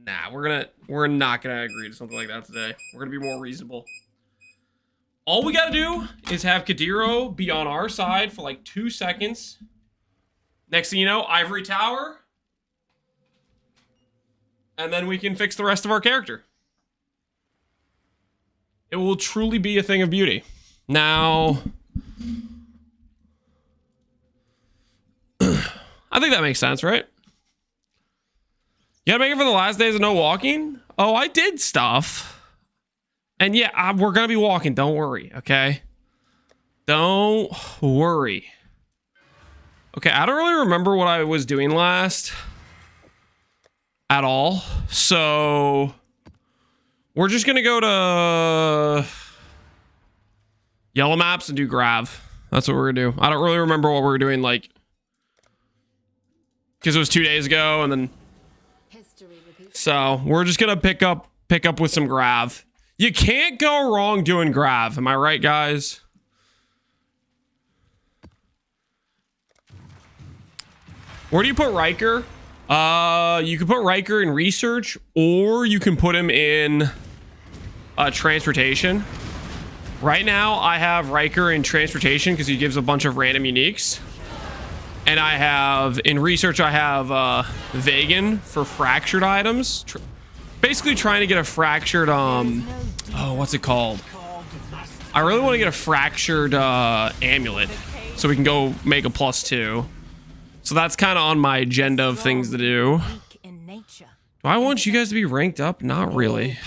Nah, we're not gonna agree to something like that today. We're gonna be more reasonable. All we gotta do is have Kadiro be on our side for like 2 seconds. Next thing you know, Ivory Tower. And then we can fix the rest of our character. It will truly be a thing of beauty. Now, I think that makes sense, right? You gotta make it for the last days of no walking? Oh, I did stuff. And yeah, we're gonna be walking. Don't worry, okay? Don't worry. Okay, I don't really remember what I was doing last at all. So we're just gonna go to yellow maps and do grav. That's what we're gonna do. I don't really remember what we were doing, like, because it was 2 days ago, and then so we're just gonna pick up with some grav. You can't go wrong doing grav. Am I right, guys? Where do you put Riker? You can put Riker in research, or you can put him in transportation. Right now, I have Riker in transportation because he gives a bunch of random uniques. And I have, in research, I have Vegan for fractured items. Basically trying to get a fractured, oh, what's it called? I really want to get a fractured amulet so we can go make a +2. So that's kind of on my agenda of things to do. Do I want you guys to be ranked up? Not really.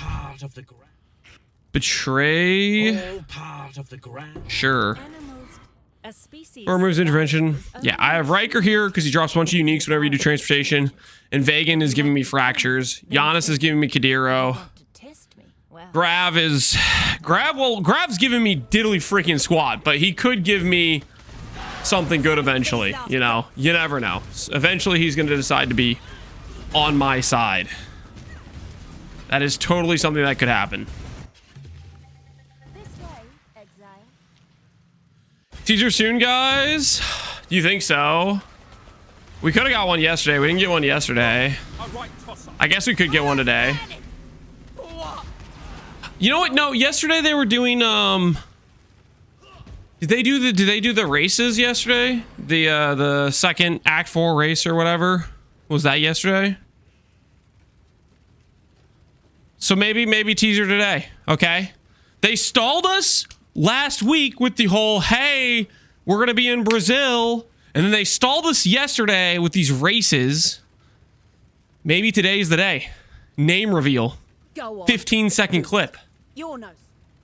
Betray. Sure. Or removes intervention. Yeah, I have Riker here because he drops a bunch of uniques whenever you do transportation. And Vegan is giving me fractures. Giannis is giving me Kadiro. Grav is... Grav's giving me diddly freaking squat, but he could give me something good eventually. You know, you never know. Eventually he's going to decide to be on my side. That is totally something that could happen. Teaser soon, guys? Do you think so? We could have got one yesterday. We didn't get one yesterday. I guess we could get one today. You know what? No, yesterday they were doing did they do the races yesterday? The second Act 4 race or whatever? Was that yesterday? So maybe teaser today. Okay. They stalled us last week with the whole, hey, we're gonna be in Brazil, and then they stalled us yesterday with these races. Maybe today's the day. Name reveal. 15-second clip.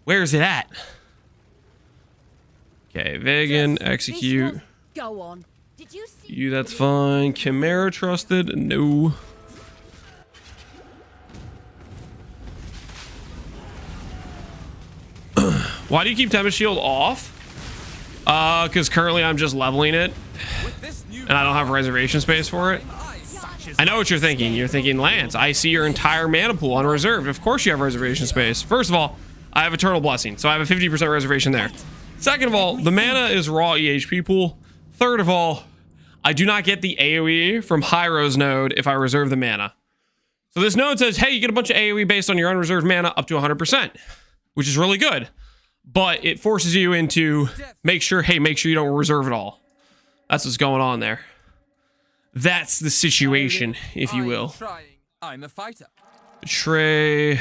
Where is it at? Okay, Vegan, execute. Go on. Did you see you? That's fine. Chimera trusted? No. Why do you keep Tempest Shield off? Because currently I'm just leveling it, and I don't have reservation space for it. I know what you're thinking. You're thinking, Lance, I see your entire mana pool unreserved. Of course you have reservation space. First of all, I have Eternal Blessing, so I have a 50% reservation there. Second of all, the mana is raw EHP pool. Third of all, I do not get the AoE from Hiero's node if I reserve the mana. So this node says, hey, you get a bunch of AoE based on your unreserved mana up to 100%, which is really good. But it forces you into make sure you don't reserve it all. That's what's going on there. That's the situation, if you will. I'm a fighter. Betray.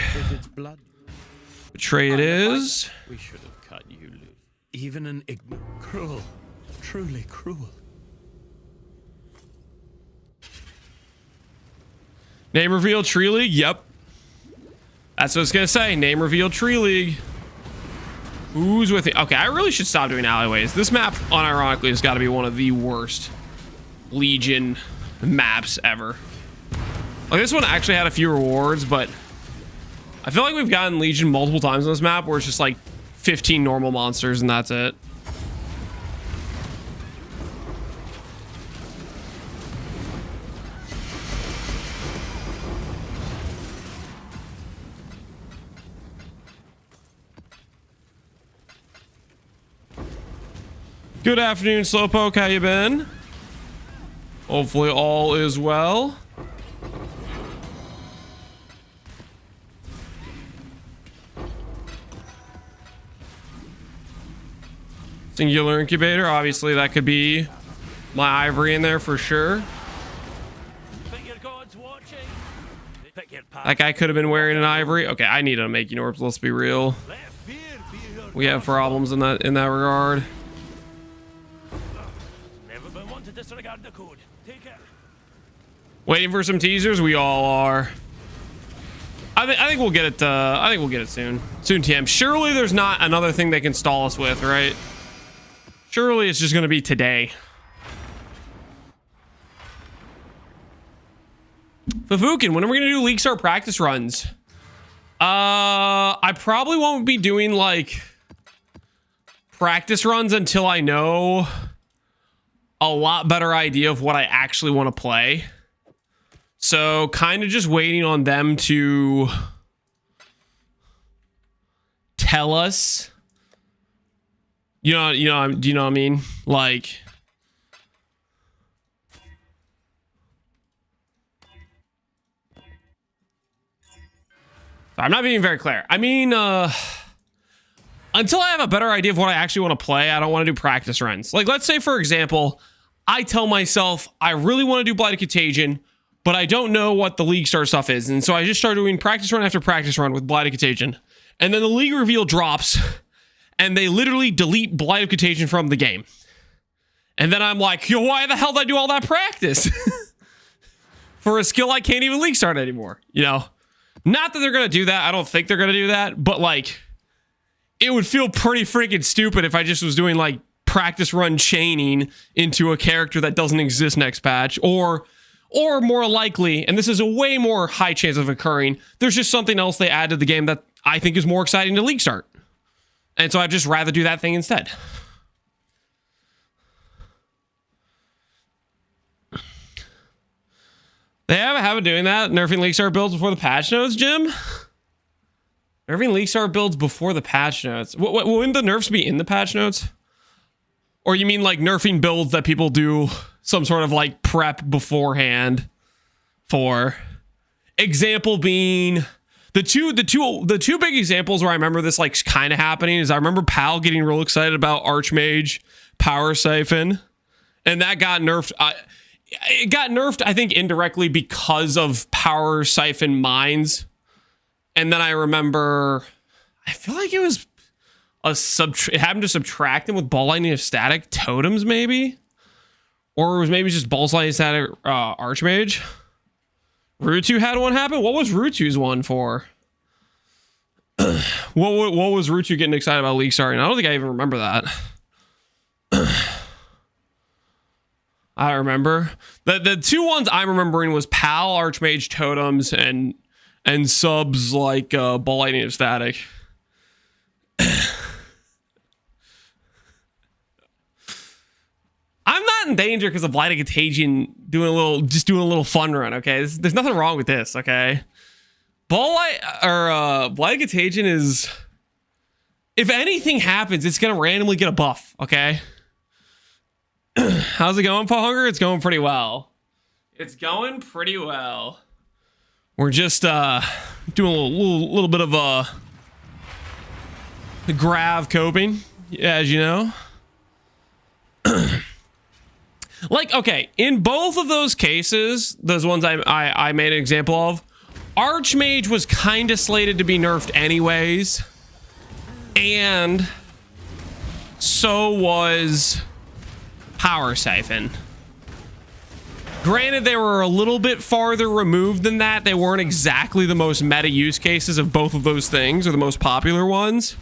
Betray it is. We should have cut you loose. Even an cruel, truly cruel. Name reveal Tree League. Yep. That's what it's gonna say. Name reveal Tree League. Who's with it? Okay, I really should stop doing alleyways. This map, unironically, has got to be one of the worst Legion maps ever. Like, this one actually had a few rewards, but I feel like we've gotten Legion multiple times on this map where it's just like 15 normal monsters and that's it. Good afternoon, Slowpoke. How you been? Hopefully all is well. Singular incubator. Obviously, that could be my ivory in there for sure. That guy could have been wearing an ivory. Okay, I need to make orbs. Let's be real. We have problems in that regard. Never been one to disregard the code. Take it. Waiting for some teasers. We all are. I think we'll get it. I think we'll get it soon. Soon, TM. Surely there's not another thing they can stall us with, right? Surely it's just going to be today. Fafukin, when are we going to do League Star practice runs? I probably won't be doing like practice runs until I know a lot better idea of what I actually want to play. So kind of just waiting on them to tell us. Do you know what I mean? Like, I'm not being very clear. I mean, until I have a better idea of what I actually want to play, I don't want to do practice runs. Like, let's say, for example, I tell myself I really want to do Blighted Contagion, but I don't know what the League Star stuff is. And so I just start doing practice run after practice run with Blighted Contagion. And then the League reveal drops, and they literally delete Blighted Contagion from the game. And then I'm like, yo, why the hell did I do all that practice? For a skill I can't even League Start anymore, you know? Not that they're going to do that. I don't think they're going to do that. But, like, it would feel pretty freaking stupid if I just was doing, like, practice run chaining into a character that doesn't exist next patch. Or more likely, and this is a way more high chance of occurring, there's just something else they add to the game that I think is more exciting to League Start. And so I'd just rather do that thing instead. They have a habit of doing that, nerfing League Star builds before the patch notes, Jim? Nerfing League Star builds before the patch notes. Wouldn't the nerfs be in the patch notes? Or you mean like nerfing builds that people do some sort of like prep beforehand for? Example being the two big examples where I remember this like kind of happening is I remember Pal getting real excited about Archmage Power Siphon, and that got nerfed. It got nerfed, I think, indirectly because of Power Siphon Mines. And then I remember, I feel like it was it happened to subtract them with Ball Lightning of Static Totems, maybe? Or it was maybe just Ball Lightning of Static Archmage. Rutu had one happen? What was Rutu's one for? What was Rutu getting excited about League Star? And I don't think I even remember that. I remember the two ones I'm remembering was Pal, Archmage, Totems, and subs like Ball Lightning of Static. I'm not in danger because of Blighted Contagion doing a little fun run. Okay, there's nothing wrong with this. Okay, Blighted Contagion is, if anything happens, it's gonna randomly get a buff. Okay. How's it going, Paul Hunger? It's going pretty well. It's going pretty well. We're just doing a little bit of grav coping, as you know. Like, okay, in both of those cases, those ones I made an example of, Archmage was kind of slated to be nerfed anyways, and so was Power Siphon. Granted, they were a little bit farther removed than that. They weren't exactly the most meta use cases of both of those things, or the most popular ones,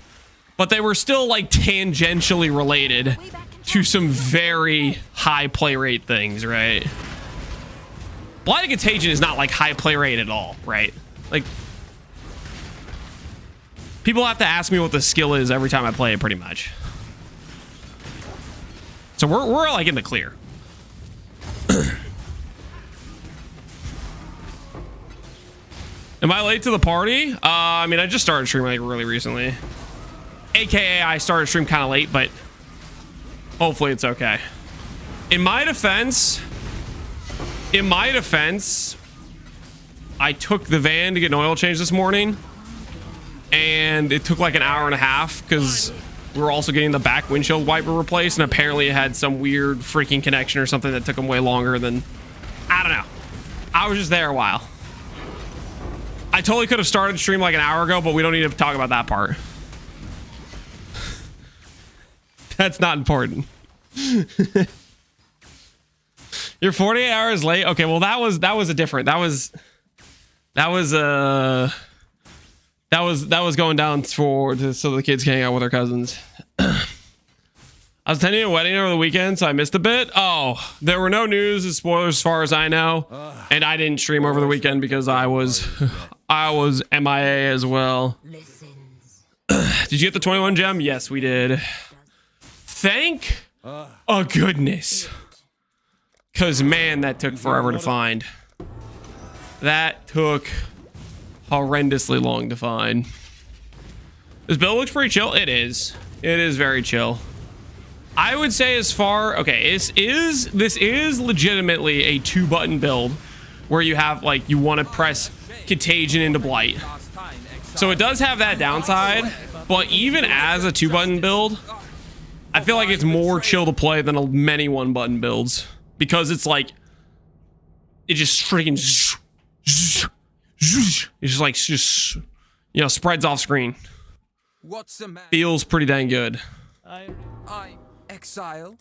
but they were still like tangentially related to some very high play rate things, right? Blighted Contagion is not like high play rate at all, right? Like, people have to ask me what the skill is every time I play it, pretty much. So we're like in the clear. Am I late to the party? I mean, I just started streaming like really recently. AKA I started stream kind of late, but hopefully it's okay. In my defense, I took the van to get an oil change this morning, and it took like an hour and a half because we were also getting the back windshield wiper replaced, and apparently it had some weird freaking connection or something that took them way longer than, I don't know. I was just there a while. I totally could have started stream like an hour ago, but we don't need to talk about that part. That's not important. You're 48 hours late. Okay, well that was a different. That was going down so the kids can hang out with their cousins. I was attending a wedding over the weekend, so I missed a bit. Oh, there were no news as spoilers as far as I know, and I didn't stream over the weekend because I was MIA as well. Did you get the 21 gem? Yes, we did. Thank goodness. Because, man, that took forever to find. That took horrendously long to find. This build looks pretty chill. It is. It is very chill. I would say as far... Okay, this is legitimately a 2-button build where you have, like, you want to press Contagion into Blight. So it does have that downside, but even as a 2-button build, I feel like it's more chill to play than many 1-button builds. Because it's like... It just freaking... It's just like, you know, spreads off screen. What's the matter? Feels pretty dang good. Exile.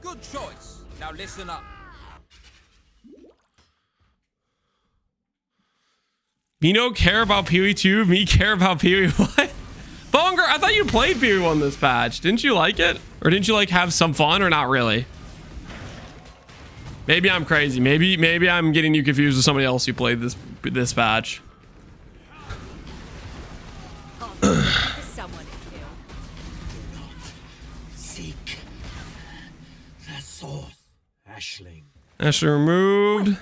Good choice. Now listen up. Me no care about PoE 2. Me care about PoE 1. Bonger, I thought you played PoE 1 this patch. Didn't you like it? Or didn't you like have some fun or not really? Maybe I'm crazy. Maybe I'm getting you confused with somebody else who played this patch. Ashling removed.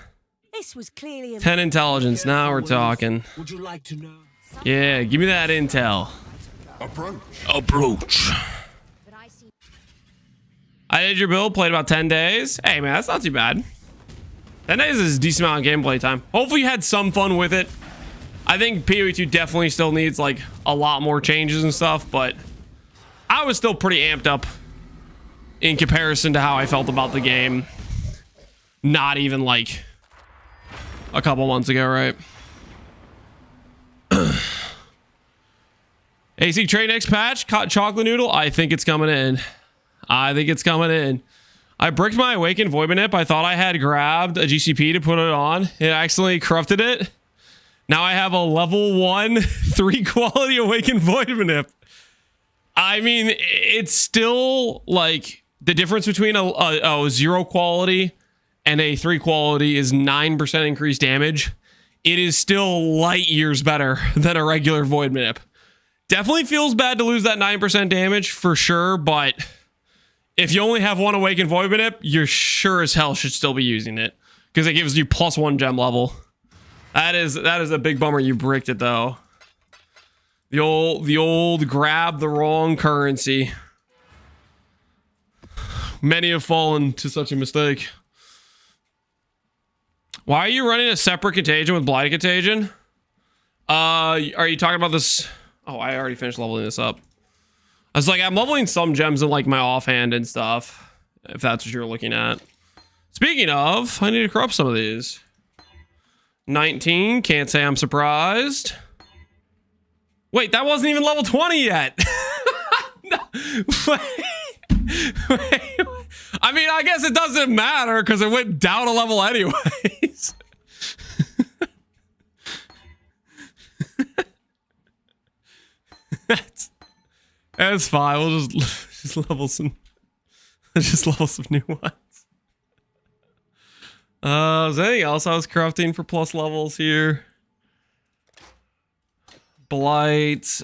This was clearly 10 intelligence. Now we're talking. Would you like to know? Yeah, give me that intel. Approach. I did your build, played about 10 days. Hey man, that's not too bad. 10 days is a decent amount of gameplay time. Hopefully you had some fun with it. I think PoE 2 definitely still needs like a lot more changes and stuff, but I was still pretty amped up in comparison to how I felt about the game. Not even like a couple months ago, right? AC trade next patch, chocolate noodle. I think it's coming in. I think it's coming in. I bricked my Awakened Voidmanip. I thought I had grabbed a GCP to put it on. It accidentally corrupted it. Now I have a level 1 3 quality Awakened Voidmanip. I mean, it's still like the difference between a 0 quality and a 3 quality is 9% increased damage. It is still light years better than a regular Voidmanip. Definitely feels bad to lose that 9% damage for sure, but if you only have one Awakened Voidmanip, you sure as hell should still be using it because it gives you +1 gem level. That is a big bummer you bricked it though. The old grab the wrong currency. Many have fallen to such a mistake. Why are you running a separate contagion with Blighted Contagion? Are you talking about this? Oh, I already finished leveling this up. I was like, I'm leveling some gems in like my offhand and stuff, if that's what you're looking at. Speaking of, I need to corrupt some of these. 19, can't say I'm surprised. Wait, that wasn't even level 20 yet. No, wait. I mean, I guess it doesn't matter because it went down a level anyways. That's fine. We'll just level some new ones. Is there anything else I was corrupting for plus levels here? Blight.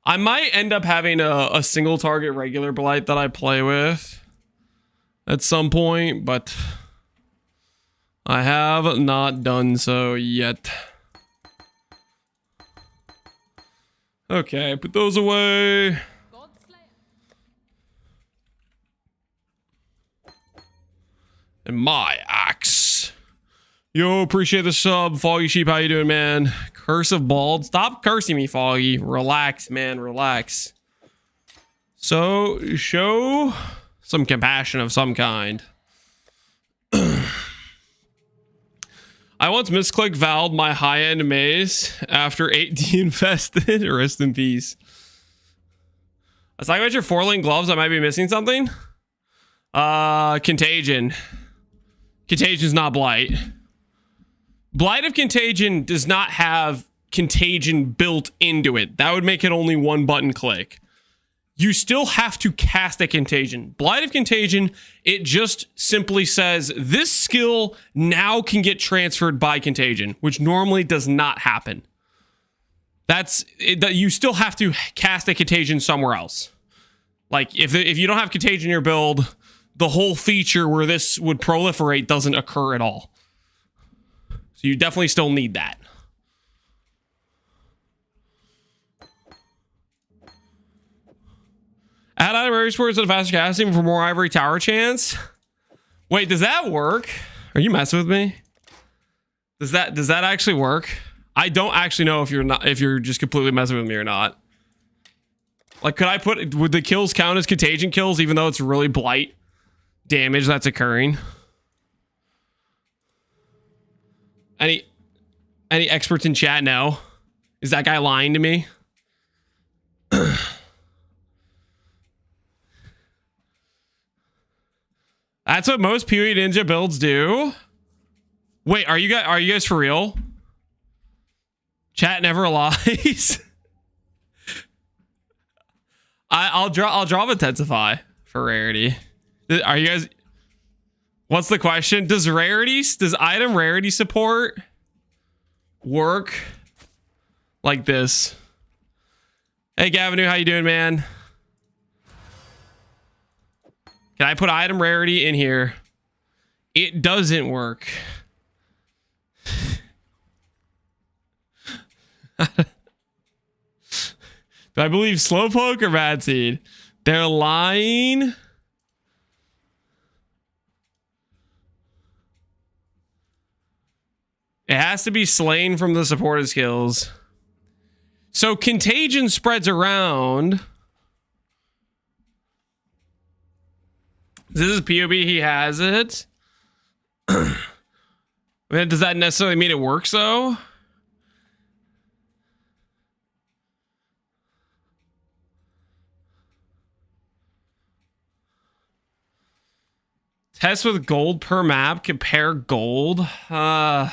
I might end up having a single target regular Blight that I play with at some point, but I have not done so yet. Okay, put those away. And my axe. Yo, appreciate the sub. Foggy Sheep, how you doing, man? Curse of Bald. Stop cursing me, Foggy. Relax, man. Relax. So, show some compassion of some kind. I once misclicked valved my high-end maze after 8D infested. Rest in peace. I was talking about your 4-lane gloves. I might be missing something. Contagion. Contagion's not Blight. Blight of Contagion does not have Contagion built into it. That would make it only one button click. You still have to cast a Contagion. Blight of Contagion, it just simply says this skill now can get transferred by Contagion, which normally does not happen. That's it, you still have to cast a Contagion somewhere else. Like if you don't have Contagion in your build, the whole feature where this would proliferate doesn't occur at all. So you definitely still need that. Add item sports to the faster casting for more ivory tower chance. Wait, does that work? Are you messing with me? Does that actually work? I don't actually know if you're just completely messing with me or not. Like, would the kills count as contagion kills even though it's really blight damage that's occurring? Any experts in chat know? Is that guy lying to me? That's what most PoE Ninja builds do. Wait, are you guys for real? Chat never lies. I'll drop Intensify for rarity. Are you guys? What's the question? Does item rarity support work like this? Hey Gavinu, how you doing, man? Can I put item rarity in here? It doesn't work. Do I believe Slowpoke or Bad Seed? They're lying. It has to be slain from the supported skills. So Contagion spreads around. This is POB, he has it. I mean, does that necessarily mean it works though? Test with gold per map, compare gold. Okay,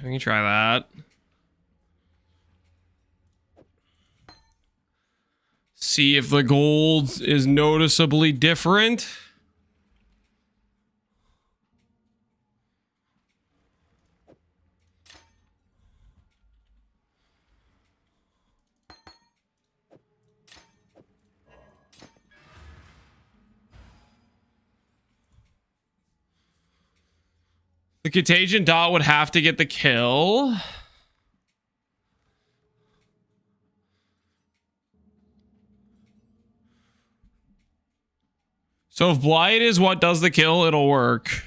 we can try that. See if the gold is noticeably different. The Contagion dot would have to get the kill. So if Blight is what does the kill, it'll work.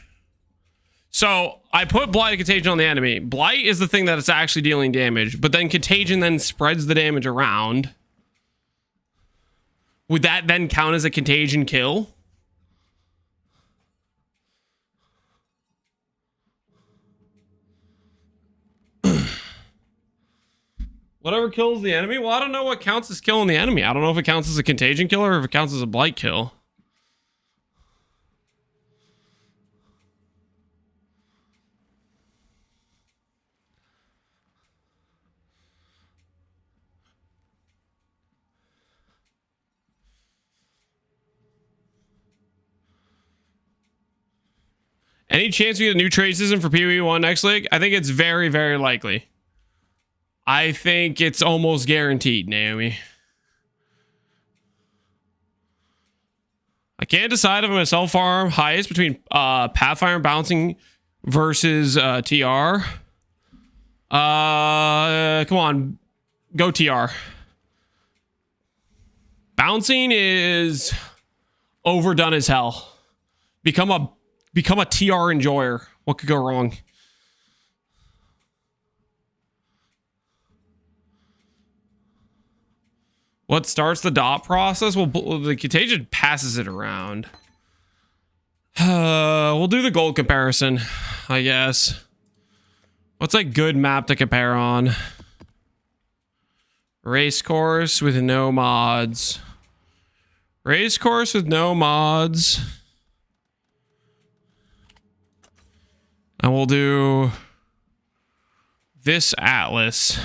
So I put Blight and Contagion on the enemy. Blight is the thing that is actually dealing damage, but then Contagion then spreads the damage around. Would that then count as a Contagion kill? Whatever kills the enemy? Well, I don't know what counts as killing the enemy. I don't know if it counts as a Contagion kill or if it counts as a Blight kill. Any chance we get a new trade system for PoE 1 next league? I think it's very, very likely. I think it's almost guaranteed, Naomi. I can't decide if I'm going to self-farm highest between Pathfinder bouncing versus TR. Come on. Go TR. Bouncing is overdone as hell. Become a TR enjoyer. What could go wrong? What starts the dot process? Well, the contagion passes it around. We'll do the gold comparison, I guess. What's a good map to compare on? Race course with no mods. Race course with no mods. And we'll do this Atlas.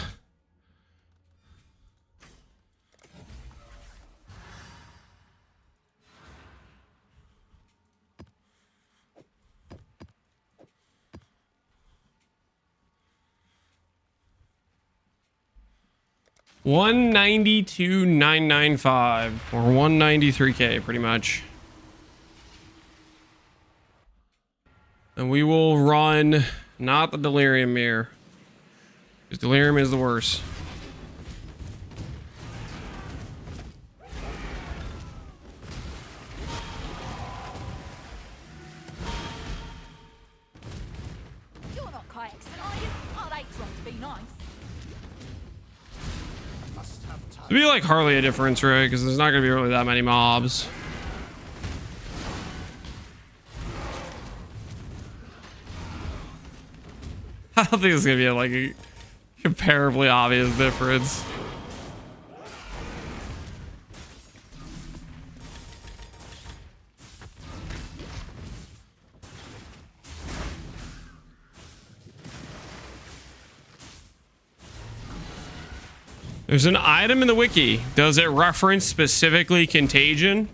$192,995 or $193K pretty much. And we will run not the Delirium mirror, because Delirium is the worst. You're not quite excellent, are you? I'd hate to have to be nice. It'd be like hardly a difference, right? Because there's not going to be really that many mobs. I don't think it's going to be like a comparably obvious difference. There's an item in the wiki. Does it reference specifically contagion?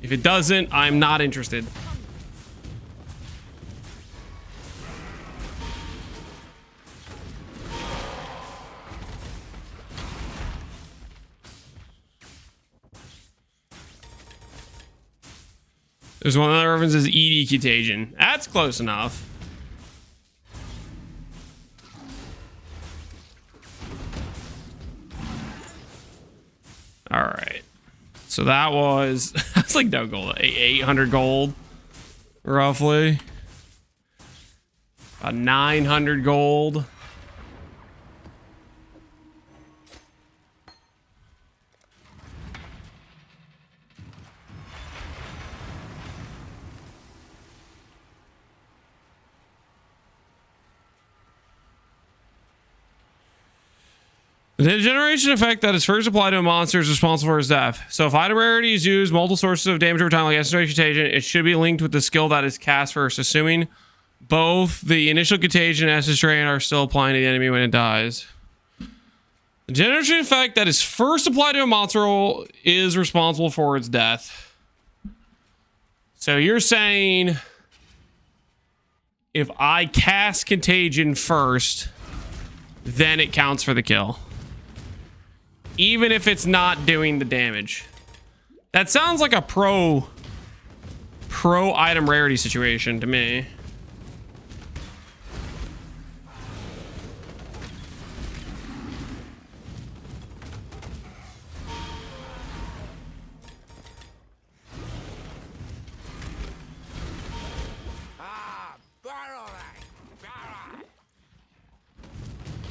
If it doesn't, I'm not interested. There's one that references ED contagion. That's close enough. All right, so that was that's like no gold, 800 gold, roughly, 900 gold. The generation effect that is first applied to a monster is responsible for his death. So if item rarity is used, multiple sources of damage over time, like Ascendancy Contagion, it should be linked with the skill that is cast first, assuming both the initial contagion and SS Drain are still applying to the enemy when it dies. The generation effect that is first applied to a monster is responsible for its death. So you're saying if I cast Contagion first, then it counts for the kill. Even if it's not doing the damage. That sounds like a pro item rarity situation to me.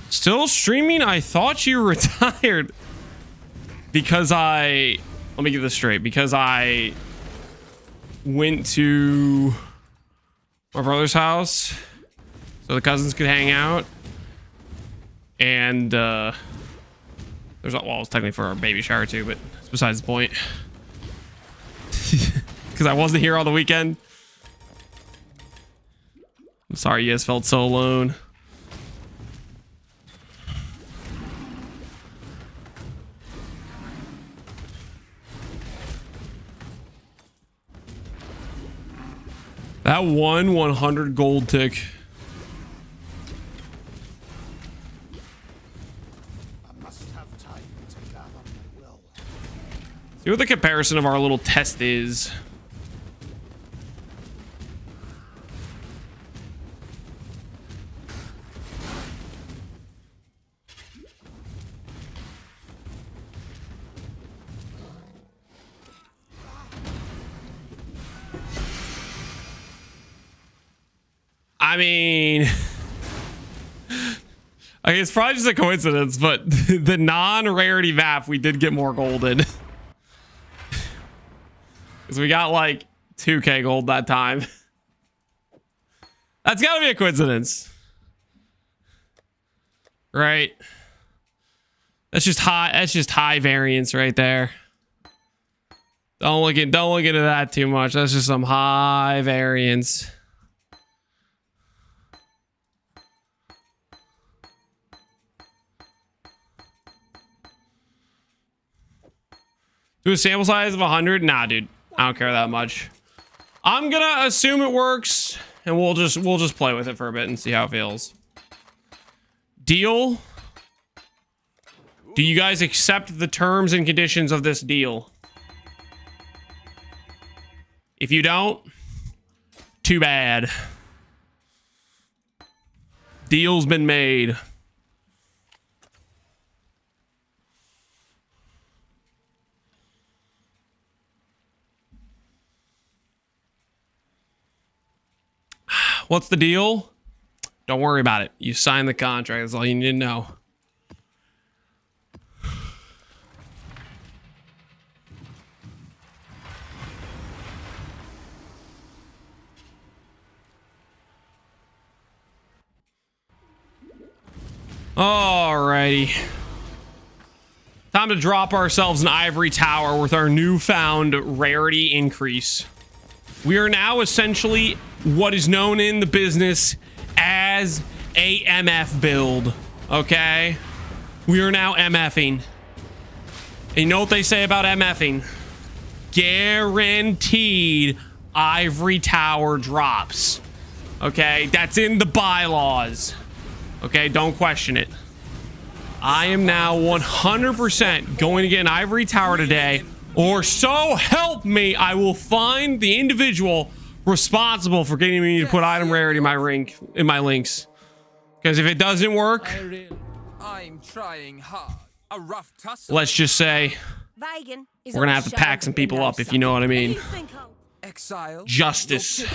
Still streaming? I thought you retired. Because let me get this straight. Because I went to my brother's house so the cousins could hang out. And well, it was technically for our baby shower too, but it's besides the point. Because I wasn't here all the weekend. I'm sorry you guys felt so alone. That 100 gold tick. I must have time to gather my will. See what the comparison of our little test is. I mean, Okay, it's probably just a coincidence, but the non-rarity map, we did get more golden. Because we got like 2k gold that time. That's gotta be a coincidence. Right? That's just high variance right there. Don't look into that too much. That's just some high variance. Do a sample size of 100? Nah, dude. I don't care that much. I'm gonna assume it works, and we'll just play with it for a bit and see how it feels. Deal. Do you guys accept the terms and conditions of this deal? If you don't, too bad. Deal's been made. What's the deal? Don't worry about it. You signed the contract. That's all you need to know. Alrighty. Time to drop ourselves an ivory tower with our newfound rarity increase. We are now essentially what is known in the business as a MF build. Okay? We are now MFing. And you know what they say about MFing? Guaranteed ivory tower drops. Okay? That's in the bylaws. Okay? Don't question it. I am now 100% going to get an ivory tower today, or so help me, I will find the individual responsible for getting me to put item rarity in my links. Because if it doesn't work, I'm trying hard. A rough tussle. let's just say we're gonna have to pack some people up, if you know what I mean. Exile. Justice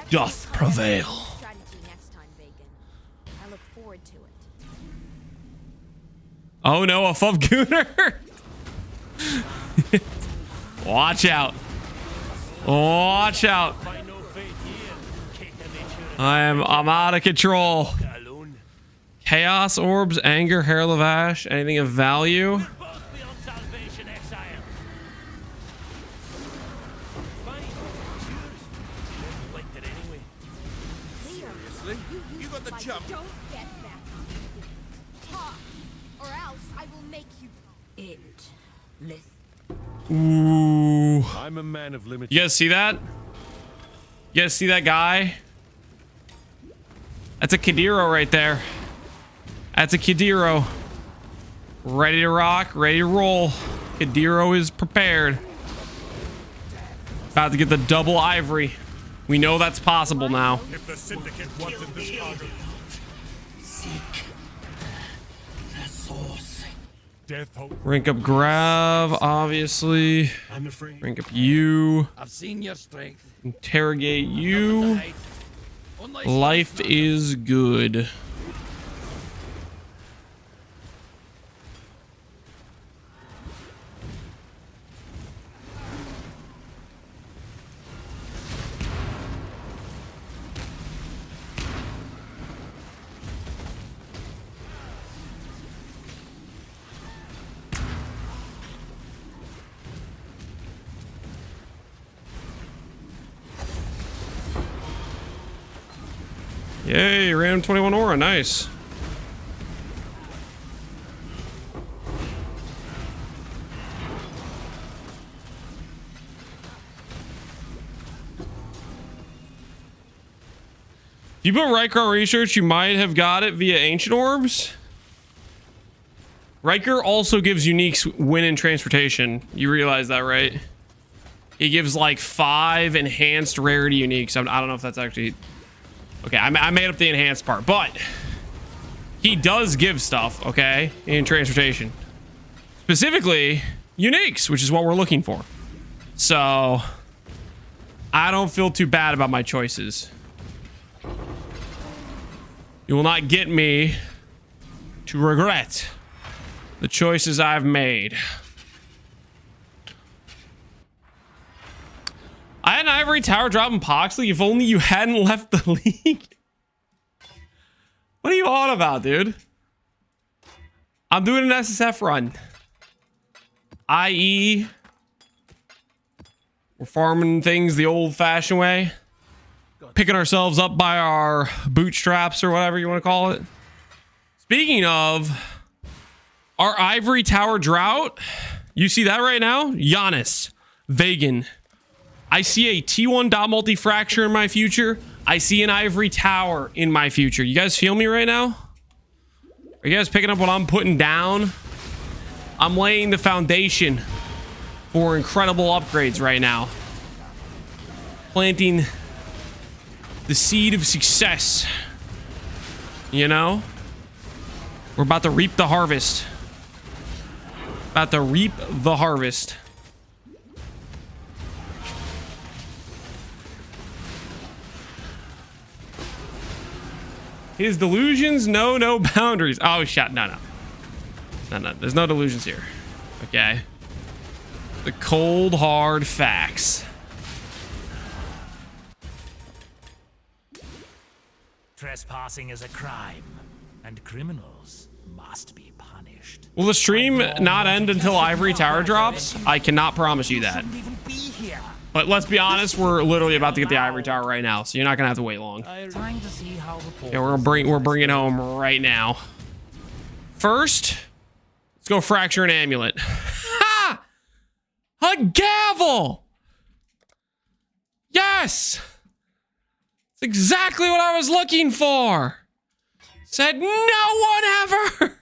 doth prevail. Strategy next time, Vegan. I look forward to it. Oh no, a Fufgooner! Watch out. Watch out. I'm out of control. Chaos orbs, anger, hair lavash, anything of value. You got the jump. Don't get that. Talk, or else I will make you it. Ooh. I'm a man of limited. You guys see that? You guys see that guy? That's a Kadiro right there. That's a Kadiro. Ready to rock, ready to roll. Kadiro is prepared. About to get the double ivory. We know that's possible now. If the Syndicate wanted this cargo, death hope. Rank up Grav, obviously. I'm afraid. Rank up you. I've seen your strength. Interrogate you. Life is good. Yay, random 21 aura, nice. If you put Riker on research, you might have got it via Ancient Orbs. Riker also gives uniques when in transportation. You realize that, right? He gives like 5 enhanced rarity uniques. I don't know if that's actually... Okay, I made up the enhanced part, but he does give stuff, okay, in transportation. Specifically, uniques, which is what we're looking for. So, I don't feel too bad about my choices. You will not get me to regret the choices I've made. I had an ivory tower drop in Poxley. If only you hadn't left the league. What are you on about, dude? I'm doing an SSF run. I.e., we're farming things the old-fashioned way. Picking ourselves up by our bootstraps or whatever you want to call it. Speaking of our ivory tower drought, you see that right now? Giannis, Vegan. I see a T1 dot multi-fracture in my future. I see an ivory tower in my future. You guys feel me right now? Are you guys picking up what I'm putting down? I'm laying the foundation for incredible upgrades right now. Planting the seed of success. You know? We're about to reap the harvest. About to reap the harvest. His delusions know no boundaries. Oh, shit. No. There's no delusions here. Okay. The cold, hard facts. Trespassing is a crime, and criminals must be punished. Will the stream not end until Ivory Tower drops? I cannot promise you that. But let's be honest, we're literally about to get the Ivory Tower right now, so you're not gonna have to wait long. Yeah, we're bringing it home right now. First, let's go fracture an amulet. Ha! A gavel! Yes! It's exactly what I was looking for. Said no one ever.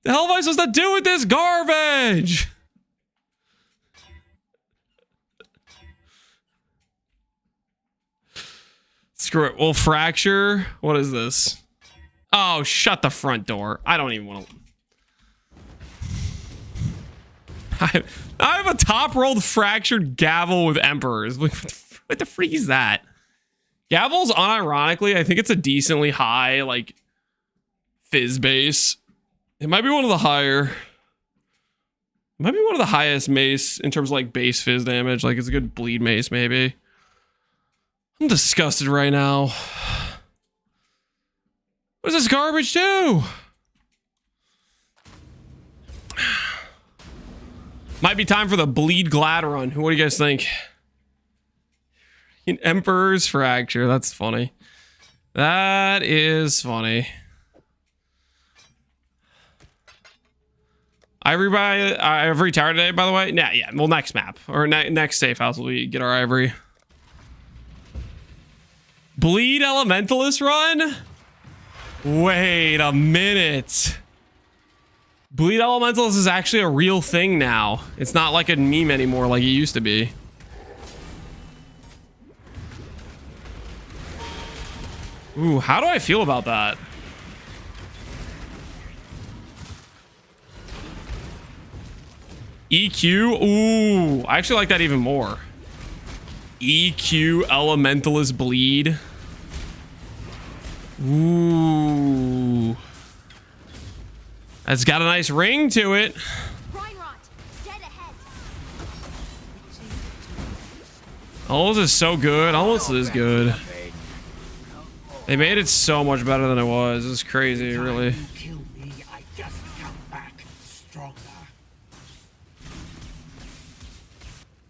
The hell am I supposed to do with this garbage? Screw it. We'll fracture. What is this? Oh, shut the front door. I don't even want to. I have a top rolled fractured gavel with emperors. What the freak is that? Gavel's unironically, I think it's a decently high, like, fizz base. It might be one of the higher. It might be one of the highest mace in terms of, like, base fizz damage. Like, it's a good bleed mace, maybe. I'm disgusted right now. What does this garbage do? Might be time for the bleed glad run. What do you guys think? An Emperor's fracture. That's funny. That is funny. Ivory tower today, by the way. Nah, yeah. Well, next map or next safe house will we get our ivory. Bleed Elementalist run? Wait a minute. Bleed Elementalist is actually a real thing now. It's not like a meme anymore like it used to be. Ooh, how do I feel about that? EQ? Ooh, I actually like that even more. EQ Elementalist Bleed. Ooh. That's got a nice ring to it. Almost is so good. Almost is good. They made it so much better than it was. It's crazy, really.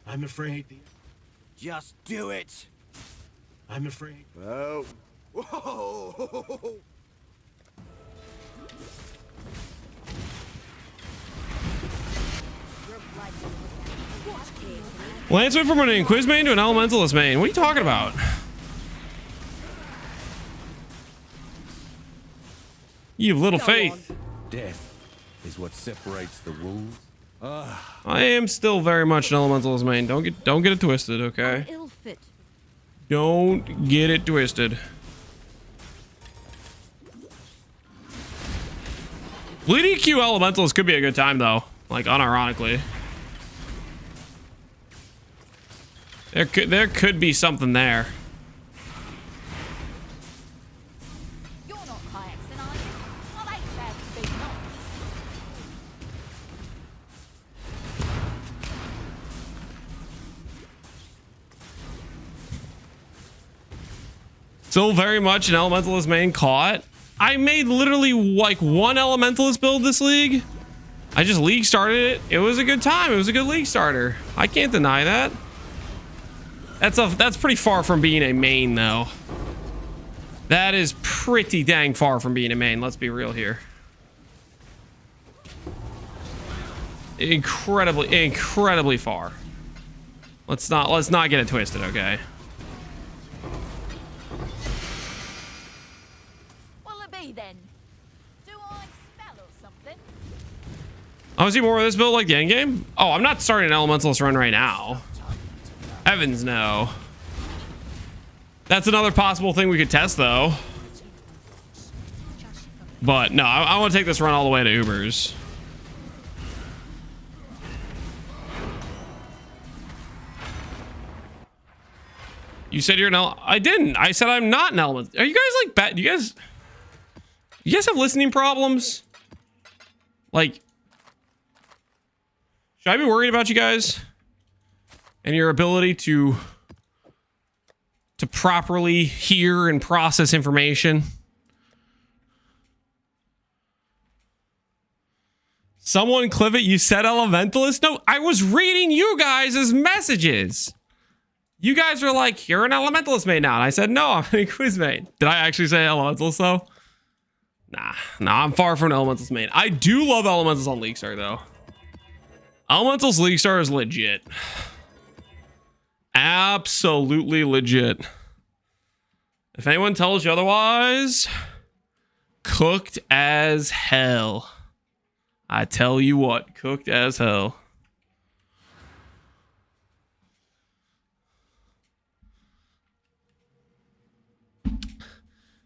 I'm afraid. Just do it. I'm afraid. Oh. Whoa. Lance went from an Inquis main to an Elementalist main. What are you talking about? You have little faith. Death is what separates the wolves. I am still very much an Elementalist main. Don't get it twisted, okay? Don't get it twisted. Bleed EQ Elementalist could be a good time though, like unironically. There could be something there. You're not Kayaks, and are you? Still very much an elementalist main caught. I made literally like one elementalist build this league. I just league started it. It was a good time. It was a good league starter. I can't deny that. That's pretty far from being a main though. That is pretty dang far from being a main. Let's be real here. Incredibly far. Let's not get it twisted, okay? What'll it be then? Do I smell or something? I want to see more of this build like the end game. Oh, I'm not starting an elementalist run right now. Heavens no. That's another possible thing we could test though. But no, I want to take this run all the way to Ubers. You said you're an I didn't. I said I'm not an element. Are you guys like bad? You guys have listening problems? Like, should I be worried about you guys and your ability to properly hear and process information? Someone clip it. You said elementalist. No, I was reading you guys' messages. You guys are like, you're an elementalist main now. And I said, no, I'm a quiz main. Did I actually say elementalist though? Nah, I'm far from an elementalist main. I do love elementals on League Star though. Elementals League Star is legit. Absolutely legit. If anyone tells you otherwise, cooked as hell. I tell you what, cooked as hell.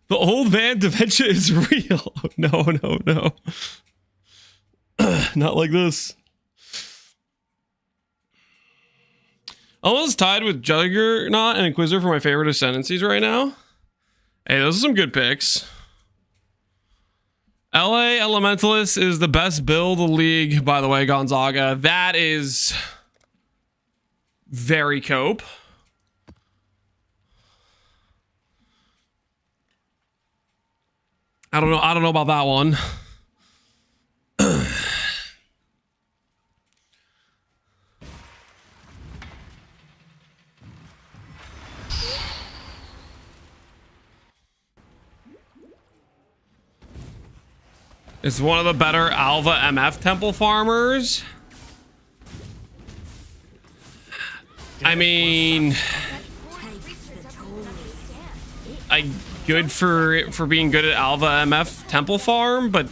The old man dementia is real. No. Not like this. Almost tied with Juggernaut and Inquisitor for my favorite Ascendancies right now. Hey, those are some good picks. LA Elementalist is the best build of the league, by the way, Gonzaga. That is very cope. I don't know about that one. It's one of the better Alva MF temple farmers. I mean, good for being good at Alva MF temple farm, but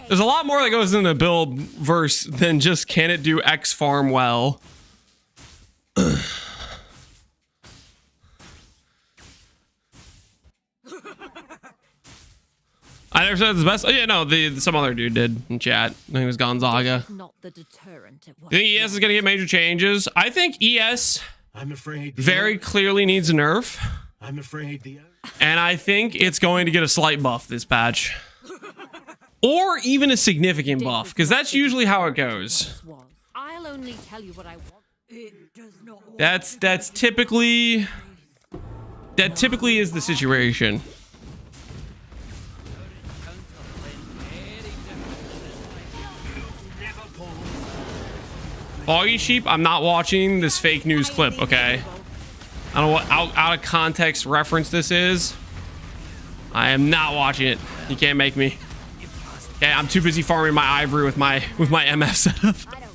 there's a lot more that goes into the build verse than just can it do X farm well. I never said it's the best. Oh yeah, no, some other dude did in chat. I think it was Gonzaga. Not the deterrent it was. You think ES is gonna get major changes? I think ES I'm afraid very clearly needs a nerf. I'm afraid And I think it's going to get a slight buff this patch. Or even a significant buff, because that's usually how it goes. I'll only tell you what I want. It does not. That typically is the situation. Foggy Sheep, I'm not watching this fake news clip, okay? I don't know what out of context reference this is. I am not watching it. You can't make me. Okay, I'm too busy farming my ivory with my MF setup. I don't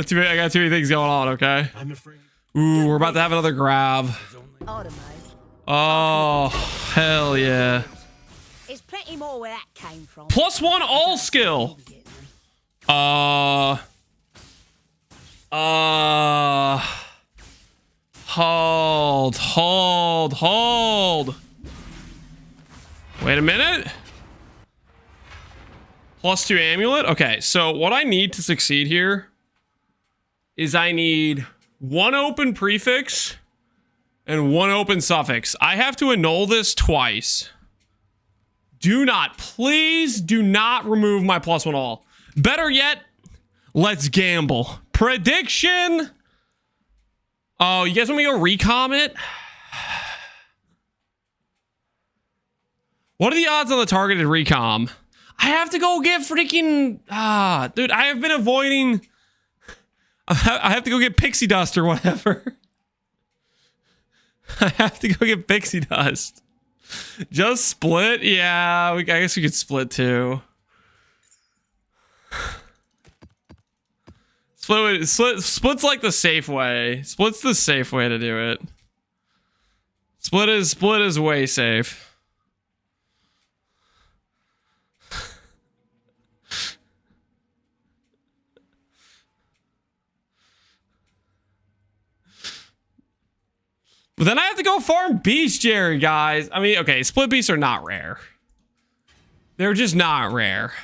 care. I got too many things going on, okay? I'm afraid. Ooh, we're about to have another grav. Oh, hell yeah. There's plenty more where that came from. +1 all skill. Hold. Wait a minute. +2 amulet. Okay, so what I need to succeed here is I need 1 open prefix and 1 open suffix. I have to annul this twice. Please do not remove my +1 all. Better yet, let's gamble. Prediction. Oh, you guys want me to go recom it? What are the odds on the targeted recom? I have to go get freaking... dude, I have been avoiding... I have to go get pixie dust or whatever. I have to go get pixie dust. Just split? Yeah, I guess we could split too. Split's like the safe way. Split's the safe way to do it. Split is way safe. But then I have to go farm bestiary, guys. I mean, okay, split beasts are not rare. They're just not rare.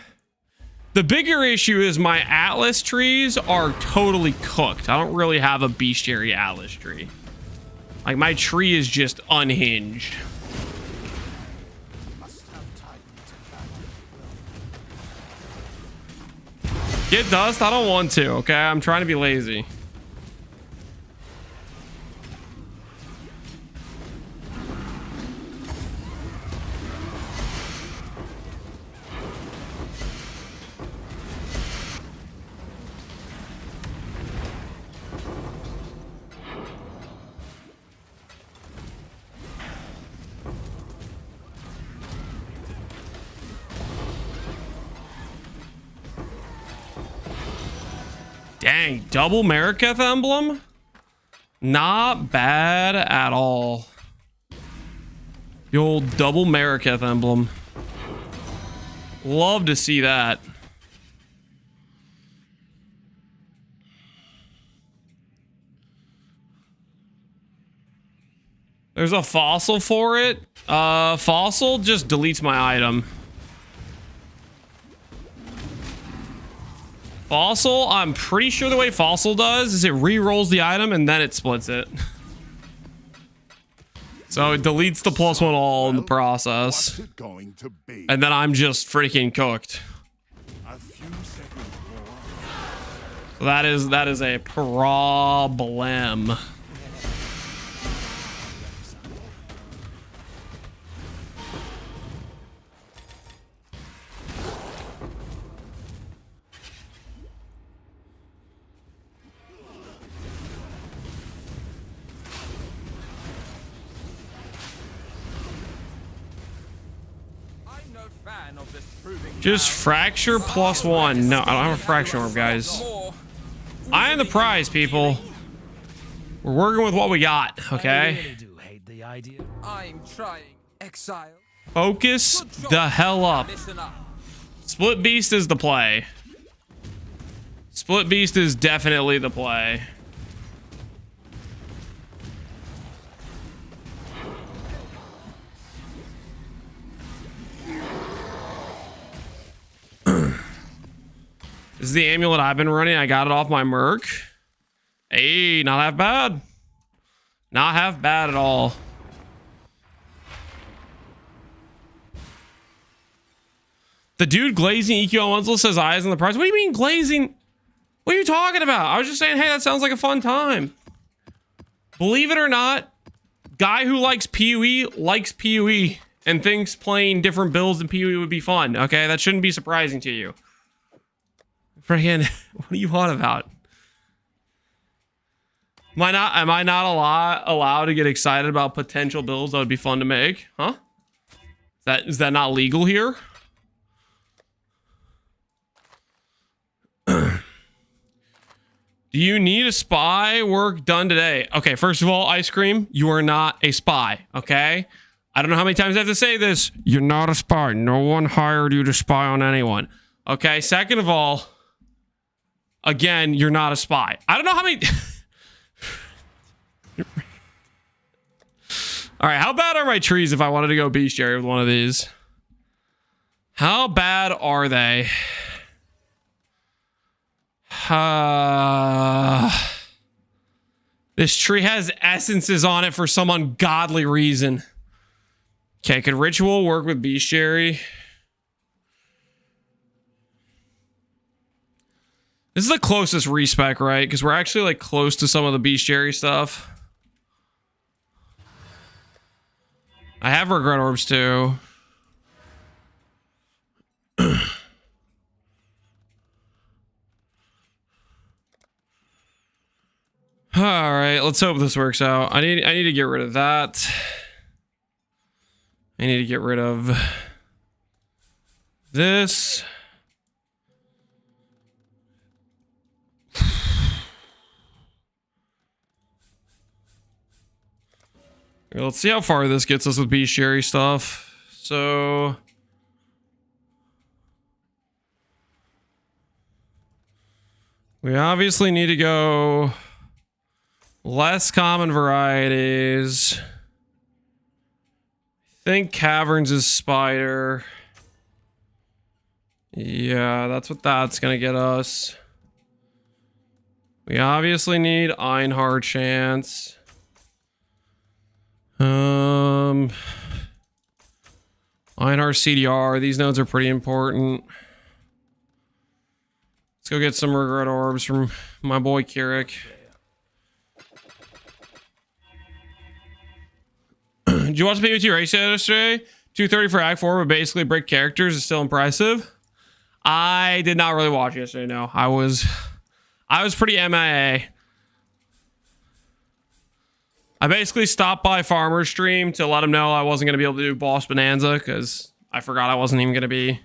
The bigger issue is my Atlas trees are totally cooked. I don't really have a bestiary Atlas tree. Like, my tree is just unhinged. Get dust? I don't want to, okay? I'm trying to be lazy. Dang, double Mariketh emblem? Not bad at all. The old double Mariketh emblem. Love to see that. There's a fossil for it. Fossil just deletes my item. Fossil, I'm pretty sure the way Fossil does is it re-rolls the item and then it splits it. So it deletes the +1 all in the process. And then I'm just freaking cooked. So that is a problem. Just fracture +1. No, I don't have a fracture orb, guys. I am the prize, people. We're working with what we got, okay? I really do hate the idea. I'm trying. Exile. Focus the hell up. Listen up. Split Beast is the play. Split Beast is definitely the play. This is the amulet I've been running. I got it off my Merc. Hey, not half bad. Not half bad at all. The dude glazing EQ on Winslow says eyes on the prize. What do you mean glazing? What are you talking about? I was just saying, hey, that sounds like a fun time. Believe it or not, guy who likes PoE likes PoE and thinks playing different builds than PoE would be fun. Okay, that shouldn't be surprising to you. Freaking, what are you on about? Am I not allowed to get excited about potential builds that would be fun to make? Huh? Is that not legal here? Do you need a spy work done today? Okay, first of all, Ice Cream, you are not a spy, okay? I don't know how many times I have to say this. You're not a spy. No one hired you to spy on anyone. Okay, second of all, again, you're not a spy. I don't know how many... All right, how bad are my trees if I wanted to go bestiary with one of these? How bad are they? This tree has essences on it for some ungodly reason. Okay, could ritual work with bestiary? This is the closest respec, right? Because we're actually like close to some of the bestiary stuff. I have regret orbs too. right, let's hope this works out. I need to get rid of that. I need to get rid of this. Let's see how far this gets us with bestiary stuff. So we obviously need to go less common varieties. I think caverns is spider. Yeah, that's what that's gonna get us. We obviously need Einhard chance. Einhard CDR. These nodes are pretty important. Let's go get some regret orbs from my boy Kirik. Did you watch the PvT race yesterday? 230 for Act 4, but basically brick characters is still impressive. I did not really watch yesterday. No, I was pretty MIA. I basically stopped by Farmer's stream to let him know I wasn't going to be able to do Boss Bonanza because I forgot I wasn't even going to be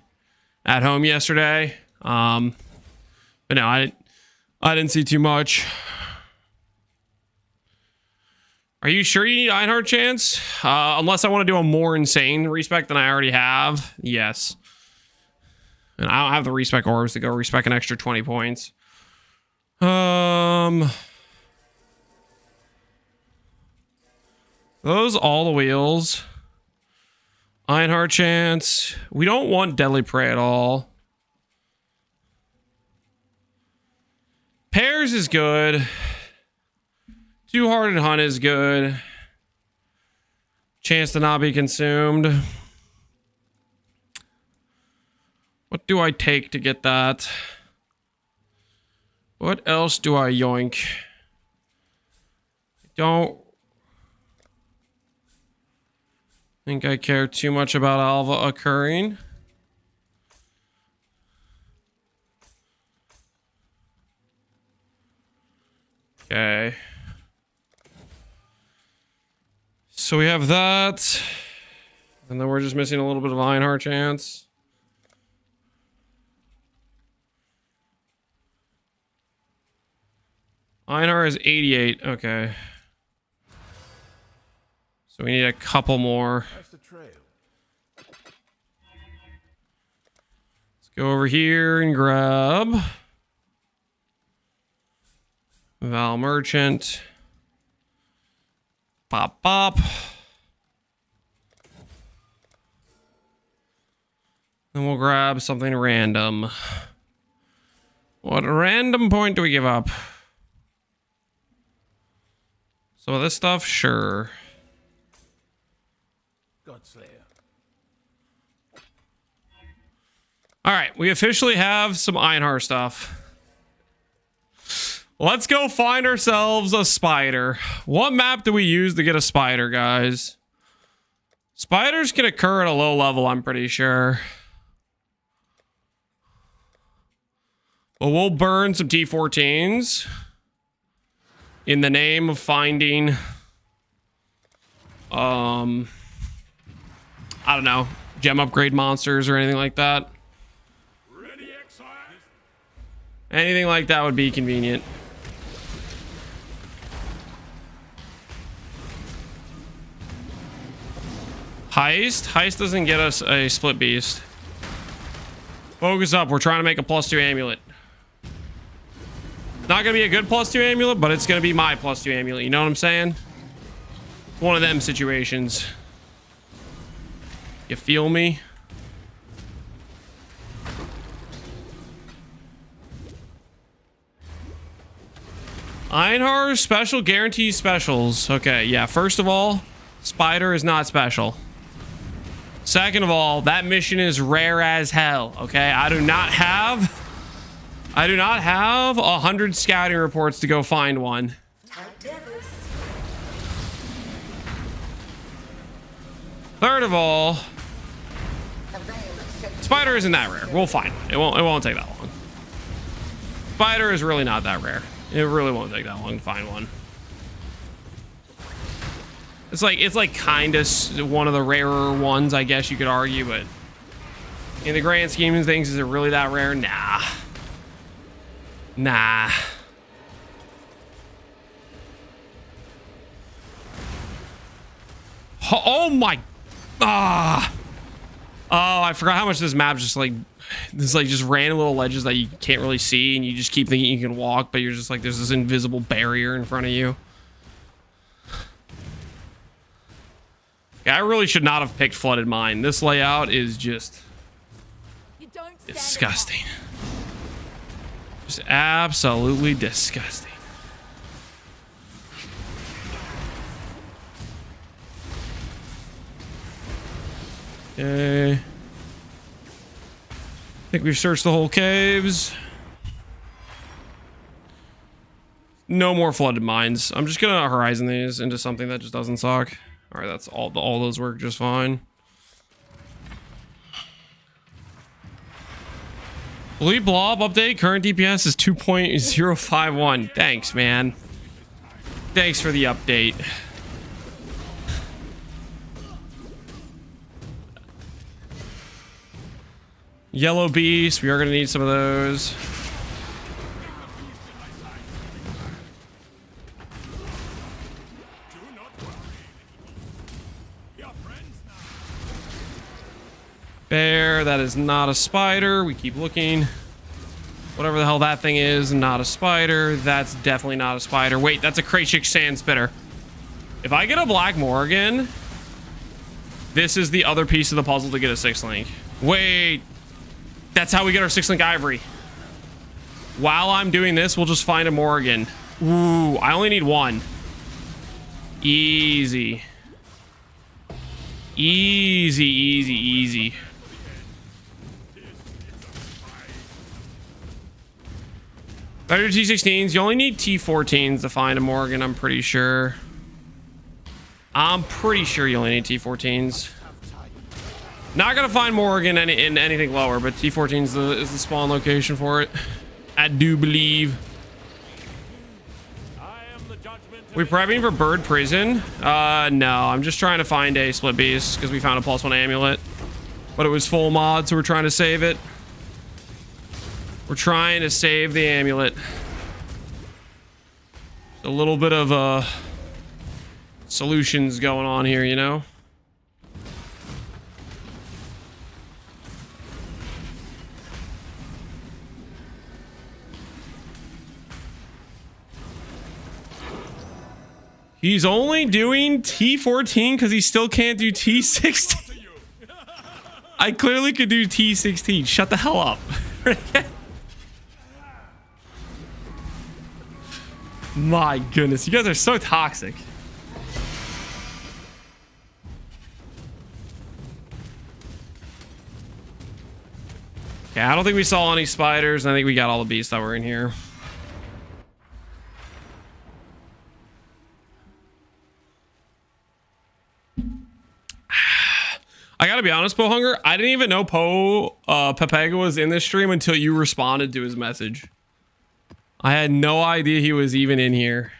at home yesterday. But no, I didn't see too much. Are you sure you need Einhard chance? Unless I want to do a more insane respec than I already have. Yes. And I don't have the respec orbs to go respec an extra 20 points. Those all the wheels. Einhard chance. We don't want Deadly Prey at all. Pairs is good. Two-Hearted Hunt is good. Chance to not be consumed. What do I take to get that? What else do I yoink? I don't think I care too much about Alva occurring. Okay. So we have that. And then we're just missing a little bit of Einhard chance. Einhard is 88. Okay. So we need a couple more. That's the trail. Let's go over here and grab Val Merchant. Pop, pop. Then we'll grab something random. What random point do we give up? Some of this stuff, sure. Godslayer. All right, we officially have some Einhard stuff. Let's go find ourselves a spider. What map do we use to get a spider, guys? Spiders can occur at a low level, I'm pretty sure. But we'll burn some T14s in the name of finding, I don't know, gem upgrade monsters or anything like that. Ready, Exile? Anything like that would be convenient. Heist doesn't get us a split beast. Focus up. We're trying to make a +2 amulet. Not gonna be a good +2 amulet, but it's gonna be my +2 amulet. You know what I'm saying? It's one of them situations. You feel me? Einhard special guarantees specials. Okay, yeah. First of all, spider is not special. Second of all, that mission is rare as hell. Okay, I do not have 100 scouting reports to go find one. Third of all, spider isn't that rare. We'll find one. It won't take that long. Spider is really not that rare. It really won't take that long to find one. It's like kind of one of the rarer ones, I guess you could argue, but in the grand scheme of things, is it really that rare? Nah. Nah. Oh my. Ah. Oh, I forgot how much this map's just like, there's like just random little ledges that you can't really see, and you just keep thinking you can walk, but you're just like, there's this invisible barrier in front of you. Yeah, I really should not have picked Flooded Mine. This layout is just disgusting. Just absolutely disgusting. Okay. I think we've searched the whole caves. No more flooded mines. I'm just gonna horizon these into something that just doesn't suck. All right, that's all those work just fine. Bleep Blob update. Current DPS is 2.051. Thanks, man. Thanks for the update. Yellow Beast. We are going to need some of those. Bear. That is not a spider. We keep looking. Whatever the hell that thing is, not a spider. That's definitely not a spider. Wait, that's a Krachik Sand Spitter. If I get a Black Morgan, this is the other piece of the puzzle to get a 6-link. Wait. That's how we get our 6-link ivory. While I'm doing this, we'll just find a Morgan. Ooh, I only need one. Easy. Easy, easy, easy. Better T16s. You only need T14s to find a Morgan, I'm pretty sure. I'm pretty sure you only need T14s. Not gonna find Morgan in anything lower, but T14 is the spawn location for it. I do believe. We prepping for Bird Prison? No, I'm just trying to find a Split Beast because we found a +1 amulet, but it was full mod, so we're trying to save it. We're trying to save the amulet. A little bit of solutions going on here, you know. He's only doing T14 because he still can't do T16. I clearly could do T16. Shut the hell up. My goodness, you guys are so toxic. Yeah, I don't think we saw any spiders, and I think we got all the beasts that were in here. I gotta be honest, Pohunger, I didn't even know Pepega was in this stream until you responded to his message. I had no idea he was even in here.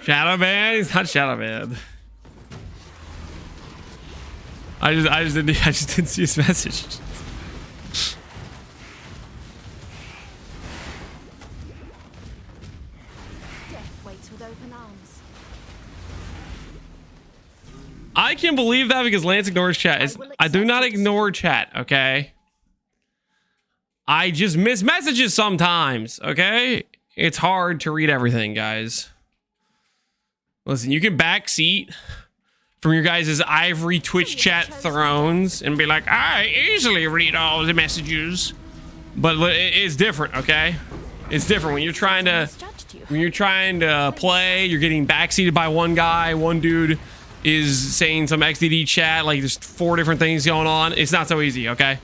Shadow Man? He's not Shadow Man. I just didn't see his message. Death waits with open arms. I can believe that because Lance ignores chat. I do not ignore chat, okay? I just miss messages sometimes, okay? It's hard to read everything, guys. Listen, you can backseat from your guys' ivory Twitch chat thrones and be like, I easily read all the messages. But it's different, okay? It's different when you're trying to play, you're getting backseated by one guy, one dude is saying some XDD chat, like there's 4 different things going on. It's not so easy, okay?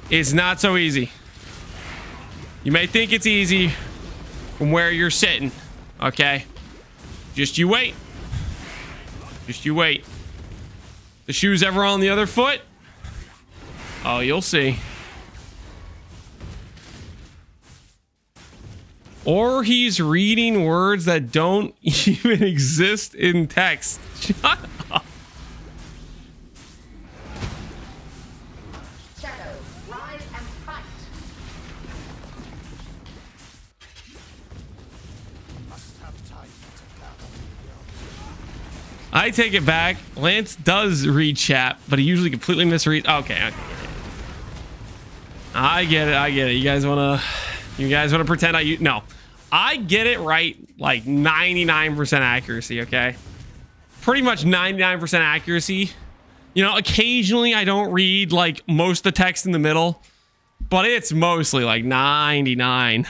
It's not so easy. You may think it's easy from where you're sitting, okay? Just you wait. Just you wait. The shoe's ever on the other foot? Oh, you'll see. Or he's reading words that don't even exist in text. Shut up. Shadow, rise and fight. I take it back. Lance does read chat, but he usually completely misreads. Okay. I get it. You guys wanna pretend no. I get it right, like 99% accuracy, okay? Pretty much 99% accuracy. You know, occasionally I don't read like most of the text in the middle, but it's mostly like 99.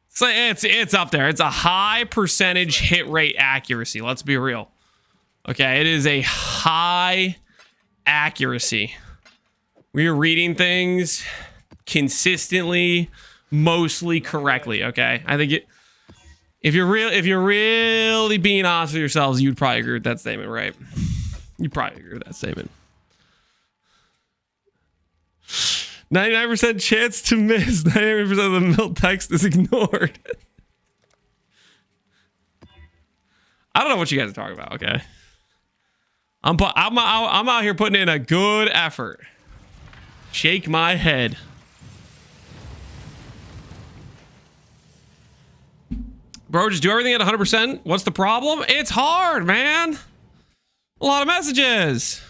So it's up there. It's a high percentage hit rate accuracy. Let's be real. Okay, it is a high accuracy. We are reading things consistently, mostly correctly. Okay, I think if you're really being honest with yourselves, you'd probably agree with that statement, right? You probably agree with that statement. 99% chance to miss. 99% of the middle text is ignored. I don't know what you guys are talking about. Okay, I'm out here putting in a good effort. Shake my head. Bro, just do everything at 100%. What's the problem? It's hard, man. A lot of messages.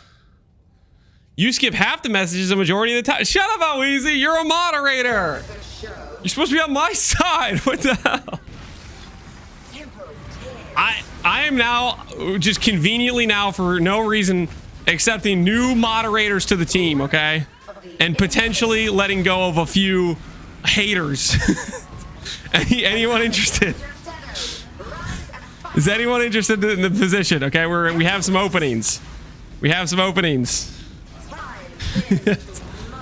You skip half the messages a majority of the time. Shut up, Oeasy. You're a moderator. You're supposed to be on my side. What the hell? I am now just conveniently now for no reason accepting new moderators to the team, okay? And potentially letting go of a few haters. Anyone interested? Is anyone interested in the position? Okay, we have some openings. We have some openings.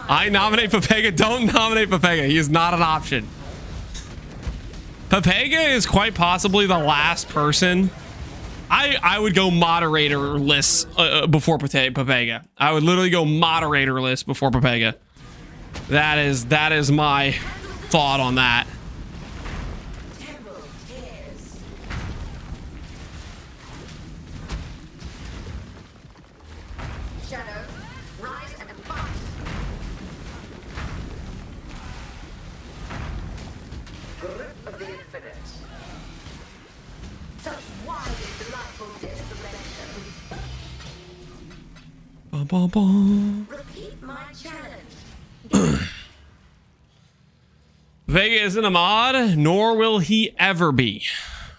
I nominate Papega. Don't nominate Papega. He is not an option. Papega is quite possibly the last person. I would go moderatorless before Papega. I would literally go moderatorless before Papega. That is my thought on that. Shadow, rise and fight. Grip of the infinite. Such wide and delightful destination. Bum, bum, bum. Repeat my challenge. Vega isn't a mod, nor will he ever be.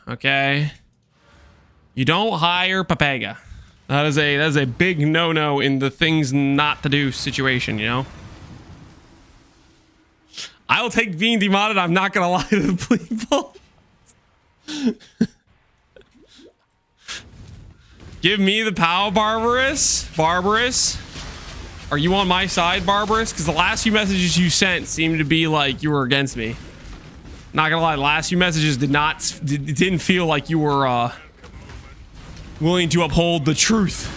Okay. You don't hire Papega. That is a big no-no in the things not to do situation, you know? I will take being demodded. I'm not gonna lie to the people. Give me the power, Barbarous. Barbarous. Are you on my side, Barbarous? Because the last few messages you sent seemed to be like you were against me. Not gonna lie, the last few messages didn't feel like you were willing to uphold the truth.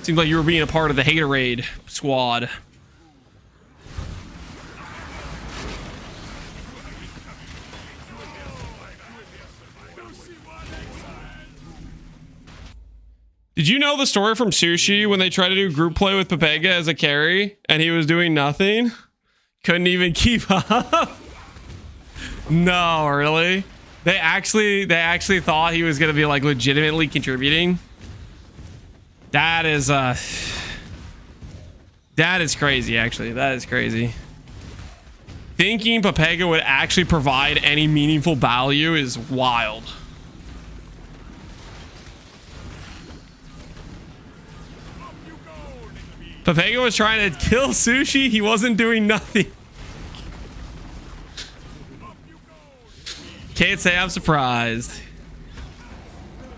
Seems like you were being a part of the haterade squad. Did you know the story from Sushi when they tried to do group play with Papega as a carry and he was doing nothing? Couldn't even keep up? No, really? They actually thought he was gonna be like legitimately contributing. That is crazy, actually. That is crazy. Thinking Papega would actually provide any meaningful value is wild. Papega was trying to kill Sushi. He wasn't doing nothing. Can't say I'm surprised.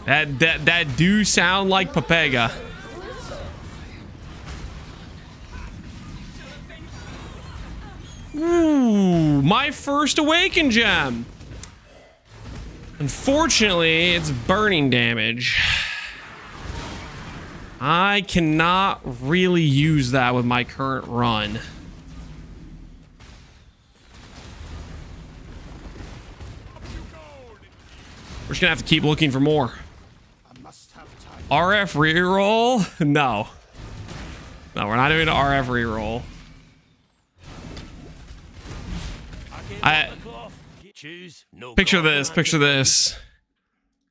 That do sound like Papega. Ooh. Ooh, my first awakened gem. Unfortunately, it's burning damage. I cannot really use that with my current run. We're just gonna have to keep looking for more. RF reroll? No. No, we're not doing an RF reroll. Picture this, picture this.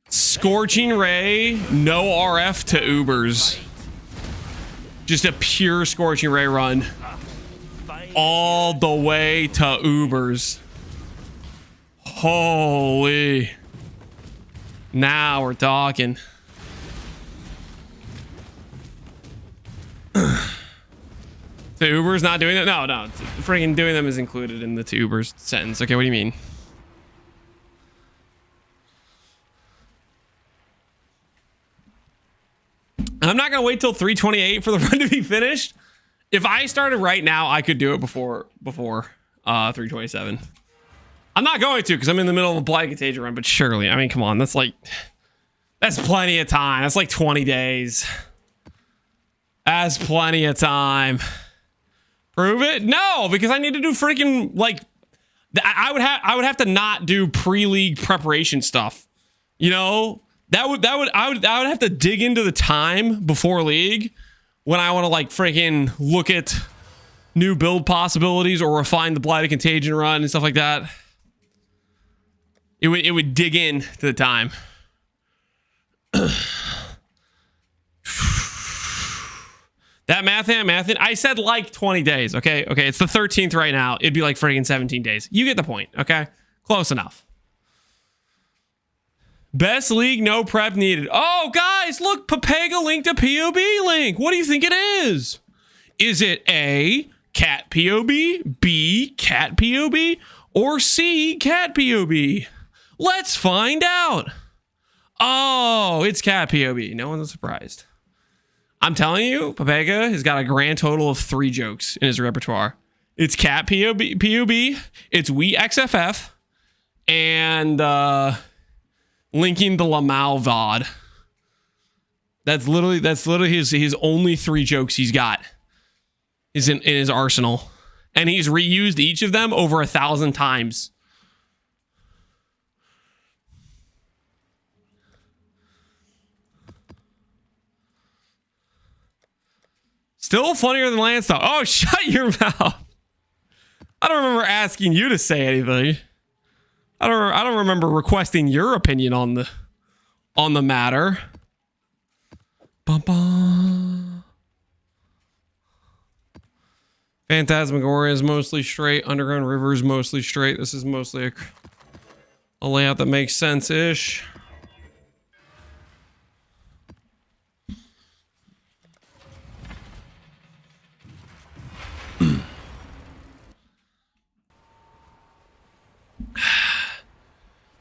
Scorching Ray, no RF to Ubers. Just a pure Scorching Ray run. All the way to Ubers. Holy. Now we're talking. The Uber's not doing it? No, no. Freaking doing them is included in the to Uber's sentence. Okay, what do you mean? I'm not gonna wait till 328 for the run to be finished. If I started right now, I could do it before 327. I'm not going to because I'm in the middle of a Blight Contagion run, but surely, I mean, come on, that's plenty of time. That's like 20 days. That's plenty of time. Prove it? No, because I need to do freaking like I would have to not do pre-league preparation stuff. You know? I would have to dig into the time before league when I want to like freaking look at new build possibilities or refine the Blighted Contagion run and stuff like that. It would dig in to the time. That math, I said like 20 days. Okay. Okay. It's the 13th right now. It'd be like freaking 17 days. You get the point. Okay. Close enough. Best league, no prep needed. Oh, guys, look, Papega linked a POB link. What do you think it is? Is it A, cat POB, B, cat POB, or C, cat POB? Let's find out. Oh, it's cat POB. No one's surprised. I'm telling you, Papega has got a grand total of 3 jokes in his repertoire. It's cat POB, it's we XFF, and linking the Lamau VOD. That's literally his only 3 jokes he's got is in his arsenal. And he's reused each of them over 1,000 times. Still funnier than Lance though. Oh, shut your mouth. I don't remember asking you to say anything. I don't remember requesting your opinion on the matter. Bum, bum. Phantasmagoria is mostly straight. Underground River is mostly straight. This is mostly a layout that makes sense-ish.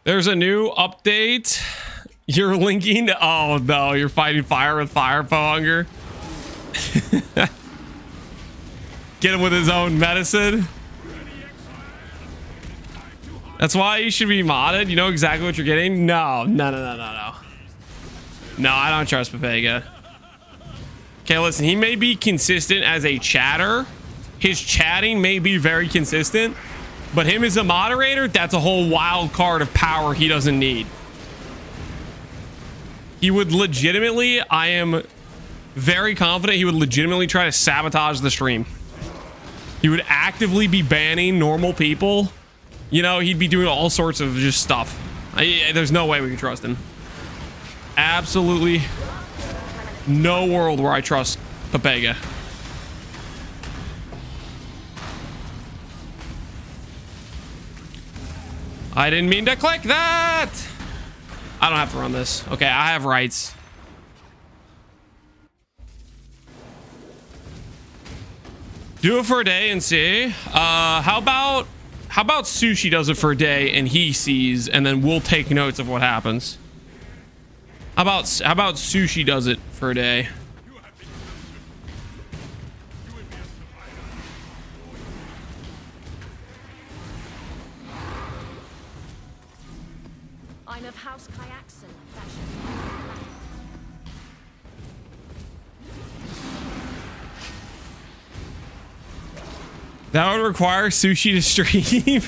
There's a new update. You're linking. Oh no, you're fighting fire with fire hunger. Get him with his own medicine. That's why you should be modded. You know exactly what you're getting. No, I don't trust Papega. Okay, listen. He may be consistent as a chatter. His chatting may be very consistent. But him as a moderator, that's a whole wild card of power he doesn't need. He would legitimately, I am very confident he would legitimately try to sabotage the stream. He would actively be banning normal people. You know, he'd be doing all sorts of just stuff. There's no way we can trust him. Absolutely no world where I trust Papega. I didn't mean to click that. I don't have to run this. Okay, I have rights. Do it for a day and see. How about Sushi does it for a day and he sees, and then we'll take notes of what happens. How about Sushi does it for a day? I'm of House Kyaxon. That should That would require Sushi to stream.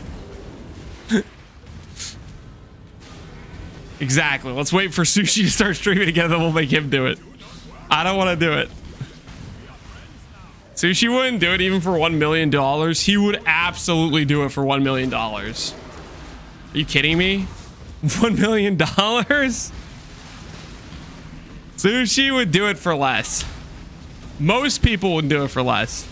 Exactly. Let's wait for Sushi to start streaming again, then we'll make him do it. I don't want to do it. Sushi wouldn't do it even for $1 million. He would absolutely do it for $1 million. Are you kidding me? $1 million? Sushi would do it for less. Most people would do it for less.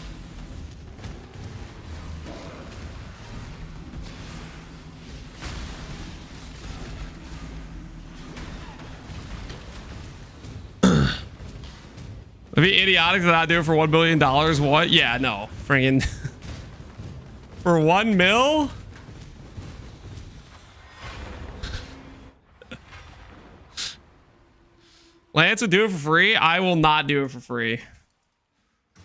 It'd be idiotic to not do it for $1 billion. What? Yeah, no. Friggin' for 1 mil? Lance would do it for free? I will not do it for free.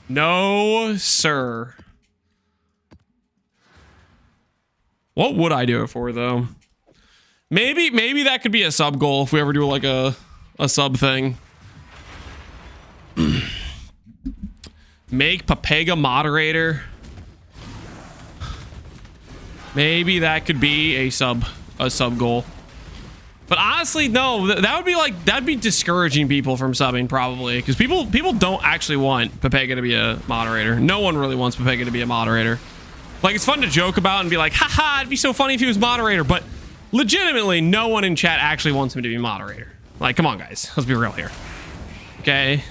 No, sir. What would I do it for, though? Maybe that could be a sub goal if we ever do like a sub thing. Make Papega moderator. Maybe that could be a sub goal. But honestly, no, that would be like, that'd be discouraging people from subbing probably, because people don't actually want Papega to be a moderator. No one really wants Papega to be a moderator. Like, it's fun to joke about and be like, haha, it'd be so funny if he was moderator, but legitimately no one in chat actually wants him to be moderator. Like, come on guys, let's be real here. Okay.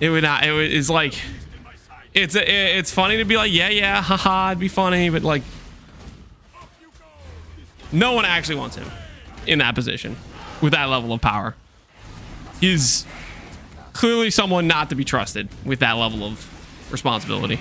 It's like, it's funny to be like, yeah, haha, it'd be funny, but like, no one actually wants him in that position with that level of power. He's clearly someone not to be trusted with that level of responsibility.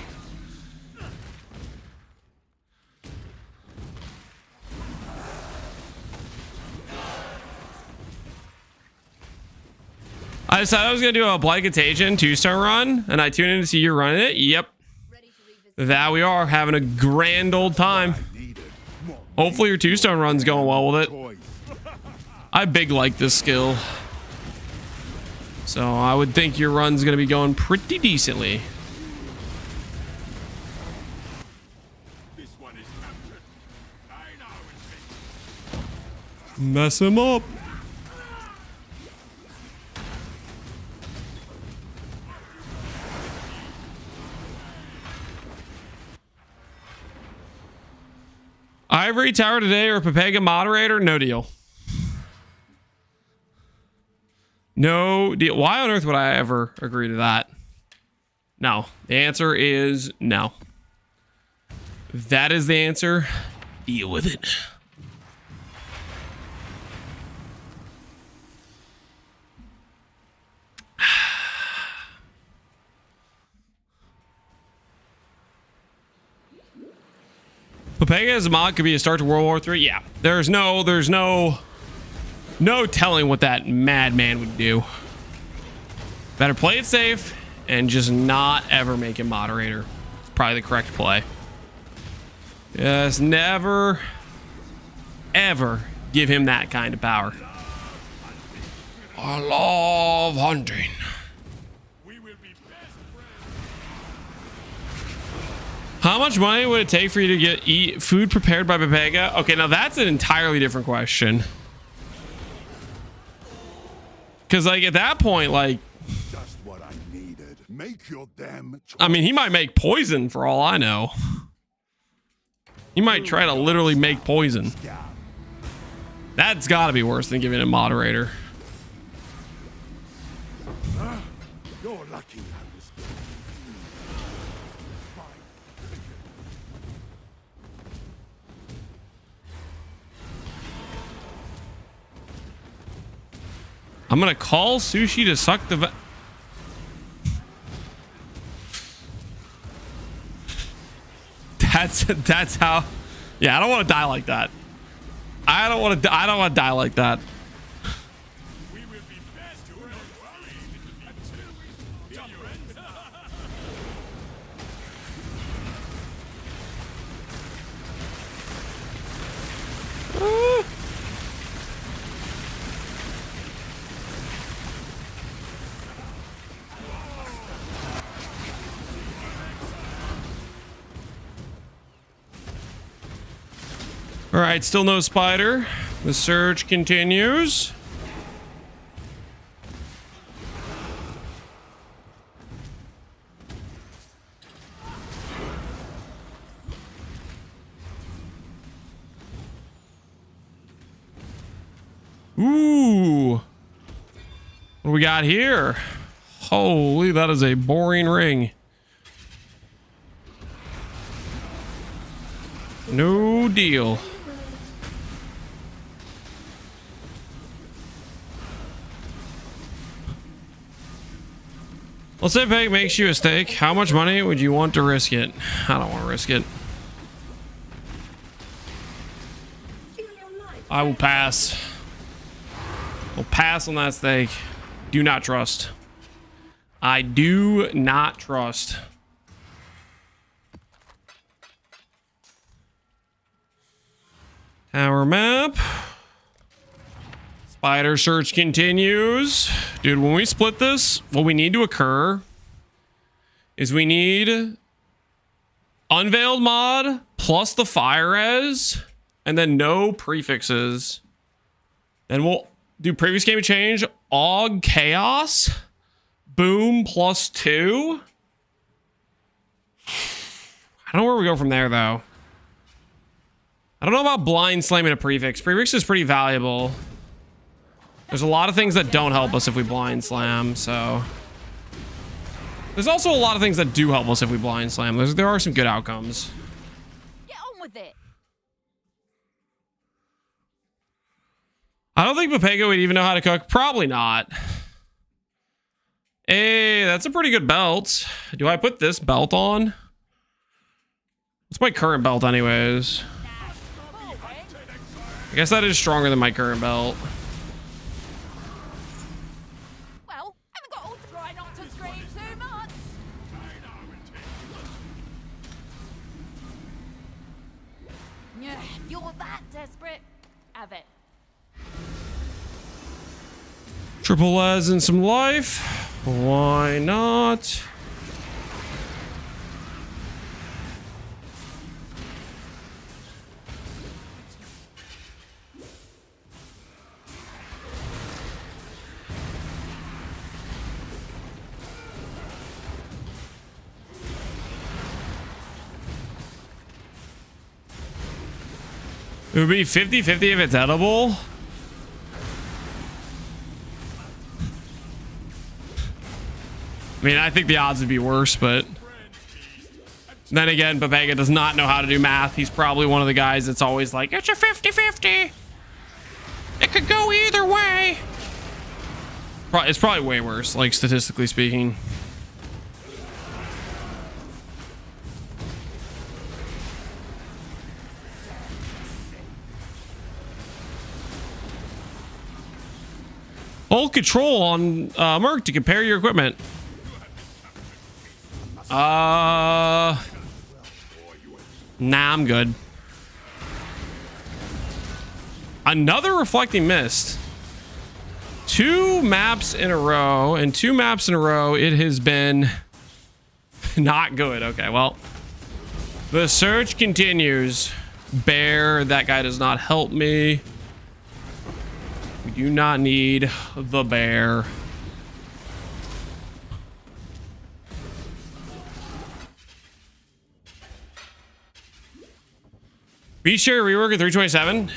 I decided I was going to do a Blight Contagion 2-star run, and I tuned in to see you running it. Yep. That we are having a grand old time. Hopefully your 2-star run's going well with it. I big like this skill. So I would think your run's going to be going pretty decently. Mess him up. Ivory Tower today or Papega moderator? No deal. No deal. Why on earth would I ever agree to that? No. The answer is no. That is the answer. Deal with it. Papega as a mod could be a start to World War III. Yeah, there's no telling what that madman would do. Better play it safe and just not ever make him moderator. It's probably the correct play. Yes, never, ever give him that kind of power. I love hunting. How much money would it take for you to eat food prepared by Papega? Okay, now that's an entirely different question. Because, like, at that point, like, Just what I needed. Make your damn choice. I mean, he might make poison for all I know. He might try to literally make poison. That's got to be worse than giving a moderator. You're lucky I was there. I'm gonna call Sushi to suck the that's how. Yeah, I don't want to die like that. I don't want to die like that. We will be best to worried until we see your end. All right, still no spider. The search continues. Ooh. What do we got here? Holy, that is a boring ring. No deal. Let's say Peg makes you a steak. How much money would you want to risk it? I don't want to risk it. I will pass. I'll pass on that steak. Do not trust. I do not trust. Tower map. Spider search continues. Dude, when we split this, what we need to occur is we need unveiled mod plus the fire res and then no prefixes. Then we'll do previous game change, Og Chaos, Boom +2. I don't know where we go from there though. I don't know about blind slamming a prefix. Prefix is pretty valuable. There's a lot of things that don't help us if we blind slam, so. There's also a lot of things that do help us if we blind slam. There are some good outcomes. Get on with it. I don't think Pepega would even know how to cook. Probably not. Hey, that's a pretty good belt. Do I put this belt on? It's my current belt anyways. I guess that is stronger than my current belt. Well, haven't got all to try not to scream too much. Yeah, if you're that desperate, have it. Triple as and some life. Why not? It would be 50-50 if it's edible. I mean, I think the odds would be worse, but then again, Pepega does not know how to do math. He's probably one of the guys that's always like, it's a 50-50. It could go either way. It's probably way worse, like statistically speaking. Hold control on Merc to compare your equipment. Nah, I'm good. Another reflecting mist. 2 maps in a row, and 2 maps in a row, it has been not good. Okay, well, the search continues. Bear, that guy does not help me. We do not need the bear. Beach share rework at 327.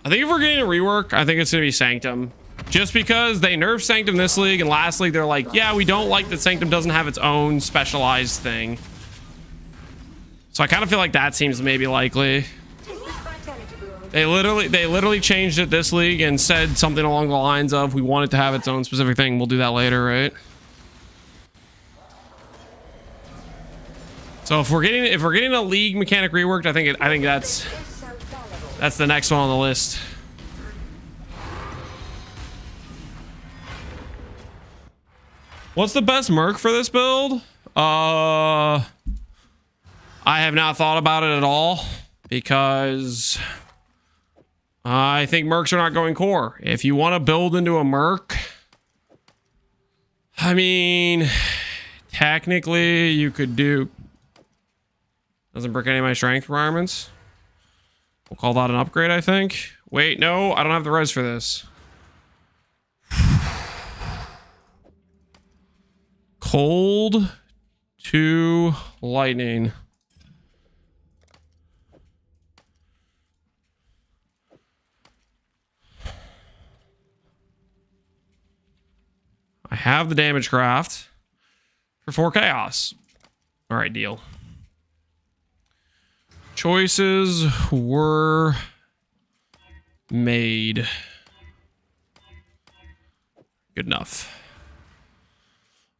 I think if we're getting a rework, I think it's gonna be Sanctum. Just because they nerfed Sanctum this league, and last league they're like, yeah, we don't like that Sanctum doesn't have its own specialized thing. So I kind of feel like that seems maybe likely. They literally changed it this league and said something along the lines of, we want it to have its own specific thing. We'll do that later, right? So if we're getting a league mechanic reworked, I think that's the next one on the list. What's the best merc for this build? I have not thought about it at all because I think mercs are not going core. If you want to build into a merc, I mean, technically you could do Doesn't break any of my strength requirements. We'll call that an upgrade, I think. Wait, no, I don't have the res for this. Cold to lightning. I have the damage craft for 4 chaos. All right, deal. Choices were made. Good enough.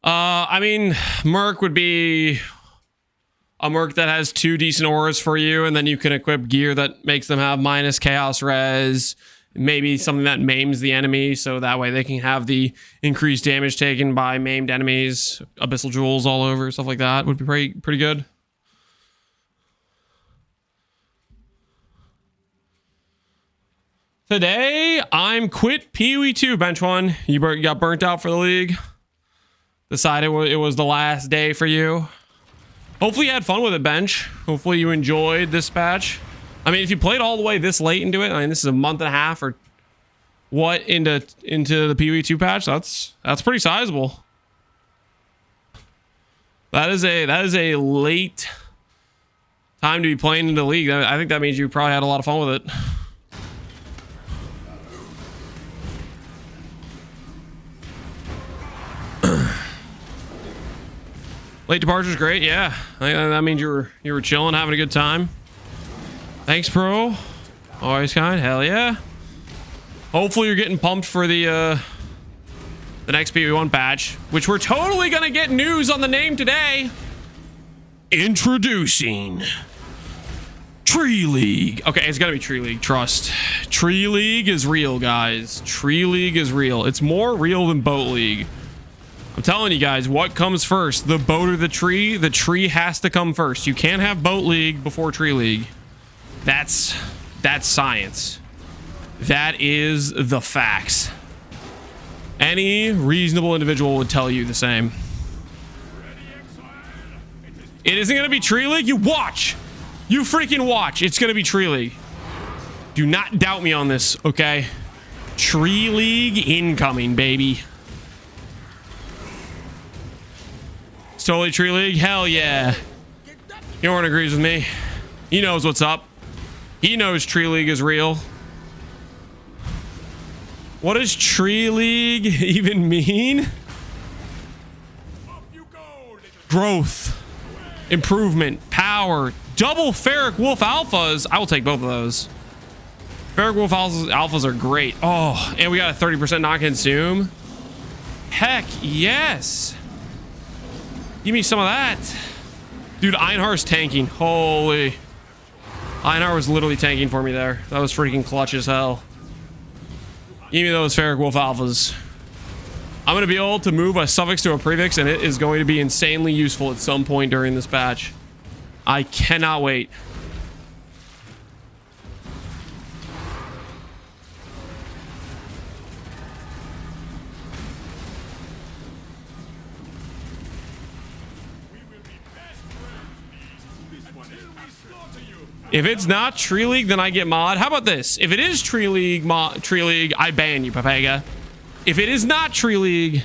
I mean, Merc would be a Merc that has 2 decent auras for you, and then you can equip gear that makes them have minus chaos res. Maybe something that maims the enemy, so that way they can have the increased damage taken by maimed enemies. Abyssal jewels all over, stuff like that would be pretty good. Today, I'm quit Pee-wee 2, bench one. You got burnt out for the league. Decided it was the last day for you. Hopefully you had fun with it, bench. Hopefully you enjoyed this patch. I mean, if you played all the way this late into it, I mean, this is a month and a half or what into the Pee-wee 2 patch. That's pretty sizable. That is a late time to be playing in the league. I think that means you probably had a lot of fun with it. Late departure's great, yeah. That means you were chilling, having a good time. Thanks, bro. Always kind. Hell yeah. Hopefully you're getting pumped for the next PV1 patch, which we're totally gonna get news on the name today. Introducing Tree League. Okay, it's gonna be Tree League. Trust. Tree League is real, guys. Tree League is real. It's more real than Boat League. I'm telling you guys, what comes first? The boat or the tree? The tree has to come first. You can't have Boat League before Tree League. That's science. That is the facts. Any reasonable individual would tell you the same. It isn't going to be Tree League. You watch. You freaking watch. It's going to be Tree League. Do not doubt me on this, okay? Tree League incoming, baby. It's totally Tree League. Hell yeah. Yoran agrees with me. He knows what's up. He knows Tree League is real. What does Tree League even mean? Growth, improvement, power, double Ferric Wolf alphas. I will take both of those. Ferric Wolf alphas are great. Oh, and we got a 30% not consume. Heck yes. Give me some of that. Dude, Einhar's tanking. Holy. Einhar was literally tanking for me there. That was freaking clutch as hell. Give me those Ferric Wolf alphas. I'm going to be able to move a suffix to a prefix, and it is going to be insanely useful at some point during this patch. I cannot wait. If it's not Tree League, then I get mod. How about this? If it is Tree League, I ban you, Papega. If it is not Tree League,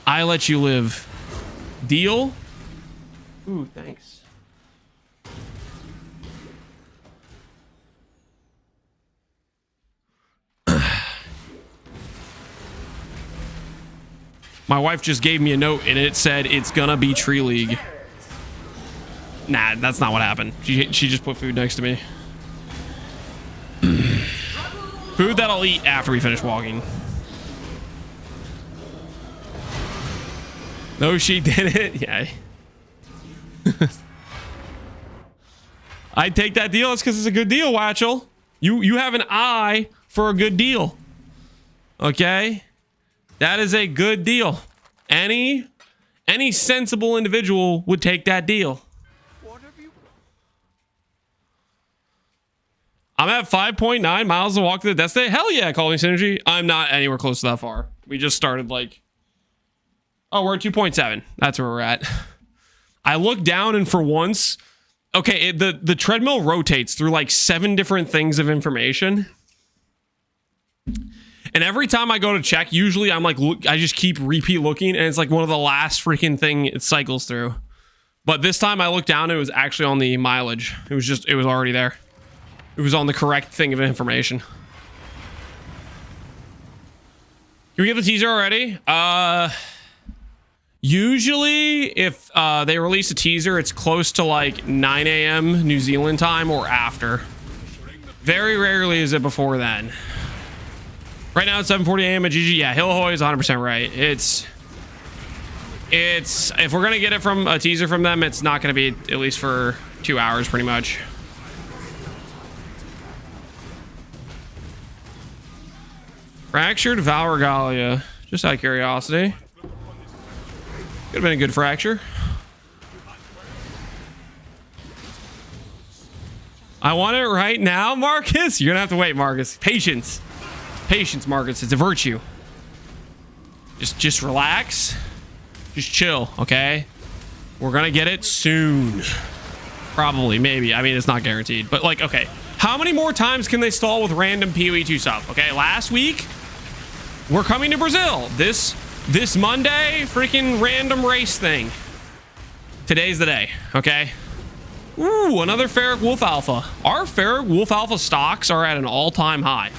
I let you live. Deal? Ooh, thanks. My wife just gave me a note and it said it's gonna be Tree League. Nah, that's not what happened. She just put food next to me. Food that I'll eat after we finish walking. No, she didn't. Yeah. I'd take that deal. That's because it's a good deal, Watchel. You have an eye for a good deal. Okay? That is a good deal. Any sensible individual would take that deal. I'm at 5.9 miles to walk to the destination. Hell yeah, call me Synergy. I'm not anywhere close to that far. We just started like... Oh, we're at 2.7. That's where we're at. I looked down and for once, okay, the treadmill rotates through like 7 different things of information. And every time I go to check, usually I'm like, I just keep repeat looking, and it's like one of the last freaking thing it cycles through. But this time I looked down, it was actually on the mileage. It was already there. It was on the correct thing of information. Can we get the teaser already? Usually if they release a teaser, it's close to like 9 a.m. New Zealand time or after. Very rarely is it before then. Right now it's 7:40 a.m. at GG. Yeah, Hiero is 100% right. It's if we're gonna get it from a teaser from them, it's not gonna be at least for 2 hours pretty much. Fractured Valregalia. Just out of curiosity. Could have been a good fracture. I want it right now, Marcus. You're gonna have to wait, Marcus. Patience. Patience, Marcus. It's a virtue. Just relax. Just chill, okay? We're gonna get it soon. Probably, maybe. I mean, it's not guaranteed. But like, okay. How many more times can they stall with random PoE2 stuff? Okay, last week, we're coming to Brazil. This Monday, freaking random race thing. Today's the day, okay? Ooh, another Ferric Wolf Alpha. Our Ferric Wolf Alpha stocks are at an all-time high.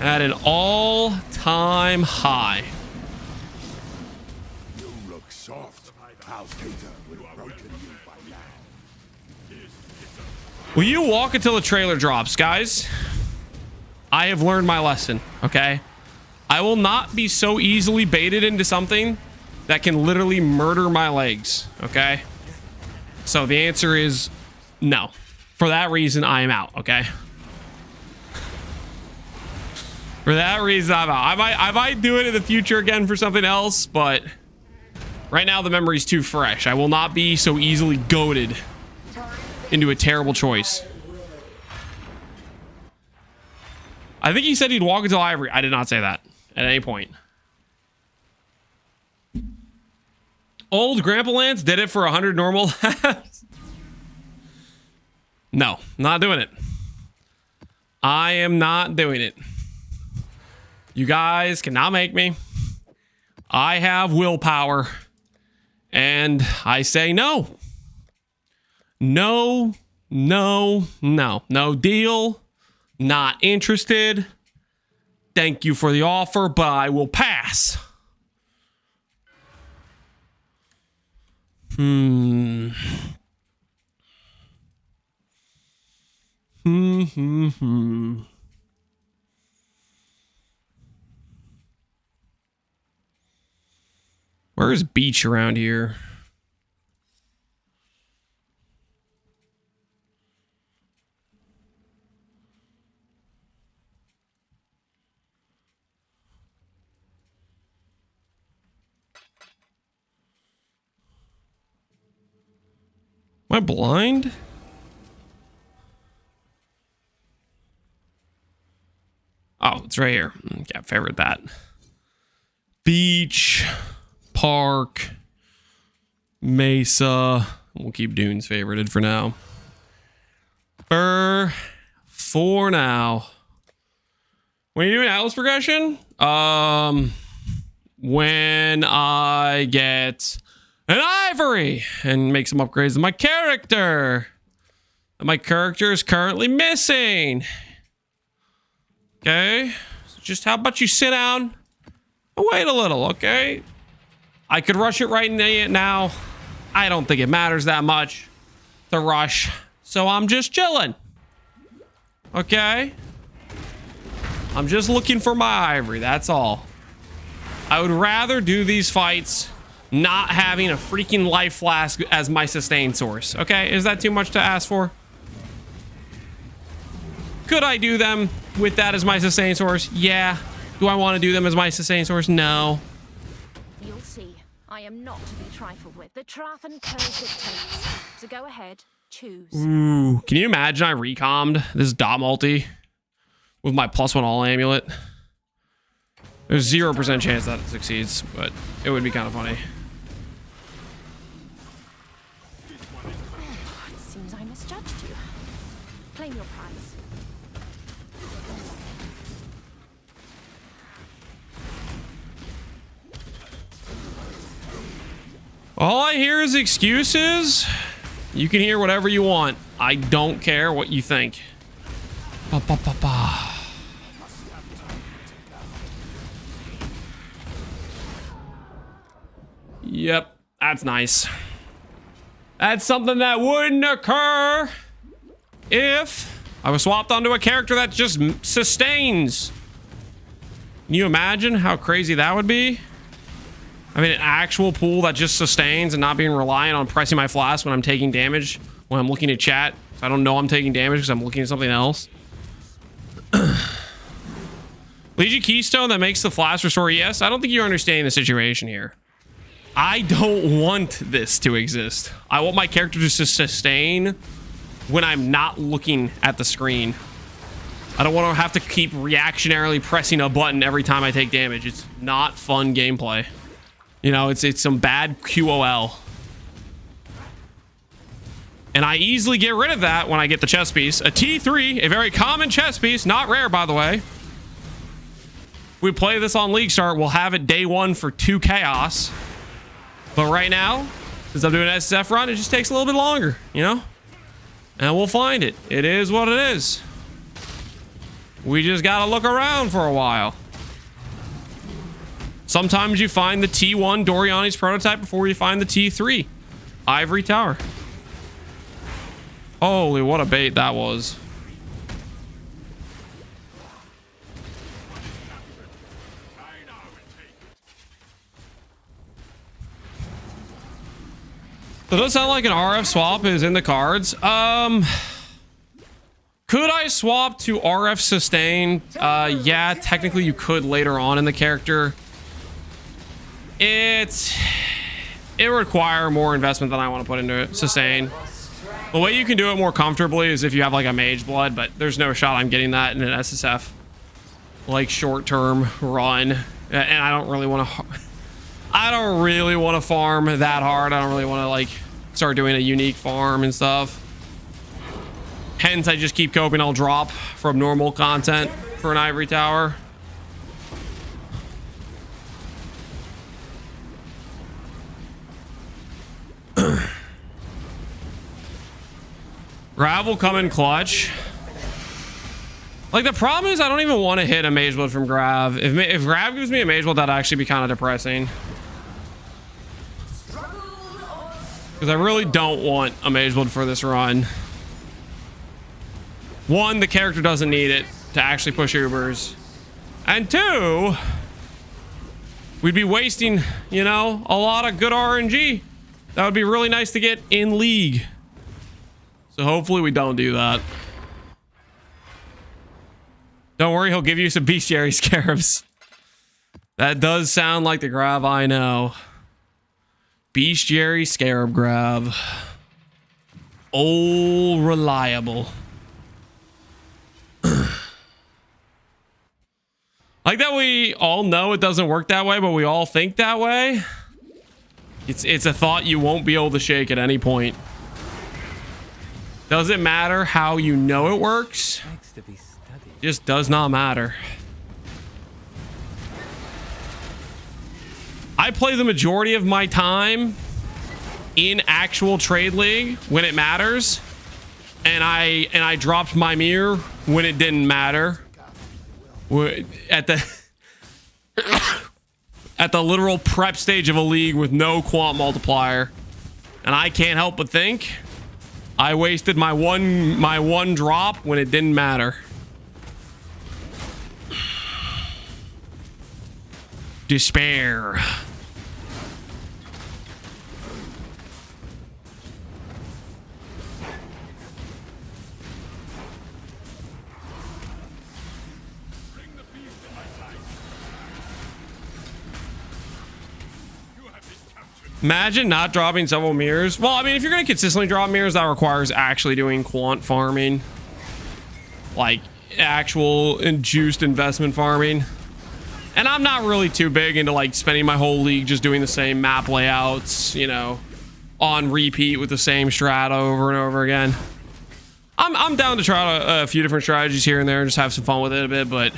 At an all-time high. You look soft. How's Peter would have broken you by now? Will you walk until the trailer drops, guys? I have learned my lesson, okay? I will not be so easily baited into something that can literally murder my legs, okay? So the answer is no. For that reason, I am out, okay? For that reason, I'm out. I might do it in the future again for something else, but right now the memory's too fresh. I will not be so easily goaded into a terrible choice. I think he said he'd walk until Ivory. I did not say that at any point. Old Grandpa Lance did it for 100 normal laps. No, not doing it. I am not doing it. You guys cannot make me. I have willpower. And I say no. No, no, no. No deal. Not interested. Thank you for the offer, but I will pass. Where's beach around here? Am I blind? Oh, it's right here. Okay, I favored that. Beach, park, mesa. We'll keep dunes favorited for now. For now. When you doing Atlas progression? When I get an ivory and make some upgrades to my character. And my character is currently missing. Okay. So just how about you sit down and wait a little, okay? I could rush it right now. I don't think it matters that much to rush. So I'm just chilling. Okay? I'm just looking for my ivory. That's all. I would rather do these fights not having a freaking life flask as my sustain source. Okay? Is that too much to ask for? Could I do them with that as my sustain source? Yeah. Do I want to do them as my sustain source? No. You'll see. I am not to be trifled with. The Traffan code dictates. So go ahead, choose. Ooh. Can you imagine I recommed this dot multi with my +1 all amulet? There's 0% chance that it succeeds, but it would be kind of funny. judged you. Claim your prize. All I hear is excuses. You can hear whatever you want. I don't care what you think. Ba, ba, ba, ba. Yep, that's nice. That's something that wouldn't occur if I was swapped onto a character that just sustains. Can you imagine how crazy that would be? I mean, an actual pool that just sustains and not being reliant on pressing my flask when I'm taking damage, when I'm looking at chat. So I don't know I'm taking damage because I'm looking at something else. Legion Keystone that makes the flask restore ES? I don't think you're understanding the situation here. I don't want this to exist. I want my character to sustain when I'm not looking at the screen. I don't want to have to keep reactionarily pressing a button every time I take damage. It's not fun gameplay. You know, it's some bad QOL. And I easily get rid of that when I get the chess piece. A T3, a very common chess piece, not rare, by the way. If we play this on League Start, we'll have it day 1 for 2 chaos. But right now, since I'm doing an SSF run, it just takes a little bit longer, you know? And we'll find it. It is what it is. We just gotta look around for a while. Sometimes you find the T1 Doriani's prototype before you find the T3 Ivory Tower. Holy, what a bait that was. Does it sound like an RF swap is in the cards? Could I swap to RF sustain? Yeah, technically you could later on in the character. It would require more investment than I want to put into it. Sustain. The way you can do it more comfortably is if you have like a mage blood, but there's no shot I'm getting that in an SSF like short-term run. And I don't really want to farm that hard. I don't really want to like start doing a unique farm and stuff. Hence, I just keep hoping I'll drop from normal content for an Ivory Tower. Grav will come in clutch. Like, the problem is I don't even want to hit a mage blood from Grav. If Grav gives me a mage blood, that'd actually be kind of depressing. Because I really don't want a mage blood for this run. One, the character doesn't need it to actually push Ubers. And two, we'd be wasting, you know, a lot of good RNG. That would be really nice to get in League. So hopefully we don't do that. Don't worry, he'll give you some bestiary scarabs. That does sound like the Grav I know. Bestiary scarab Grav. Old reliable. Like that we all know it doesn't work that way, but we all think that way. It's a thought you won't be able to shake at any point. Doesn't matter how you know it works. Just does not matter. I play the majority of my time in actual trade league when it matters, and I dropped my mirror when it didn't matter. At the literal prep stage of a league with no quant multiplier, and I can't help but think I wasted my one drop when it didn't matter. Despair. Imagine not dropping several mirrors. Well, I mean, if you're going to consistently drop mirrors, that requires actually doing quant farming. Like, actual induced investment farming. And I'm not really too big into, like, spending my whole league just doing the same map layouts, you know, on repeat with the same strat over and over again. I'm down to try a few different strategies here and there and just have some fun with it a bit, but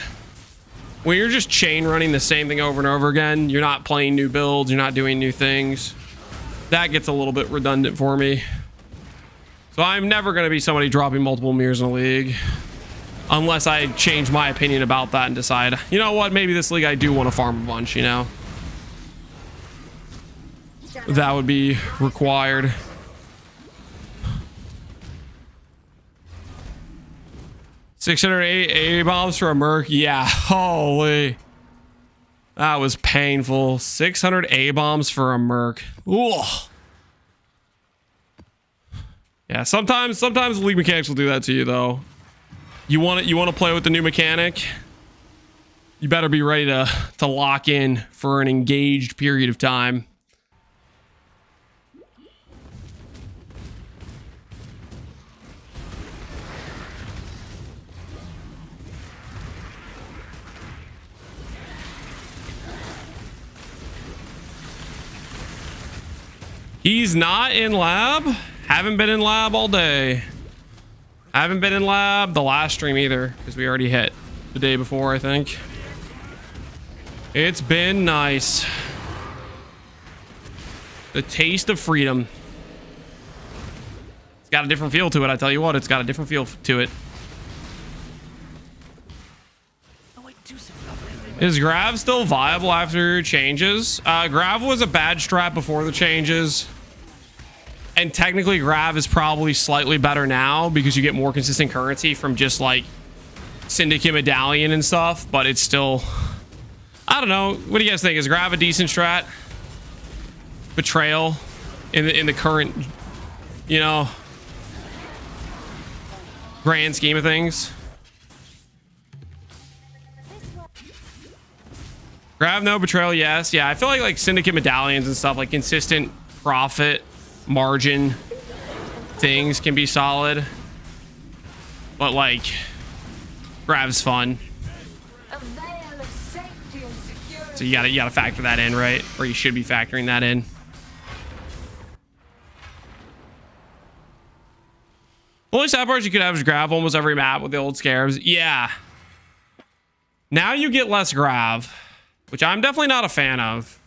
when you're just chain running the same thing over and over again, you're not playing new builds, you're not doing new things. That gets a little bit redundant for me. So I'm never going to be somebody dropping multiple mirrors in a league unless I change my opinion about that and decide, you know what, maybe this league I do want to farm a bunch, you know? That would be required. $608 A bombs for a merc. Yeah, holy. That was painful. 600 A bombs for a merc. Ooh. Yeah, sometimes league mechanics will do that to you though. You want to play with the new mechanic? You better be ready to lock in for an engaged period of time. He's not in lab. Haven't been in lab all day. Haven't been in lab the last stream either, because we already hit the day before, I think. It's been nice. The taste of freedom. It's got a different feel to it, I tell you what. It's got a different feel to it. Is grav still viable after changes? Grav was a bad strat before the changes. And technically grav is probably slightly better now because you get more consistent currency from just like Syndicate medallion and stuff, but it's still, I don't know. What do you guys think? Is grav a decent strat? Betrayal in the current, you know, grand scheme of things. Grav no, betrayal yes. Yeah, I feel like Syndicate medallions and stuff, like consistent profit margin things can be solid, but like grav's fun, so you gotta factor that in, right? Or you should be factoring that in. Only sad part is you could have grav almost every map with the old scarabs. Yeah, now you get less grav, which I'm definitely not a fan of.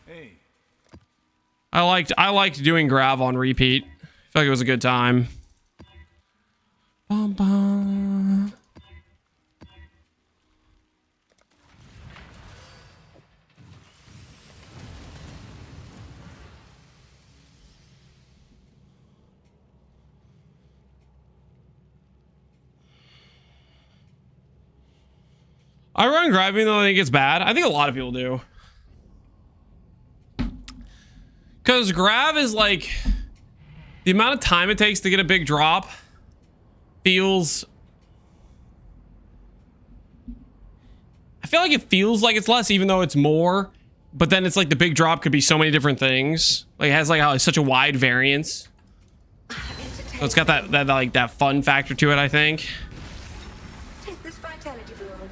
I liked doing grav on repeat. I feel like it was a good time. Bum, bum. I run grav even though I think it's bad. I think a lot of people do. Because grav is like, the amount of time it takes to get a big drop feels, I feel like it feels like it's less even though it's more, but then it's like the big drop could be so many different things. Like it has like such a wide variance. So it's got that fun factor to it, I think. Take this vitality balloon.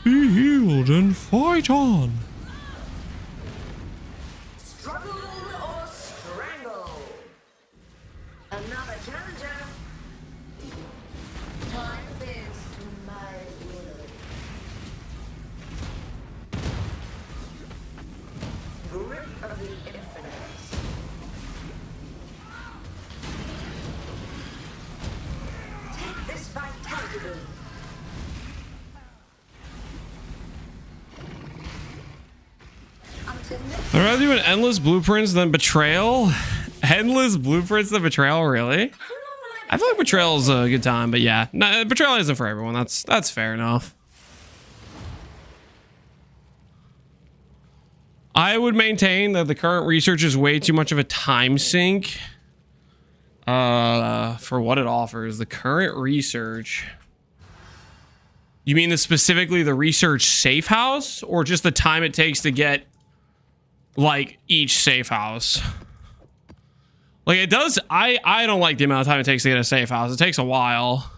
Be healed and fight on. Struggle or strangle. Another challenger. Time bends to my will. Grip of the infinite. Take this vitality boon. I'd rather do an endless blueprints than betrayal. Endless blueprints than betrayal, really? I feel like betrayal is a good time, but yeah, no, betrayal isn't for everyone. That's fair enough. I would maintain that the current research is way too much of a time sink for what it offers. The current research. You mean specifically the research safe house, or just the time it takes to get like each safe house? Like it does. I don't like the amount of time it takes to get a safe house. It takes a while.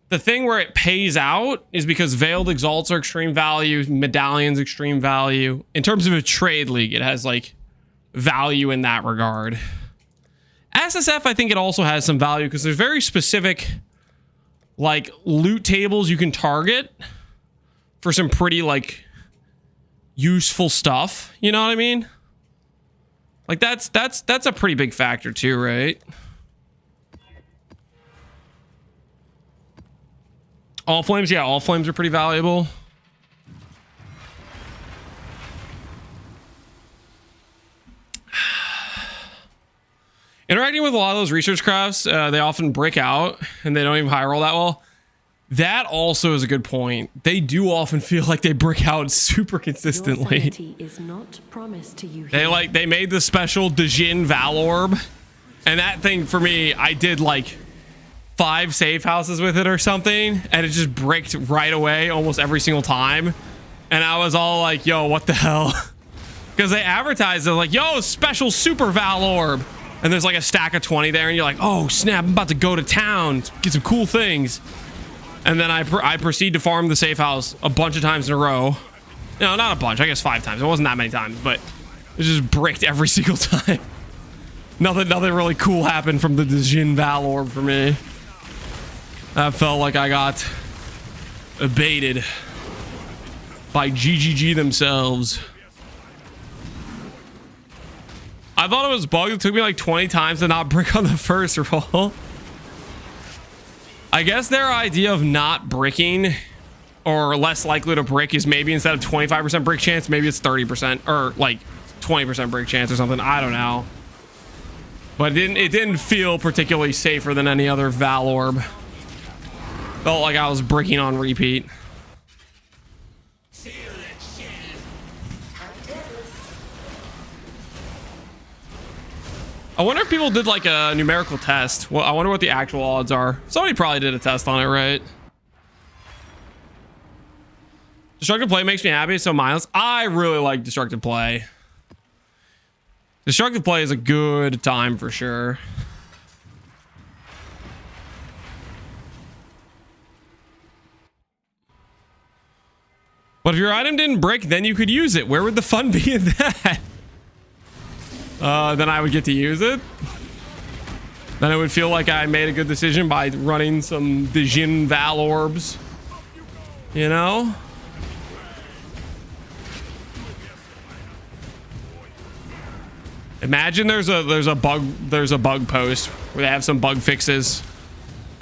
The thing where it pays out is because Veiled Exalts are extreme value, Medallions extreme value. In terms of a trade league, it has like value in that regard. SSF, I think it also has some value because there's very specific like loot tables you can target for some pretty like useful stuff. You know what I mean? Like that's a pretty big factor too, right? All flames, yeah, all flames are pretty valuable. Interacting with a lot of those research crafts, they often break out and they don't even high roll that well. That also is a good point. They do often feel like they break out super consistently. Your sanity is not promised to you. They made the special Djinn Valorb, and that thing for me, I did like 5 safe houses with it or something, and it just bricked right away almost every single time. And I was all like, yo, what the hell? Because they advertised it like, yo, special super Valorb. And there's like a stack of 20 there, and you're like, oh snap, I'm about to go to town, get some cool things. And then I proceed to farm the safe house a bunch of times in a row. No, not a bunch, I guess 5 times. It wasn't that many times, but it just bricked every single time. Nothing really cool happened from the Djinn Valorb for me. That felt like I got abated by GGG themselves. I thought it was bugged. It took me like 20 times to not brick on the first roll. I guess their idea of not bricking or less likely to brick is maybe instead of 25% brick chance, maybe it's 30% or like 20% brick chance or something. I don't know. But it didn't feel particularly safer than any other Valorb. Felt like I was bricking on repeat. I wonder if people did like a numerical test. Well, I wonder what the actual odds are. Somebody probably did a test on it, right? Destructive play makes me happy, so mindless. I really like destructive play. Destructive play is a good time for sure. But if your item didn't brick, then you could use it. Where would the fun be in that? Then I would get to use it. Then it would feel like I made a good decision by running some Djinn Valorbs. You know? Imagine there's a bug post where they have some bug fixes.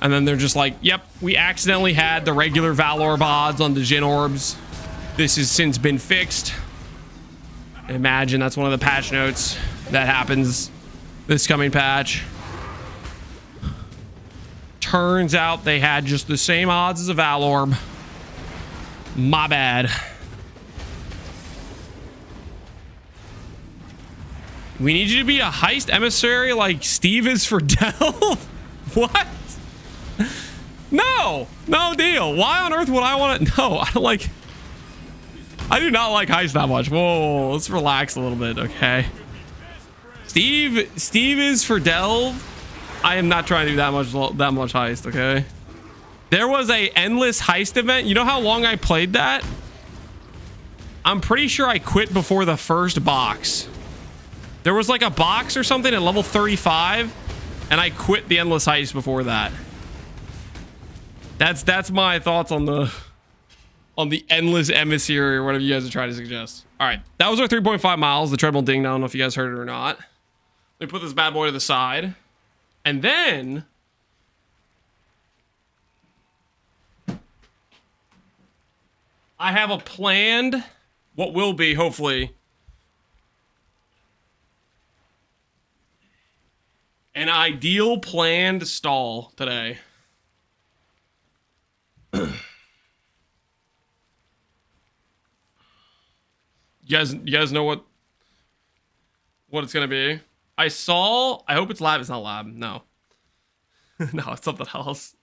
And then they're just like, yep, we accidentally had the regular Valorb odds on the Djinn Orbs. This has since been fixed. Imagine that's one of the patch notes that happens this coming patch. Turns out they had just the same odds as a Valorb. My bad. We need you to be a heist emissary like Steve is for Delve? What? No deal. Why on earth would I want to? No, I do not like heist that much. Whoa, let's relax a little bit, okay? Steve is for Delve. I am not trying to do that much heist, okay? There was a endless heist event. You know how long I played that? I'm pretty sure I quit before the first box. There was like a box or something at level 35, and I quit the endless heist before that. That's my thoughts on the endless emissary or whatever you guys are trying to suggest. All right, that was our 3.5 miles, the treadmill ding. I don't know if you guys heard it or not. Let me put this bad boy to the side. And then I have a planned, what will be, hopefully, an ideal planned stall today. You guys know what it's gonna be? I hope it's lab. It's not lab. No. No, it's something else.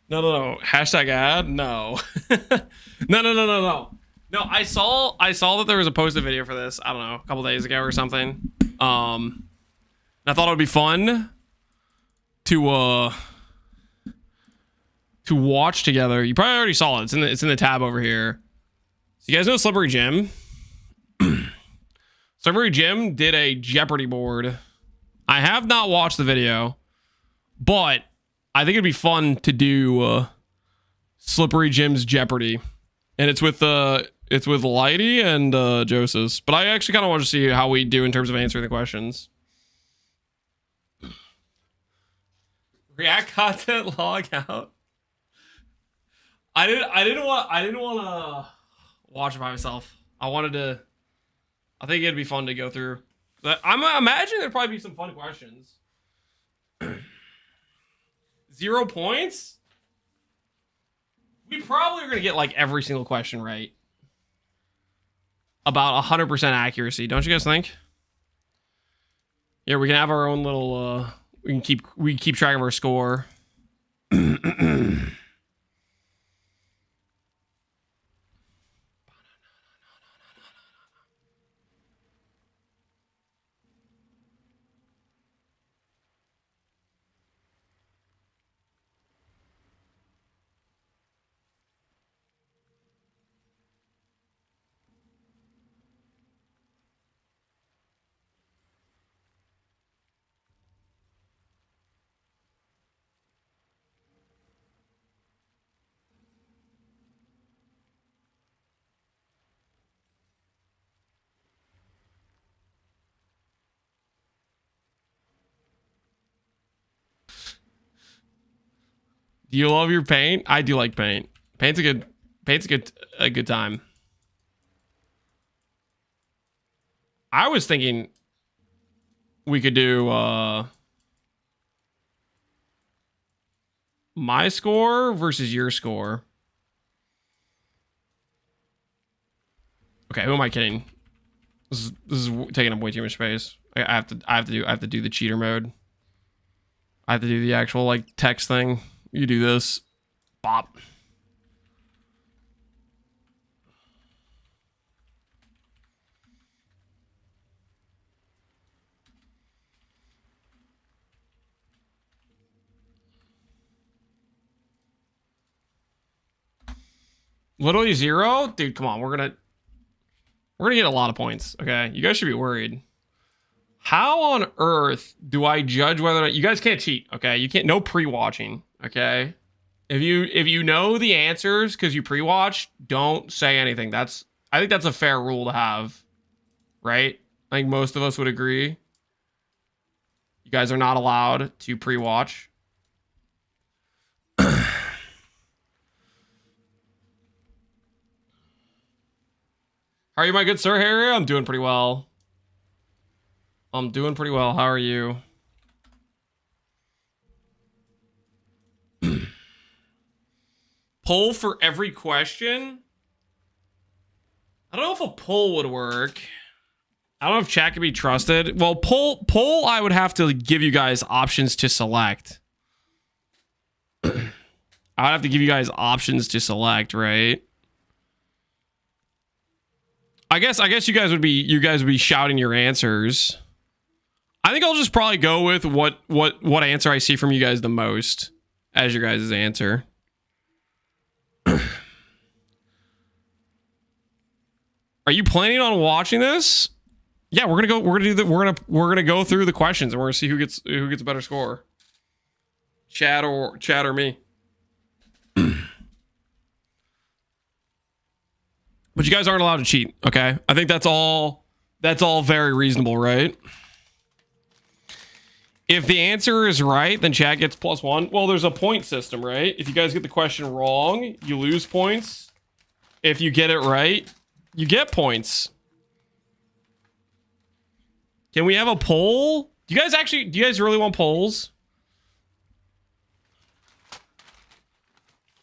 No. Hashtag ad? No. No. No, I saw that there was a posted video for this, I don't know, a couple days ago or something. I thought it would be fun to watch together. You probably already saw it. It's in the tab over here. So you guys know Slippery Jim? Slippery Jim did a Jeopardy board. I have not watched the video, but I think it'd be fun to do Slippery Jim's Jeopardy, and it's with Lighty and Joseph. But I actually kind of want to see how we do in terms of answering the questions. React content log out. I didn't want to watch it by myself. I think it'd be fun to go through. I'm imagining there'd probably be some fun questions. 0 points? We probably are going to get like every single question right. About 100% accuracy. Don't you guys think? Yeah, we can have our own little, we can keep track of our score. Do you love your paint? I do like paint. Paint's a good time. I was thinking we could do my score versus your score. Okay, who am I kidding? This is taking up way too much space. I have to do the cheater mode. I have to do the actual like text thing. You do this. Bop. Literally 0? Dude, come on. We're gonna get a lot of points. Okay. You guys should be worried. How on earth do I judge whether or not you guys can't cheat? Okay. You can't, no pre-watching. Okay. If you know the answers because you pre-watched, don't say anything. I think that's a fair rule to have. Right? I think most of us would agree. You guys are not allowed to pre-watch. How are you, my good sir, Harry? I'm doing pretty well. How are you? Poll for every question? I don't know if a poll would work. I don't know if chat can be trusted. Well, poll, I would have to give you guys options to select. I would have to give you guys options to select, right? I guess you guys would be shouting your answers. I think I'll just probably go with what answer I see from you guys the most as your guys' answer. Are you planning on watching this? Yeah, we're gonna go through the questions and we're gonna see who gets a better score. Chat or me. But you guys aren't allowed to cheat, okay? I think that's all very reasonable, right? If the answer is right, then chat gets +1. Well, there's a point system, right? If you guys get the question wrong, you lose points. If you get it right, you get points. Can we have a poll? Do you guys really want polls?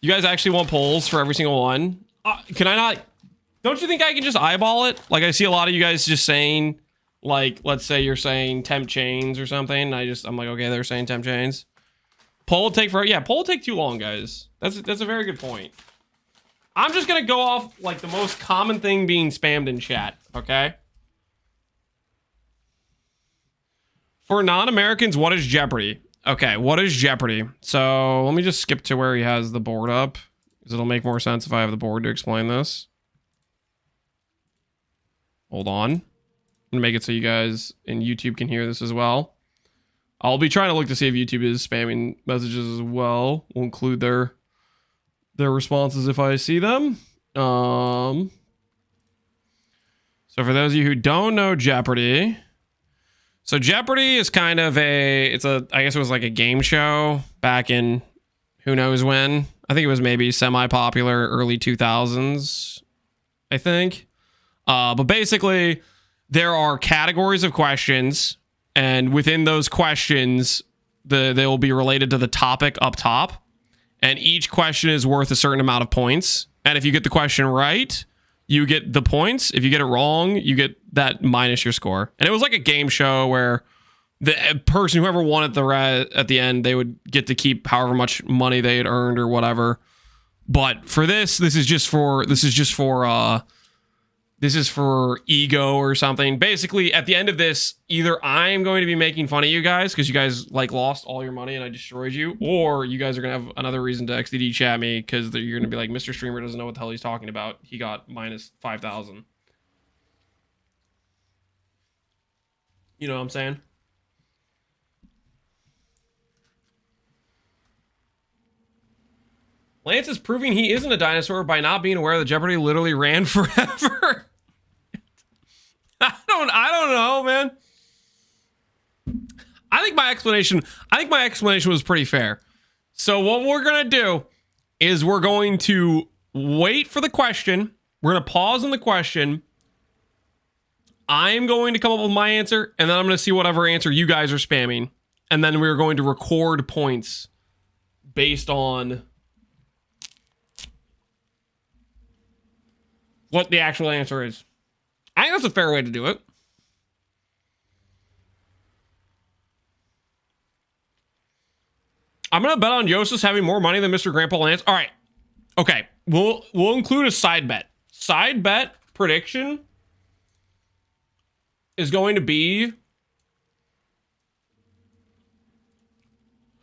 You guys actually want polls for every single one? Can I not? Don't you think I can just eyeball it? Like, I see a lot of you guys just saying, like, let's say you're saying temp chains or something. I'm like, okay, they're saying temp chains. Poll will take poll will take too long, guys. That's a very good point. I'm just gonna go off like the most common thing being spammed in chat, okay? For non-Americans, what is Jeopardy? Okay, what is Jeopardy? So let me just skip to where he has the board up, because it'll make more sense if I have the board to explain this. Hold on. I'm gonna make it so you guys in YouTube can hear this as well. I'll be trying to look to see if YouTube is spamming messages as well. We'll include their responses if I see them. So for those of you who don't know Jeopardy, so Jeopardy is kind of I guess it was like a game show back in who knows when. I think it was maybe semi-popular early 2000s, I think. But basically, there are categories of questions, and within those questions, they will be related to the topic up top. And each question is worth a certain amount of points. And if you get the question right, you get the points. If you get it wrong, you get that minus your score. And it was like a game show where the person, whoever won at the end, they would get to keep however much money they had earned or whatever. But for this is just for ego or something. Basically, at the end of this, either I'm going to be making fun of you guys because you guys like lost all your money and I destroyed you, or you guys are going to have another reason to XDD chat me because you're going to be like, Mr. Streamer doesn't know what the hell he's talking about. He got minus 5,000. You know what I'm saying? Lance is proving he isn't a dinosaur by not being aware that Jeopardy literally ran forever. I don't know, man. I think my explanation was pretty fair. So what we're going to do is we're going to wait for the question. We're going to pause on the question. I'm going to come up with my answer, and then I'm going to see whatever answer you guys are spamming. And then we're going to record points based on what the actual answer is. I think that's a fair way to do it. I'm gonna bet on Yosis having more money than Mr. Grandpa Lance. All right, okay. We'll include a side bet. Side bet prediction is going to be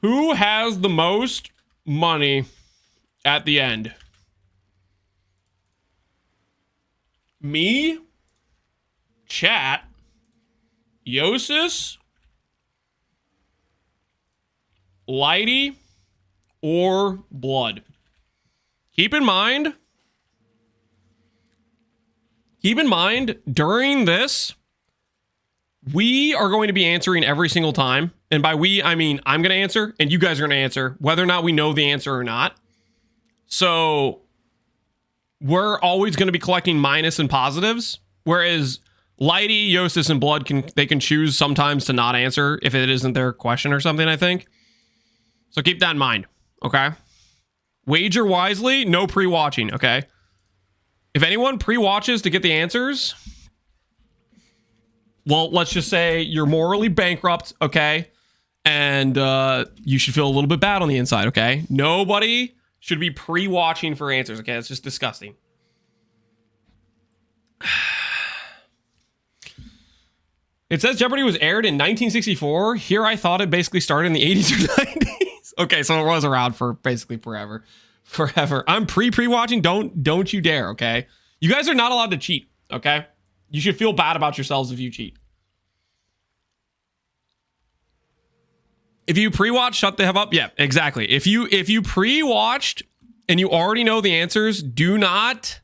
who has the most money at the end. Me, chat, Yosis, Lighty, or Blood. Keep in mind, during this, we are going to be answering every single time. And by we, I mean I'm going to answer, and you guys are going to answer, whether or not we know the answer or not. So we're always going to be collecting minus and positives, whereas Lighty, Yosis, and Blood can choose sometimes to not answer if it isn't their question or something, I think. So keep that in mind, okay? Wager wisely, no pre-watching, okay? If anyone pre-watches to get the answers, well, let's just say you're morally bankrupt, okay? And you should feel a little bit bad on the inside, okay? Nobody should be pre-watching for answers, okay? That's just disgusting. It says Jeopardy was aired in 1964. Here I thought it basically started in the 80s or 90s. Okay, so it was around for basically forever. I'm pre-watching. Don't you dare, okay? You guys are not allowed to cheat, okay? You should feel bad about yourselves if you cheat. If you pre-watched, shut the hell up. Yeah, exactly. If you pre-watched and you already know the answers, do not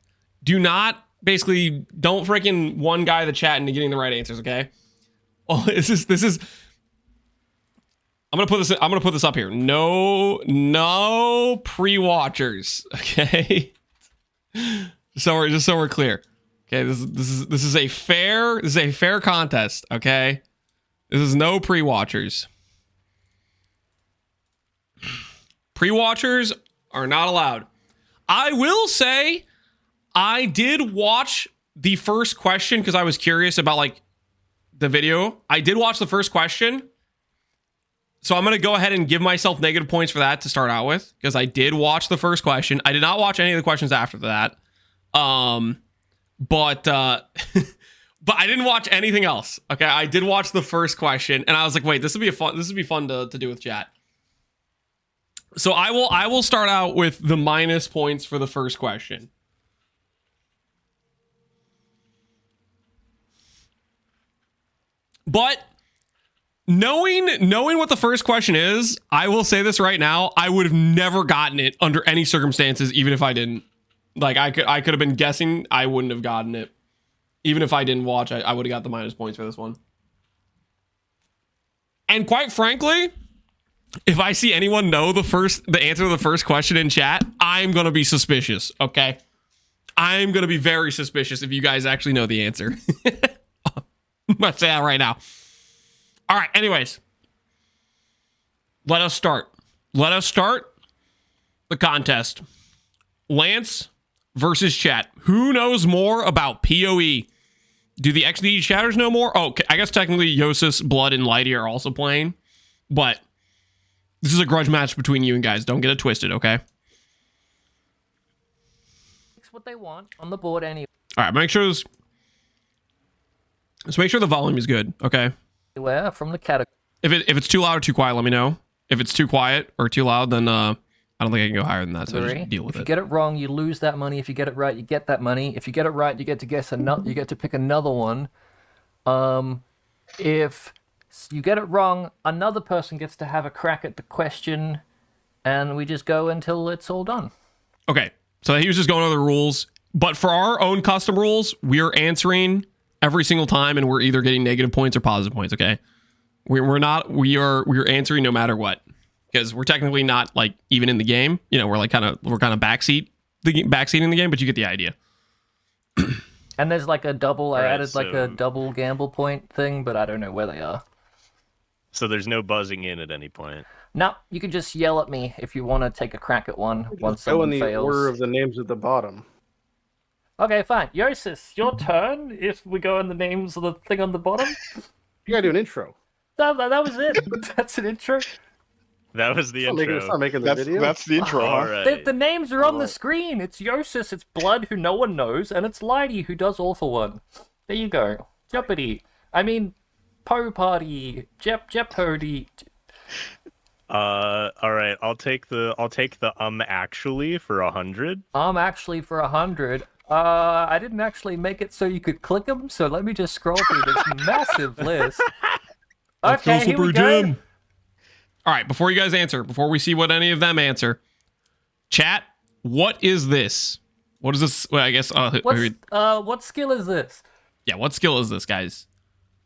basically don't freaking one guy the chat into getting the right answers, okay? Oh, this is I'm gonna put this up here. No pre-watchers, okay? just so we're clear. Okay, this is a fair contest, okay? This is no pre-watchers. Pre-watchers are not allowed. I will say I did watch the first question because I was curious about like the video. I did watch the first question. So I'm going to go ahead and give myself negative points for that to start out with because I did watch the first question. I did not watch any of the questions after that. But I didn't watch anything else. Okay, I did watch the first question and I was like, wait, this would be fun to do with chat. So I will start out with the minus points for the first question. But knowing what the first question is, I will say this right now, I would have never gotten it under any circumstances, even if I didn't. Like I could have been guessing, I wouldn't have gotten it. Even if I didn't watch, I would have got the minus points for this one. And quite frankly, if I see anyone know the answer to the first question in chat, I'm gonna be suspicious, okay? I'm gonna be very suspicious if you guys actually know the answer. I'm gonna say that right now. All right, anyways. Let us start. Let us start the contest. Lance versus chat. Who knows more about PoE? Do the XD chatters know more? Oh, I guess technically Yosis, Blood, and Lighty are also playing. But this is a grudge match between you and guys. Don't get it twisted, okay? It's what they want on the board anyway. All right, make sure this... Let's make sure the volume is good, okay? Anywhere from the category. If it's too loud or too quiet, let me know. If it's too quiet or too loud, then I don't think I can go higher than that, so just deal with it. If you get it wrong, you lose that money. If you get it right, you get that money. If you get it right, you get to guess another. You get to pick another one. If you get it wrong, another person gets to have a crack at the question, and we just go until it's all done. Okay, so he was just going over the rules, but for our own custom rules, we are answering every single time, and we're either getting negative points or positive points. Okay, we're answering no matter what. Because we're technically not like even in the game, you know, we're kind of backseating the game, but you get the idea. And there's like a double. I added like a double gamble point thing, but I don't know where they are. So there's no buzzing in at any point. No, you can just yell at me if you want to take a crack at one once someone fails. Go in the order of the names at the bottom. Okay, fine. Yosis, your turn. If we go in the names of the thing on the bottom, you gotta do an intro. That was it. That's an intro. That was the intro. It's not making the video. That's the intro. All right. The names are on the screen. It's Yosis, it's Blood, who no one knows, and it's Lighty, who does all for one. There you go. Jeopardy. I mean, Po Party. Jeopardy. All right. I'll take the actually for 100. Actually for 100. I didn't actually make it so you could click them, so let me just scroll through this massive list. Okay, here we go. All right, before you guys answer, before we see what any of them answer, chat, what is this? What is this? Well, I guess. What skill is this? Yeah, what skill is this, guys?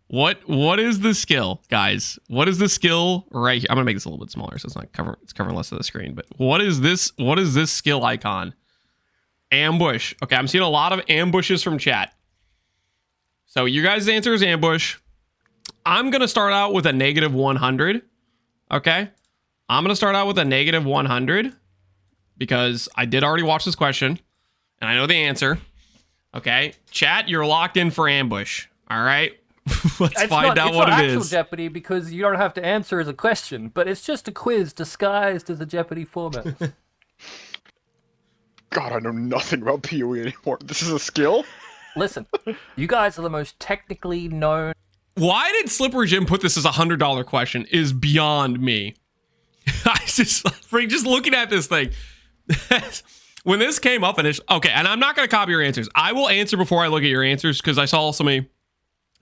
What is the skill, guys? What is the skill right here? I'm gonna make this a little bit smaller so it's covering less of the screen. But what is this? What is this skill icon? Ambush. Okay, I'm seeing a lot of ambushes from chat. So your guys' answer is ambush. I'm gonna start out with a negative 100. Okay, I'm going to start out with a negative 100 because I did already watch this question and I know the answer. Okay, chat, you're locked in for ambush. All right, let's find out what it is. It's not actual Jeopardy because you don't have to answer as a question, but it's just a quiz disguised as a Jeopardy format. God, I know nothing about PoE anymore. This is a skill? Listen, you guys are the most technically known. Why did Slippery Jim put this as a $100 question is beyond me. I just looking at this thing. When this came up and okay, and I'm not going to copy your answers. I will answer before I look at your answers because I saw somebody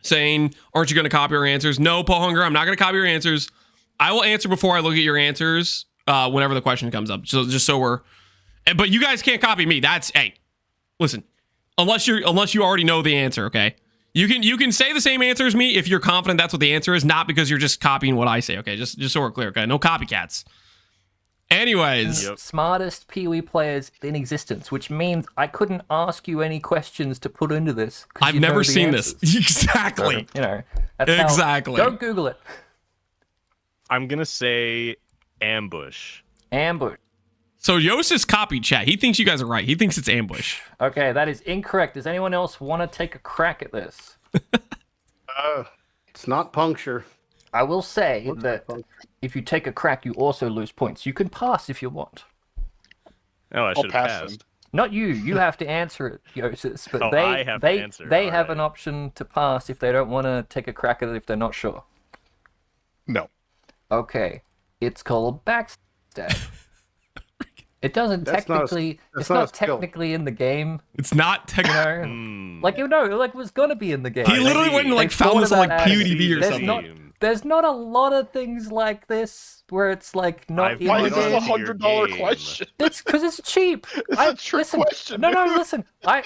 saying, aren't you going to copy your answers? No, Pohunger, I'm not going to copy your answers. I will answer before I look at your answers whenever the question comes up. So just so we're, but you guys can't copy me. That's, hey, listen, unless you already know the answer, okay? You can say the same answer as me if you're confident that's what the answer is, not because you're just copying what I say, okay? Just so we're clear, okay? No copycats. Anyways, Smartest PoE players in existence, which means I couldn't ask you any questions to put into this. I've never seen this. Exactly. So, you know, that's how, exactly. Go Google it. I'm gonna say ambush. Ambush. So Yosis copied chat. He thinks you guys are right. He thinks it's ambush. Okay, that is incorrect. Does anyone else want to take a crack at this? It's not puncture. I will say that if you take a crack, you also lose points. You can pass if you want. Oh, I should have passed. Then. Not you. You have to answer it, Yosis. But I have to answer. They have an option to pass if they don't want to take a crack at it if they're not sure. No. Okay. It's called backstab. It doesn't That's technically. It's not technically in the game. It's not technically. Like it was gonna be in the game. He literally went and like found this on like PewDiePie or something. There's not a lot of things like this where it's like not in Why the is this game. $100 question? It's because it's cheap. It's a trick question. No, listen. I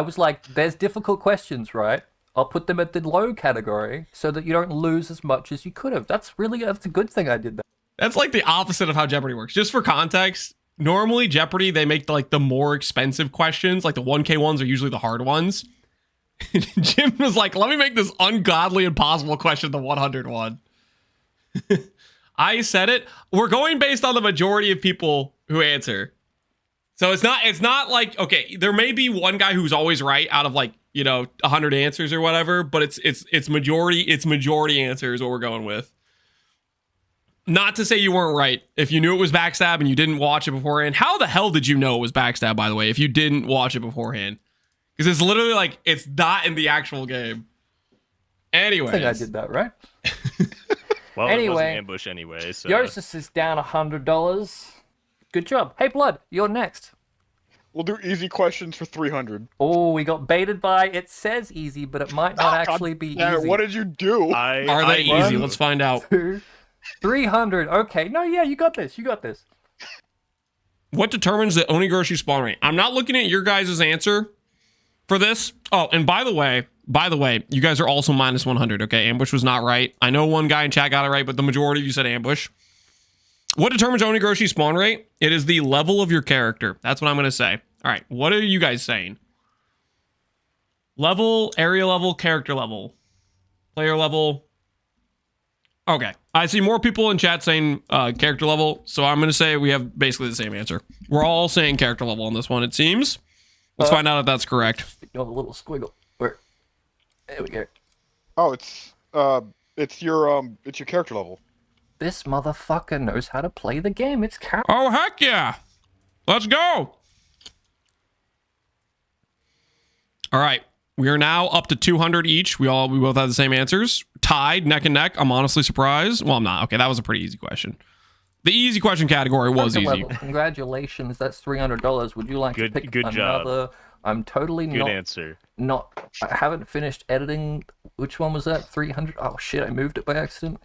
was like, there's difficult questions, right? I'll put them at the low category so that you don't lose as much as you could have. That's a good thing I did that. That's like the opposite of how Jeopardy works. Just for context, normally Jeopardy, they make like the more expensive questions, like the 1K ones are usually the hard ones. Jim was like, let me make this ungodly impossible question the 100 one. I said it. We're going based on the majority of people who answer. So it's not like, okay, there may be one guy who's always right out of like, 100 answers or whatever, but it's majority answers what we're going with. Not to say you weren't right. If you knew it was backstab and you didn't watch it beforehand, how the hell did you know it was backstab, by the way, if you didn't watch it beforehand? Because it's literally like, it's not in the actual game. Anyway. I think I did that, right? Well, it was an ambush anyway, so... Yosis is down $100. Good job. Hey, Blood, you're next. We'll do easy questions for 300. Oh, we got baited by, it says easy, but it might not actually be easy. What did you do? Are they easy? Let's find out. 300. Okay. No, yeah, you got this. What determines the Onigroshi spawn rate? I'm not looking at your guys' answer for this. Oh, and by the way, you guys are also minus 100. Okay, ambush was not right. I know one guy in chat got it right, but the majority of you said ambush. What determines Onigroshi spawn rate? It is the level of your character. That's what I'm going to say. All right, what are you guys saying? Level, area level, character level, player level. Okay, I see more people in chat saying character level, so I'm going to say we have basically the same answer. We're all saying character level on this one, it seems. Let's find out if that's correct. A little squiggle. There we go. Oh, it's your character level. This motherfucker knows how to play the game. It's Oh, heck yeah. Let's go. All right. We are now up to 200 each. We both have the same answers. Tied, neck and neck. I'm honestly surprised. Well, I'm not. Okay, that was a pretty easy question. The easy question category was easy. Level. Congratulations, that's $300. Would you like to pick another? Job. I'm totally good answer. I haven't finished editing. Which one was that? 300? Oh shit, I moved it by accident.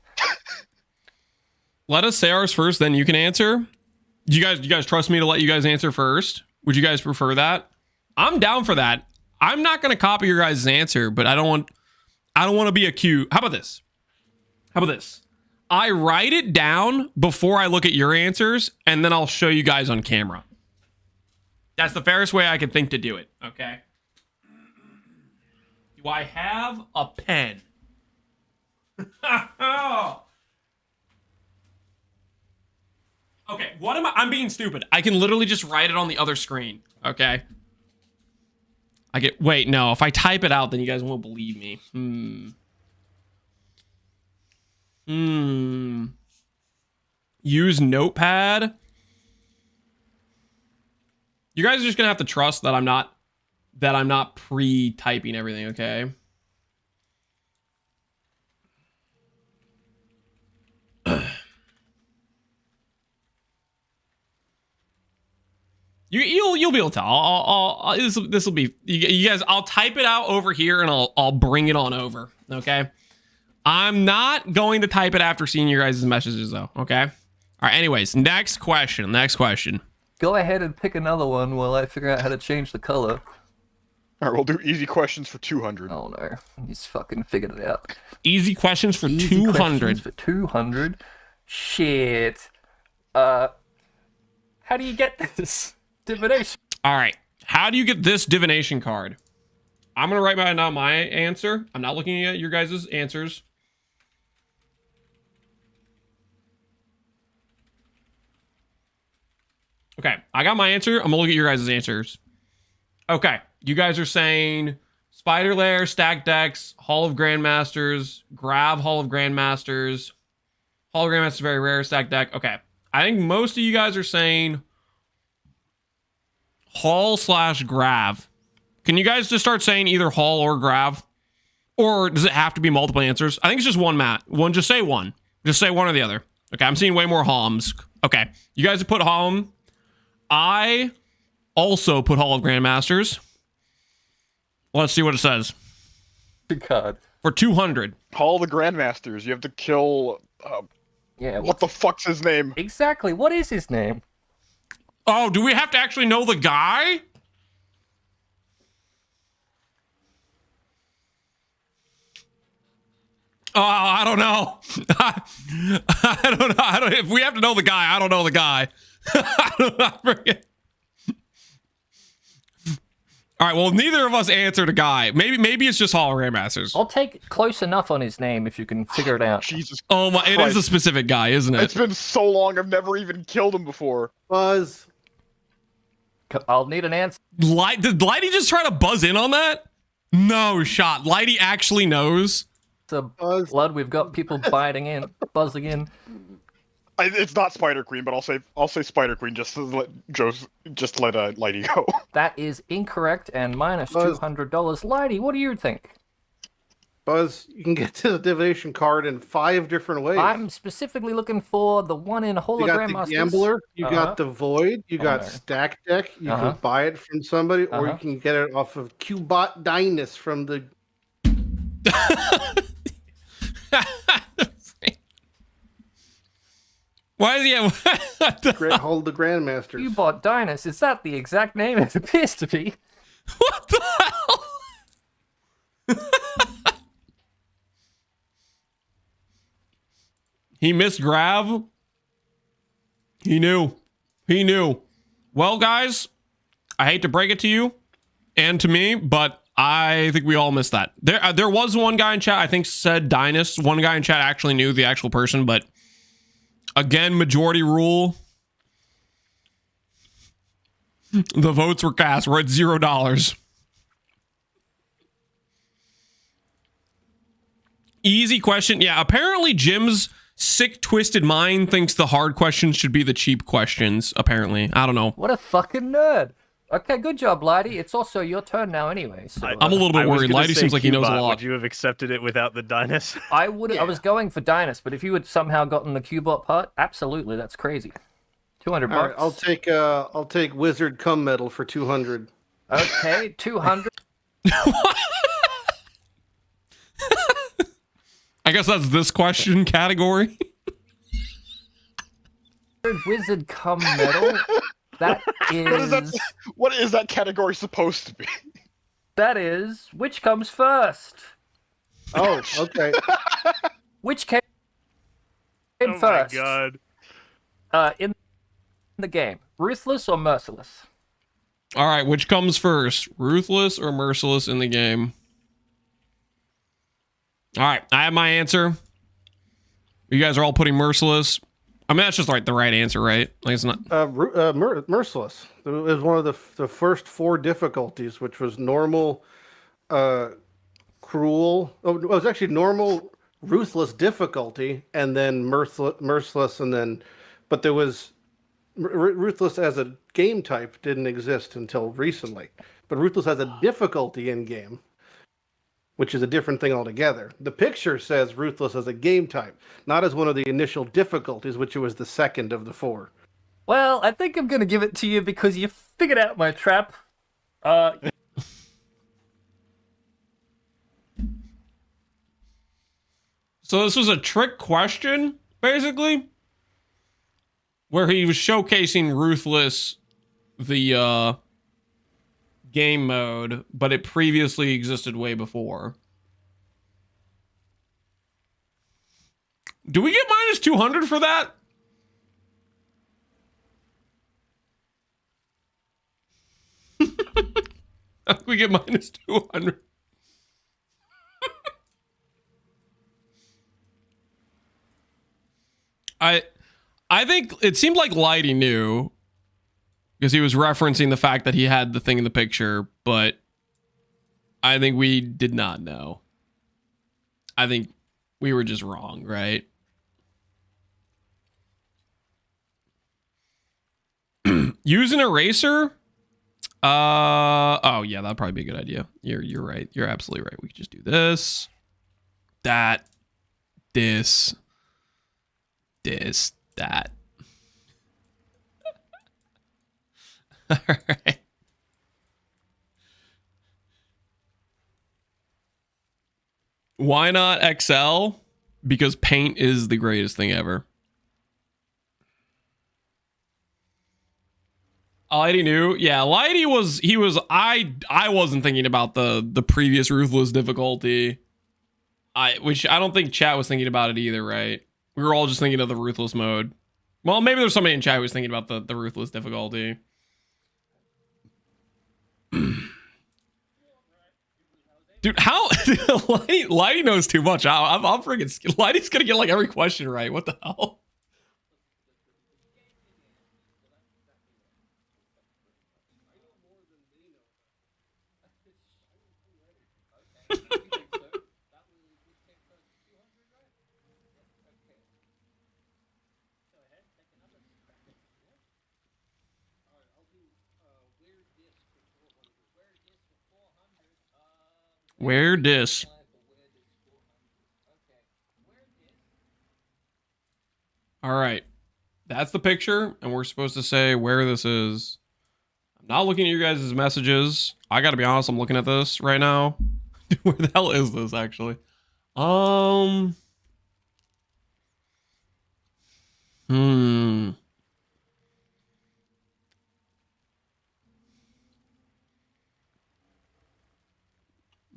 Let us say ours first, then you can answer. Do you guys trust me to let you guys answer first? Would you guys prefer that? I'm down for that. I'm not going to copy your guys' answer, but I don't want to be accused. How about this? I write it down before I look at your answers, and then I'll show you guys on camera. That's the fairest way I can think to do it, okay? Do I have a pen? Okay, I'm being stupid. I can literally just write it on the other screen, okay? Wait, no, if I type it out, then you guys won't believe me. Use Notepad. You guys are just gonna have to trust that I'm not pre-typing everything, okay? You'll be able to tell. This will be you guys. I'll type it out over here and I'll bring it on over. Okay. I'm not going to type it after seeing your guys' messages though. Okay. All right. Anyways, next question. Go ahead and pick another one while I figure out how to change the color. All right, we'll do easy questions for 200. Oh no, he's fucking figured it out. Easy questions for 200. For 200. Shit. How do you get this divination? All right. How do you get this divination card? I'm going to write down my answer. I'm not looking at your guys' answers. Okay. I got my answer. I'm going to look at your guys' answers. Okay. You guys are saying Spider Lair, Stack Decks, Hall of Grandmasters, Grav, Hall of Grandmasters. Hall of Grandmasters is very rare, Stack Deck. Okay. I think most of you guys are saying Hall/Grav. Can you guys just start saying either Hall or Grav? Or does it have to be multiple answers? I think it's just one, Matt. Just say one. Just say one or the other. Okay, I'm seeing way more Halms. Okay, you guys have put Halm. I also put Hall of Grandmasters. Let's see what it says. God. For 200. Hall of the Grandmasters. You have to kill... yeah. What the fuck's his name? Exactly. What is his name? Oh, do we have to actually know the guy? Oh, I don't know. I don't know. If we have to know the guy, I don't know the guy. I don't know. All right. Well, neither of us answered a guy. Maybe it's just Hall of Grandmasters. I'll take close enough on his name if you can figure it out. Jesus. Oh my! It Christ. is a specific guy, isn't it? It's been so long. I've never even killed him before. Buzz. I'll need an answer. Did Lighty just try to buzz in on that? No shot. Lighty actually knows. So, Blood, we've got people buzzing in. It's not Spider Queen, but I'll say Spider Queen just to let Lighty go. That is incorrect and minus $200. Lighty, what do you think? Buzz, you can get to the divination card in 5 different ways. I'm specifically looking for the one in Hologram. You got the Gambler, you got the Void, you got Stack Deck, you can buy it from somebody, or you can get it off of Qbot Dynus from the... Why is he Great Hold the Grandmasters. You bought Dynus. Is that the exact name it appears to be? What the hell? He missed Grav. He knew. Well, guys, I hate to break it to you and to me, but I think we all missed that. There was one guy in chat, I think, said Dynus. One guy in chat actually knew the actual person, but again, majority rule. The votes were cast. We're at $0. Easy question. Yeah, apparently Jim's sick, twisted mind thinks the hard questions should be the cheap questions, apparently. I don't know. What a fucking nerd. Okay, good job, Lighty. It's also your turn now anyway. So, I'm a little bit worried. Lighty seems like he knows a lot. Would you have accepted it without the Dynus? I would. Yeah. I was going for Dynus, but if you had somehow gotten the Qbot part, absolutely, that's crazy. $200. All right, I'll take Wizard Cum Medal for 200. Okay, 200. I guess that's this question category. Wizard Cum Medal. That is... What is that category supposed to be? That is... Which comes first? Oh, okay. Which came first? Oh my god. In the game. Ruthless or Merciless? All right, which comes first? Ruthless or Merciless in the game? All right, I have my answer. You guys are all putting Merciless. I mean, that's just like the right answer, right? Like it's not Merciless. It was one of the first 4 difficulties, which was normal, cruel. Oh, it was actually normal, ruthless difficulty, and then merciless, and then, but there was ruthless as a game type didn't exist until recently. But ruthless as a difficulty in game, which is a different thing altogether. The picture says Ruthless as a game type, not as one of the initial difficulties, which was the second of the 4. Well, I think I'm going to give it to you because you figured out my trap. So this was a trick question, basically, where he was showcasing Ruthless, the game mode, but it previously existed way before. Do we get minus 200 for that? We get minus 200. I think it seemed like Lighty knew because he was referencing the fact that he had the thing in the picture, but I think we did not know. I think we were just wrong, right? Use an eraser? Oh yeah, that'd probably be a good idea. You're right. You're absolutely right. We could just do this, that, this, that. All right. Why not Exile? Because paint is the greatest thing ever. Lighty knew. Yeah, Lighty was, I wasn't thinking about the previous Ruthless difficulty. Which I don't think chat was thinking about it either, right? We were all just thinking of the Ruthless mode. Well, maybe there's somebody in chat who was thinking about the Ruthless difficulty. Dude, how Lighty knows too much. I'm freaking scared. Lighty's gonna get like every question right. What the hell? Where dis? All right, that's the picture, and we're supposed to say where this is. I'm not looking at your guys' messages. I gotta be honest, I'm looking at this right now. Where the hell is this actually?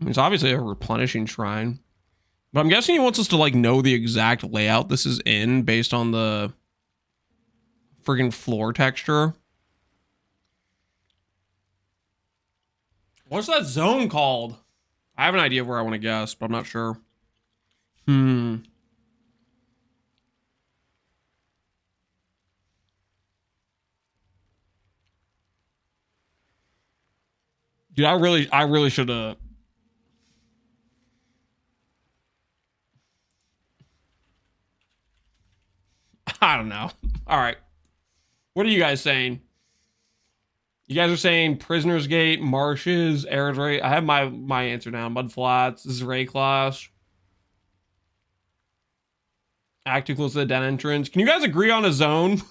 It's obviously a replenishing shrine. But I'm guessing he wants us to like know the exact layout this is in based on the friggin' floor texture. What's that zone called? I have an idea of where I want to guess, but I'm not sure. Dude, I really should have. I don't know. All right. What are you guys saying? You guys are saying Prisoner's Gate, Marshes, Arid Ray. I have my answer now. Mud Flats. This is Ray Clash. Act too close to the den entrance. Can you guys agree on a zone?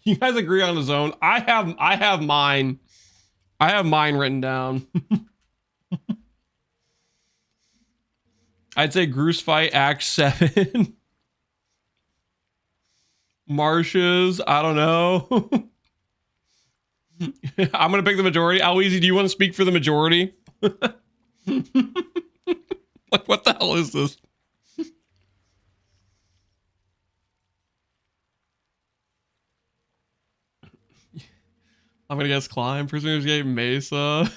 You guys agree on a zone? I have mine. I have mine written down. I'd say Groose Fight, Act 7. Marshes, I don't know. I'm gonna pick the majority. How easy do you want to speak for the majority? Like, what the hell is this? I'm gonna guess Climb, Prisoner's Gate, Mesa.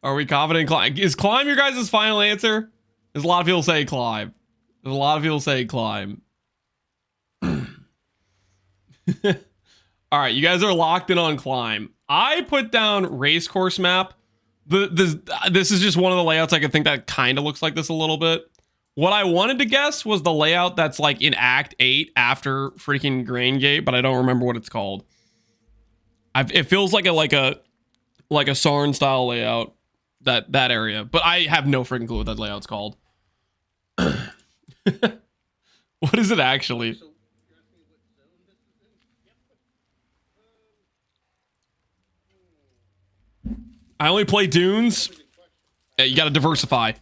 Are we confident in Climb? Is Climb your guys' final answer? There's a lot of people say Climb. There's a lot of people say Climb. All right, you guys are locked in on Climb. I put down Racecourse Map. This is just one of the layouts I could think that kind of looks like this a little bit. What I wanted to guess was the layout that's like in Act 8 after freaking Grain Gate, but I don't remember what it's called. It feels like a Sarn style layout, that area, but I have no freaking clue what that layout's called. What is it actually? I only play Dunes. Yeah, you gotta diversify.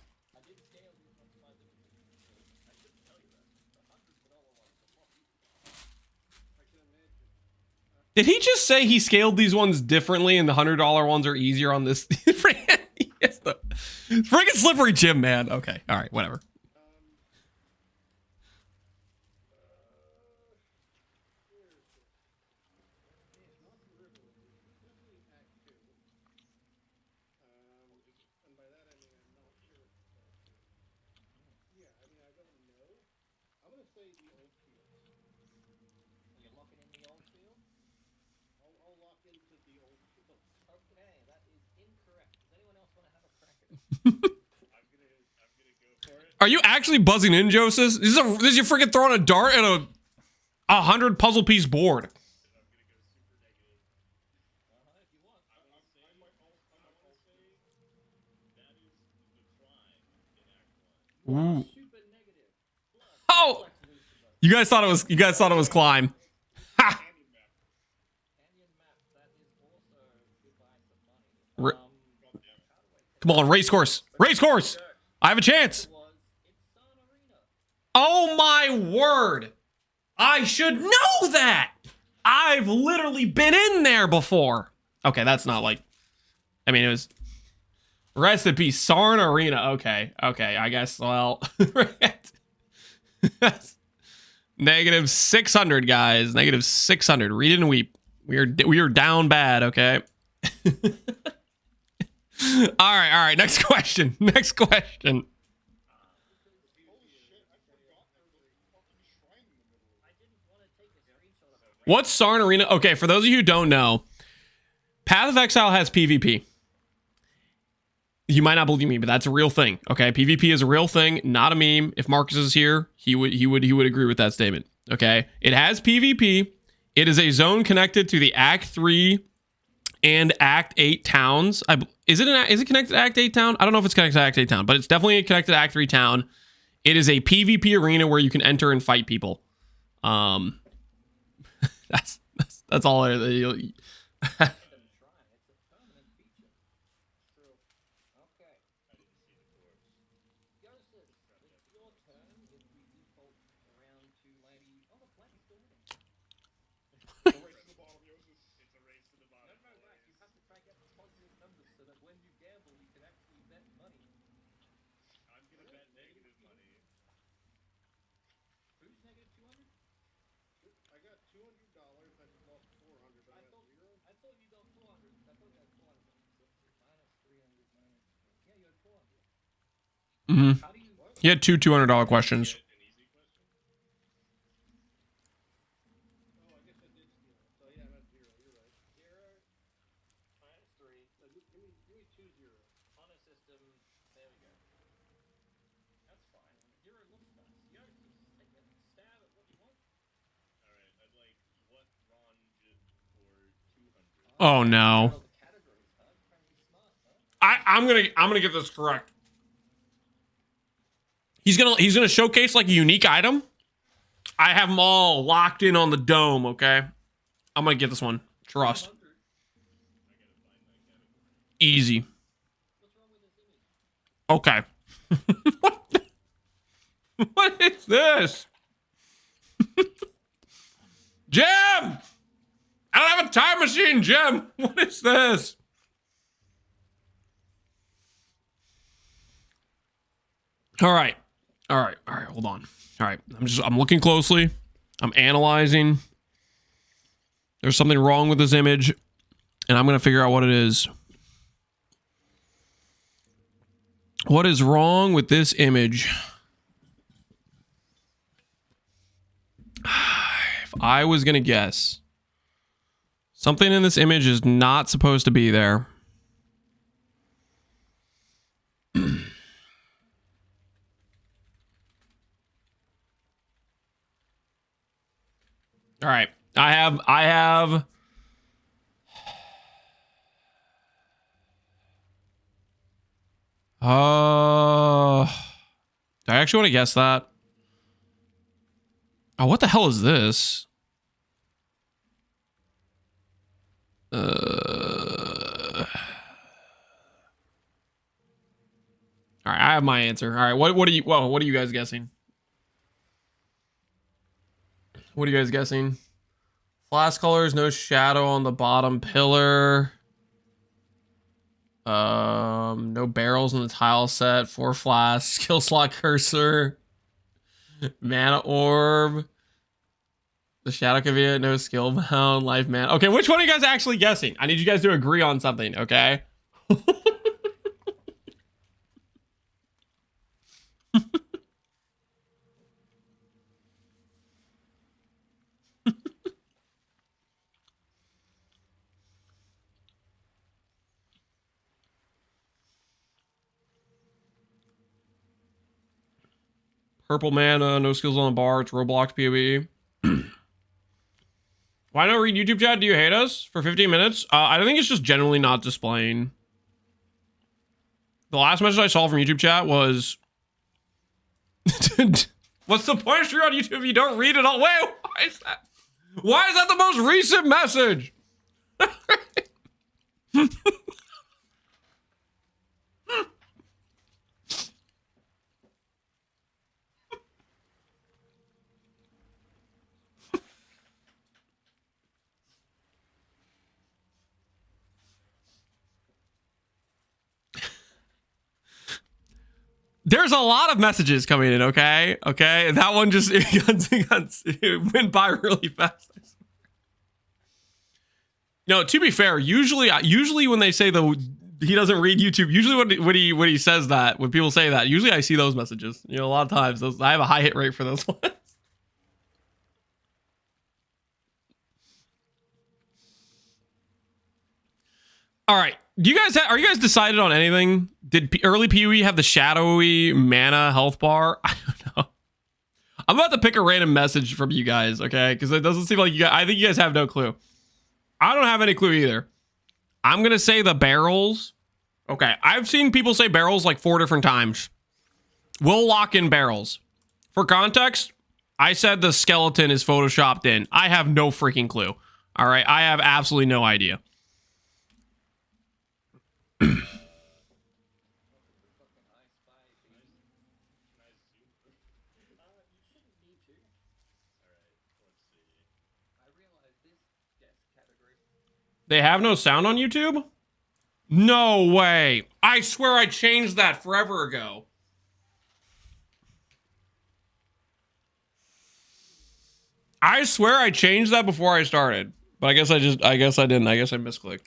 Did he just say he scaled these ones differently and the $100 ones are easier on this? Yes, the freaking slippery Jim, man. Okay, all right, whatever. Are you actually buzzing in, Joseph? This is you freaking throwing a dart at a 100 puzzle piece board. Ooh. Oh, you guys thought it was climb. Ha! Come on, race course. Race course. I have a chance. Oh my word. I should know that. I've literally been in there before. Okay, that's not like, I mean, it was rest in peace, Sarn Arena. Okay, I guess, well, negative 600, guys. Negative 600. Read it and weep. We are down bad, okay? All right. Next question. What's Sarn Arena? Okay, for those of you who don't know, Path of Exile has PvP. You might not believe me, but that's a real thing. Okay, PvP is a real thing, not a meme. If Marcus is here, he would agree with that statement. Okay, it has PvP. It is a zone connected to the Act 3 and Act 8 towns. Is it connected to Act 8 town? I don't know if it's connected to Act 8 town, but it's definitely connected to Act 3 town. It is a PvP arena where you can enter and fight people. That's all. Mm-hmm. He had two $200 questions. Oh no. I'm gonna get this correct. He's gonna showcase like a unique item. I have them all locked in on the dome, okay? I'm gonna get this one. Trust. Easy. Okay. What is this? Jim! I don't have a time machine, Jim! What is this? All right, hold on. All right, I'm looking closely. I'm analyzing. There's something wrong with this image, and I'm gonna figure out what it is. What is wrong with this image? If I was gonna guess, something in this image is not supposed to be there. All right, I have. Do I actually want to guess that? Oh, what the hell is this? All right, I have my answer. All right, what are you guys guessing? What are you guys guessing? Flask colors, no shadow on the bottom pillar. No barrels in the tile set. 4 flasks. Skill slot cursor. Mana orb. The shadow caveat, no skill bound. Life man. Okay, which one are you guys actually guessing? I need you guys to agree on something, okay? Purple mana, no skills on the bar. It's Roblox PoE. Why not read YouTube chat? Do you hate us for 15 minutes? I think it's just generally not displaying. The last message I saw from YouTube chat was, what's the point of stream on YouTube if you don't read it all? Wait, why is that? Why is that the most recent message? There's a lot of messages coming in, okay? Okay, that one just it went by really fast. No, to be fair, usually when they say he doesn't read YouTube, usually when he says that, when people say that, usually I see those messages. You know, a lot of times I have a high hit rate for those ones. All right. Are you guys decided on anything? Did early PoE have the shadowy mana health bar? I don't know. I'm about to pick a random message from you guys, okay? Because it doesn't seem like you guys, I think you guys have no clue. I don't have any clue either. I'm going to say the barrels. Okay. I've seen people say barrels like 4 different times. We'll lock in barrels. For context, I said the skeleton is photoshopped in. I have no freaking clue. All right. I have absolutely no idea. They have no sound on YouTube? No way. I swear I changed that forever ago. I swear I changed that before I started. But I guess I didn't. I guess I misclicked.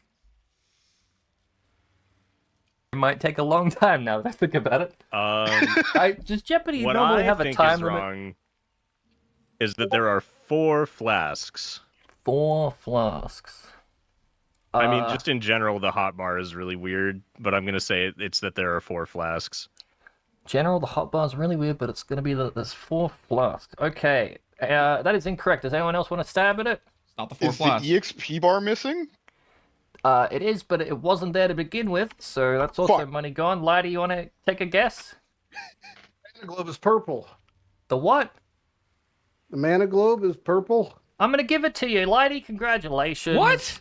It might take a long time now that I think about it. Does Jeopardy what normally I have a think time is limit? wrong is that there are 4 flasks. 4 flasks. I mean, just in general, the hotbar is really weird, but I'm going to say it's that there are 4 flasks. General, the hotbar is really weird, but it's going to be that there's 4 flasks. Okay, that is incorrect. Does anyone else want to stab at it? It's not the 4 Is flasks. the EXP bar missing? It is, but it wasn't there to begin with, so that's also money gone. Lighty, you want to take a guess? Mana globe is purple. The what? The mana globe is purple. I'm going to give it to you. Lighty, congratulations. What?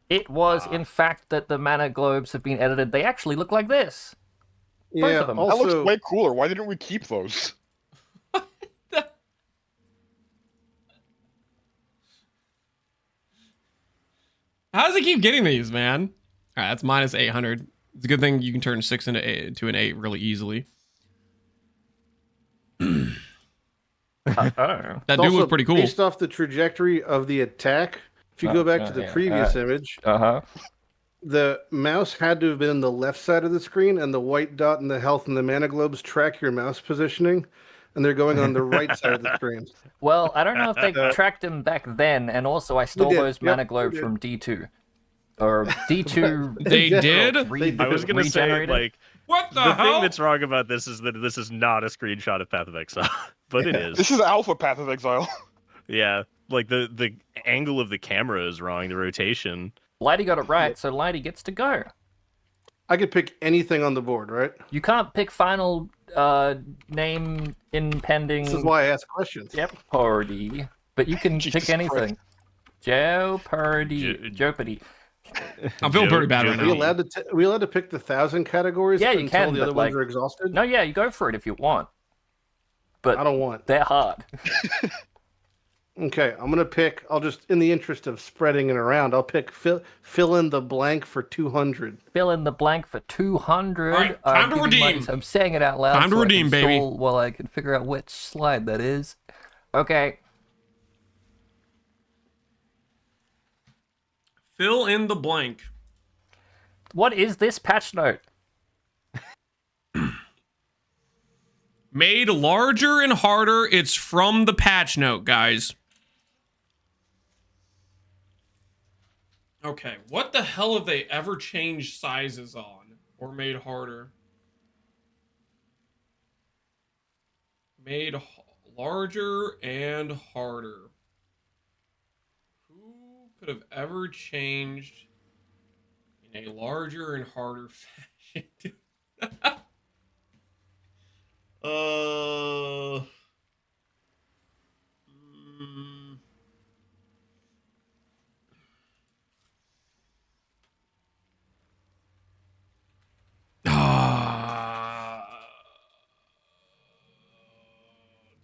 It was, in fact, that the mana globes have been edited. They actually look like this. Both Yeah, of them. also, That looks way cooler. Why didn't we keep those? How does it keep getting these, man? All right, that's minus 800. It's a good thing you can turn 6 into an 8 really easily. That dude was pretty cool. Based off the trajectory of the attack, if you go back to the previous image, the mouse had to have been on the left side of the screen, and the white dot and the health and the mana globes track your mouse positioning, and they're going on the right side of the screen. Well, I don't know if they tracked him back then, and also I stole those mana globes from D2. Or D2... They did? I was going to say, like... What the hell? The thing that's wrong about this is that this is not a screenshot of Path of Exile, but it is. This is Alpha Path of Exile. Yeah, like the angle of the camera is wrong, the rotation. Lighty got it right, so Lighty gets to go. I could pick anything on the board, right? You can't pick final name impending... This is why I ask questions. Jeopardy. But you can pick anything. Jeopardy. Jeopardy. I'm feeling pretty bad right now. Are we allowed to pick the 1,000 categories yeah, you until can, the other ones are exhausted? No, yeah, you go for it if you want. But I don't want. They're hard. Okay, I'm going to pick, I'll just, in the interest of spreading it around, I'll pick fill in the blank for 200. Fill in the blank for 200. All right, time to redeem. I'm saying it out loud. Time to redeem, baby. While I can figure out which slide that is. Okay. Fill in the blank. What is this patch note? Made larger and harder. It's from the patch note, guys. Okay, what the hell have they ever changed sizes on or made harder? made larger and harder. Who could have ever changed in a larger and harder fashion?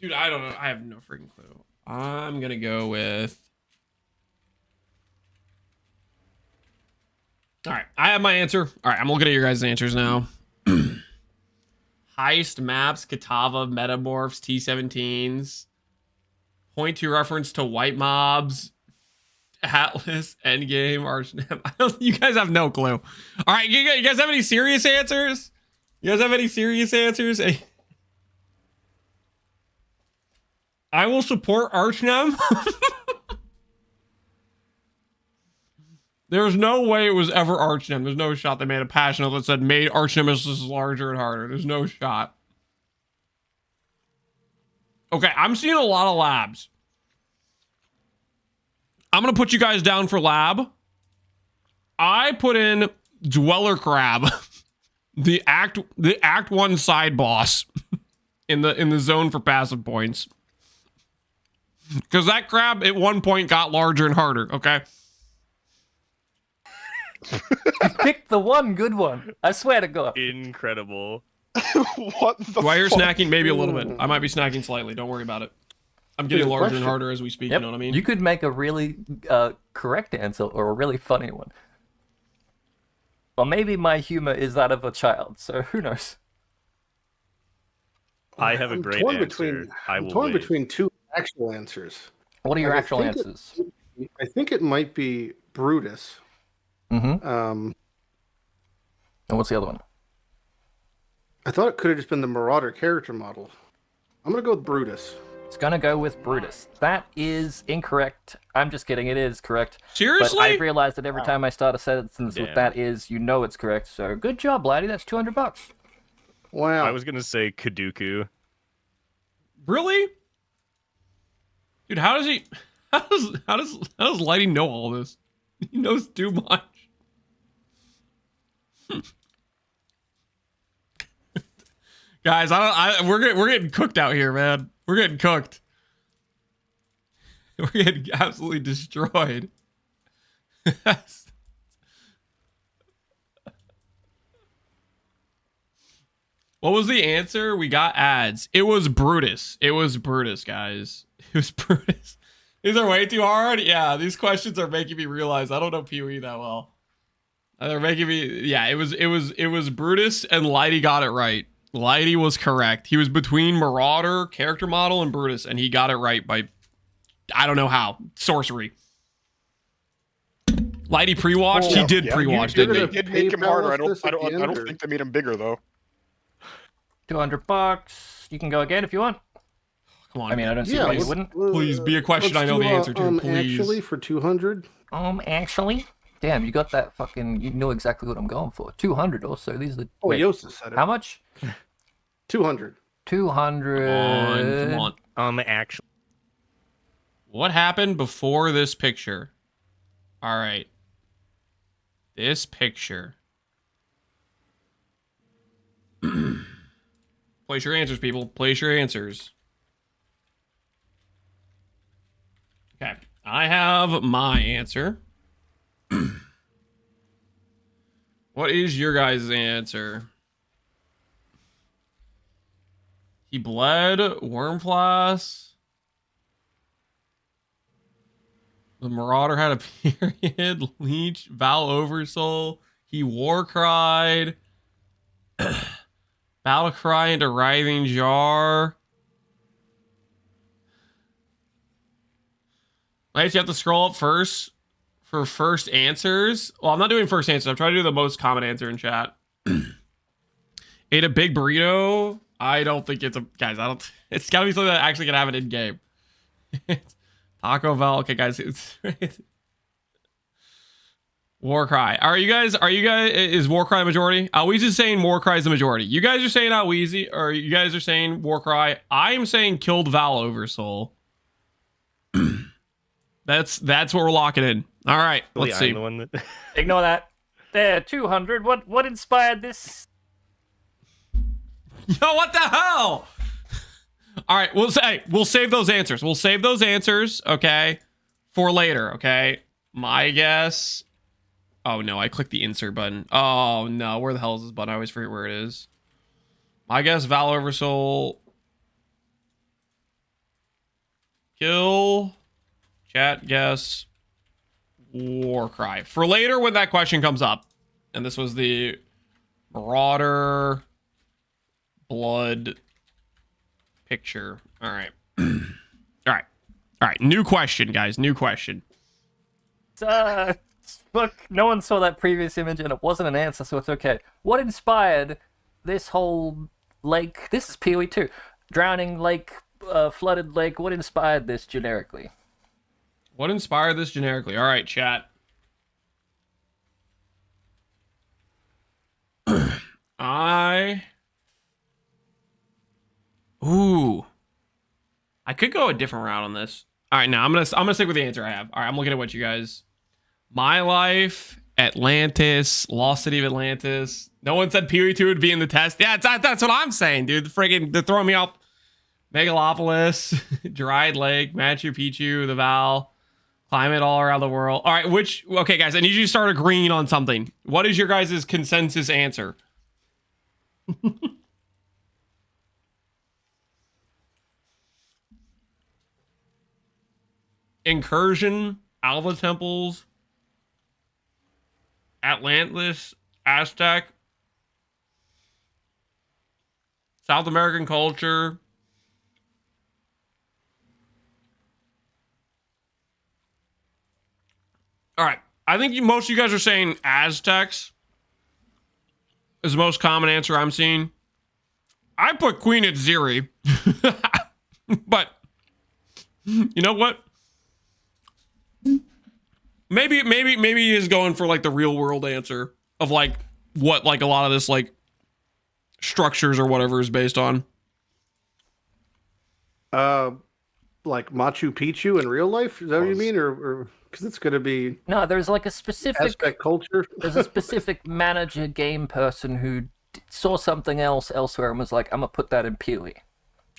Dude, I don't know. I have no freaking clue. I'm gonna go with. All right, I have my answer. All right, I'm looking at your guys' answers now. Heist maps, Katava, Metamorphs, T-17s. Point to reference to white mobs, Atlas, Endgame, Archnam. You guys have no clue. All right, you guys have any serious answers? You guys have any serious answers? I will support Archnam. There's no way it was ever Archnam. There's no shot they made a passionate that said made Archnemesis larger and harder. There's no shot. Okay, I'm seeing a lot of labs. I'm gonna put you guys down for lab. I put in Dweller Crab, the act 1 side boss in the zone for passive points. Because that crab at one point got larger and harder, okay? You picked the one good one. I swear to God. Incredible. What the Do I hear fuck? snacking? Maybe a little bit. I might be snacking slightly. Don't worry about it. I'm getting larger and harder as we speak, Yep. you know what I mean? You could make a really correct answer or a really funny one. Well, maybe my humor is that of a child, so who knows? I have a great answer. I'm torn between two actual answers. What are your And actual answers? I think it might be Brutus. Mm-hmm. And what's the other one? I thought it could have just been the Marauder character model. I'm going to go with Brutus. It's going to go with Brutus. That is incorrect. I'm just kidding. It is correct. Seriously? But I've realized that every time I start a sentence with that is, you know it's correct. So good job, laddie. That's $200. Wow. I was going to say Kaduku. Really? Dude, how does Lighty know all this? He knows too much. Guys, we're getting cooked out here, man. We're getting cooked. We're getting absolutely destroyed. What was the answer? We got ads. It was Brutus. It was Brutus, guys. It was Brutus. These are way too hard. Yeah, these questions are making me realize I don't know PoE that well. They're making me. Yeah, it was Brutus, and Lighty got it right. Lighty was correct. He was between Marauder, character model, and Brutus, and he got it right by, I don't know how, sorcery. Lighty pre-watched. He did pre-watch, didn't he? They did make him harder. I don't think they made him bigger though. $200. You can go again if you want. Come on. I mean, I don't see why you wouldn't. Please be a question I know the answer to. Please. Actually, for 200. Actually. Damn, you got that fucking. You know exactly what I'm going for. 200 also. These are. Oh, Yosa said it. How much? 200. 200. Come on. Actually. What happened before this picture? All right. This picture. Place your answers, people. Place your answers. Okay. I have my answer. What is your guys' answer? He bled, Wormflass. The Marauder had a period. Leech, Val Oversoul. He war cried. Battle cry into Writhing Jar. Nice, you have to scroll up first for first answers. Well, I'm not doing first answers. I'm trying to do the most common answer in chat. Ate a big burrito. I don't think it's a... Guys, I don't... It's got to be something that actually can have it in-game. Taco Bell. Okay, guys. Warcry. Are you guys, is Warcry the majority? Alweez is saying Warcry is the majority. You guys are saying Alweez, or you guys are saying Warcry. I am saying killed Val Oversoul. That's what we're locking in. All right, let's see. Ignore that. There, 200. What inspired this? Yo, what the hell? All right, we'll save those answers. We'll save those answers, okay, for later, okay? My guess. Oh no, I clicked the insert button. Oh no, where the hell is this button? I always forget where it is. My guess, Val Oversoul. Kill. Chat guess. Warcry. For later when that question comes up. And this was the Marauder blood picture. All right. All right. New question, guys. New question. Look, no one saw that previous image and it wasn't an answer, so it's okay. What inspired this whole lake? This is PoE 2. Drowning lake, flooded lake. What inspired this generically? What inspired this generically? All right, chat. I could go a different route on this. All right, now I'm gonna stick with the answer I have. All right, I'm looking at what you guys. My Life, Atlantis, Lost City of Atlantis. No one said PoE 2 would be in the test. Yeah, that's what I'm saying, dude. They're throwing me off. Megalopolis, Dried Lake, Machu Picchu, the Val, climate all around the world. All right, okay, guys, I need you to start agreeing on something. What is your guys' consensus answer? Incursion, Alva Temples, Atlantis, Aztec, South American culture. All right, I think most of you guys are saying Aztecs is the most common answer I'm seeing. I put Queen at Ziri, but you know what? Maybe he is going for like the real world answer of like what like a lot of this like structures or whatever is based on. Like Machu Picchu in real life? Is that what you mean, or because it's going to be no? There's like a specific Aztec culture. There's a specific manager game person who saw something else elsewhere and was like, "I'm gonna put that in PoE."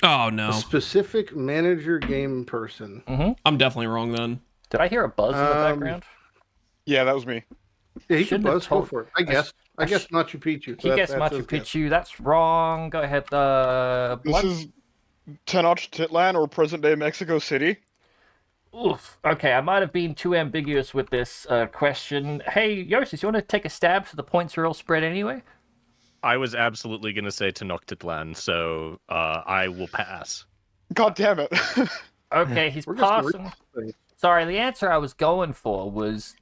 Oh no! A specific manager game person. Mm-hmm. I'm definitely wrong then. Did I hear a buzz in the background? Yeah, that was me. Yeah, he can buzz. Go for it. I guess Machu Picchu. He guessed Machu Picchu. That's wrong. Go ahead. This is Tenochtitlan or present-day Mexico City. Oof. Okay, I might have been too ambiguous with this question. Hey, Yosis, you want to take a stab so the points are all spread anyway? I was absolutely going to say Tenochtitlan, so I will pass. God damn it. Okay, he's passing. Sorry, the answer I was going for was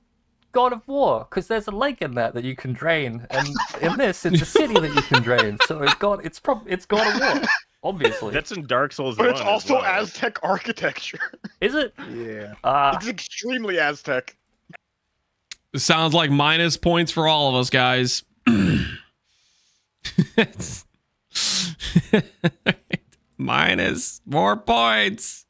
God of War, because there's a lake in that you can drain, and in this, it's a city that you can drain. So it's God of War, obviously. That's in Dark Souls. But it's also Aztec architecture. Is it? Yeah. It's extremely Aztec. It sounds like minus points for all of us, guys. Minus more points.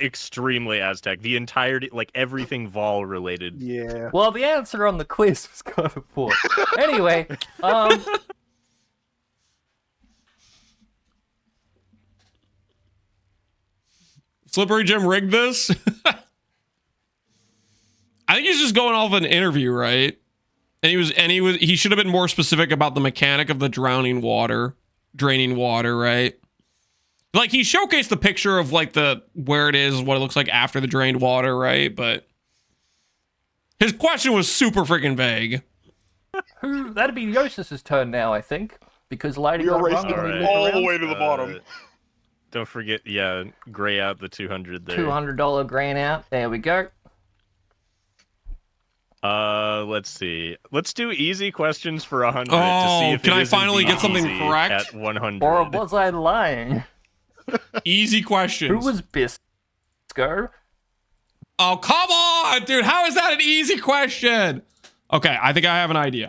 Extremely Aztec. The entirety, like everything Vol related. Yeah. Well, the answer on the quiz was God of War. Anyway, Slippery Jim rigged this. I think he's just going off an interview, right? And he should have been more specific about the mechanic of the draining water, right? Like he showcased the picture of like where it is, what it looks like after the drained water, right? But his question was super freaking vague. That'd be Yosis' turn now, I think, because Lighting got wrong. All the way to the bottom. Don't forget, yeah, gray out the 200 there. $200 grain out. There we go. Let's see. Let's do easy questions for 100 Oh, to see if can it I is finally get something easy correct? At 100. Or was I lying? Easy questions. Who was Bisco? Oh, come on, dude. How is that an easy question? Okay, I think I have an idea.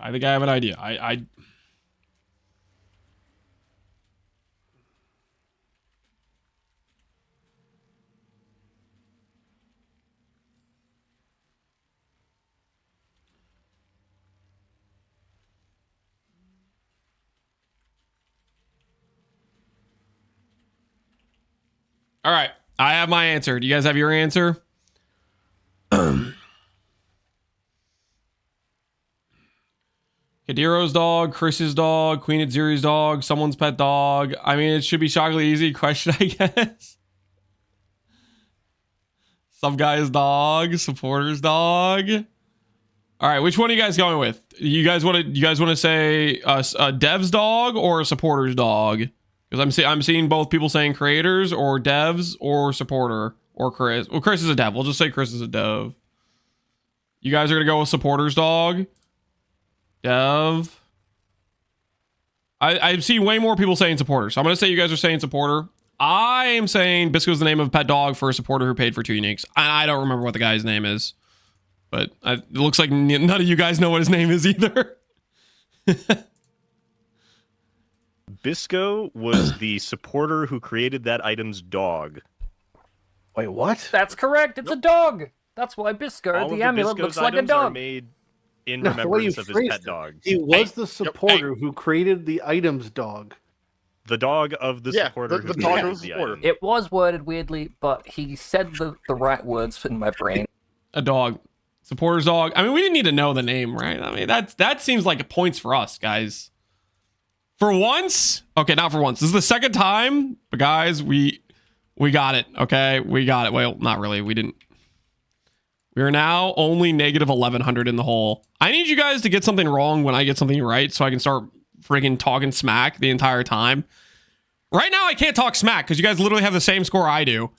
All right, I have my answer. Do you guys have your answer? Hiero's dog, Chris's dog, Queen Atziri's dog, someone's pet dog. I mean, it should be shockingly easy question, I guess. Some guy's dog, supporter's dog. All right, which one are you guys going with? You guys want to say a dev's dog or a supporter's dog? Because I'm seeing both people saying creators or devs or supporter or Chris. Well, Chris is a dev. We'll just say Chris is a dev. You guys are gonna go with supporter's dog. Dev. I see way more people saying supporter, so I'm gonna say you guys are saying supporter. I am saying Bisco's the name of a pet dog for a supporter who paid for 2 uniques. I don't remember what the guy's name is, but it looks like none of you guys know what his name is either. Bisco was the supporter who created that item's dog. Wait, what? That's correct. It's a dog. That's why Bisco, All the of amulet, Bisco's looks like a items are dog. made in No, the way you remembrance of his phrased pet it. dog. He was the supporter who created the item's dog. The dog of the supporter who created the item. It was worded weirdly, but he said the right words in my brain. A dog. Supporter's dog. I mean, we didn't need to know the name, right? I mean, that seems like points for us, guys. For once, okay, not for once. This is the second time, but guys, we got it. Okay, we got it. Well, not really. We didn't. We are now only negative 1100 in the hole. I need you guys to get something wrong when I get something right, so I can start friggin' talking smack the entire time. Right now, I can't talk smack because you guys literally have the same score I do.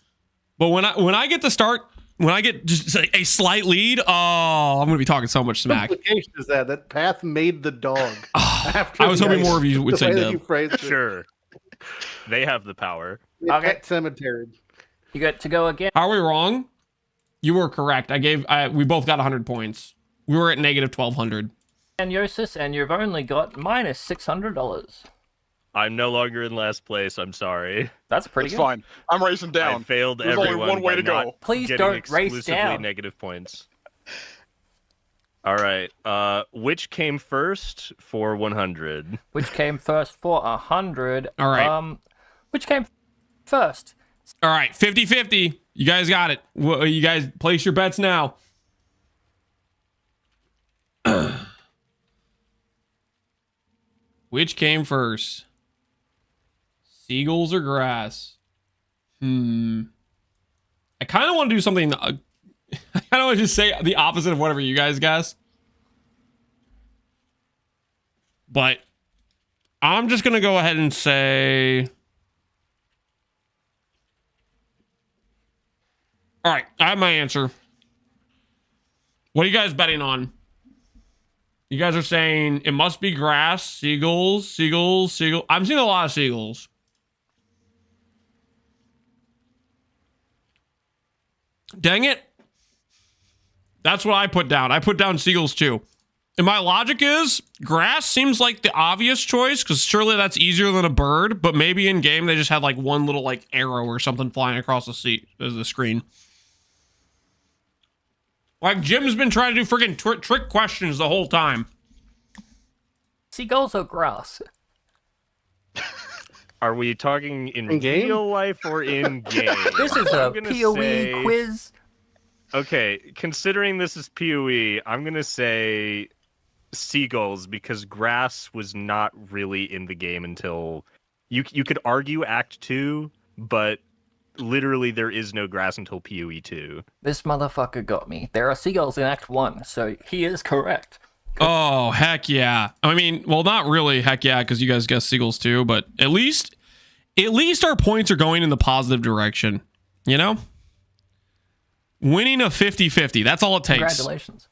But when I get to start, when I get just a slight lead, oh, I'm gonna be talking so much smack. The implication is that Path made the dog. I was hoping more of you would say no. Sure. They have the power. Okay. Cemetery. You get to go again. How are we wrong? You were correct. We both got 100 points. We were at negative 1200. And Yosis, and you've only got minus $600. I'm no longer in last place. I'm sorry. That's pretty It's good. fine. I'm racing down. I failed There's everyone only one way by to go. not Please getting don't race exclusively down. negative points. All right. Which came first for 100? Which came first for 100? All right. Which came first? All right, 50-50. You guys got it. You guys place your bets now. Which came first? Seagulls or grass? I kind of want to do something. I kind of want to just say the opposite of whatever you guys guess. But I'm just going to go ahead and say... All right, I have my answer. What are you guys betting on? You guys are saying it must be grass, seagulls. I'm seeing a lot of seagulls. Dang it. That's what I put down. I put down seagulls too. And my logic is grass seems like the obvious choice because surely that's easier than a bird, but maybe in game they just had like one little like arrow or something flying across the screen. Like Jim's been trying to do freaking trick questions the whole time. Seagulls or grass? Are we talking in game? real life or in game? This is a PoE quiz. Okay, considering this is PoE, I'm going to say seagulls because grass was not really in the game until... You could argue Act 2, but literally there is no grass until PoE 2. This motherfucker got me. There are seagulls in Act 1, so he is correct. Oh, heck yeah. I mean, well, not really heck yeah, because you guys guessed seagulls too, but at least our points are going in the positive direction, you know? Winning a 50-50, that's all it takes. Congratulations.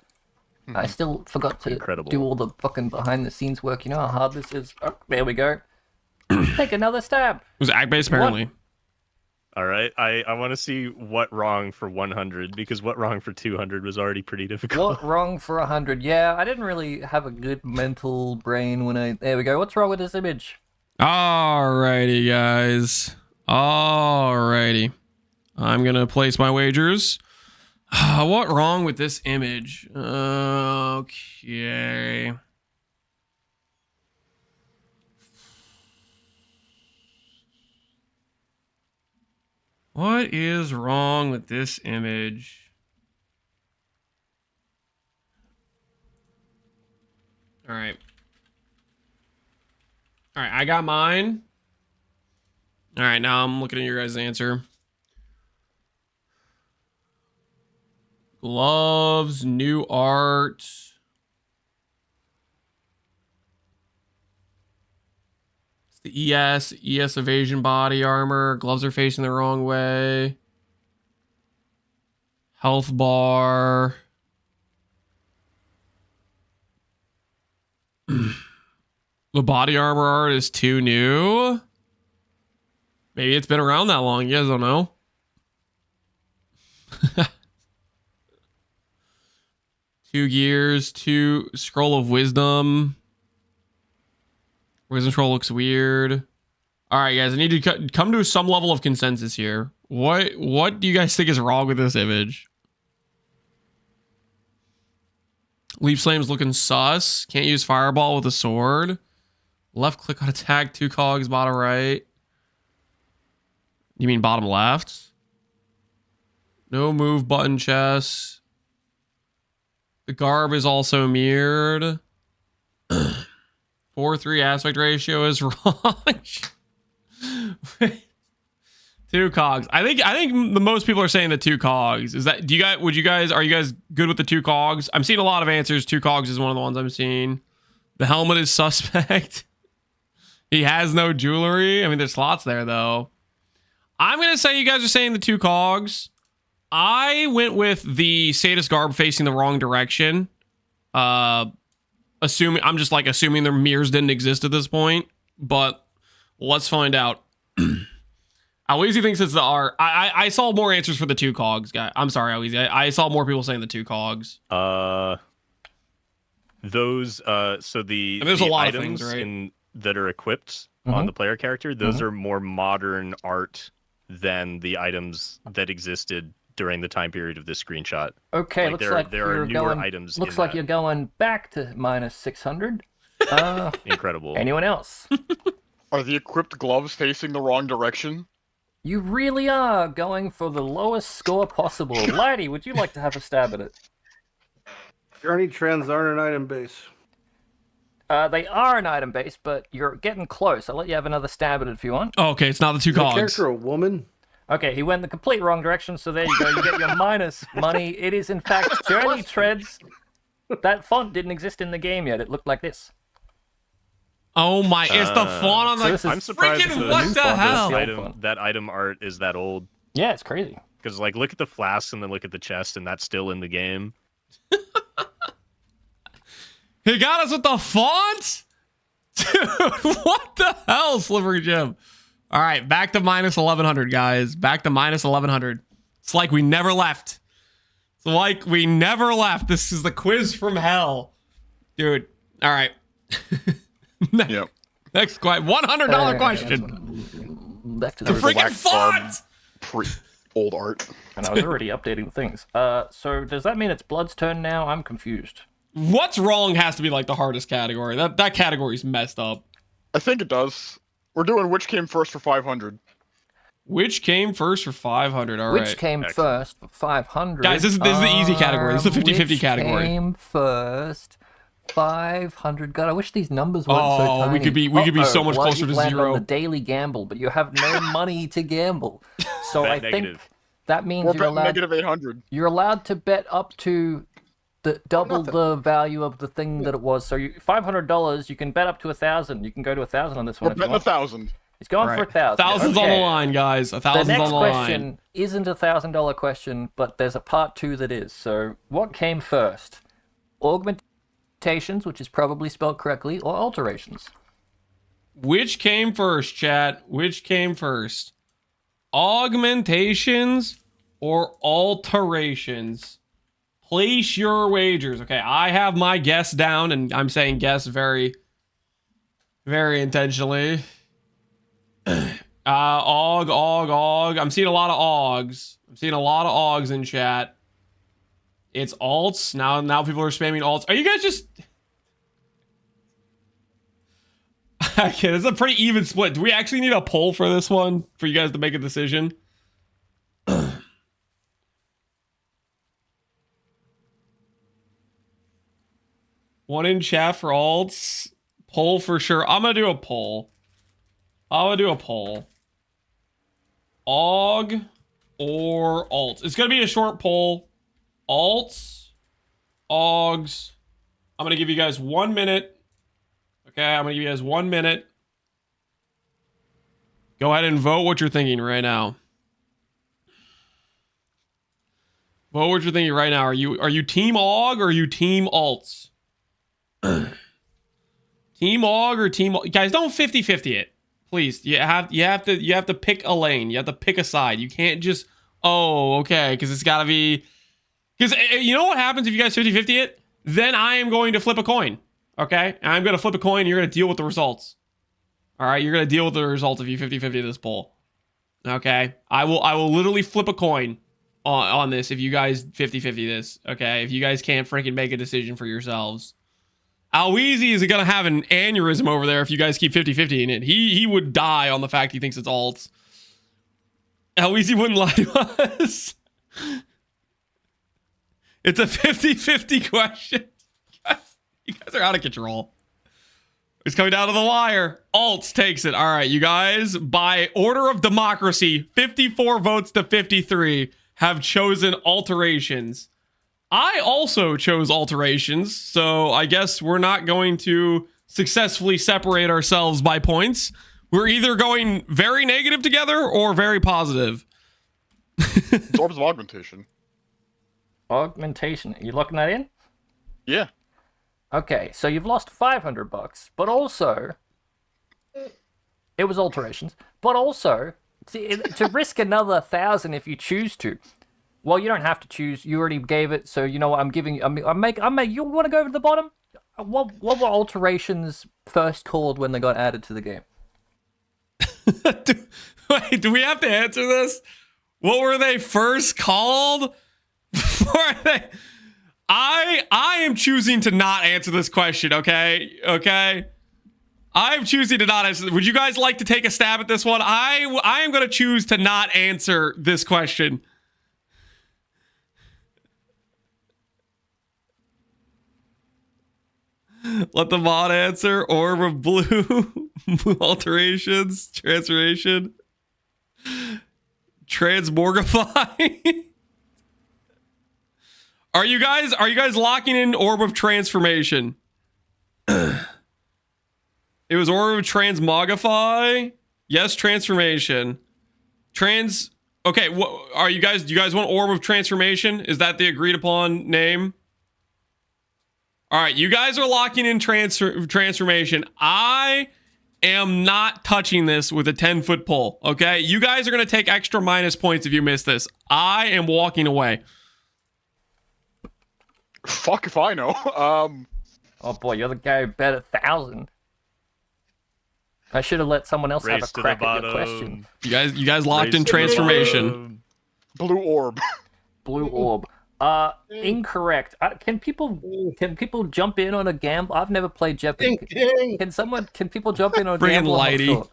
I still forgot to do all the fucking behind-the-scenes work. You know how hard this is? Oh, there we go. Take another stab. It was act-based, apparently. All right, I want to see what wrong for 100 because what wrong for 200 was already pretty difficult. What wrong for 100? Yeah, I didn't really have a good mental brain when I... There we go. What's wrong with this image? Alrighty, guys. Alrighty. I'm going to place my wagers. What wrong with this image? Okay. What is wrong with this image? All right. All right, I got mine. All right, now I'm looking at your guys' answer. Gloves, new art. The ES evasion body armor. Gloves are facing the wrong way. Health bar. The body armor art is too new. Maybe it's been around that long. You guys don't know. Two gears, two scroll of wisdom. Wisdom scroll looks weird. All right, guys, I need to come to some level of consensus here. What do you guys think is wrong with this image? Leap Slam's looking sus. Can't use fireball with a sword. Left click on attack, 2 cogs, bottom right. You mean bottom left? No move button chest. The garb is also mirrored. 4:3 aspect ratio is wrong. 2 cogs. I think the most people are saying the 2 cogs. Is that are you guys good with the 2 cogs? I'm seeing a lot of answers. 2 cogs is one of the ones I'm seeing. The helmet is suspect. He has no jewelry. I mean, there's slots there though. I'm gonna say you guys are saying the 2 cogs. I went with the Sadist garb facing the wrong direction. I'm just like assuming their mirrors didn't exist at this point, but let's find out. Aleezy thinks it's the art. I saw more answers for the 2 cogs, guy. I'm sorry, Aleezy. I saw more people saying the 2 cogs. Those so there's a lot of things, right? That are equipped on the player character, those are more modern art than the items that existed during the time period of this screenshot. Okay, like looks like there are newer items. Looks like you're going back to minus 600. Incredible. Anyone else? Are the equipped gloves facing the wrong direction? You really are going for the lowest score possible. Lady, would you like to have a stab at it? Journey trends aren't an item base. They are an item base, but you're getting close. I'll let you have another stab at it if you want. Oh, okay, it's not the 2 Is the cogs. character a woman? Okay, he went the complete wrong direction, so there you go. You get your minus money. It is, in fact, Journey Treads. That font didn't exist in the game yet. It looked like this. Oh my, it's the font on so I'm surprised freaking what the hell? That item art is that old. Yeah, it's crazy. Because, like, look at the flask and then look at the chest, and that's still in the game. He got us with the font? Dude, what the hell, Slippery Jim? All right, back to minus 1100, guys. Back to minus 1100. It's like we never left. It's like we never left. This is the quiz from hell. Dude, all right. Yep. Next question. $100 question. Back to the freaking font! Old art. And I was already updating things. So does that mean it's Blood's turn now? I'm confused. What's wrong has to be like the hardest category. That category's messed up. I think it does. We're doing which came first for 500. Which came first for 500? All right. Which came first for 500? Guys, this is the easy category. This is the 50-50 category. Which came first? 500. God, I wish these numbers weren't so tiny. we could be so much closer to zero. On the daily gamble, but you have no money to gamble. So I think that means you're allowed negative 800. You're allowed to bet up to double the value of the thing that it was. So $500, you can bet up to 1,000. You can go to 1,000 on this one. We're betting 1,000. It's going for 1,000. Thousands on the line, guys. 1,000's on the line. The next question isn't a $1,000 question, but there's a part 2 that is. So what came first? Augmentations, which is probably spelled correctly, or alterations? Which came first, chat? Which came first? Augmentations or alterations? Place your wagers. Okay, I have my guess down, and I'm saying guess very, very intentionally. Aug. I'm seeing a lot of augs. I'm seeing a lot of augs in chat. It's alts. Now people are spamming alts. Are you guys just... Okay, this is a pretty even split. Do we actually need a poll for this one for you guys to make a decision? One in chat for alts. Poll for sure. I'm gonna do a poll. Aug or alts. It's gonna be a short poll. Alts, augs. I'm gonna give you guys 1 minute. Okay, I'm gonna give you guys 1 minute. Go ahead and vote what you're thinking right now. Vote what you're thinking right now. Are you team aug or are you team alts? Team aug or team... Guys, don't 50-50 it. Please. You have to pick a lane. You have to pick a side. You can't just... Oh, okay, because it's gotta be... Because you know what happens if you guys 50-50 it? Then I am going to flip a coin. Okay? And I'm going to flip a coin and you're going to deal with the results. Alright? You're going to deal with the results if you 50-50 this poll. Okay? I will literally flip a coin on this if you guys 50-50 this. Okay? If you guys can't freaking make a decision for yourselves. How easy is it going to have an aneurysm over there if you guys keep 50-50 in it? He would die on the fact he thinks it's alts. How easy wouldn't lie to us. It's a 50-50 question. You guys are out of control. It's coming down to the wire. Alts takes it. All right, you guys, by order of democracy, 54 votes to 53 have chosen alterations. I also chose alterations, so I guess we're not going to successfully separate ourselves by points. We're either going very negative together or very positive. Orbs of augmentation. Augmentation. Are you locking that in? Yeah. Okay, so you've lost $500, but also it was alterations. But also to risk another 1,000 if you choose to. Well, you don't have to choose. You already gave it, so you know what? I'm giving. You want to go over to the bottom? What were alterations first called when they got added to the game? Wait, do we have to answer this? What were they first called? I am choosing to not answer this question. Okay. I'm choosing to not answer. Would you guys like to take a stab at this one? I am going to choose to not answer this question. Let the mod answer. Orb of blue. Blue alterations. Transformation. Transmorgify. Are you guys locking in Orb of Transformation? It was Orb of Transmogify. Yes, Transformation. Okay, do you guys want Orb of Transformation? Is that the agreed upon name? All right, you guys are locking in transformation. I am not touching this with a 10-foot pole, okay? You guys are going to take extra minus points if you miss this. I am walking away. Fuck if I know. Oh boy, you're the guy who bet 1,000. I should have let someone else have a crack at your question. You guys locked in transformation. Blue orb. Blue orb. Incorrect. Can people jump in on a gamble? I've never played Jeopardy. Ding, ding. Can people jump in on a Bring in gamble? Lighty. Sure.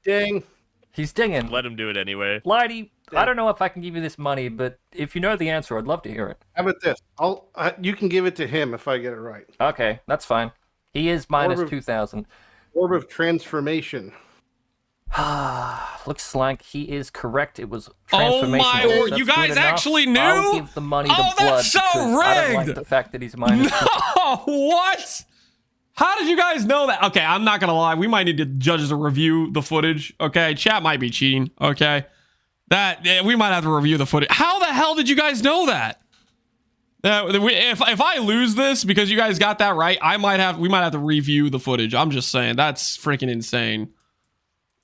Ding. He's dinging. Let him do it anyway. Lighty, I don't know if I can give you this money, but if you know the answer, I'd love to hear it. How about this? You can give it to him if I get it right. Okay, that's fine. He is minus 2,000. Orb of Transformation. Looks like he is correct. It was Oh transformation. my word! You guys actually knew? I'll give the money to Blood. That's so because rigged! I don't like the fact that he's minus. No, what? How did you guys know that? Okay, I'm not gonna lie. We might need to judges to review the footage. Okay, chat might be cheating. Okay, we might have to review the footage. How the hell did you guys know that? If I lose this because you guys got that right, we might have to review the footage. I'm just saying that's freaking insane.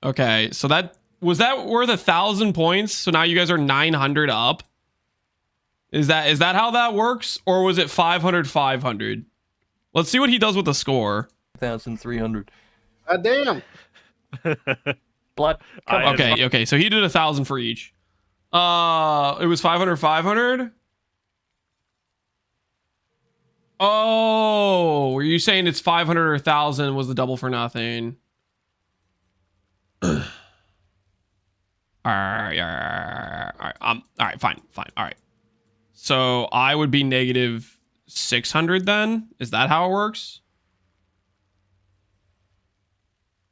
Okay, so that Was that worth 1,000 points? So now you guys are 900 up. Is that how that works, or was it 500 500? Let's see what he does with the score. 1,300. Damn. Blood. Okay. So he did 1,000 for each. It was 500 500. Oh, were you saying it's 500 or 1,000 was the double for nothing? All right. All right. Fine. All right. So I would be negative 600 then. Is that how it works?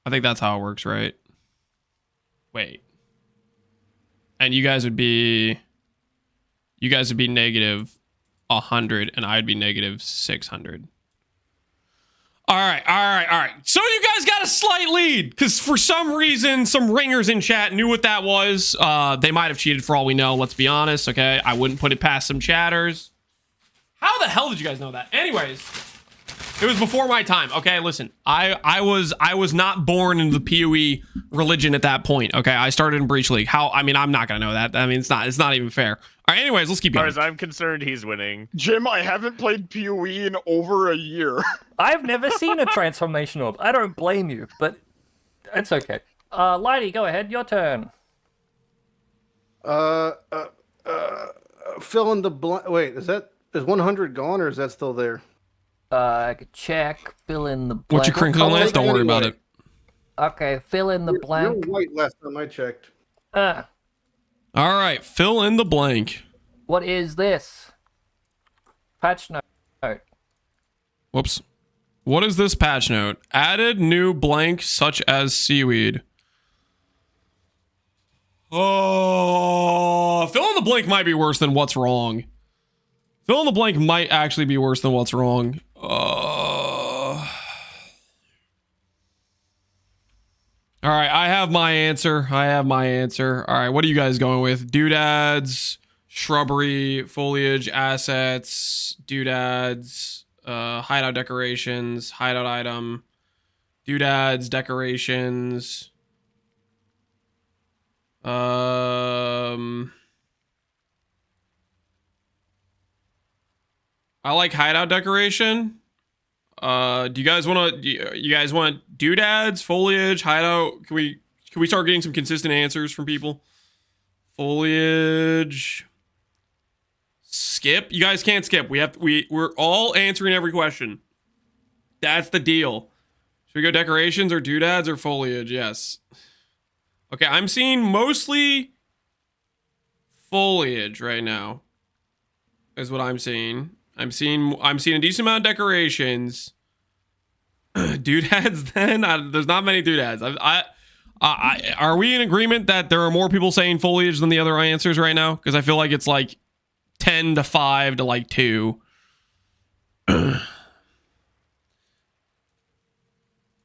I think that's how it works, right? Wait. And you guys would be negative 100 and I'd be negative 600. All right. So you guys got a slight lead because for some reason, some ringers in chat knew what that was. They might have cheated for all we know. Let's be honest. Okay. I wouldn't put it past some chatters. How the hell did you guys know that? Anyways, it was before my time. Okay. Listen, I was not born into the PoE religion at that point. Okay. I started in Breach League. I'm not going to know that. I mean, it's not even fair. All right. Anyways, let's keep going. As far as I'm concerned, he's winning. Jim, I haven't played PoE in over a year. I've never seen a transformation orb. I don't blame you, but it's okay. Lighty, go ahead. Your turn. Fill in the blank. Wait, is 100 gone or is that still there? I could check. Fill in the blank. What's your crinkling list? Don't worry about it. Okay, fill in the blank. You're white last time I checked. All right, fill in the blank. What is this? Patch note. Whoops. What is this patch note? Added new blank such as seaweed. Oh, fill in the blank might be worse than what's wrong. Fill in the blank might actually be worse than what's wrong. All right, I have my answer. All right, what are you guys going with? Doodads, shrubbery, foliage, assets, doodads, hideout decorations, hideout item, doodads, decorations. I like hideout decoration. Do you guys want doodads, foliage, hideout? Can we start getting some consistent answers from people? Foliage. Skip. You guys can't skip. We're all answering every question. That's the deal. Should we go decorations or doodads or foliage? Yes. Okay, I'm seeing mostly foliage right now. Is what I'm seeing. I'm seeing a decent amount of decorations. Doodads then? There's not many doodads. Are we in agreement that there are more people saying foliage than the other answers right now? Because I feel like it's like 10 to 5 to like 2.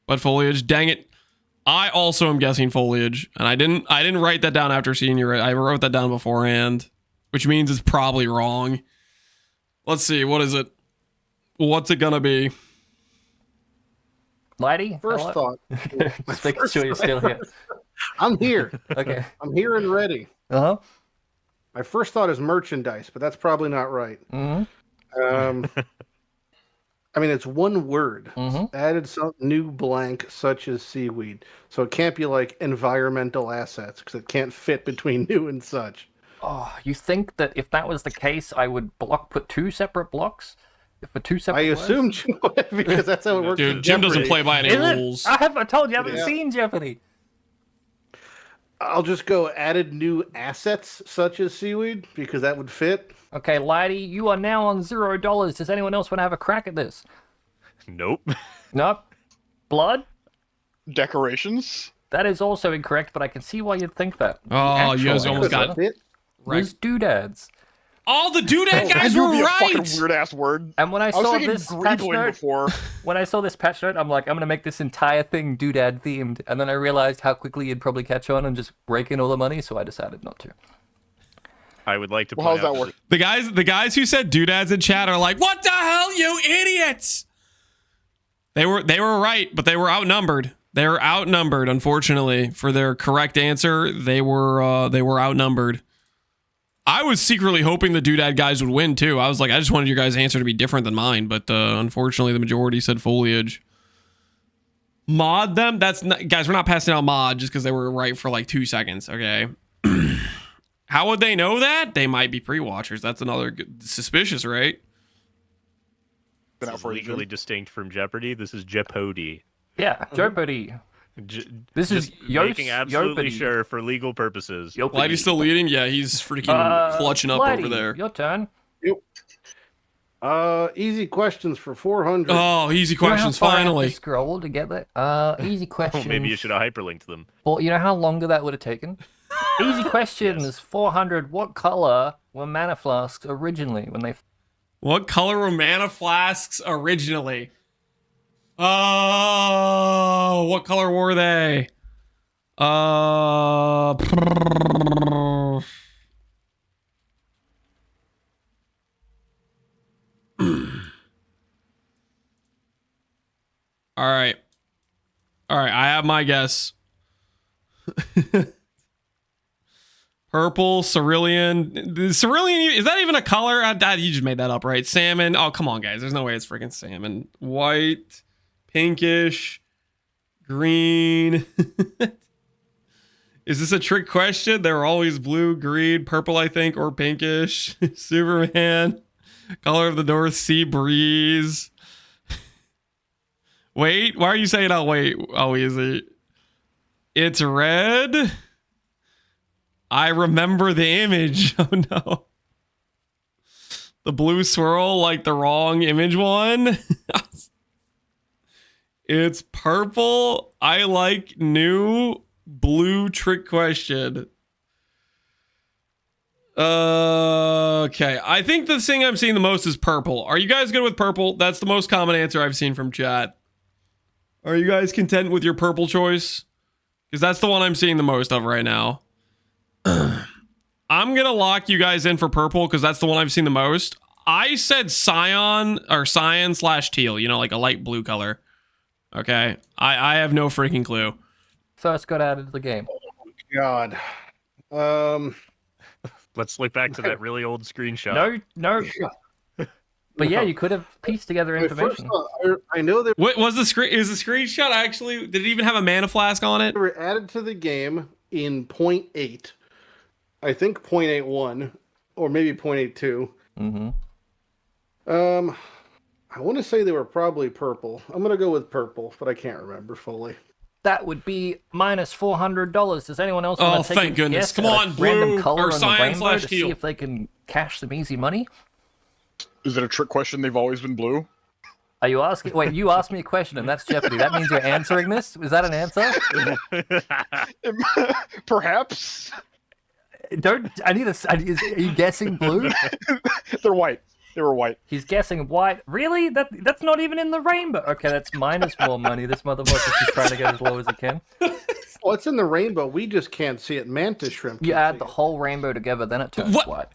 But foliage, dang it. I also am guessing foliage. And I didn't write that down after seeing you. I wrote that down beforehand. Which means it's probably wrong. Let's see, what is it? What's it gonna be? Lighty? First thought. Just making sure you're still here. I'm here. Okay. I'm here and ready. Uh-huh. My first thought is merchandise, but that's probably not right. Mm-hmm. I mean, it's one word. Added some new blank, such as seaweed. So it can't be like environmental assets, because it can't fit between new and such. Oh, you think that if that was the case, I would put 2 separate blocks? For 2 separate I assumed you would, because that's how it works. Dude, Jim doesn't play by any rules. I told you, I haven't seen Jeopardy. I'll just go added new assets, such as seaweed, because that would fit. Okay, Lighty, you are now on $0. Does anyone else want to have a crack at this? Nope. Nope. Blood? Decorations? That is also incorrect, but I can see why you'd think that. Oh, you guys almost got it. There's doodads. All the doodad guys were right. Fucking weird ass word. And when I was saw thinking this patch note, before. when I saw this patch note, I'm like, I'm gonna make this entire thing doodad themed. And then I realized how quickly you'd probably catch on and just rake in all the money, so I decided not to. I would like to. Well, how's that work? The guys who said doodads in chat are like, "What the hell, you idiots!" They were right, but they were outnumbered. They're outnumbered, unfortunately. For their correct answer, they were outnumbered. I was secretly hoping the Doodad guys would win too. I was like, I just wanted your guys' answer to be different than mine, but unfortunately the majority said foliage. Mod them? That's not, guys, we're not passing out mod just because they were right for like 2 seconds, okay? How would they know that? They might be pre-watchers. That's another suspicious, right? This is legally distinct from Jeopardy. This is Jeopardy. Yeah, Jeopardy. This is making absolutely sure for legal purposes. Lighty's still leading? Yeah, he's freaking clutching up Lighty, over there. Your turn. Yep. Easy questions for 400. Oh, easy questions, finally. Scroll to get that. Easy questions. Maybe you should have hyperlinked them. Well, you know how longer that would have taken? Easy questions, 400. What color were mana flasks originally when they... What color were mana flasks originally? Oh, what color were they? All right. I have my guess. Purple, cerulean. The cerulean, is that even a color? You just made that up, right? Salmon. Oh, come on, guys. There's no way it's freaking salmon. White, pinkish, green. Is this a trick question? They're always blue, green, purple, I think, or pinkish. Superman. Color of the North Sea breeze. Wait, why are you saying, oh, wait. Oh, easy. It's red. I remember the image. Oh, no. The blue swirl, like the wrong image one. It's purple. I like new blue trick question. Okay. I think the thing I'm seeing the most is purple. Are you guys good with purple? That's the most common answer I've seen from chat. Are you guys content with your purple choice? Because that's the one I'm seeing the most of right now. I'm going to lock you guys in for purple because that's the one I've seen the most. I said cyan or cyan/teal, you know, like a light blue color. Okay. I have no freaking clue. First got added to the game. Oh, God. Let's look back to that really old screenshot. No. But yeah, you could have pieced together information. I know that. What was the screen? Is the screenshot actually? Did it even have a mana flask on it? They were added to the game in 0.8. I think 0.81 or maybe 0.82. Mm-hmm. I want to say they were probably purple. I'm gonna go with purple, but I can't remember fully. That would be minus $400. Does anyone else Oh, want to take thank a goodness. guess Come at a on, random blue color or on the cyan rainbow slash to teal. see if they can cash some easy money? Is it a trick question? They've always been blue? Are you asking? Wait, you asked me a question, and that's Jeopardy. That means you're answering this? Is that an answer? Perhaps. Are you guessing blue? They're white. They were white. He's guessing white. Really? That's not even in the rainbow. Okay, that's minus more money. This motherfucker's just trying to get as low as he can. Well, it's in the rainbow. We just can't see it. Mantis shrimp. You add the whole rainbow together, then it turns white.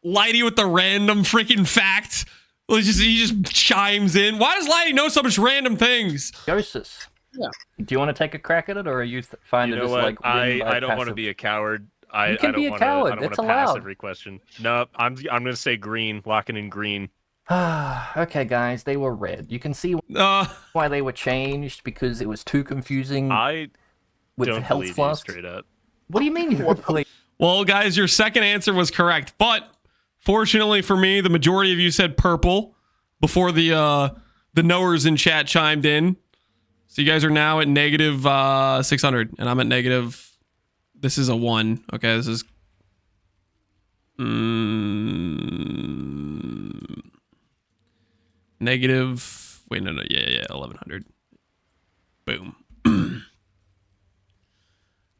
Lighty with the random freaking fact. He just chimes in. Why does Lighty know so much random things? Ghosts. Yeah. Do you want to take a crack at it, or are you find You it know just what? like I don't want to passive? be a coward. I You can don't be a wanna, coward. I don't It's want to pass allowed. every question. No, I'm gonna say green. Locking in green. Okay, guys, they were red. You can see why they were changed because it was too confusing. I with don't health believe you flasks. straight up. What do you mean you don't believe? Well, guys, your second answer was correct, but fortunately for me, the majority of you said purple before the knowers in chat chimed in. So you guys are now at negative 600, and I'm at negative. This is a 1. Okay, this is negative. Wait, no, yeah, 1100. Boom.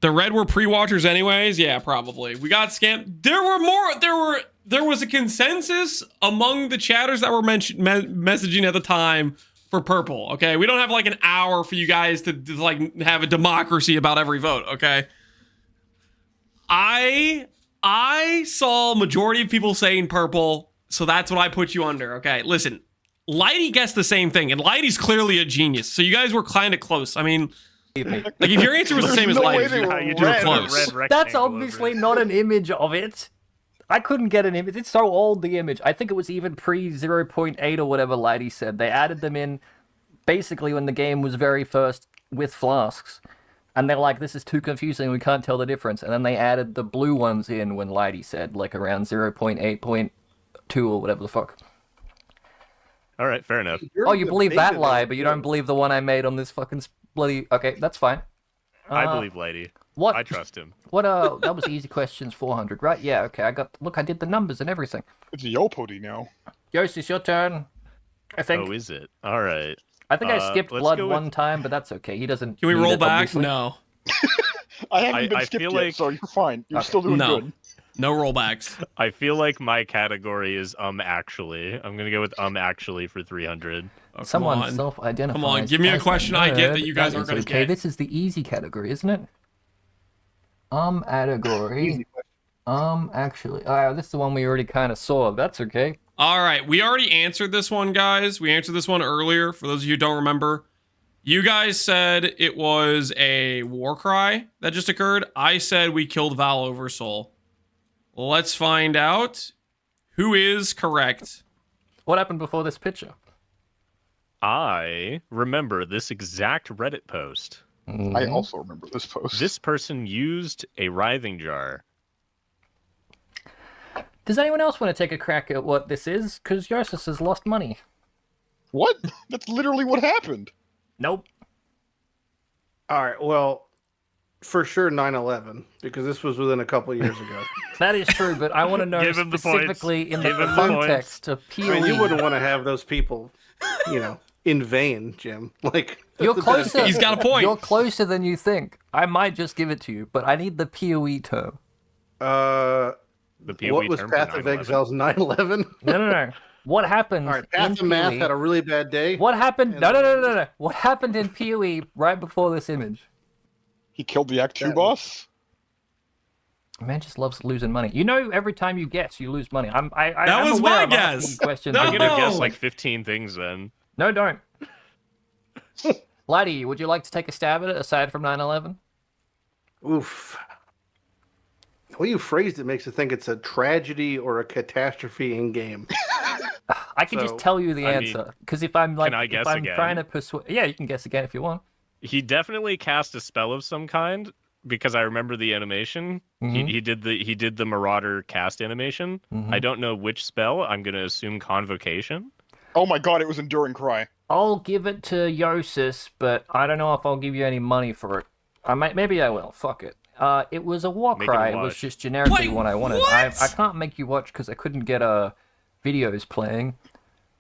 The red were pre-watchers anyways. Yeah, probably. We got scammed. There was a consensus among the chatters that were messaging at the time for purple. Okay, we don't have like an hour for you guys to like have a democracy about every vote. Okay. I saw majority of people saying purple, so that's what I put you under. Okay, listen, Lighty guessed the same thing, and Lighty's clearly a genius. So you guys were kind of close. I mean, Like if your answer was the same as Lighty's, you were close. That's obviously not an image of it. I couldn't get an image. It's so old, the image. I think it was even pre 0.8 or whatever Lighty said. They added them in basically when the game was very first with flasks. And they're like, this is too confusing, we can't tell the difference. And then they added the blue ones in when Lighty said, like around 0.8.2 or whatever the fuck. All right, fair enough. Oh, you believe that lie, but you don't believe the one I made on this fucking bloody... Okay, that's fine. I believe Lighty. What? I trust him. What? That was easy questions 400, right? Yeah, okay. I did the numbers and everything. It's Jeopardy now. Yost, it's your turn. I think. Oh, is it? All right. I think I skipped blood one time, but that's okay. He doesn't. Can we roll it, back? obviously. No. I haven't been skipped yet, so you're fine. You're still doing good. No rollbacks. I feel like my category is actually. I'm gonna go with actually for 300. Oh, Someone self-identifies. Come on, give me a question I get that you guys aren't gonna okay, get. this is the easy category, isn't it? Category. Actually. This is the one we already kind of saw. That's okay. All right, we already answered this one, guys. We answered this one earlier. For those of you who don't remember, you guys said it was a war cry that just occurred. I said we killed Val Oversoul. Let's find out who is correct. What happened before this picture? I remember this exact Reddit post. I also remember this post. This person used a writhing jar. Does anyone else want to take a crack at what this is? Because Yosis has lost money. What? That's literally what happened. Nope. All right, well, for sure 9/11, because this was within a couple of years ago. That is true, but I want to know specifically in the context of PoE. I mean, you wouldn't want to have those people, in vain, Jim. Like, you're closer. He's got a point. You're closer than you think. I might just give it to you, but I need the PoE term. The PoE what was term Path of Exile's 9/11? No. What happened? All right, Path of Math had a really bad day. What happened? No. What happened in PoE right before this image? He killed the Act 2 boss? Man just loves losing money. You know, every time you guess, you lose money. I'm that was my guess. Questions. I'm gonna guess like 15 things then. No, don't. Laddie, would you like to take a stab at it aside from 9/11? Oof. The way you phrased it makes it think it's a tragedy or a catastrophe in game. I can just tell you the answer because if I'm like, if I'm trying to persuade, yeah, you can guess again if you want. He definitely cast a spell of some kind because I remember the animation. Mm-hmm. He did the Marauder cast animation. Mm-hmm. I don't know which spell. I'm gonna assume Convocation. Oh my god, it was Enduring Cry. I'll give it to Yosis, but I don't know if I'll give you any money for it. Maybe I will. Fuck it. It was a war cry. It was just generically what I wanted. I can't make you watch because I couldn't get videos playing.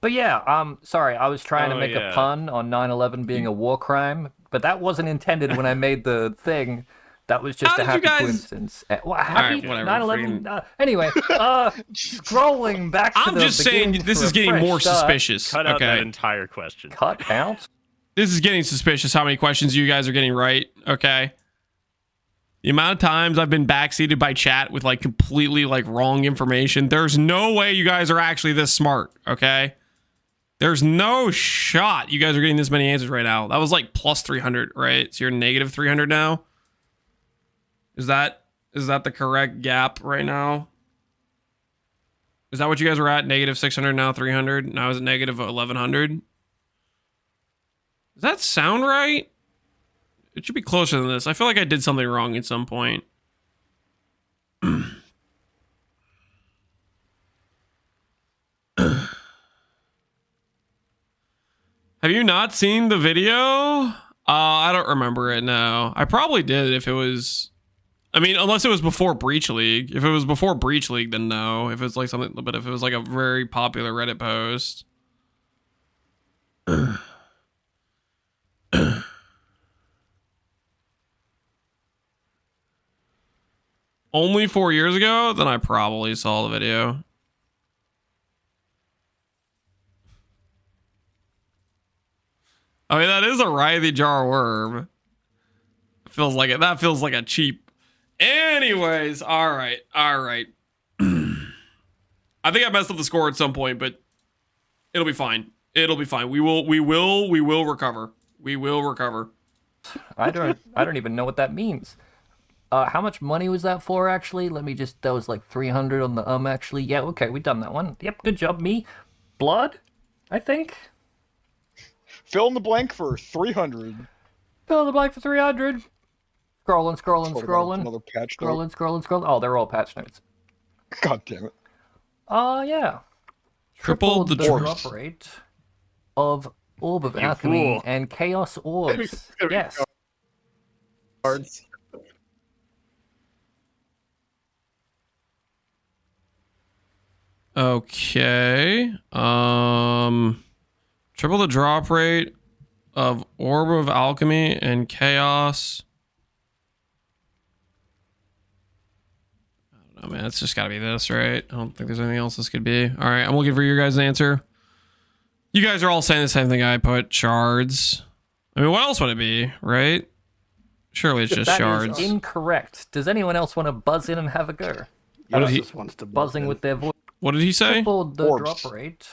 But yeah, sorry, I was trying to make a pun on 9/11 being a war crime, but that wasn't intended when I made the thing. That was just a happy coincidence. Happy 9/11. Anyway, scrolling back to I'm just saying this is getting more suspicious. Cut out that entire question. Cut out? This is getting suspicious how many questions you guys are getting right, okay? The amount of times I've been backseated by chat with like completely like wrong information. There's no way you guys are actually this smart, okay? There's no shot you guys are getting this many answers right now. That was like plus 300, right? So you're negative 300 now. Is that the correct gap right now? Is that what you guys were at? Negative 600 now, 300. Now is it negative 1100? Does that sound right? It should be closer than this. I feel like I did something wrong at some point. Have you not seen the video? I don't remember it, no. I probably did if it was... I mean, unless it was before Breach League. If it was before Breach League, then no. If it's like something... But if it was like a very popular Reddit post... Only 4 years ago, then I probably saw the video. I mean, that is a writhy jar worm. Feels like it. That feels like a cheap. Anyways, all right. I think I messed up the score at some point, but it'll be fine. It'll be fine. We will recover. We will recover. I don't even know what that means. How much money was that for, actually? That was like 300 on the, actually. Yeah, okay, we done that one. Yep, good job, me. Blood, I think. Fill in the blank for 300. Fill in the blank for 300. Scrolling. Another patch note. Scrolling. Oh, they're all patch notes. God damn it. Yeah. Triple the drop rate of Orb of Alchemy fool. and Chaos Orbs. Yes. Cards. Okay. Triple the drop rate of Orb of Alchemy and Chaos. I don't know, man. It's just got to be this, right? I don't think there's anything else this could be. All right, I'm looking for your guys' answer. You guys are all saying the same thing I put. Shards. I mean, what else would it be, right? Surely it's just shards. That is incorrect. Does anyone else want to buzz in and have a go? What did he? Wants to Buzzing with their voice. What did he say? Triple the drop rate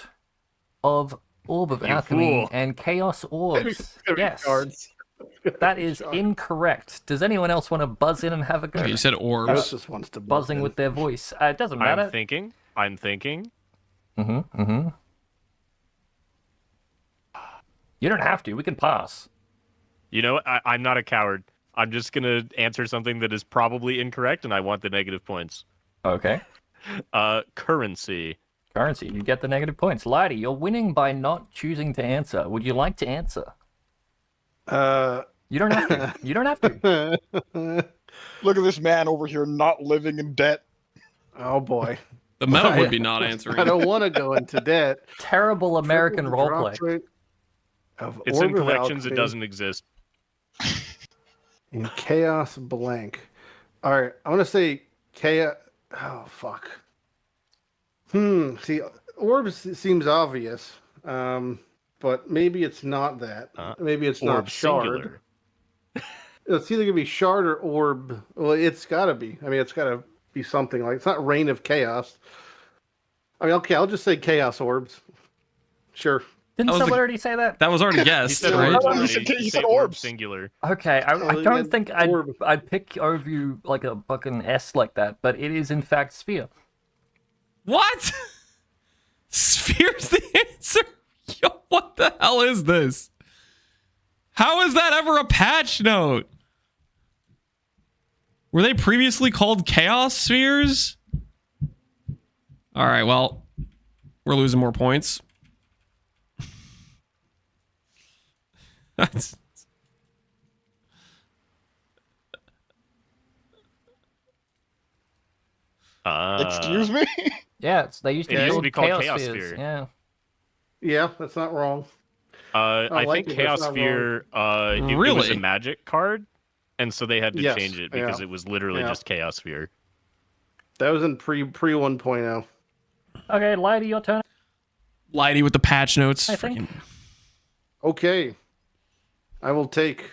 of Orb of Alchemy fool. and Chaos Orbs. Yes. Cards. That is incorrect. Does anyone else want to buzz in and have a go? Okay, you said orbs. Just wants to Buzzing with their voice. It doesn't matter. I'm thinking. Mm-hmm. You don't have to. We can pass. You know, I'm not a coward. I'm just gonna answer something that is probably incorrect, and I want the negative points. Okay. Currency. Currency. You get the negative points. Lighty, you're winning by not choosing to answer. Would you like to answer? You don't have to. You don't have to. Look at this man over here not living in debt. Oh boy. The meta would be not answering. I don't want to go into debt. Terrible American roleplay. It's in collections. It doesn't exist. In Chaos blank. All right, I want to say Chaos. Oh fuck. See, orbs seems obvious, but maybe it's not that. Maybe it's not shard. Singular. It's either gonna be shard or orb. Well, it's gotta be. I mean, it's gotta be something like. It's not Reign of Chaos. I mean, okay, I'll just say Chaos orbs. Sure. Didn't someone already say that? That was already guessed, right? You said orbs singular. Okay, I don't think I'd pick over you like a fucking S like that, but it is in fact sphere. What? Sphere's the answer? Yo, what the hell is this? How is that ever a patch note? Were they previously called Chaos Spheres? All right, well, we're losing more points. That's... Excuse me? Yeah, they used to be called Chaos Sphere. Yeah. Yeah, that's not wrong. I think Chaos Sphere, it was a magic card, and so they had to change it because it was literally just Chaos Sphere. That was in pre 1.0. Okay, Lighty, your turn. Lighty with the patch notes. I think. Okay. I will take.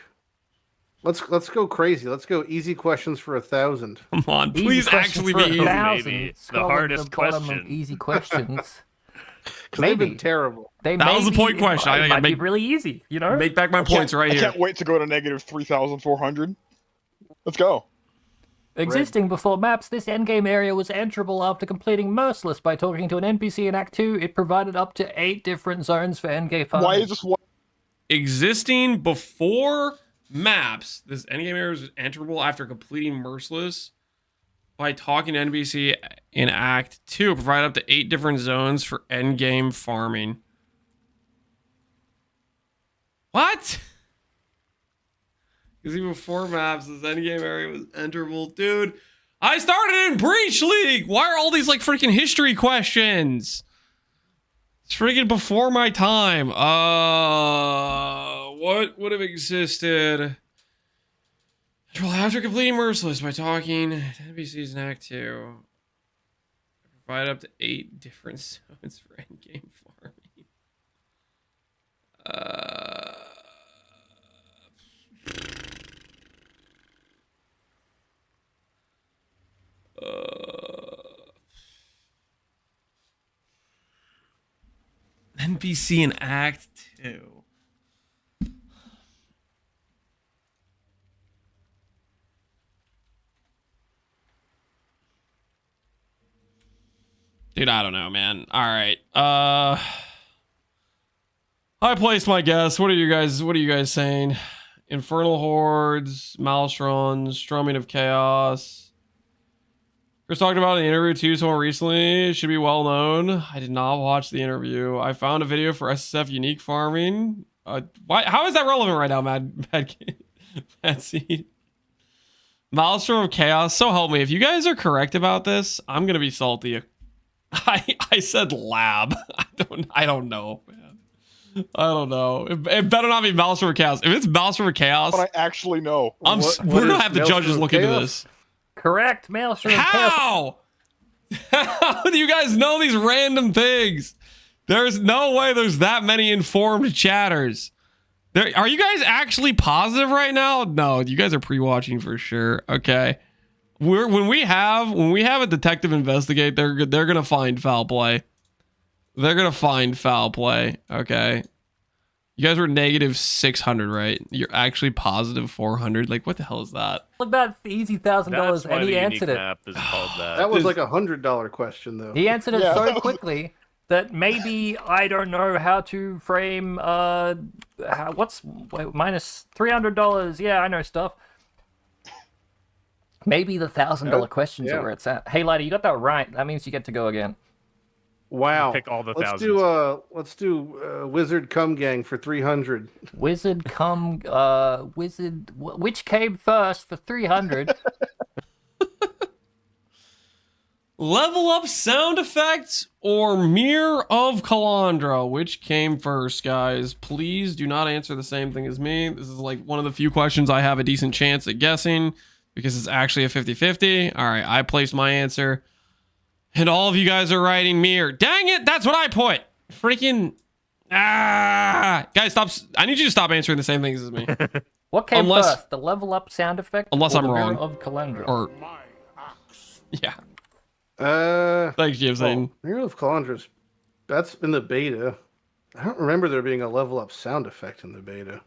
Let's go crazy. Let's go easy questions for 1,000. Come on, please actually be easy. Maybe the hardest question. Easy questions. They've been terrible. That was the point question. It might be really easy, you know? Make back my points right here. I can't wait to go to negative 3,400. Let's go. Existing before maps, this endgame area was enterable after completing Merciless. By talking to an NPC in Act 2, it provided up to 8 different zones for endgame farming. Why is this one? Existing before maps, this endgame area was enterable after completing Merciless. By talking to NPC in Act 2, provide up to 8 different zones for endgame farming. What? Because even before maps, this endgame area was enterable. Dude, I started in Breach League! Why are all these, like, freaking history questions? It's freaking before my time. What would have existed? After completing Merciless by talking to NPCs in Act 2, provide up to 8 different zones for endgame farming. NPC in Act 2. Dude, I don't know, man. All right. I placed my guess. What are you guys saying? Infernal Hordes, Malestrons, Strumming of Chaos. Chris talked about in the interview too someone recently. It should be well known. I did not watch the interview. I found a video for SSF unique farming. Why? How is that relevant right now, Mad Seed? Maelstrom of Chaos. So help me. If you guys are correct about this, I'm gonna be salty. I said lab. I don't know, man. I don't know. It better not be Maelstrom of Chaos. If it's Maelstrom of Chaos, But I actually know. we're gonna have the judges look into this. Correct, Maelstrom of Chaos. How do you guys know these random things? There's no way there's that many informed chatters. Are you guys actually positive right now? No, you guys are pre-watching for sure. Okay. When we have a detective investigate, they're gonna find foul play. They're gonna find foul play. Okay. You guys were negative 600, right? You're actually positive 400. Like, what the hell is that? Look, that easy $1,000, and he answered it. Map is called that. That was like $100 question, though. He answered it so quickly that maybe I don't know how to frame. Minus $300? Yeah, I know stuff. Maybe the $1,000 questions are where it's at. Hey, Lighty, you got that right. That means you get to go again. Wow. Pick all the let's thousands. let's do Wizard Cum Gang for 300. Wizard Cum Wizard. Which came first for 300? Level up sound effects or Mirror of Calandra? Which came first, guys? Please do not answer the same thing as me. This is like one of the few questions I have a decent chance at guessing because it's actually a 50-50. All right, I placed my answer. And all of you guys are writing Mirror. Dang it, that's what I put. Freaking... Guys, stop. I need you to stop answering the same things as me. What came first? The level up sound effect? Unless or I'm the wrong. Mirror of Calandra? Or... Yeah. Thanks, Mirror James. of Calandra's. That's in the beta. I don't remember there being a level up sound effect in the beta.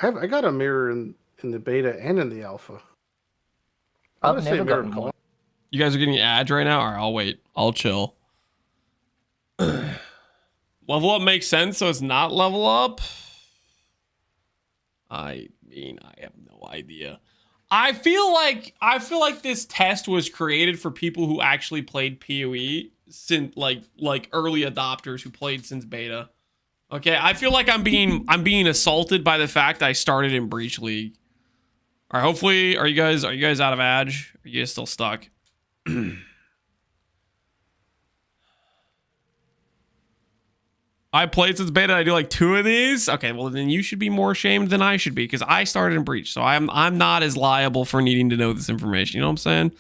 I got a mirror in the beta and in the alpha. I've never gotten one. You guys are getting ads right now? All right, I'll wait. I'll chill. Level up makes sense, so it's not level up? I mean, I have no idea. I feel like this test was created for people who actually played PoE since like early adopters who played since beta. Okay, I feel like I'm being assaulted by the fact I started in Breach League. All right, hopefully, are you guys out of Edge? Are you guys still stuck? I played since beta. I do like 2 of these. Okay, well then you should be more ashamed than I should be because I started in Breach, so I'm not as liable for needing to know this information. You know what I'm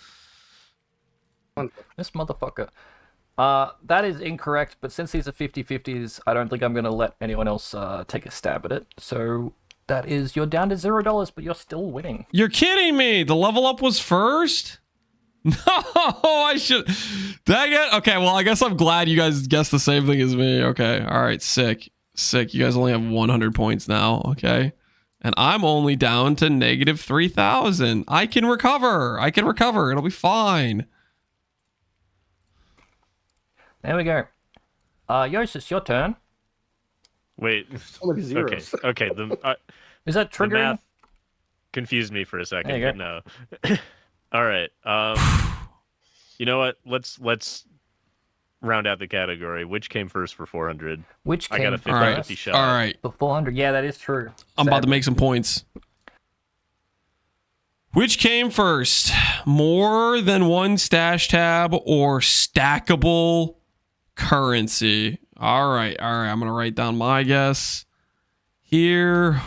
saying? This motherfucker. That is incorrect. But since these are 50-50s, I don't think I'm gonna let anyone else take a stab at it. So you're down to $0, but you're still winning. You're kidding me. The level up was first. No, I should. Dang it. Okay, well, I guess I'm glad you guys guessed the same thing as me. Okay, all right, sick. You guys only have 100 points now, okay? And I'm only down to negative 3,000. I can recover. It'll be fine. There we go. Yosh, it's your turn. Wait. So many zeros. Okay. Is that triggering? The math confused me for a second. There you but no. All right. You know what? Let's round out the category. Which came first for 400? Which came I got a 50-50 shot. All right. For 400. Yeah, that is true. I'm about to make some points. Which came first? More than one stash tab or stackable currency? All right. I'm going to write down my guess here.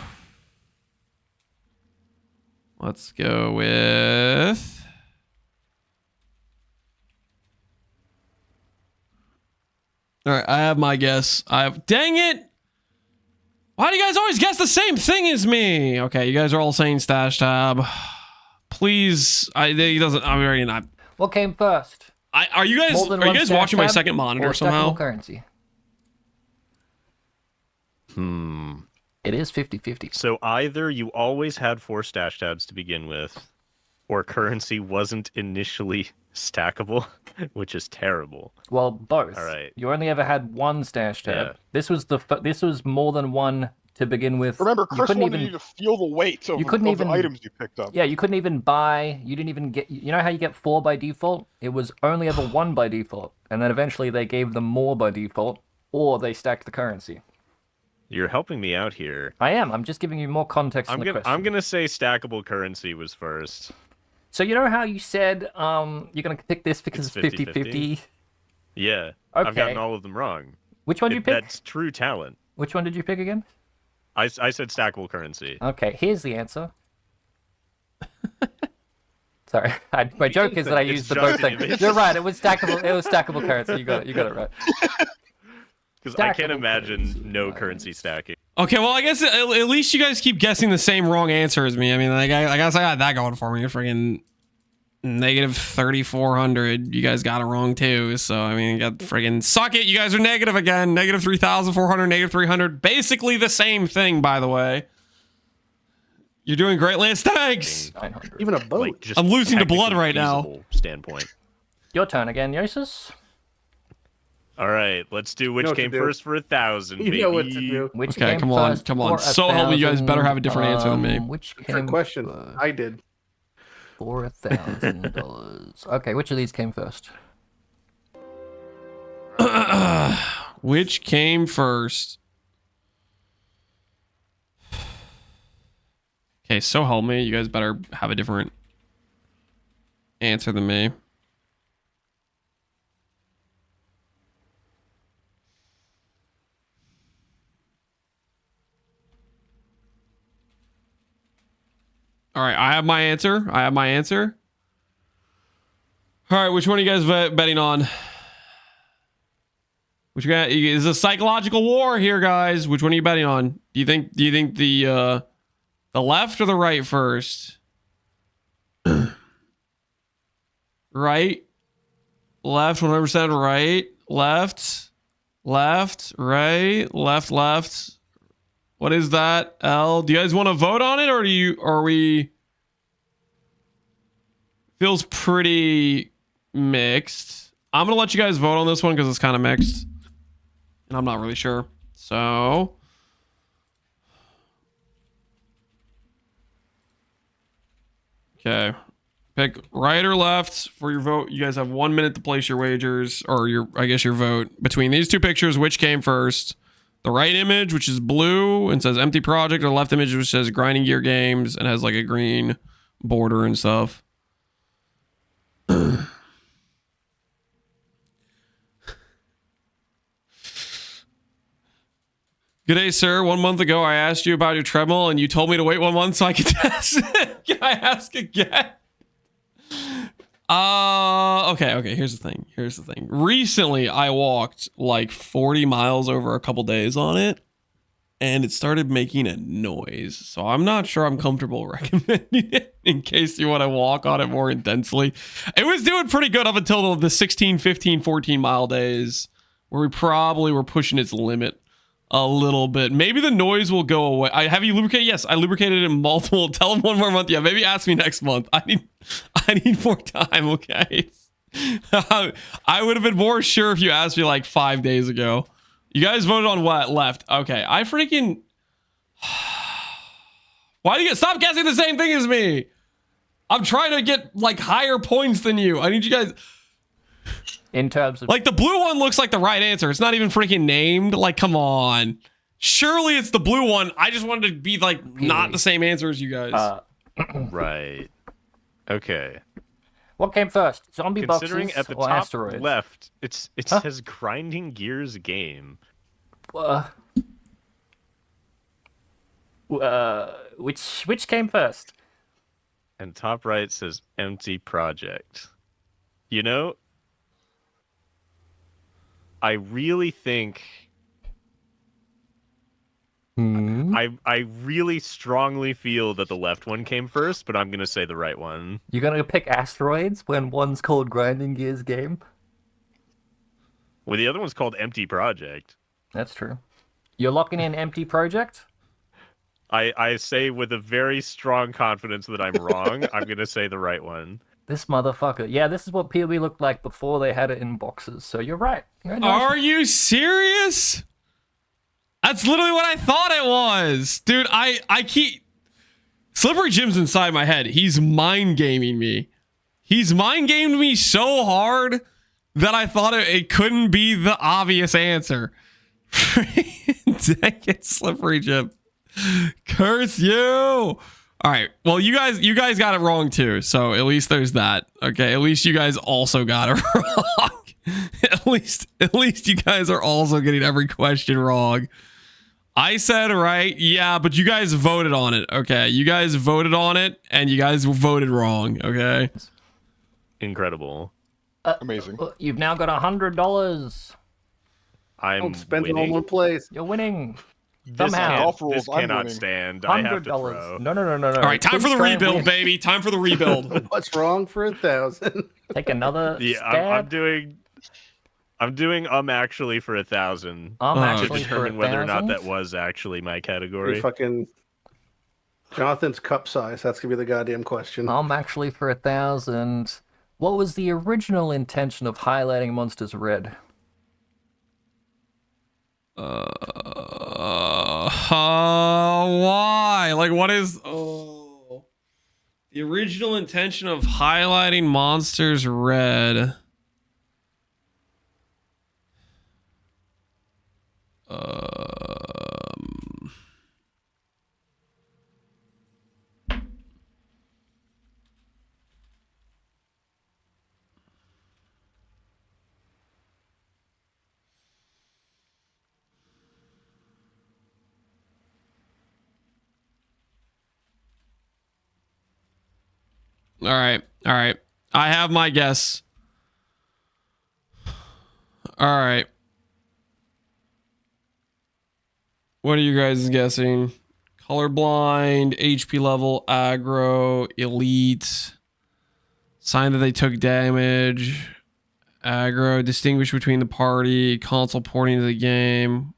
Let's go with... All right, I have my guess. Dang it! Why do you guys always guess the same thing as me? Okay, you guys are all saying stash tab. Please, he doesn't. I'm already not. What came first? Are you guys watching my second monitor somehow? Currency. It is 50-50. So either you always had 4 stash tabs to begin with, or currency wasn't initially Stackable, which is terrible. Well, both. All right. You only ever had one stash tab. Yeah. This was more than one to begin with. Remember, You Chris couldn't wanted even you to feel the weight of, you couldn't of even the items you picked up. Yeah, you couldn't even buy. You didn't even get. You know how you get 4 by default? It was only ever 1 by default, and then eventually they gave them more by default, or they stacked the currency. You're helping me out here. I am. I'm just giving you more context on the question. I'm gonna say stackable currency was first. So you know how you said you're gonna pick this because it's 50-50? Yeah. Okay. I've gotten all of them wrong. Which one did you pick? That's true talent. Which one did you pick again? I said stackable currency. Okay, here's the answer. Sorry, my joke is that I used the both things. You're right. It was stackable. It was stackable currency. You got it right. Because I can't imagine no currency stacking. Okay, well, I guess at least you guys keep guessing the same wrong answer as me. I mean, like, I guess I got that going for me. Friggin' negative 3,400. You guys got it wrong too. So, I mean, you got friggin' suck it. You guys are negative again. Negative 3,400, negative 300. Basically the same thing, by the way. You're doing great, Lance. Thanks. 900. Even a boat. Like, just I'm losing to blood right now. feasible standpoint. Your turn again, Yosis. All right, let's do which came first for 1,000. You know what to do. Which Okay, came come on, first come on. for So help me, you guys better have a different answer than me. Which Trick came question. I did. for $1,000? Okay, which of these came first? Which came first? Okay, so help me. You guys better have a different answer than me. All right, I have my answer. All right, which one are you guys betting on? Which guy is a psychological war here, guys? Which one are you betting on? Do you think the left or the right first? Right, left, 100% right, left, right, left. What is that? L. Do you guys want to vote on it, or are we? Feels pretty mixed. I'm gonna let you guys vote on this one because it's kind of mixed, and I'm not really sure. So, okay, pick right or left for your vote. You guys have 1 minute to place your wagers, or your vote between these two pictures. Which came first? The right image, which is blue and says empty project, or the left image, which says grinding gear games and has like a green border and stuff. Good day, sir. 1 month ago, I asked you about your treadmill and you told me to wait 1 month so I could test it. Can I ask again? Okay. Here's the thing. Recently, I walked like 40 miles over a couple days on it, and it started making a noise. So I'm not sure I'm comfortable recommending it in case you want to walk on it more intensely. It was doing pretty good up until the 16, 15, 14 mile days, where we probably were pushing its limit a little bit. Maybe the noise will go away. Have you lubricated? Yes, I lubricated it in multiple. Tell them 1 more month. Yeah, maybe ask me next month. I need more time. Okay. I would have been more sure if you asked me like 5 days ago. You guys voted on what? Left. Okay. I freaking. Why do you stop guessing the same thing as me? I'm trying to get like higher points than you. I need you guys. In terms of, like, the blue one looks like the right answer. It's not even freaking named. Like, come on. Surely it's the blue one. I just wanted to be like not the same answer as you guys. Right. Okay. What came first? Zombie Considering boxes at the or top asteroids? left, it says grinding gears game. Which came first? And top right says empty project. You know, I really think I really strongly feel that the left one came first, but I'm gonna say the right one. You're gonna pick asteroids when one's called grinding gears game? Well, the other one's called empty project. That's true. You're locking in empty project? I say with a very strong confidence that I'm wrong. I'm gonna say the right one. This motherfucker. Yeah, this is what PoE looked like before they had it in boxes. So you're right. Are you serious? That's literally what I thought it was. Dude, I keep... Slippery Jim's inside my head. He's mind gaming me. He's mind gamed me so hard that I thought it couldn't be the obvious answer. Dang it, Slippery Jim. Curse you. All right. Well, you guys got it wrong too. So at least there's that. Okay. At least you guys also got it wrong. at least you guys are also getting every question wrong. I said right. Yeah, but you guys voted on it. Okay. You guys voted on it and you guys voted wrong. Okay. Incredible. Amazing. You've now got $100. I'm spend winning. it all in one place. You're winning. This Somehow. this cannot stand. I have to throw. No. All right. Time for the rebuild, baby. Time for the rebuild. What's wrong for 1,000? Take another Yeah, stab. I'm doing actually for 1,000 actually to for determine whether or not 1,000? that was actually my category. Fucking Jonathan's cup size. That's gonna be the goddamn question. I'm actually for 1,000. What was the original intention of highlighting monsters red? Why? Like, what is... Oh. The original intention of highlighting monsters red. All right. I have my guess. All right. What are you guys guessing? Colorblind, HP level, aggro, elite, sign that they took damage, aggro, distinguish between the party, console porting to the game.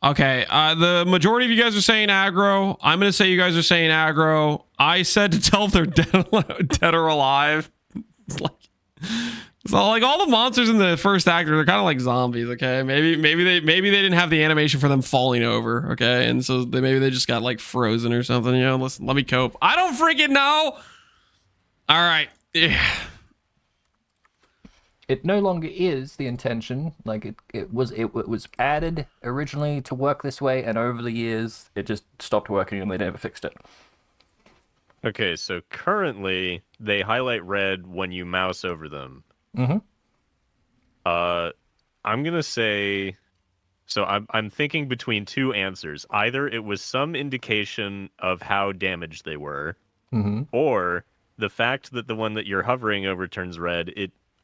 Okay, the majority of you guys are saying aggro. I'm going to say you guys are saying aggro. I said to tell if they're dead or alive. It's like... So like all the monsters in the first act they're kind of like zombies, okay? Maybe they didn't have the animation for them falling over, okay? And so maybe they just got like frozen or something, you know? Listen, let me cope. I don't freaking know. All right. Yeah. It no longer is the intention. Like it was added originally to work this way, and over the years it just stopped working and they never fixed it. Okay, so currently they highlight red when you mouse over them. Mm-hmm. I'm gonna say, so I'm thinking between two answers. Either it was some indication of how damaged they were, mm-hmm. or the fact that the one that you're hovering over turns red.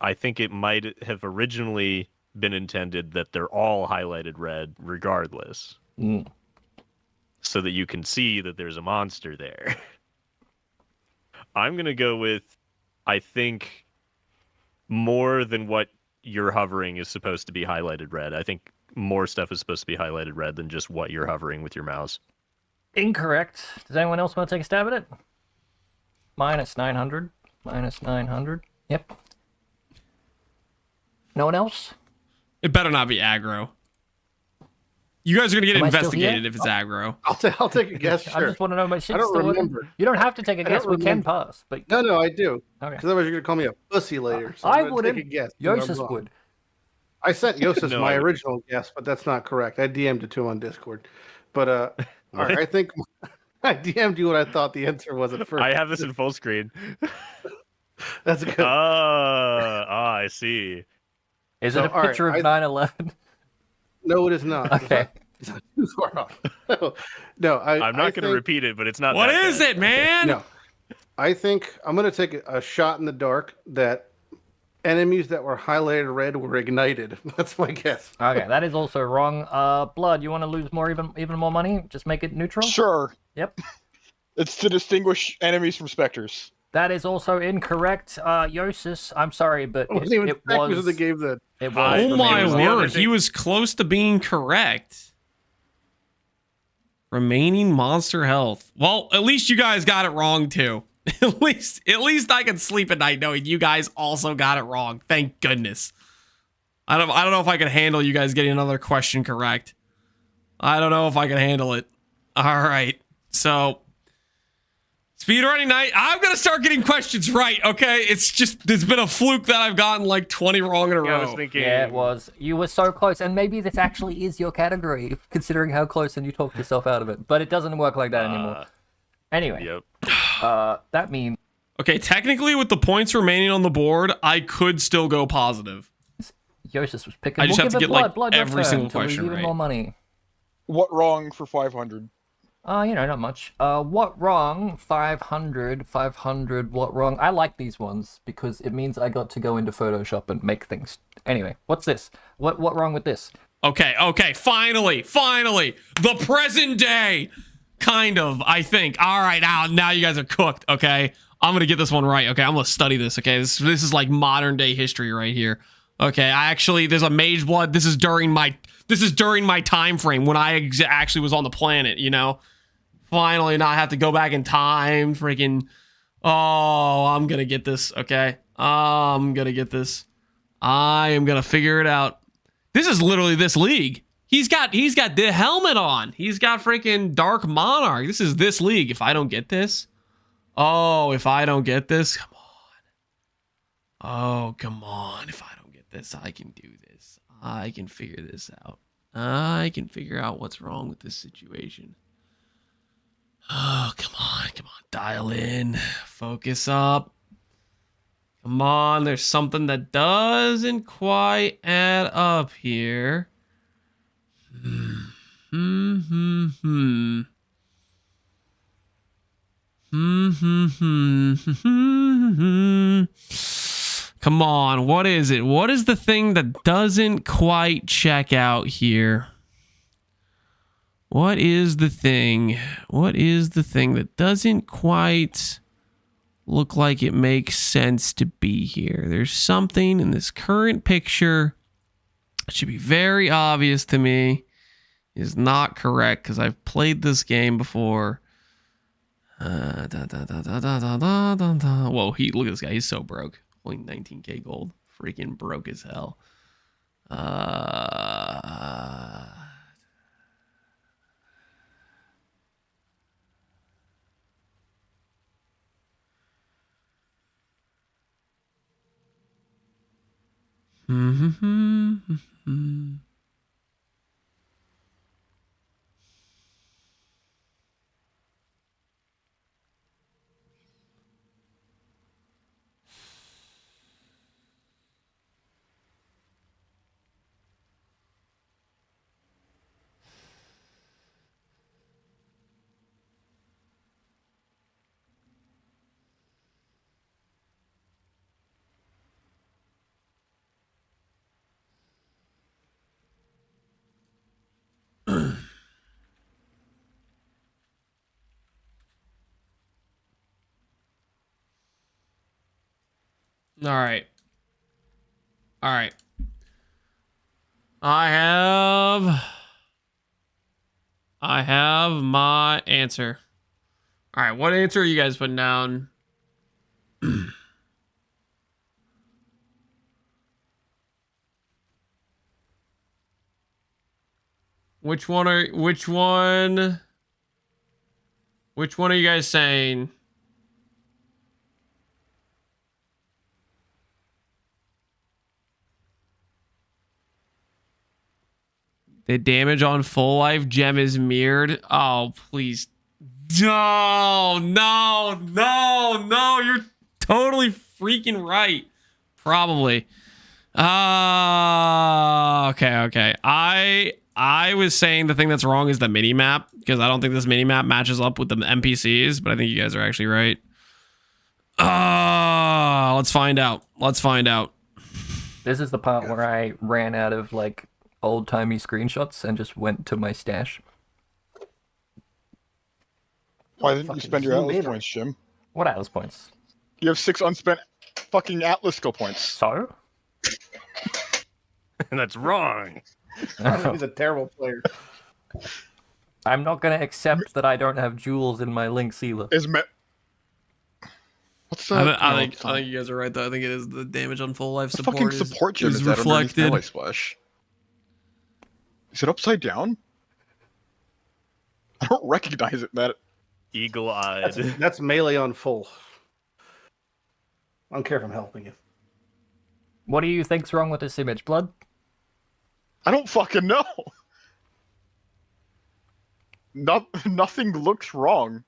I think it might have originally been intended that they're all highlighted red regardless, so that you can see that there's a monster there. I'm gonna go with, I think, more than what you're hovering is supposed to be highlighted red. I think more stuff is supposed to be highlighted red than just what you're hovering with your mouse. Incorrect. Does anyone else want to take a stab at it? Minus 900. Minus 900. Yep. No one else? It better not be aggro. You guys are gonna get Am I still investigated here? if it's aggro. I'll take a guess. I Sure. just want to know my shit's I don't still working. remember. You don't have to take a I guess. don't We can remember. pass. But No, I do. Okay. Because otherwise you're gonna call me a pussy later. So I I'm gonna wouldn't. take a guess. and I'm Yosis wrong. would. I sent Yosis No, my I wouldn't. original guess, but that's not correct. I DM'd it to him on Discord. But all right, I think I DM'd you what I thought the answer was at first. I have this in full screen. That's good. I see. Is So, it a all right, picture of I- 9/11? No, it is not. Okay. It's not too far off. No, I'm not going to think- repeat it, but it's not. What that is bad. it, man? No, I think I'm going to take a shot in the dark that enemies that were highlighted red were ignited. That's my guess. Okay, that is also wrong. Blood, you want to lose even more money? Just make it neutral? Sure. Yep. It's to distinguish enemies from specters. That is also incorrect. Yosis, I'm sorry, but It wasn't even it specters was... that gave the. It was. Oh my was the other word, thing. he was close to being correct. Remaining monster health. Well, at least you guys got it wrong too. At least I can sleep at night knowing you guys also got it wrong. Thank goodness. I don't know if I can handle you guys getting another question correct. I don't know if I can handle it. All right. So, speedrunning night. I'm going to start getting questions right, okay? It's been a fluke that I've gotten like 20 wrong in a row. I was thinking... Yeah, it was. You were so close, and maybe this actually is your category, considering how close and you talked yourself out of it. But it doesn't work like that anymore. Anyway. Yep. That means... Okay, technically with the points remaining on the board, I could still go positive. Yosis was picking. I just have to get like blood every single to leave question even right. more money. What wrong for 500? Not much. What wrong? 500. What wrong? I like these ones because it means I got to go into Photoshop and make things. Anyway, what's this? What wrong with this? Okay, finally, the present day, kind of. I think. All right, now you guys are cooked. Okay, I'm gonna get this one right. Okay, I'm gonna study this. Okay, this is like modern day history right here. Okay, there's a mage blood. This is during my time frame when I actually was on the planet. You know. Finally not have to go back in time. Freaking. Oh, I'm gonna get this. Okay. I'm gonna get this. I am gonna figure it out. This is literally this league. He's got the helmet on. He's got freaking Dark Monarch. This is this league. If I don't get this. Oh, if I don't get this. Come on. Oh, come on. If I don't get this, I can do this. I can figure this out. I can figure out what's wrong with this situation. Oh, come on. Dial in. Focus up. Come on. There's something that doesn't quite add up here. Come on. What is it? What is the thing that doesn't quite check out here? What is the thing? What is the thing that doesn't quite look like it makes sense to be here? There's something in this current picture that should be very obvious to me is not correct because I've played this game before. Whoa, look at this guy. He's so broke. Only 19k gold. Freaking broke as hell. All right. I have my answer. All right, what answer are you guys putting down? Which one are you guys saying? The damage on full life gem is mirrored. Oh, please. No, you're totally freaking right. Probably. Okay. I was saying the thing that's wrong is the mini map because I don't think this mini map matches up with the NPCs, but I think you guys are actually right. Let's find out. This is the part where I ran out of like old-timey screenshots and just went to my stash. Why didn't you spend your Atlas points, Jim? What Atlas points? You have 6 unspent fucking Atlas skill points. So? That's wrong. He's a terrible player. I'm not going to accept that I don't have jewels in my links either. What's I, that? I think you guys are right though. I think it is the damage on full life support. Fucking support gem is is that underneath reflected. melee splash? Is it upside down? I don't recognize it, Matt. Eagle-eyed. That's melee on full. I don't care if I'm helping you. What do you think's wrong with this image, Blood? I don't fucking know. Nothing looks wrong.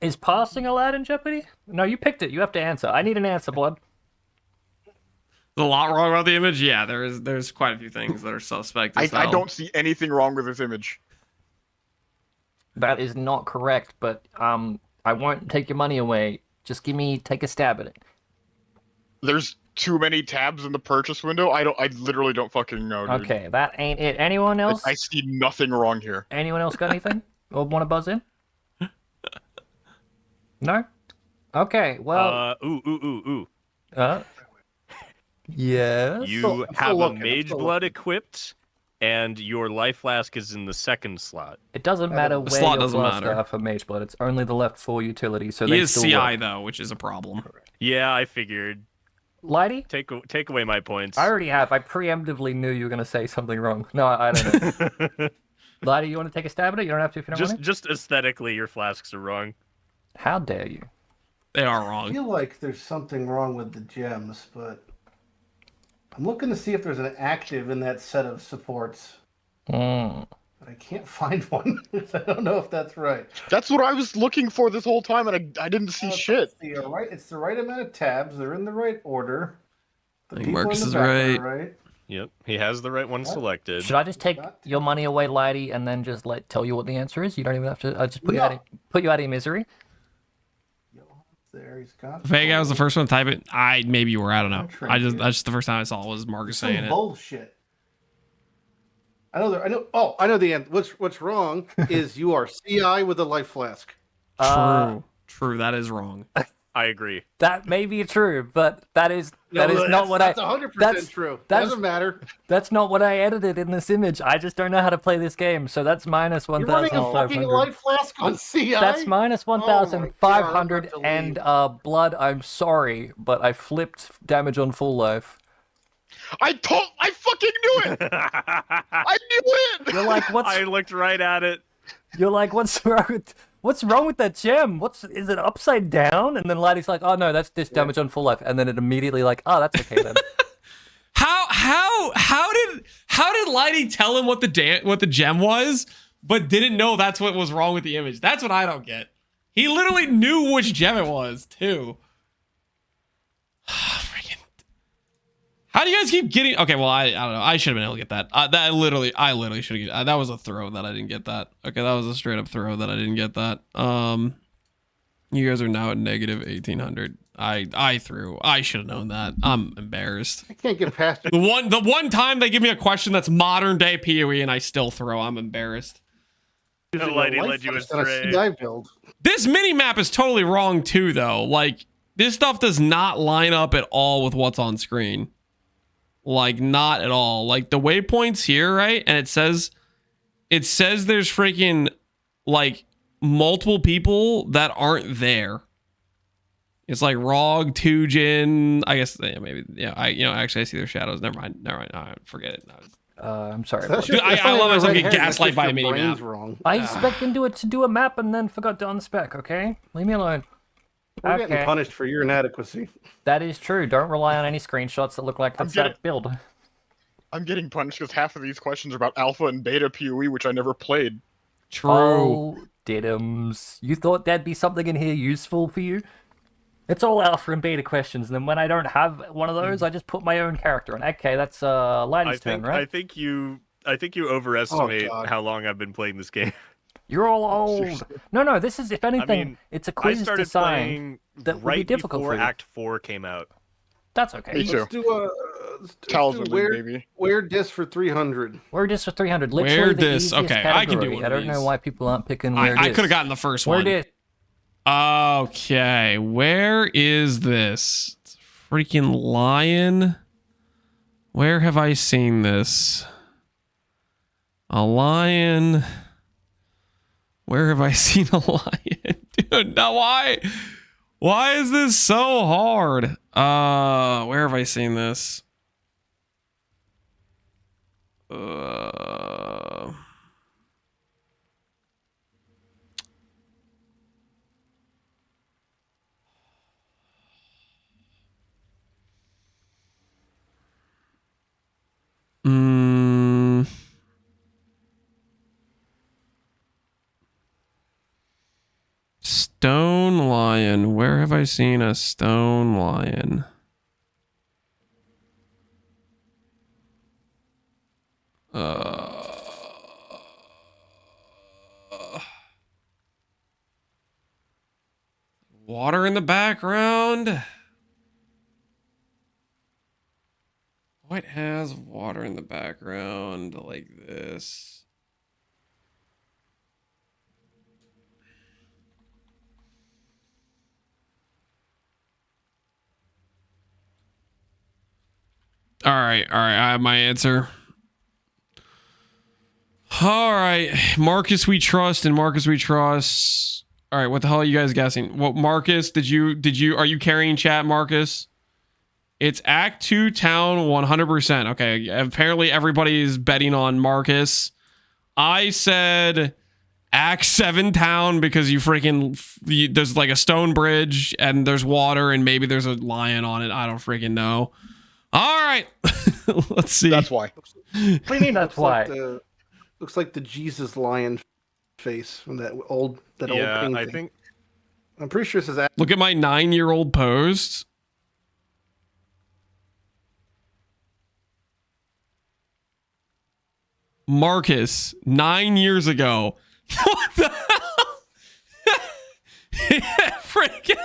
Is passing allowed in Jeopardy? No, you picked it. You have to answer. I need an answer, Blood. There's a lot wrong about the image. Yeah, there's quite a few things that are suspect. I don't see anything wrong with this image. That is not correct, but I won't take your money away. Just take a stab at it. There's too many tabs in the purchase window. I literally don't fucking know, dude. Okay, that ain't it. Anyone else? I see nothing wrong here. Anyone else got anything? Or want to buzz in? No? Okay, well... Ooh. Yes? You have a mage blood equipped, and your life flask is in the second slot. It doesn't matter where slot your doesn't blasts matter. are for mage blood. It's only the left 4 utilities, so He they is still CI work. though, which is a problem. Yeah, I figured. Lighty? Take away my points. I already have. I preemptively knew you were going to say something wrong. No, I don't know. Lighty, you want to take a stab at it? You don't have to if you don't want to. Just aesthetically, your flasks are wrong. How dare you? They are I wrong. feel like there's something wrong with the gems, but I'm looking to see if there's an active in that set of supports. But I can't find one. I don't know if that's right. That's what I was looking for this whole time, and I didn't see shit. It's the right amount of tabs. They're in the right order. The I think people Marcus in is the back right. are right. Yep, he has the right one selected. Should I just take your money away, Lighty, and then just tell you what the answer is? You don't even have to. Just put you out of your misery. There, he's got. Vega was the first one to type it. Maybe you were. I don't know. That's just the first time I saw it was Marcus saying Some it. bullshit. I know. Oh, I know the end. What's wrong is you are CI with a life flask. True. That is wrong. I agree. That may be true, but that is not what that's 100% true. Doesn't matter. That's not what I edited in this image. I just don't know how to play this game, so that's minus You're running a fucking 1,500. life flask on CI. That's minus 1,500 and blood. I'm sorry, but I flipped damage on full life. I fucking knew it. I knew it. You're like, what's? I looked right at it. You're like, what's wrong with that gem? Is it upside down? And then Lighty's like, oh no, that's just damage on full life. And then it immediately oh, that's okay then. How did Lighty tell him what the gem was, but didn't know that's what was wrong with the image? That's what I don't get. He literally knew which gem it was too. Freaking. How do you guys keep getting? Okay, well I don't know. I should have been able to get that. I literally should have. That was a throw that I didn't get that. Okay, that was a straight up throw that I didn't get that. You guys are now at negative 1,800. I threw. I should have known that. I'm embarrassed. I can't get past it. The one time they give me a question that's modern day PoE and I still throw. I'm embarrassed. Lighty led you astray. This mini map is totally wrong too, though. Like this stuff does not line up at all with what's on screen. Like not at all. Like the waypoints here, right? And it says there's freaking like multiple people that aren't there. It's like Rog, Tujin. I guess maybe actually I see their shadows. Never mind. No, forget it. I'm sorry. I love myself getting gaslight by a mini map. I expected to do a map and then forgot to unspec. Okay, leave me alone. We're getting punished for your inadequacy. That is true. Don't rely on any screenshots that look like that's that build. I'm getting punished because half of these questions are about alpha and beta PoE, which I never played. True. Oh, diddums. You thought there'd be something in here useful for you? It's all alpha and beta questions, and then when I don't have one of those, I just put my own character in. Okay, that's Lighty's turn, right? I think you overestimate how long I've been playing this game. You're all old. No, this is, if anything, it's a quiz design that would be difficult for you. Act 4 came out. That's okay. Me too. Let's do wear disc for 300. Wear disc for 300. Literally wear the disc. easiest Okay, category. I can do one. I don't know why people aren't picking wear disc. I could have gotten the first wear one. Disc. Okay, where is this? It's freaking lion. Where have I seen this? A lion. Where have I seen a lion? Dude, now why is this so hard? Where have I seen this? Stone lion. Where have I seen a stone lion? Water in the background. What has water in the background like this? All right, I have my answer. All right, Marcus we trust and Marcus we trust. All right, what the hell are you guys guessing? What Marcus, are you carrying chat, Marcus? It's Act 2 Town 100%. Okay, apparently everybody is betting on Marcus. I said Act 7 Town because there's like a stone bridge and there's water and maybe there's a lion on it. I don't freaking know. All right, let's see. That's why. What do you mean that's why? Looks like the Jesus lion face from that old painting. I think. I'm pretty sure this is. Look at my 9-year-old post. Marcus, 9 years ago. What the hell? Freaking.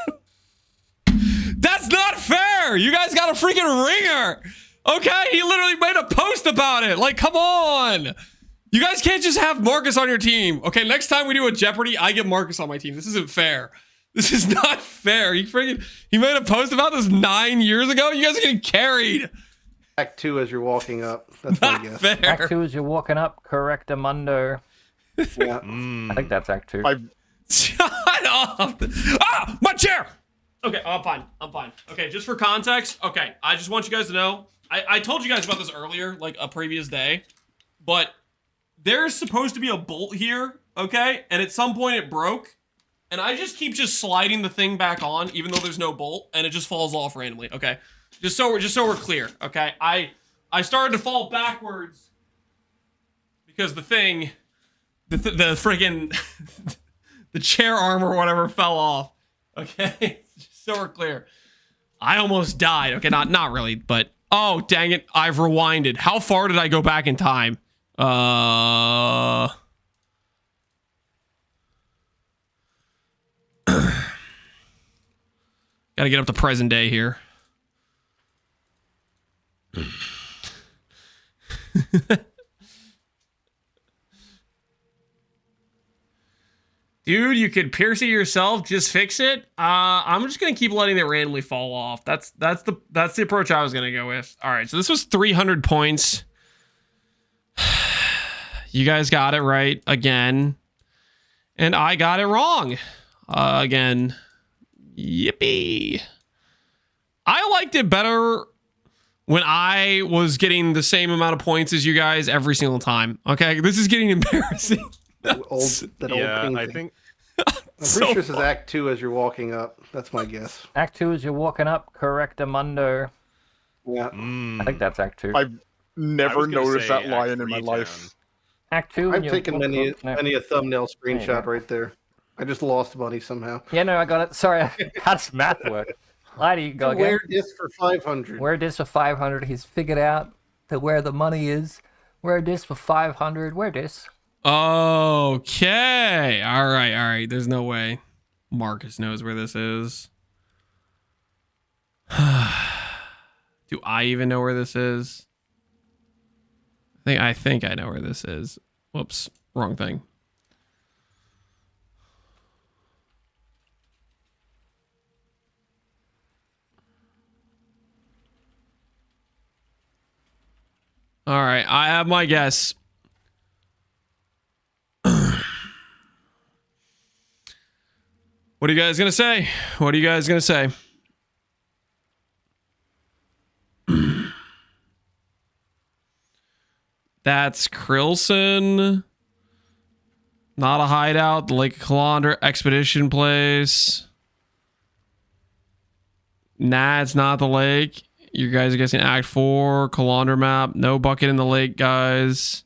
That's not fair. You guys got a freaking ringer. Okay, he literally made a post about it. Like, come on. You guys can't just have Marcus on your team. Okay, next time we do a Jeopardy, I get Marcus on my team. This isn't fair. This is not fair. He made a post about this 9 years ago. You guys are getting carried. Act 2 as you're walking up. That's not my guess. Fair. Act 2 as you're walking up. Correctamundo. Yeah. I think that's Act 2. Shut up. Ah, my chair. Okay, I'm fine. Okay, just for context. Okay, I just want you guys to know. I told you guys about this earlier, like a previous day. But there's supposed to be a bolt here, okay? And at some point it broke. And I just keep sliding the thing back on, even though there's no bolt, and it just falls off randomly, okay? Just so we're clear, okay? I started to fall backwards because the thing, the friggin' the chair arm or whatever fell off, okay? Just so we're clear. I almost died, okay? Not really, but oh dang it! I've rewinded. How far did I go back in time? Gotta get up to present day here. Dude, you could pierce it yourself, just fix it. I'm just gonna keep letting it randomly fall off. That's the approach I was gonna go with. All right, so this was 300 points. You guys got it right again, and I got it wrong again. Yippee! I liked it better when I was getting the same amount of points as you guys every single time. Okay, this is getting embarrassing. old painting. I think. I'm pretty sure this is Act 2 as you're walking up. That's my guess. Act 2 as you're walking up. Correctamundo. Yeah. I think that's Act 2. I've never noticed that lion in my life. Act 2. I've taken many a thumbnail screenshot right there. I just lost money somehow. Yeah, no, I got it. Sorry, how does math work? Lady, go again. Where this for 500? Where this for 500? He's figured out that where the money is. Where this for 500? Where this? Okay. All right. There's no way Marcus knows where this is. Do I even know where this is? I think I know where this is. Whoops, wrong thing. All right, I have my guess. What are you guys gonna say? What are you guys gonna say? That's Krilson. Not a hideout. The Lake of Calandra expedition place. Nah, it's not the lake. You guys are guessing Act 4, Calandra map. No bucket in the lake, guys.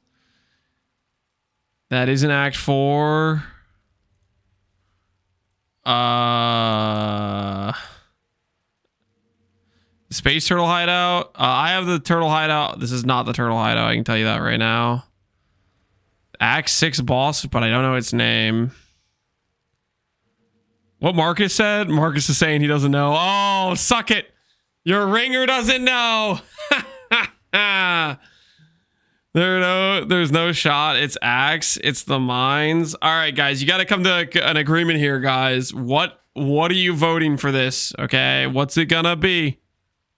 That isn't Act 4. Space turtle hideout. I have the turtle hideout. This is not the turtle hideout. I can tell you that right now. Act 6 boss, but I don't know its name. What Marcus said? Marcus is saying he doesn't know. Oh, suck it. Your ringer doesn't know. There's no shot. It's Axe. It's the mines. All right, guys, you got to come to an agreement here, guys. What are you voting for this? Okay, what's it gonna be?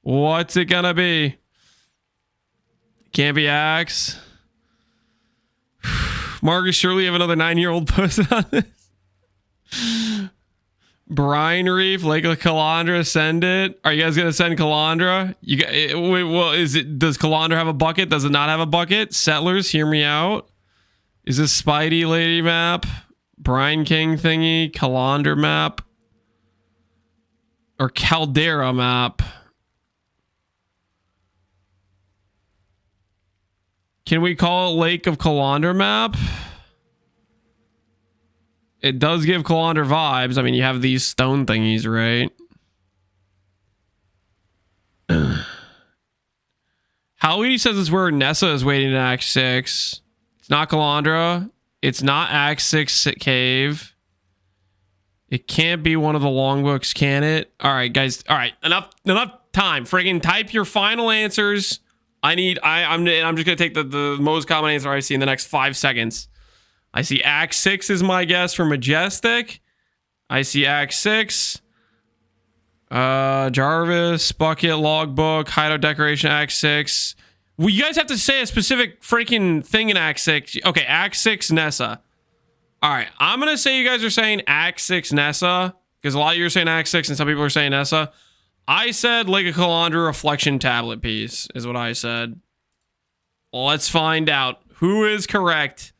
What's it gonna be? Can't be Axe. Marcus, surely you have another 9-year-old posted on this. Brine Reef, Lake of Calandra, send it. Are you guys gonna send Calandra? Well, does Calandra have a bucket? Does it not have a bucket? Settlers, hear me out. Is this Spidey Lady map? Brine King thingy? Calandra map? Or Caldera map? Can we call it Lake of Calandra map? It does give Calandra vibes. I mean, you have these stone thingies, right? Halloweedy says it's where Nessa is waiting in Act 6. It's not Calandra. It's not Act 6 cave. It can't be one of the longbooks, can it? All right, guys. All right, enough time. Friggin' type your final answers. I'm just gonna take the most common answer I see in the next 5 seconds. I see Act 6 is my guess for Majestic. I see Act 6. Jarvis, Bucket, Logbook, Hideout Decoration, Act 6. Well, you guys have to say a specific freaking thing in Act 6. Okay, Act 6, Nessa. All right, I'm going to say you guys are saying Act 6, Nessa, because a lot of you are saying Act 6 and some people are saying Nessa. I said Lake of Calandra Reflection Tablet piece is what I said. Let's find out who is correct.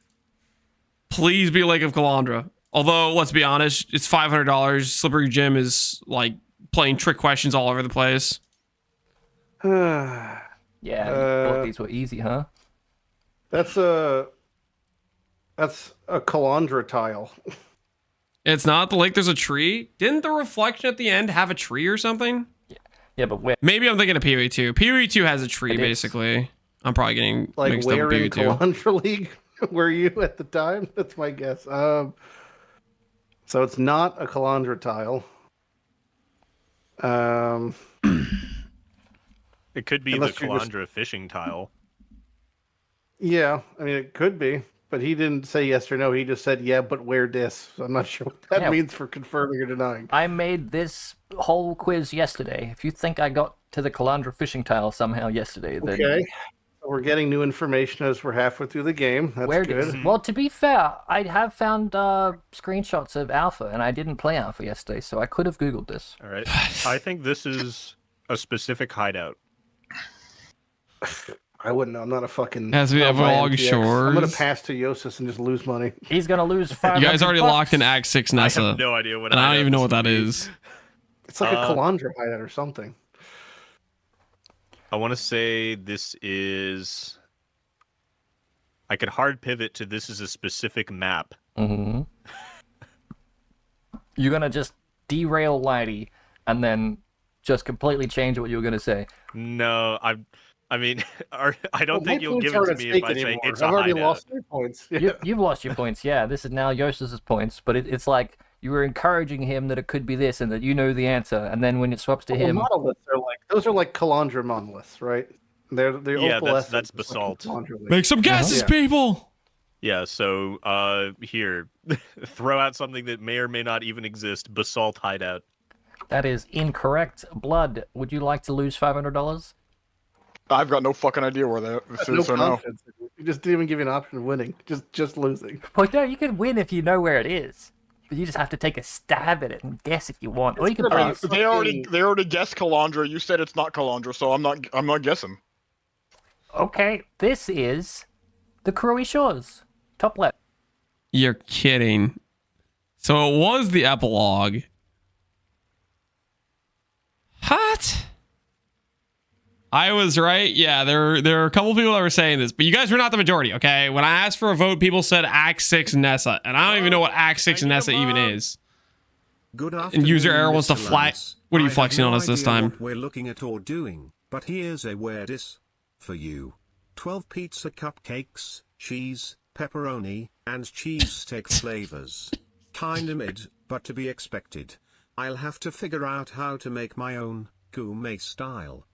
Please be Lake of Calandra. Although, let's be honest, it's $500. Slippery Jim is like playing trick questions all over the place. Yeah, you thought these were easy, huh? That's a Calandra tile. It's not the lake. There's a tree. Didn't the reflection at the end have a tree or something? Yeah, but where? Maybe I'm thinking of PoE 2. PoE 2 has a tree, basically. I'm probably getting Like mixed up where with in PoE 2. Calandra League were you at the time? That's my guess. So it's not a Calandra tile. It could be the Calandra fishing tile. Yeah, I mean it could be, but he didn't say yes or no. He just said yeah, but where this? So I'm not sure what that means for confirming or denying. I made this whole quiz yesterday. If you think I got to the Calandra fishing tile somehow yesterday, then okay. So we're getting new information as we're halfway through the game. That's good. Well, to be fair, I have found screenshots of Alpha, and I didn't play Alpha yesterday, so I could have Googled this. All right. I think this is a specific hideout. I wouldn't know. I'm not a fucking... Has to be Evolog Shores. I'm going to pass to Yosis and just lose money. He's going to lose $500. You guys already locked in Act 6 Nessa. I have no idea what and I don't even know what that is. It's like a Calandra hideout or something. I want to say this is... I could hard pivot to this is a specific map. Mm-hmm. You're going to just derail Lighty and then just completely change what you were going to say. No, I mean, I don't think you'll give it to me if I say it's a I've already hideout. lost 3 points. Yeah. You've lost your points, yeah. This is now Yosis's points, but it's like you were encouraging him that it could be this and that you know the answer, and then when it swaps to him... Monoliths are like, those are like Calandra monoliths, right? They're that's basalt. Make some guesses, people! Yeah, so here, throw out something that may or may not even exist. Basalt hideout. That is incorrect. Blood, would you like to lose $500? I've got no fucking idea where that is or no. You just didn't even give you an option of winning. Just losing. Well, no, you can win if you know where it is. But you just have to take a stab at it and guess if you want, or you can pass. They already guessed Calandra. You said it's not Calandra, so I'm not guessing. Okay, this is the Karui Shores. Top left. You're kidding. So it was the epilogue. What? I was right. Yeah, there are a couple people that were saying this, but you guys were not the majority, okay? When I asked for a vote, people said Act 6 Nessa, and I don't even know what Act 6 Nessa even is. Good afternoon, And user error wants to Mr. fly. Lance. What are you I flexing have on no us this idea time? what we're looking at or doing, but here's a weirdest for you. 12 pizza cupcakes, cheese, pepperoni, and cheese steak flavors. Kinda mid, but to be expected. I'll have to figure out how to make my own gourmet style.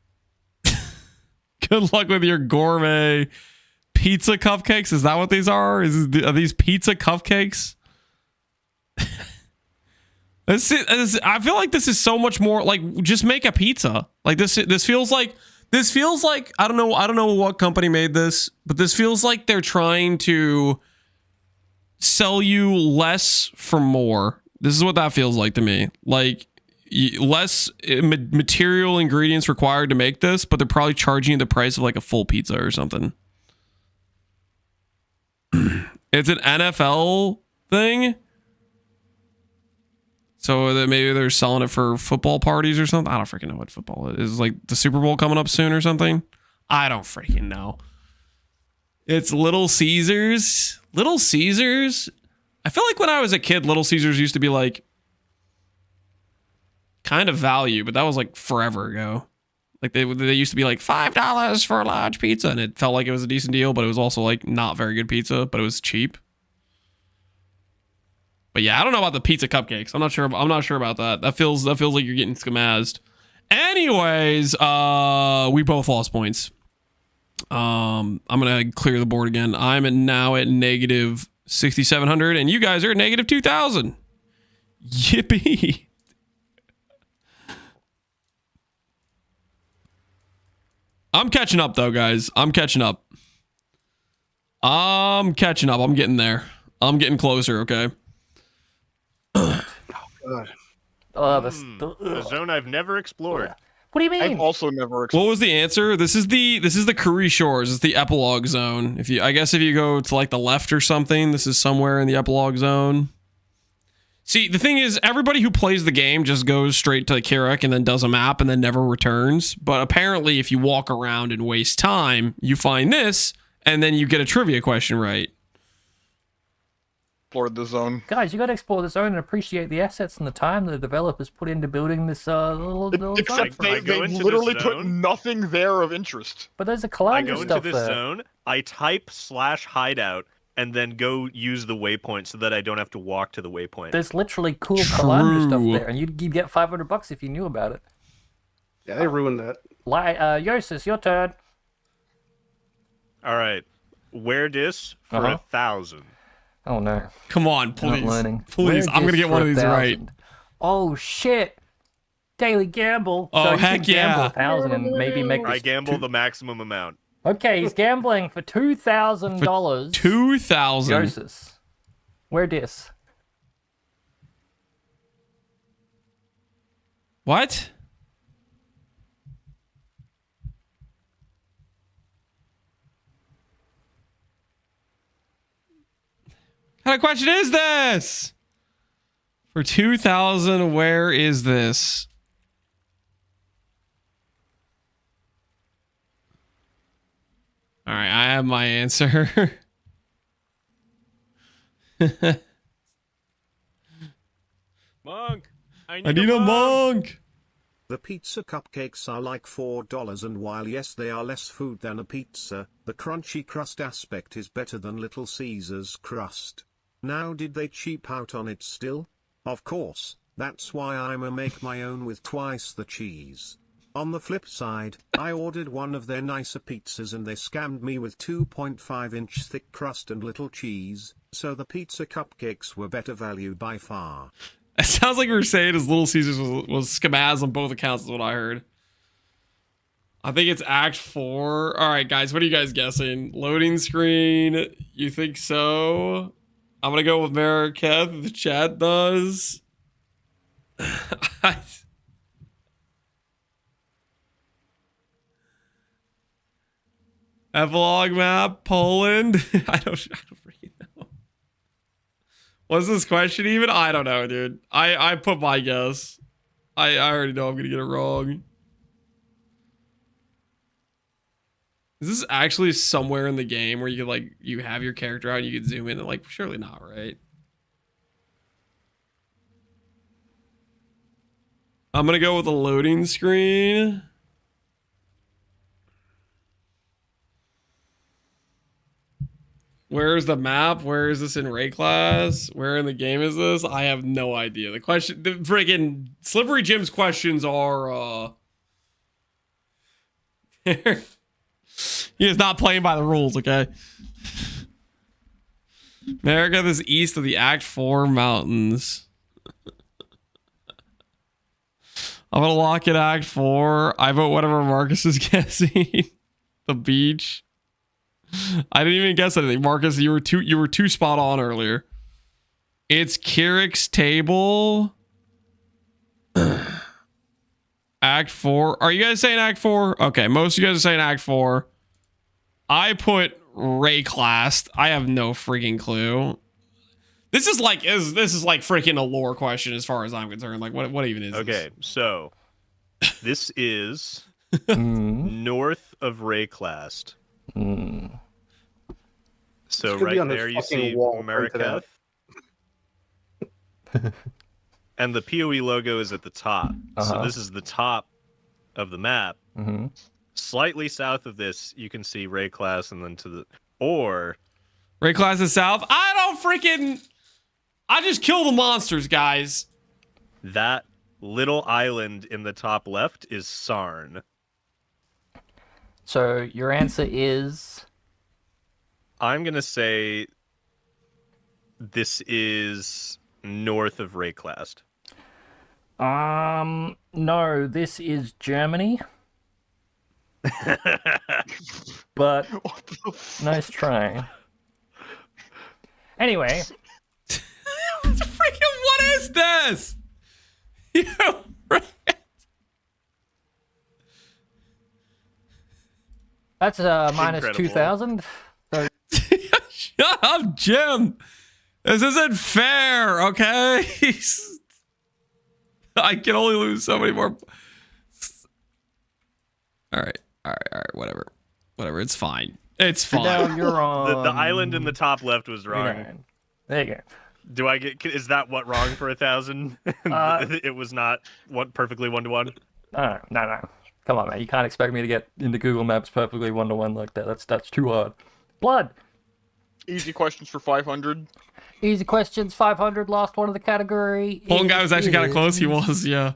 Good luck with your gourmet pizza cupcakes. Is that what these are? Are these pizza cupcakes? I feel like this is so much more like just make a pizza. Like this feels like I don't know what company made this, but this feels like they're trying to sell you less for more. This is what that feels like to me. Like less material ingredients required to make this, but they're probably charging you the price of like a full pizza or something. It's an NFL thing. So that maybe they're selling it for football parties or something. I don't freaking know what football is. Is like the Super Bowl coming up soon or something? I don't freaking know. It's Little Caesars. Little Caesars. I feel like when I was a kid, Little Caesars used to be like kind of value, but that was like forever ago. Like they used to be like $5 for a large pizza, and it felt like it was a decent deal, but it was also like not very good pizza, but it was cheap. But yeah, I don't know about the pizza cupcakes. I'm not sure about that. That feels like you're getting skamazed. Anyways, we both lost points. I'm gonna clear the board again. I'm now at negative 6,700, and you guys are at negative 2,000. Yippee! I'm catching up though, guys. I'm catching up. I'm getting there. I'm getting closer. Okay. The zone I've never explored. What do you mean? I've also never explored. What was the answer? This is the Karui Shores. It's the epilogue zone. If you go to like the left or something, this is somewhere in the epilogue zone. See, the thing is, everybody who plays the game just goes straight to Kirak and then does a map and then never returns. But apparently, if you walk around and waste time, you find this, and then you get a trivia question right. Explored the zone. Guys, you got to explore the zone and appreciate the assets and the time that the developers put into building this little Except zone. they literally put nothing there of interest. But there's a I Calandra go into stuff this there. zone, I type /hideout, and then go use the waypoint so that I don't have to walk to the waypoint. There's literally cool Calandra stuff there, and you'd get $500 if you knew about it. Yeah, they ruined that. Yosis, your turn. All right, wear this for 1,000. Oh no! Come on, please, learning. please. I'm gonna get one of these right. Oh shit! Daily gamble. Oh, so you heck can gamble yeah. 1,000 and maybe make this. I gamble the maximum amount. Okay, he's gambling for $2,000. 2,000. Yosis, where dis? What? What kind of question is this? For 2,000, where is this? All right, I have my answer. Monk, I need a monk. The pizza cupcakes are like $4, and while yes they are less food than a pizza, the crunchy crust aspect is better than Little Caesar's crust. Now did they cheap out on it still? Of course, that's why I'ma make my own with twice the cheese. On the flip side, I ordered one of their nicer pizzas and they scammed me with 2.5-inch thick crust and little cheese, so the pizza cupcakes were better value by far. It sounds like we were saying as Little Caesars was scamaz on both accounts is what I heard. I think it's Act 4. All right, guys, what are you guys guessing? Loading screen. You think so? I'm gonna go with Mariketh. The chat does. Epilogue map, Poland. I don't freaking know. What's this question even? I don't know, dude. I put my guess. I already know I'm gonna get it wrong. Is this actually somewhere in the game where you could like you have your character out and you could zoom in? And like, surely not, right? I'm gonna go with a loading screen. Where is the map? Where is this in Ray class? Where in the game is this? I have no idea. The question, the freaking Slippery Jim's questions are, he is not playing by the rules, okay? America is east of the Act 4 mountains. I'm gonna lock in Act 4. I vote whatever Marcus is guessing. The beach. I didn't even guess anything. Marcus, you were too spot on earlier. It's Kirik's table. Act 4. Are you guys saying Act 4? Okay, most of you guys are saying Act 4. I put Rayclast. I have no freaking clue. This is like freaking a lore question as far as I'm concerned. Like what even is this? Okay, so this is north of Rayclast. So right there you see Mariketh. And the PoE logo is at the top. So this is the top of the map. Slightly south of this, you can see Rayclast, and then to the Rayclast is south. I just kill the monsters, guys. That little island in the top left is Sarn. So your answer is? I'm going to say this is north of Rayclast. No, this is Germany. But nice try. Anyway. What is this? That's minus 2,000. So... Shut up, Jim. This isn't fair, okay? I can only lose so many more. All right, whatever. It's fine. It's fine. No, you're on. The island in the top left was wrong. There you go. Do I get? Is that what wrong for 1,000? It was not perfectly 1-to-1. No. Come on, man. You can't expect me to get into Google Maps perfectly 1-to-1 like that. That's too hard. Blood. Easy questions for 500. Easy questions, 500. Last one of the category. One guy was actually kind of close. He was, yeah.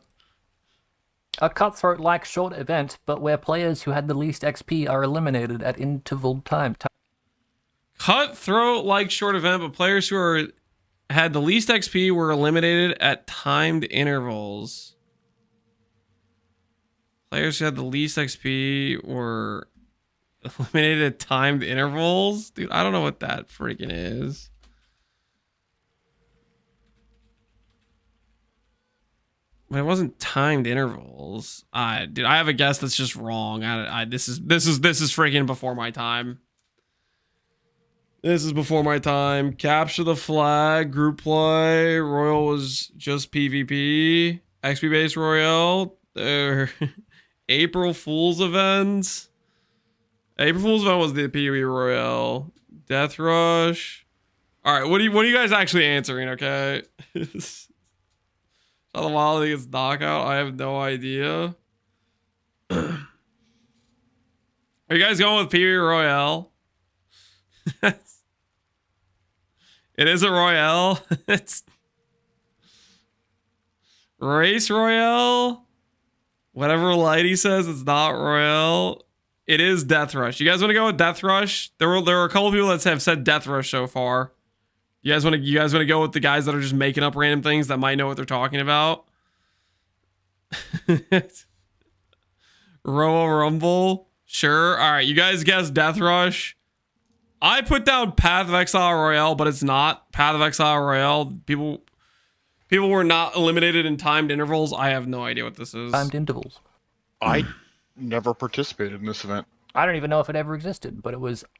A cutthroat-like short event, but where players who had the least XP are eliminated at interval time. Cutthroat-like short event, but players who had the least XP were eliminated at timed intervals. Players who had the least XP were eliminated at timed intervals? Dude, I don't know what that freaking is. But it wasn't timed intervals. Dude, I have a guess that's just wrong. This is freaking before my time. This is before my time. Capture the flag, group play. Royal was just PvP. XP based Royale. April Fool's events. April Fool's event was the PvE Royale. Death Rush. All right, what are you guys actually answering? Okay. Shot the Wild against Knockout. I have no idea. Are you guys going with PvE Royale? It is a Royale. It's Race Royale. Whatever Lighty says, it's not Royale. It is Death Rush. You guys want to go with Death Rush? There are a couple people that have said Death Rush so far. You guys want to go with the guys that are just making up random things that might know what they're talking about? Royal Rumble. Sure. All right, you guys guess Death Rush. I put down Path of Exile Royale, but it's not Path of Exile Royale. People were not eliminated in timed intervals. I have no idea what this is. Timed intervals. I never participated in this event. I don't even know if it ever existed, but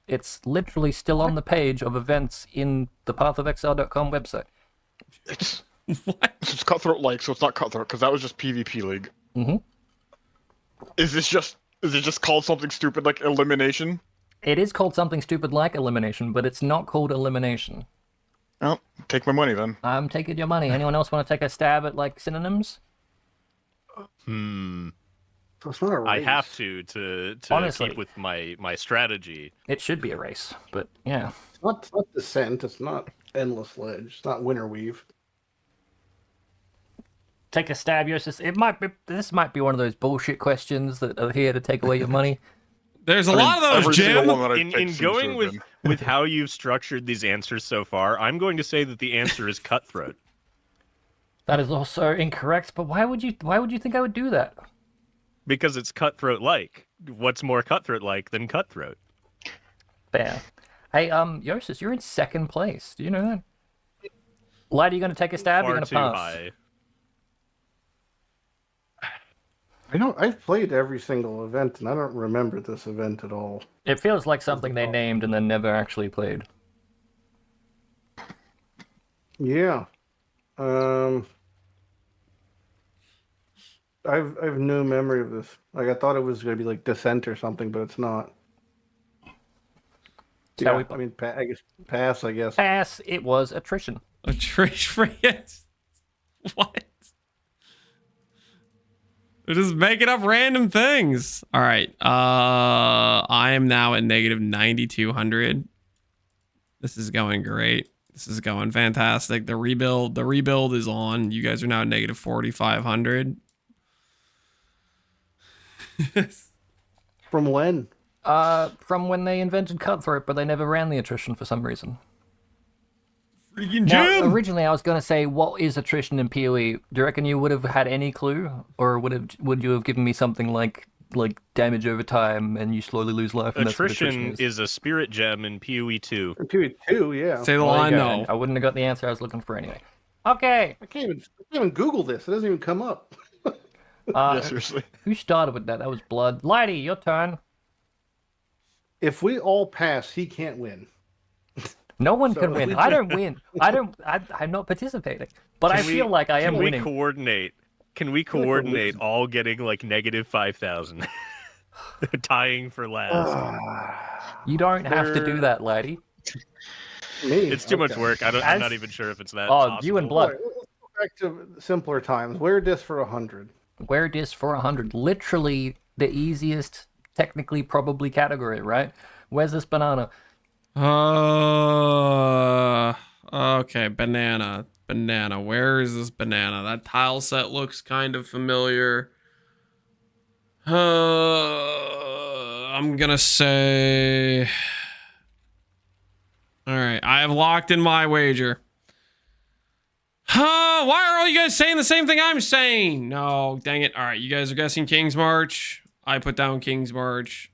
it's literally still on the page of events in the pathofexile.com website. It's it's cutthroat like, so it's not cutthroat because that was just PvP League. Mm-hmm. Is it just called something stupid like elimination? It is called something stupid like elimination, but it's not called elimination. Oh, take my money then. I'm taking your money. Anyone else want to take a stab at like synonyms? So it's not a race. I have to Honestly, keep with my strategy. It should be a race, but yeah. It's not descent. It's not endless ledge. It's not winter weave. Take a stab, Yosis. This might be one of those bullshit questions that are here to take away your money. There's a lot of those, Jim. In going with how you've structured these answers so far, I'm going to say that the answer is cutthroat. That is also incorrect, but why would you think I would do that? Because it's cutthroat-like. What's more cutthroat-like than cutthroat? Fair. Hey, Yosis, you're in second place. Do you know that? Light, are you going to take a stab? You're going to pass. High. I know I've played every single event, and I don't remember this event at all. It feels like something they named and then never actually played. Yeah. I've no memory of this. Like I thought it was going to be like Descent or something, but it's not. Yeah, I mean, I guess pass. I guess pass. It was attrition. Attrition. What? They're just making up random things. All right. I am now at negative 9,200. This is going great. This is going fantastic. The rebuild is on. You guys are now at negative 4,500. From when? From when they invented Cutthroat, but they never ran the attrition for some reason. Freaking now, Jim! originally, I was going to say, what is attrition in PoE? Do you reckon you would have had any clue, or would you have given me something like damage over time and you slowly lose life? And attrition is a spirit gem in PoE 2. In PoE 2, yeah. Say the line, no. I wouldn't have got the answer I was looking for anyway. Okay. I can't even Google this. It doesn't even come up. Yeah, seriously. Who started with that? That was Blood. Lighty, your turn. If we all pass, he can't win. No one can win. I don't win. I'm not participating. But I feel like I am winning. Can we coordinate all getting like negative 5,000? Tying for last. You don't have to do that, laddie. It's too much work. I'm not even sure if it's that. Oh, possible. You and Blood. Let's go back to simpler times. Wear this for 100. Wear this for 100. Literally the easiest, technically probably category, right? Where's this banana? Okay, banana. Where is this banana? That tile set looks kind of familiar. I'm gonna say... Alright, I have locked in my wager. Why are all you guys saying the same thing I'm saying? No, dang it. Alright, you guys are guessing King's March. I put down King's March.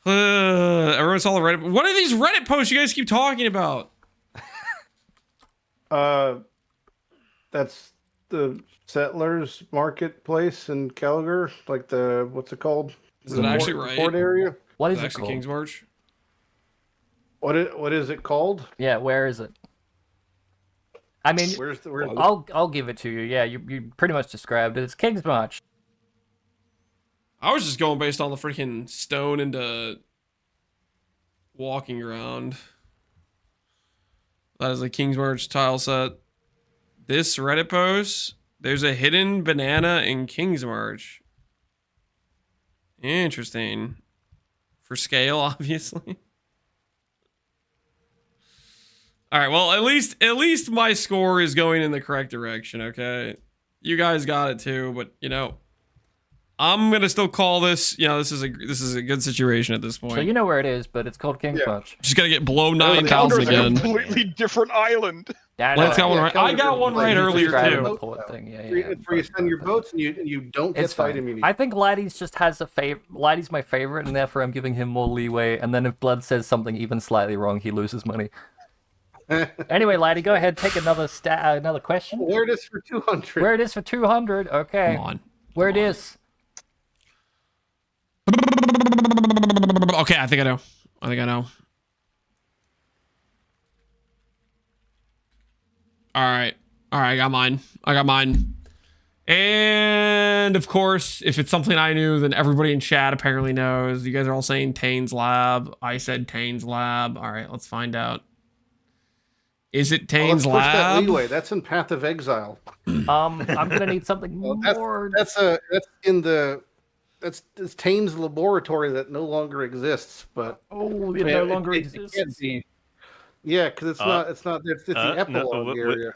Everyone saw the Reddit. What are these Reddit posts you guys keep talking about? That's the Settlers Marketplace in Calgary, like the what's it called? Is it actually right? Port area. What is it actually called? King's March? What is it called? Yeah, where is it? I mean, I'll give it to you. Yeah, you pretty much described it. It's King's March. I was just going based on the freaking stone into walking around. That is a King's March tile set. This Reddit post, there's a hidden banana in King's March. Interesting. For scale, obviously. All right, well, at least my score is going in the correct direction, okay? You guys got it too, but you know, I'm gonna still call this. You know, this is a good situation at this point. So you know where it is, but it's called King's March. Just gotta get below 9,000 again. A completely different island. Let's got one right. I got one right earlier too. Report thing. Yeah, It's where you send your votes and you don't get the item you need. I think Laddie's just has a favorite. Laddie's my favorite, and therefore I'm giving him more leeway. And then if Blood says something even slightly wrong, he loses money. Anyway, Laddie, go ahead, take another question. Where it is for 200. Where it is for 200? Okay. Come on. Where it is? Okay, I think I know. All right, I got mine. And of course, if it's something I knew, then everybody in chat apparently knows. You guys are all saying Tane's Lab. I said Tane's Lab. All right, let's find out. Is it Tane's Let's push that Lab? leeway. That's in Path of Exile. I'm gonna need something more. That's Tane's laboratory that no longer exists. But it no longer exists. It can't be. Yeah, because it's not. It's the epilogue area.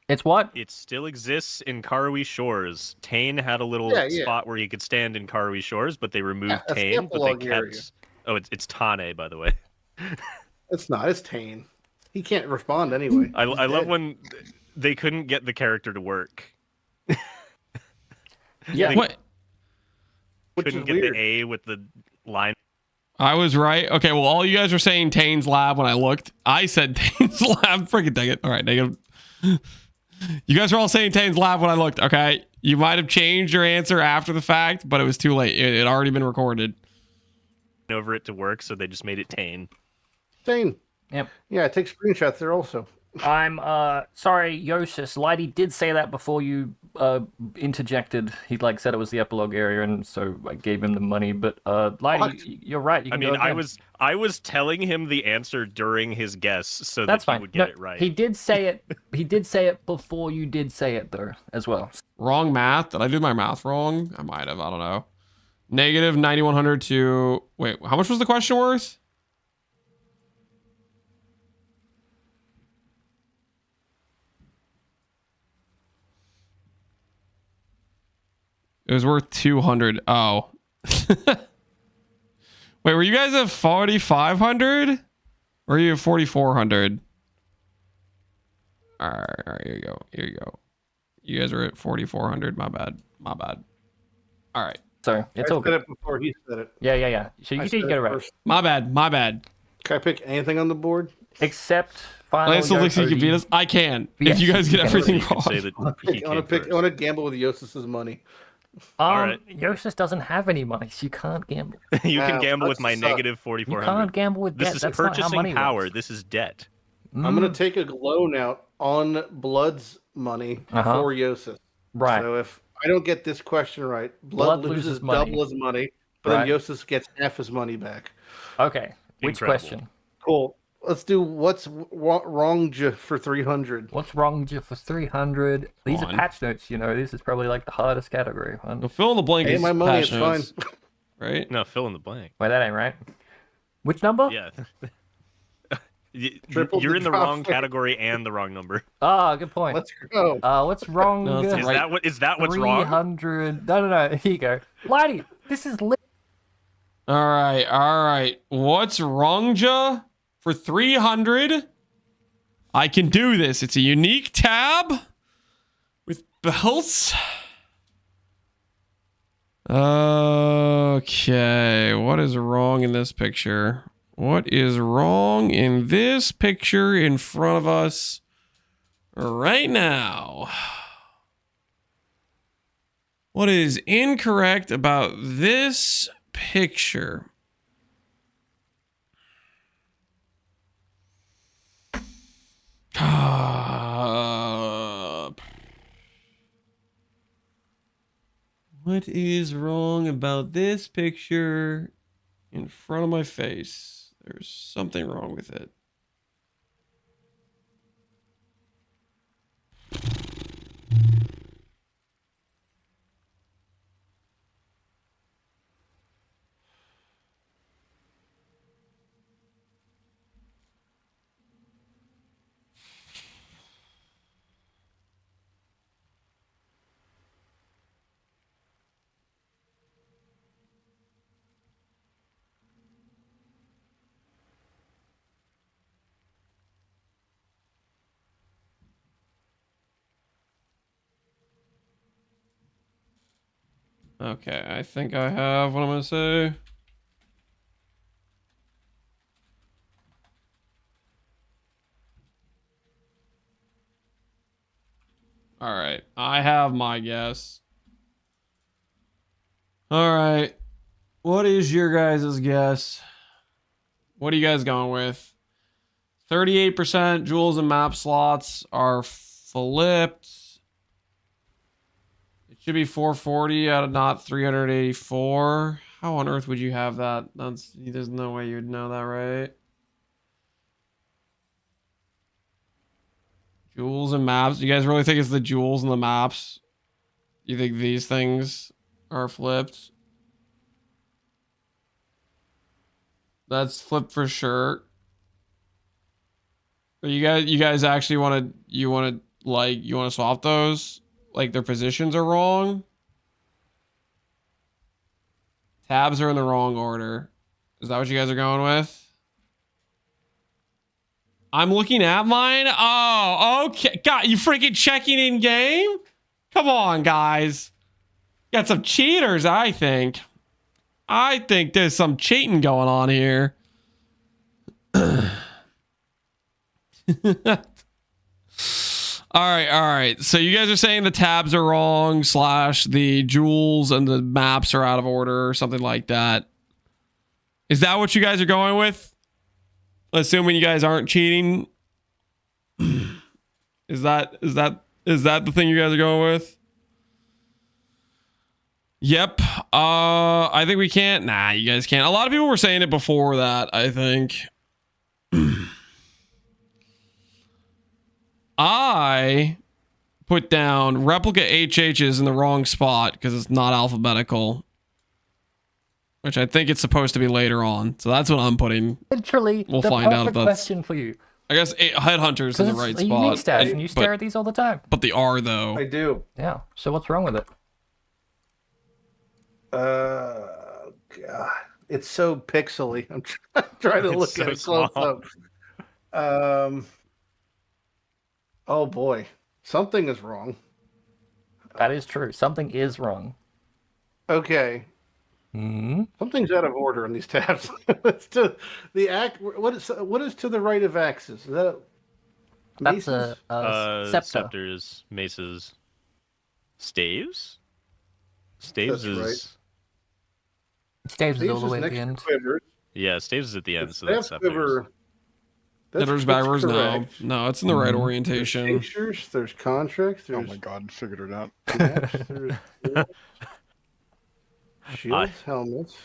It's what? It still exists in Karuy Shores. Tane had a little spot where you could stand in Karuy Shores, but they removed Tane. But they kept. Area. Oh, it's Tane, by the way. It's not. It's Tane. He can't respond anyway. I love when they couldn't get the character to work. Yeah. What? Couldn't get the A with the line. I was right. Okay, well, all you guys were saying Tane's Lab when I looked. I said Tane's Lab. Freaking dang it. All right, negative. You guys are all saying Tane's Lab when I looked. Okay, you might have changed your answer after the fact, but it was too late. It had already been recorded. Over it to work, so they just made it Tane. Tane. Yep. Yeah, I take screenshots there also. I'm sorry, Yosis. Lighty did say that before you interjected. He said it was the epilogue area, and so I gave him the money. But Lighty, you're right. You can I was telling him the answer during his guess, so that he would get it right. He did say it. He did say it before you did say it, though, as well. Wrong math. Did I do my math wrong? I might have. I don't know. Negative 9,100 to wait. How much was the question worth? It was worth 200. Oh. Wait, were you guys at 4,500? Or were you at 4,400? All right, here you go. You guys are at 4,400. My bad. All right. Sorry, it's okay. I said it before he said it. Yeah. So you did get it right. First. My bad. Can I pick anything on the board? Except final. Lance still thinks he can beat us. I can. Yes, if you guys get everything wrong. I want to gamble with Yosis's money. All right. Yosis doesn't have any money, so you can't gamble. You can gamble with my negative 4,400. You can't gamble with debt. This is That's purchasing not how money power. works. This is debt. I'm going to take a loan out on Blood's money for Yosis. Right. So if I don't get this question right, Blood loses double his money, but then Yosis gets half his money back. Okay. Which Incredible. question? Cool. Let's do what's wrong for 300. What's wrong for 300? These are patch notes, This is probably the hardest category. No, fill in the blank. Hey, my money, it's fine. Right? No, fill in the blank. Wait, that ain't right. Which number? Yeah. You're in the wrong category and the wrong number. Ah, good point. Let's go. What's wrong? No, is that what's wrong? 300. No. Here you go. Lighty, this is lit. All right. What's wrong, for 300? I can do this. It's a unique tab with belts. Okay, what is wrong in this picture? What is wrong in this picture in front of us right now? What is incorrect about this picture? What is wrong about this picture in front of my face? There's something wrong with it. Okay, I think I have what I'm gonna say. All right, I have my guess. All right, what is your guys' guess? What are you guys going with? 38% jewels and map slots are flipped. It should be 440 out of not 384. How on earth would you have that? There's no way you'd know that, right? Jewels and maps. You guys really think it's the jewels and the maps? You think these things are flipped? That's flipped for sure. But you guys actually want to swap those? Like their positions are wrong? Tabs are in the wrong order. Is that what you guys are going with? I'm looking at mine. Oh, okay. God, you freaking checking in game? Come on, guys. Got some cheaters, I think. I think there's some cheating going on here. All right. So you guys are saying the tabs are wrong, / the jewels and the maps are out of order or something like that. Is that what you guys are going with? Assuming you guys aren't cheating. Is that the thing you guys are going with? Yep. I think we can't. Nah, you guys can't. A lot of people were saying it before that, I think. I put down replica HHs in the wrong spot because it's not alphabetical, which I think it's supposed to be later on. So that's what I'm putting. Literally, we'll the find out if perfect that's question for you. I guess headhunters in the right spot. Unique stat, and you stare at these all the time. But they are though. I do. Yeah. So what's wrong with it? God, it's so pixely. I'm trying to look at it close up. Oh boy, something is wrong. That is true. Something is wrong. Okay. Something's out of order in these tabs. It's to the act. What is to the right of axis? Is that That's a scepter. Scepters, maces, staves. Staves That's is right. Staves is all the way at the end. Yeah, staves is at the end. So that's scepters. Scepters backwards. No, it's in the right orientation. There's contracts. Oh my god, figured it out. Shields, helmets.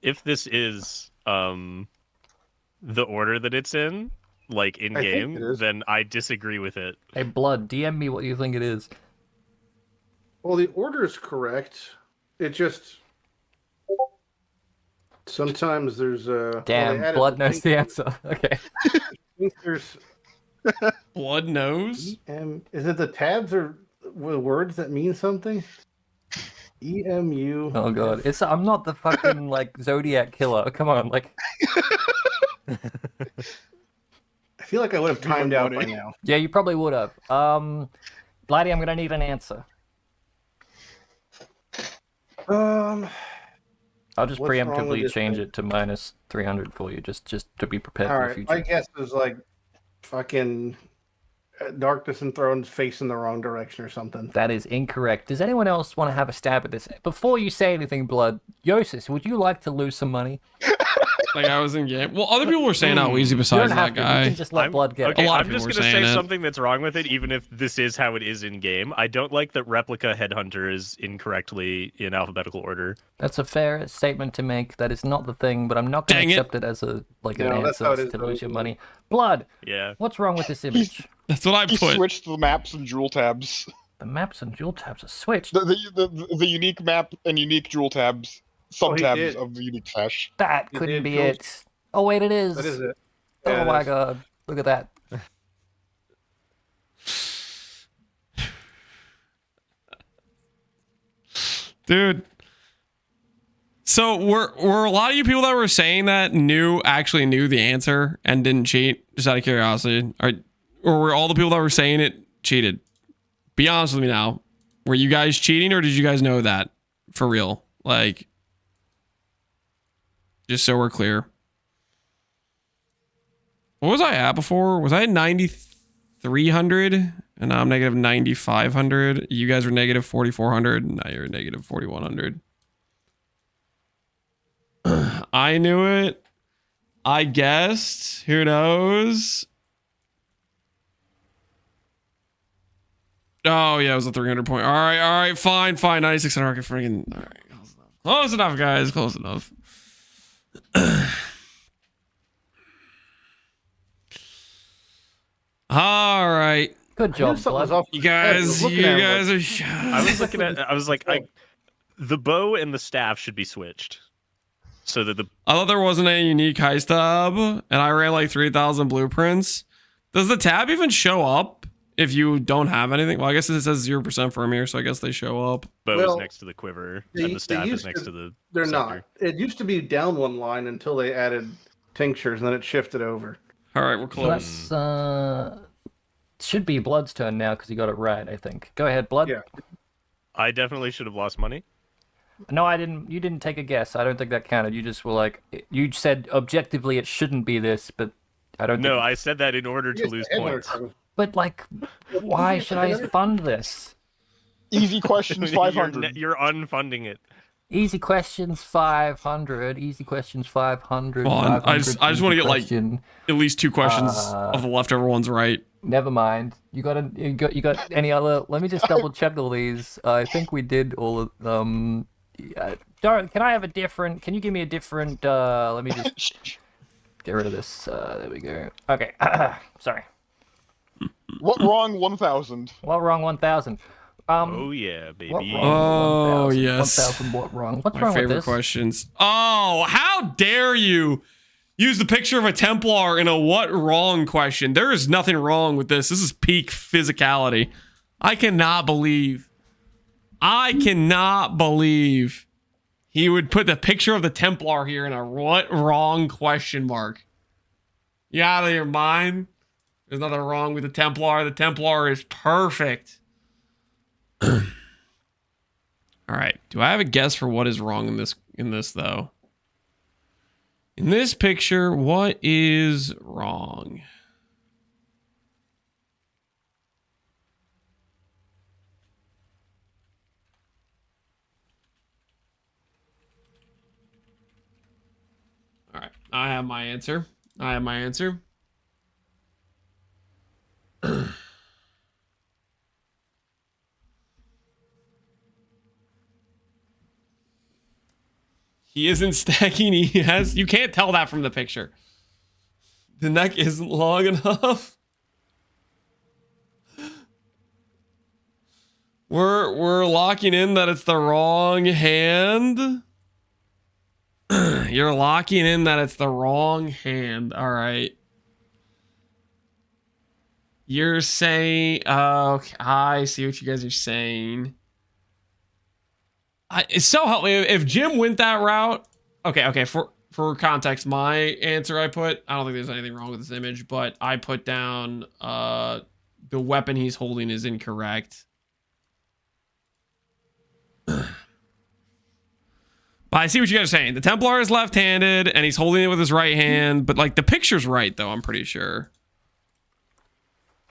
If this is the order that it's in, like in game, then I disagree with it. Hey, Blood, DM me what you think it is. Well, the order is correct. It just sometimes there's a damn. Blood knows the answer. Okay. I think there's Blood knows. Is it the tabs or words that mean something? EMU. Oh god, I'm not the fucking like Zodiac killer. Come on, like. I feel like I would have timed out by now. Yeah, you probably would have. Blighty, I'm gonna need an answer. I'll just preemptively change it to -300 for you, just to be prepared for the future. My guess is like fucking Darkness and Thrones facing the wrong direction or something. That is incorrect. Does anyone else want to have a stab at this? Before you say anything, Blood, Yosis, would you like to lose some money? Like I was in game. Well, other people were saying how easy besides that guy. You can just let Blood get it. Okay, A lot of I'm people just were gonna saying say it. something that's wrong with it, even if this is how it is in game. I don't like that replica headhunter is incorrectly in alphabetical order. That's a fair statement to make. That is not the thing, but I'm not going to accept it as an answer to lose your money. Blood. Yeah. What's wrong with this image? That's what I He put. switched the maps and jewel tabs. The maps and jewel tabs are switched. The unique map and unique jewel tabs, sub-tabs did. of the unique hash. That You couldn't did, be Jules. it. Oh wait, it is. That is it. Oh Yeah, my it is. god! Look at that. Dude. So were a lot of you people that were saying that actually knew the answer and didn't cheat? Just out of curiosity. Or were all the people that were saying it cheated? Be honest with me now. Were you guys cheating or did you guys know that? for real. Like, just so we're clear. What was I at before? Was I at 9,300? And now I'm negative 9,500. You guys were negative 4,400. And now you're negative 4,100. I knew it. I guessed. Who knows? Oh, yeah, it was a 300 point. All right, fine. 9,600. Okay, freaking. All right, close enough, guys. Close enough. All right. Good job, Blood. You guys are. I was looking at. I was like, the bow and the staff should be switched, so that the. I thought there wasn't a unique heist tab, and I ran like 3,000 blueprints. Does the tab even show up if you don't have anything? Well, I guess it says 0% for here, so I guess they show up. Bow is next to the quiver, and the staff is next to the. They're scepter. not. It used to be down one line until they added tinctures, and then it shifted over. All right, we're close. That's should be Blood's turn now because he got it right, I think. Go ahead, Blood. Yeah. I definitely should have lost money. No, I didn't. You didn't take a guess. I don't think that counted. You just were like, you said objectively it shouldn't be this, but I don't. No, I said that in order to lose points. But like, why should I fund this? Easy questions, 500. You're unfunding it. Easy questions 500. Easy questions 500. Come on, I just want to get like at least 2 questions of the leftover ones right. Never mind. You got any other? Let me just double check all these. I think we did all of them. Darren, can I have a different? Can you give me a different? Let me just get rid of this. There we go. Okay. Sorry. What wrong 1,000? What wrong 1,000? Oh yeah, baby. What wrong? Oh 1,000. yes. 1,000. What wrong? What's My wrong favorite with this? questions. Oh, how dare you use the picture of a Templar in a what wrong question? There is nothing wrong with this. This is peak physicality. I cannot believe he would put the picture of the Templar here in a what wrong question mark. You out of your mind? There's nothing wrong with the Templar. The Templar is perfect. All right. Do I have a guess for what is wrong in this though? In this picture, what is wrong? All right. I have my answer. He isn't stacking. He has. You can't tell that from the picture. The neck isn't long enough. We're locking in that it's the wrong hand. You're locking in that it's the wrong hand. All right. You're saying, okay, I see what you guys are saying. It's so help me if Jim went that route. Okay. For context, my answer I don't think there's anything wrong with this image, but I put down the weapon he's holding is incorrect. But I see what you guys are saying. The Templar is left-handed and he's holding it with his right hand, but like the picture's right though, I'm pretty sure.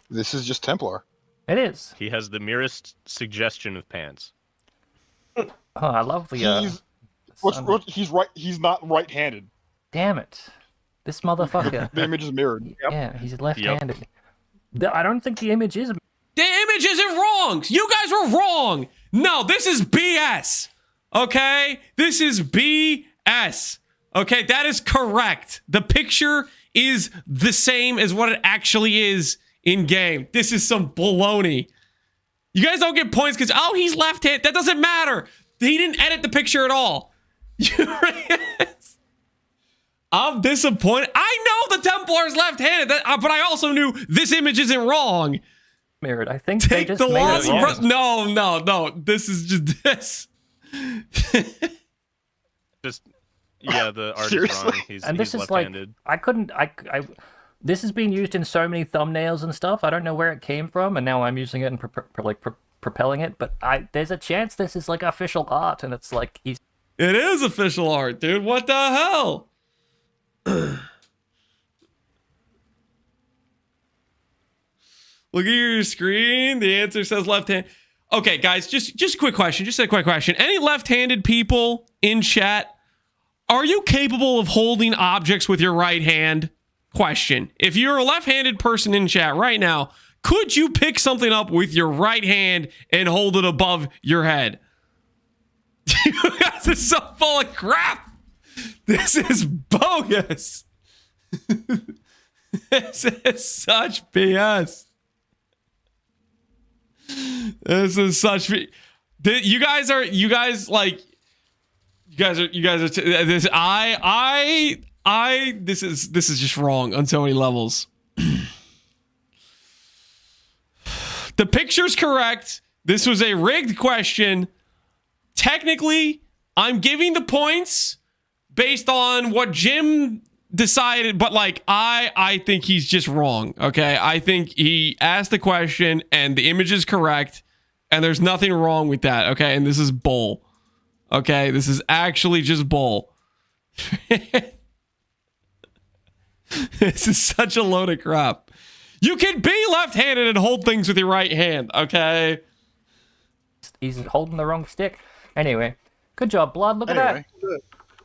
This is just Templar. It is. He has the merest suggestion of pants. Oh, I love the. He's right. He's not right-handed. Damn it! This motherfucker. The image is mirrored. Yep. Yeah, he's left-handed. I don't think the image is. The image isn't wrong. You guys were wrong. No, this is BS. Okay, this is BS. Okay, that is correct. The picture is the same as what it actually is in game. This is some baloney. You guys don't get points because, oh, he's left-handed. That doesn't matter. He didn't edit the picture at all. I'm disappointed. I know the Templar's left-handed, but I also knew this image isn't wrong. Mirrored. I think Take they just the made loss. it wrong. No. This is just this. Yeah, the art Seriously? is wrong. He's This is left-handed. like this has been used in so many thumbnails and stuff. I don't know where it came from, and now I'm using it in propelling it, but there's a chance this is like official art, and it's like he's. It is official art, dude. What the hell? Look at your screen. The answer says left hand. Okay, guys, just a quick question. Just a quick question. Any left-handed people in chat, are you capable of holding objects with your right hand? Question. If you're a left-handed person in chat right now, could you pick something up with your right hand and hold it above your head? You guys are so full of crap. This is bogus. This is such BS. This is such. You guys are this is just wrong on so many levels. The picture's correct. This was a rigged question. Technically, I'm giving the points based on what Jim decided, but like I think he's just wrong. Okay, I think he asked the question and the image is correct, and there's nothing wrong with that. Okay, and this is bull. Okay, this is actually just bull. This is such a load of crap. You can be left-handed and hold things with your right hand. Okay, he's holding the wrong stick. Anyway, good job, Blood. Look at that.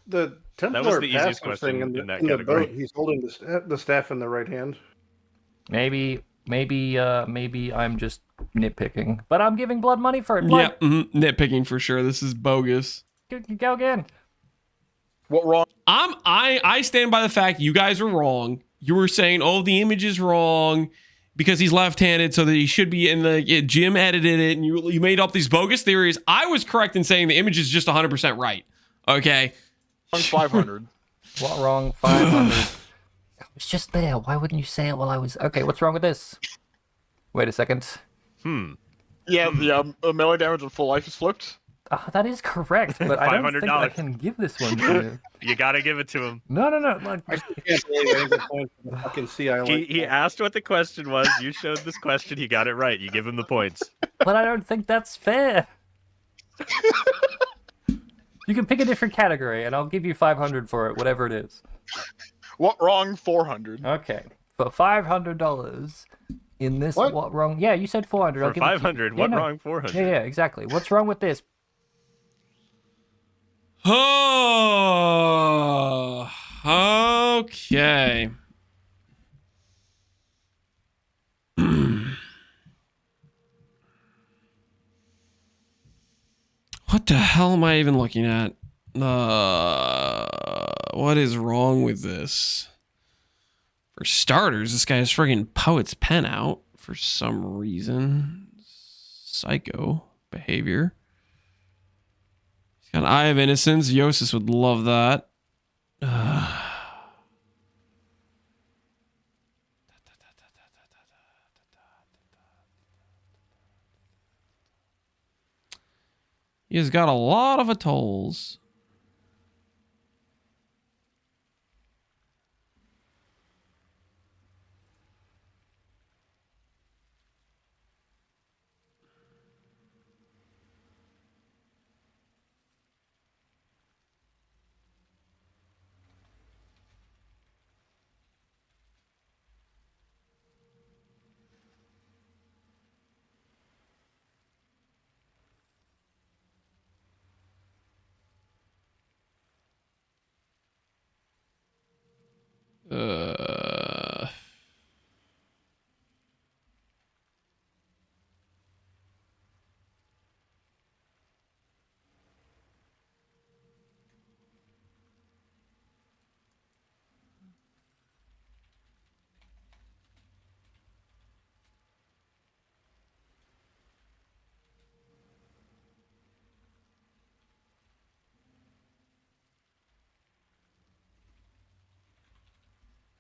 The Templar that was the easiest question thing in that the category. boat, he's holding the staff in the right hand. Maybe I'm just nitpicking, but I'm giving Blood money for it. Blood. Yeah, nitpicking for sure. This is bogus. Go again. What wrong? I stand by the fact you guys were wrong. You were saying, oh, the image is wrong because he's left-handed, so that he should be in the. Jim edited it, and you made up these bogus theories. I was correct in saying the image is just 100% right. Okay. 500. What wrong? 500. It's just there. Why wouldn't you say it while I was... Okay, what's wrong with this? Wait a second. Yeah, the melee damage on full life is flipped. That is correct, but I don't think I can give this one to you. You gotta give it to him. No. Like, I can't believe I get points for the fucking CI. He asked what the question was. You showed this question. He got it right. You give him the points. But I don't think that's fair. You can pick a different category, and I'll give you 500 for it, whatever it is. What wrong? 400. Okay, for $500 in this what wrong? Yeah, you said 400. I'll For give 500, what wrong? 400. Yeah, exactly. What's wrong with this? Oh, okay. What the hell am I even looking at? What is wrong with this? For starters, this guy has friggin' Poet's Pen out for some reason. Psycho behavior. He's got an Eye of Innocence. Yosis would love that. He has got a lot of atolls.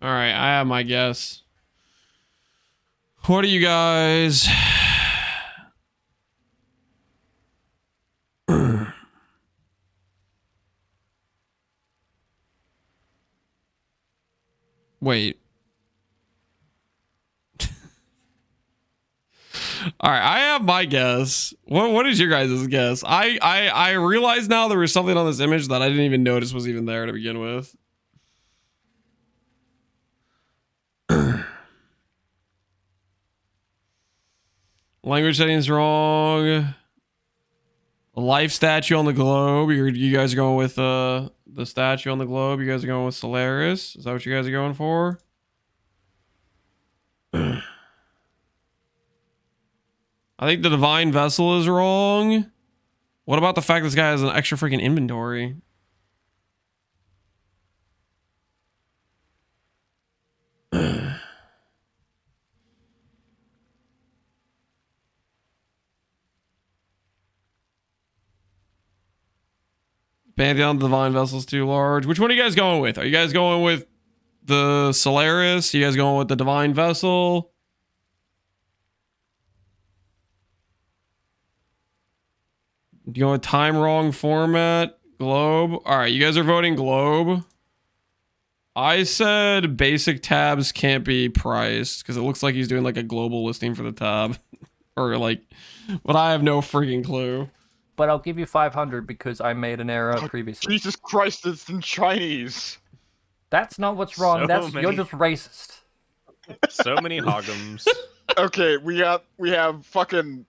All right, I have my guess. What do you guys? Wait. All right, I have my guess. What is your guys' guess? I realize now there was something on this image that I didn't even notice was even there to begin with. Language settings wrong. A life statue on the globe. You guys are going with the statue on the globe. You guys are going with Solaris. Is that what you guys are going for? I think the divine vessel is wrong. What about the fact this guy has an extra freaking inventory? Pantheon divine vessel's too large. Which one are you guys going with? Are you guys going with the Solaris? Are you guys going with the divine vessel? You go with time wrong format, globe. All right, you guys are voting globe. I said basic tabs can't be priced because it looks like he's doing like a global listing for the tab, or like, but I have no freaking clue. But I'll give you 500 because I made an error previously. Jesus Christ, it's in Chinese. That's not what's wrong. You're just racist. So many hogums. Okay, we have fucking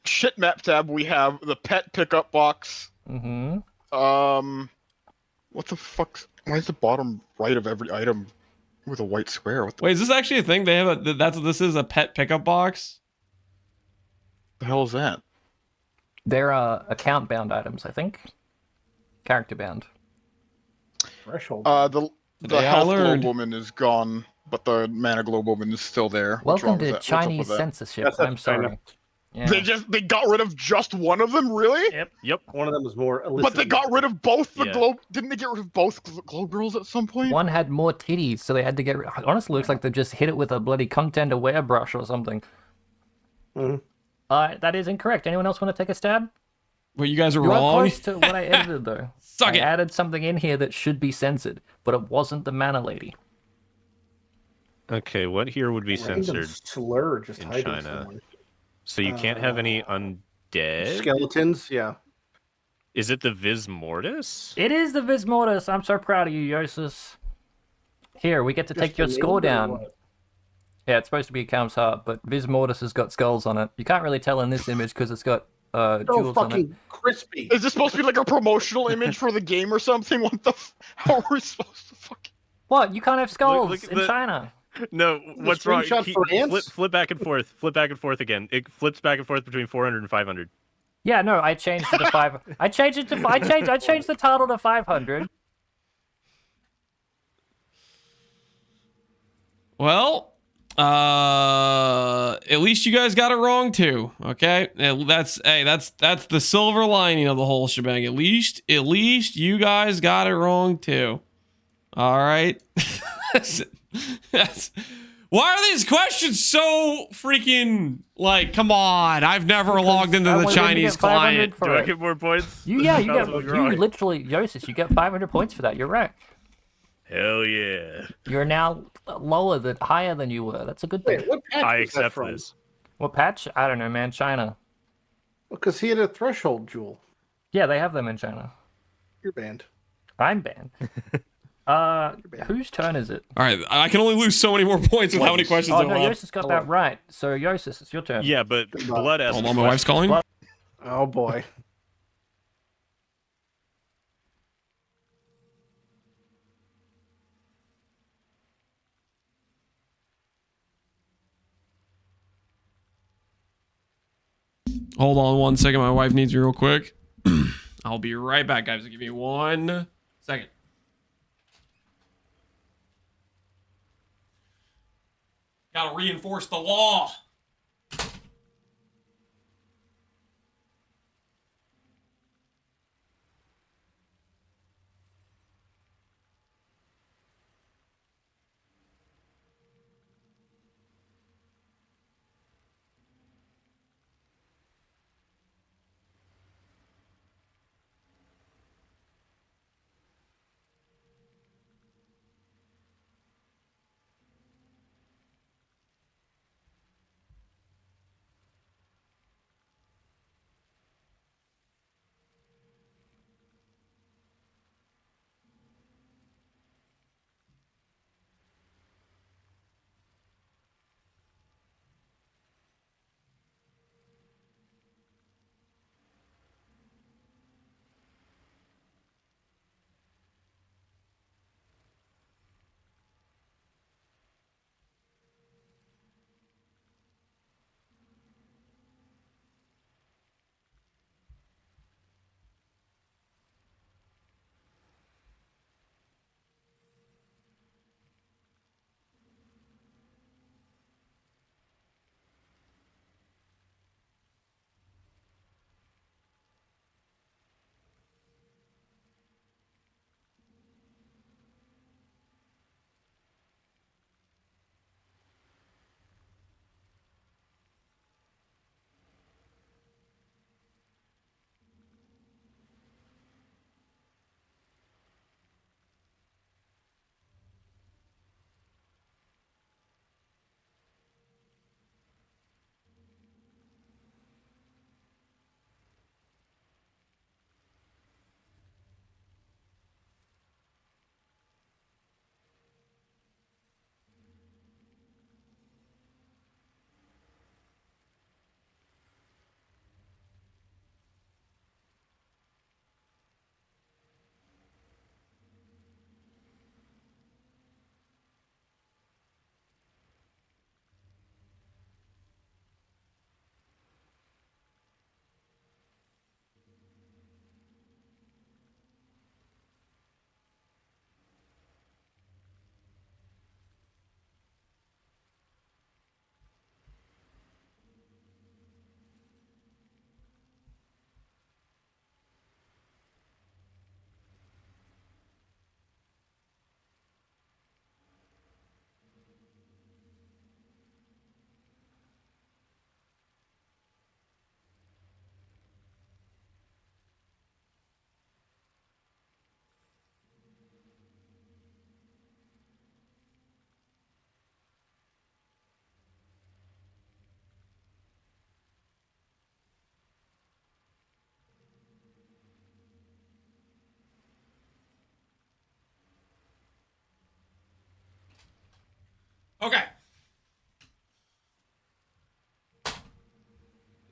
shit map tab. We have the pet pickup box. Mm-hmm. What the fuck? Why is the bottom right of every item with a white square? What the Wait, is this actually a thing? They have a this is a pet pickup box? The hell is that? They're account bound items, I think. Character bound. Threshold. The health globe woman is gone, but the mana globe woman is still there. What's Welcome wrong with to that? What's up with Chinese that? censorship. I'm sorry. Yeah. They got rid of just one of them, really? Yep. One of them was more illicit. But they got rid of both the Yeah. globe. Didn't they get rid of both globe girls at some point? One had more titties, so they had to get rid. Honestly, looks like they just hit it with a bloody content aware brush or something. Mhm. That is incorrect. Anyone else want to take a stab? Well, you guys are You are wrong. close to what I edited, though. Suck I it. added something in here that should be censored, but it wasn't the mana lady. Okay, what here would be Random censored slur just in hiding China? somewhere. So you can't have any undead? Skeletons, yeah. Is it the Vis Mortis? It is the Vis Mortis. I'm so proud of you, Yosis. Here, we get to take Just your the score name or down. what? Yeah, it's supposed to be Cam's heart, but Vis Mortis has got skulls on it. You can't really tell in this image because it's got So jewels on it. fucking crispy. Is this supposed to be like a promotional image for the game or something? What the? How are we supposed to fucking? What? You can't have skulls look at in the- China. No, what's wrong? screenshot for ants? Flip back and forth. Flip back and forth again. It flips back and forth between 400 and 500. Yeah, no, I changed it to 5. I changed the title to 500. Well, at least you guys got it wrong too. Okay, that's the silver lining of the whole shebang. At least you guys got it wrong too. All right. That's why are these questions so freaking like? Come on, I've never logged into the Chinese client. Do I get more points? You That's get what's you wrong. literally, Yosis, you get 500 points for that. You're right. Hell yeah! You're now higher than you were. That's a good thing. Wait, what patch I was that accept from? this. What patch? I don't know, man. China. Because he had a threshold jewel. Yeah, they have them in China. You're banned. I'm banned. Whose turn is it? All right, I can only lose so many more points with how many questions Oh I no, left. Yosis got that right. So Yosis, it's your turn. Yeah, but blood has. Hold on, my wife's calling. Oh boy. Hold on 1 second. My wife needs me real quick. I'll be right back, guys. Give me 1 second. Gotta reinforce the law.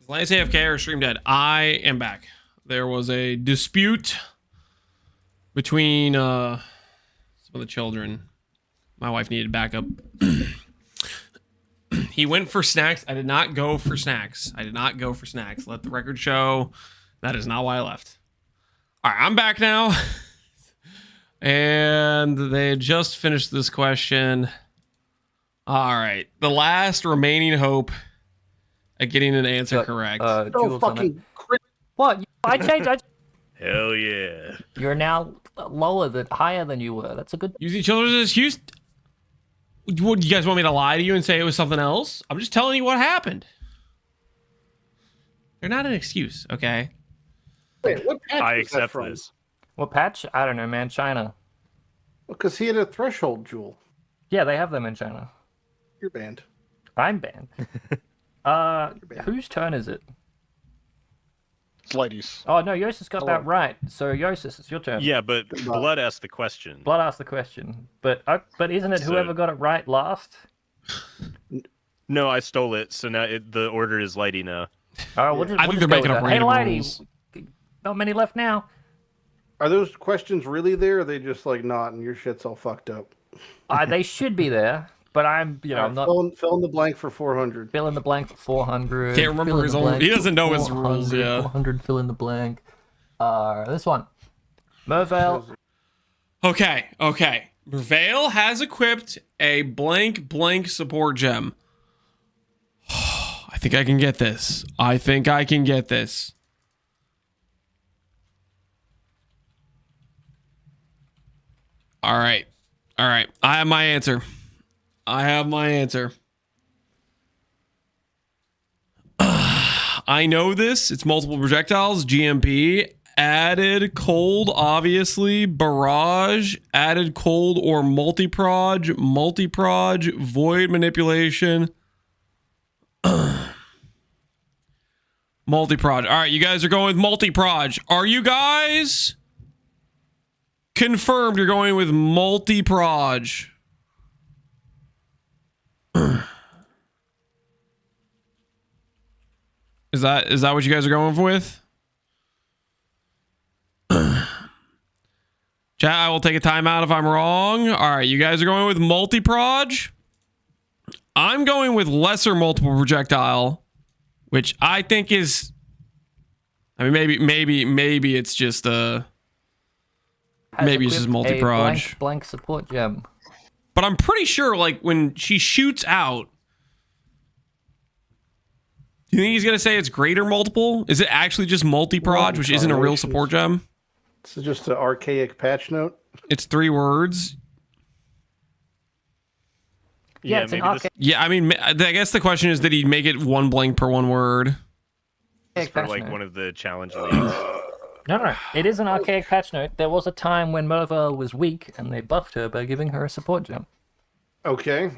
Lance AFK or stream dead? I am back. There was a dispute between some of the children. My wife needed backup. He went for snacks. I did not go for snacks. I did not go for snacks. Let the record show that is not why I left. All right, I'm back now. And they had just finished this question. All right, the last remaining hope at getting an answer correct. Oh, fucking crit. What? I changed. Hell yeah. You're now higher than you were. That's a good. Using children as excuse. Would you guys want me to lie to you and say it was something else? I'm just telling you what happened. They're not an excuse, okay? Wait, what patch I was that accept from? this. What patch? I don't know, man. China. Because he had a threshold jewel. Yeah, they have them in China. You're banned. I'm banned. Whose turn is it? Slighties. Oh no, Yosis got that right. So Yosis, it's your turn. Yeah, but Blood asked the question. Blood asked the question, but isn't it whoever got it right last? No, I stole it. So now the order is Lighty now. I think they're making up random rules. Not many left now. Are those questions really there? Or are they just like not, and your shit's all fucked up? They should be there, but I'm not. Fill in the blank for 400. Fill in the blank for 400. Can't remember his own. He doesn't know his rules. Yeah. 400. Fill in the blank. This one. Mervale. Okay. Mervale has equipped a blank support gem. I think I can get this. All right. I have my answer. I know this. It's multiple projectiles. GMP. Added cold, obviously. Barrage. Added cold or multi-proj. Void manipulation. Multi-proj. All right, you guys are going with multi-proj. Are you guys confirmed you're going with multi-proj? Is that what you guys are going with? Chat, I will take a timeout if I'm wrong. All right, you guys are going with multi-proj. I'm going with lesser multiple projectile, which I think is, I mean, maybe it's just maybe it's just multi-proj. Blank support gem. But I'm pretty sure, like, when she shoots out, do you think he's gonna say it's greater multiple? Is it actually just multi-proj, which isn't a real support gem? This is just an archaic patch note. It's 3 words. Yeah, it's an archaic. Yeah, I mean, I guess the question is, did he make it 1 blank per 1 word? It's for like one of the challenge leagues. No. It is an archaic patch note. There was a time when Merva was weak, and they buffed her by giving her a support gem. Okay.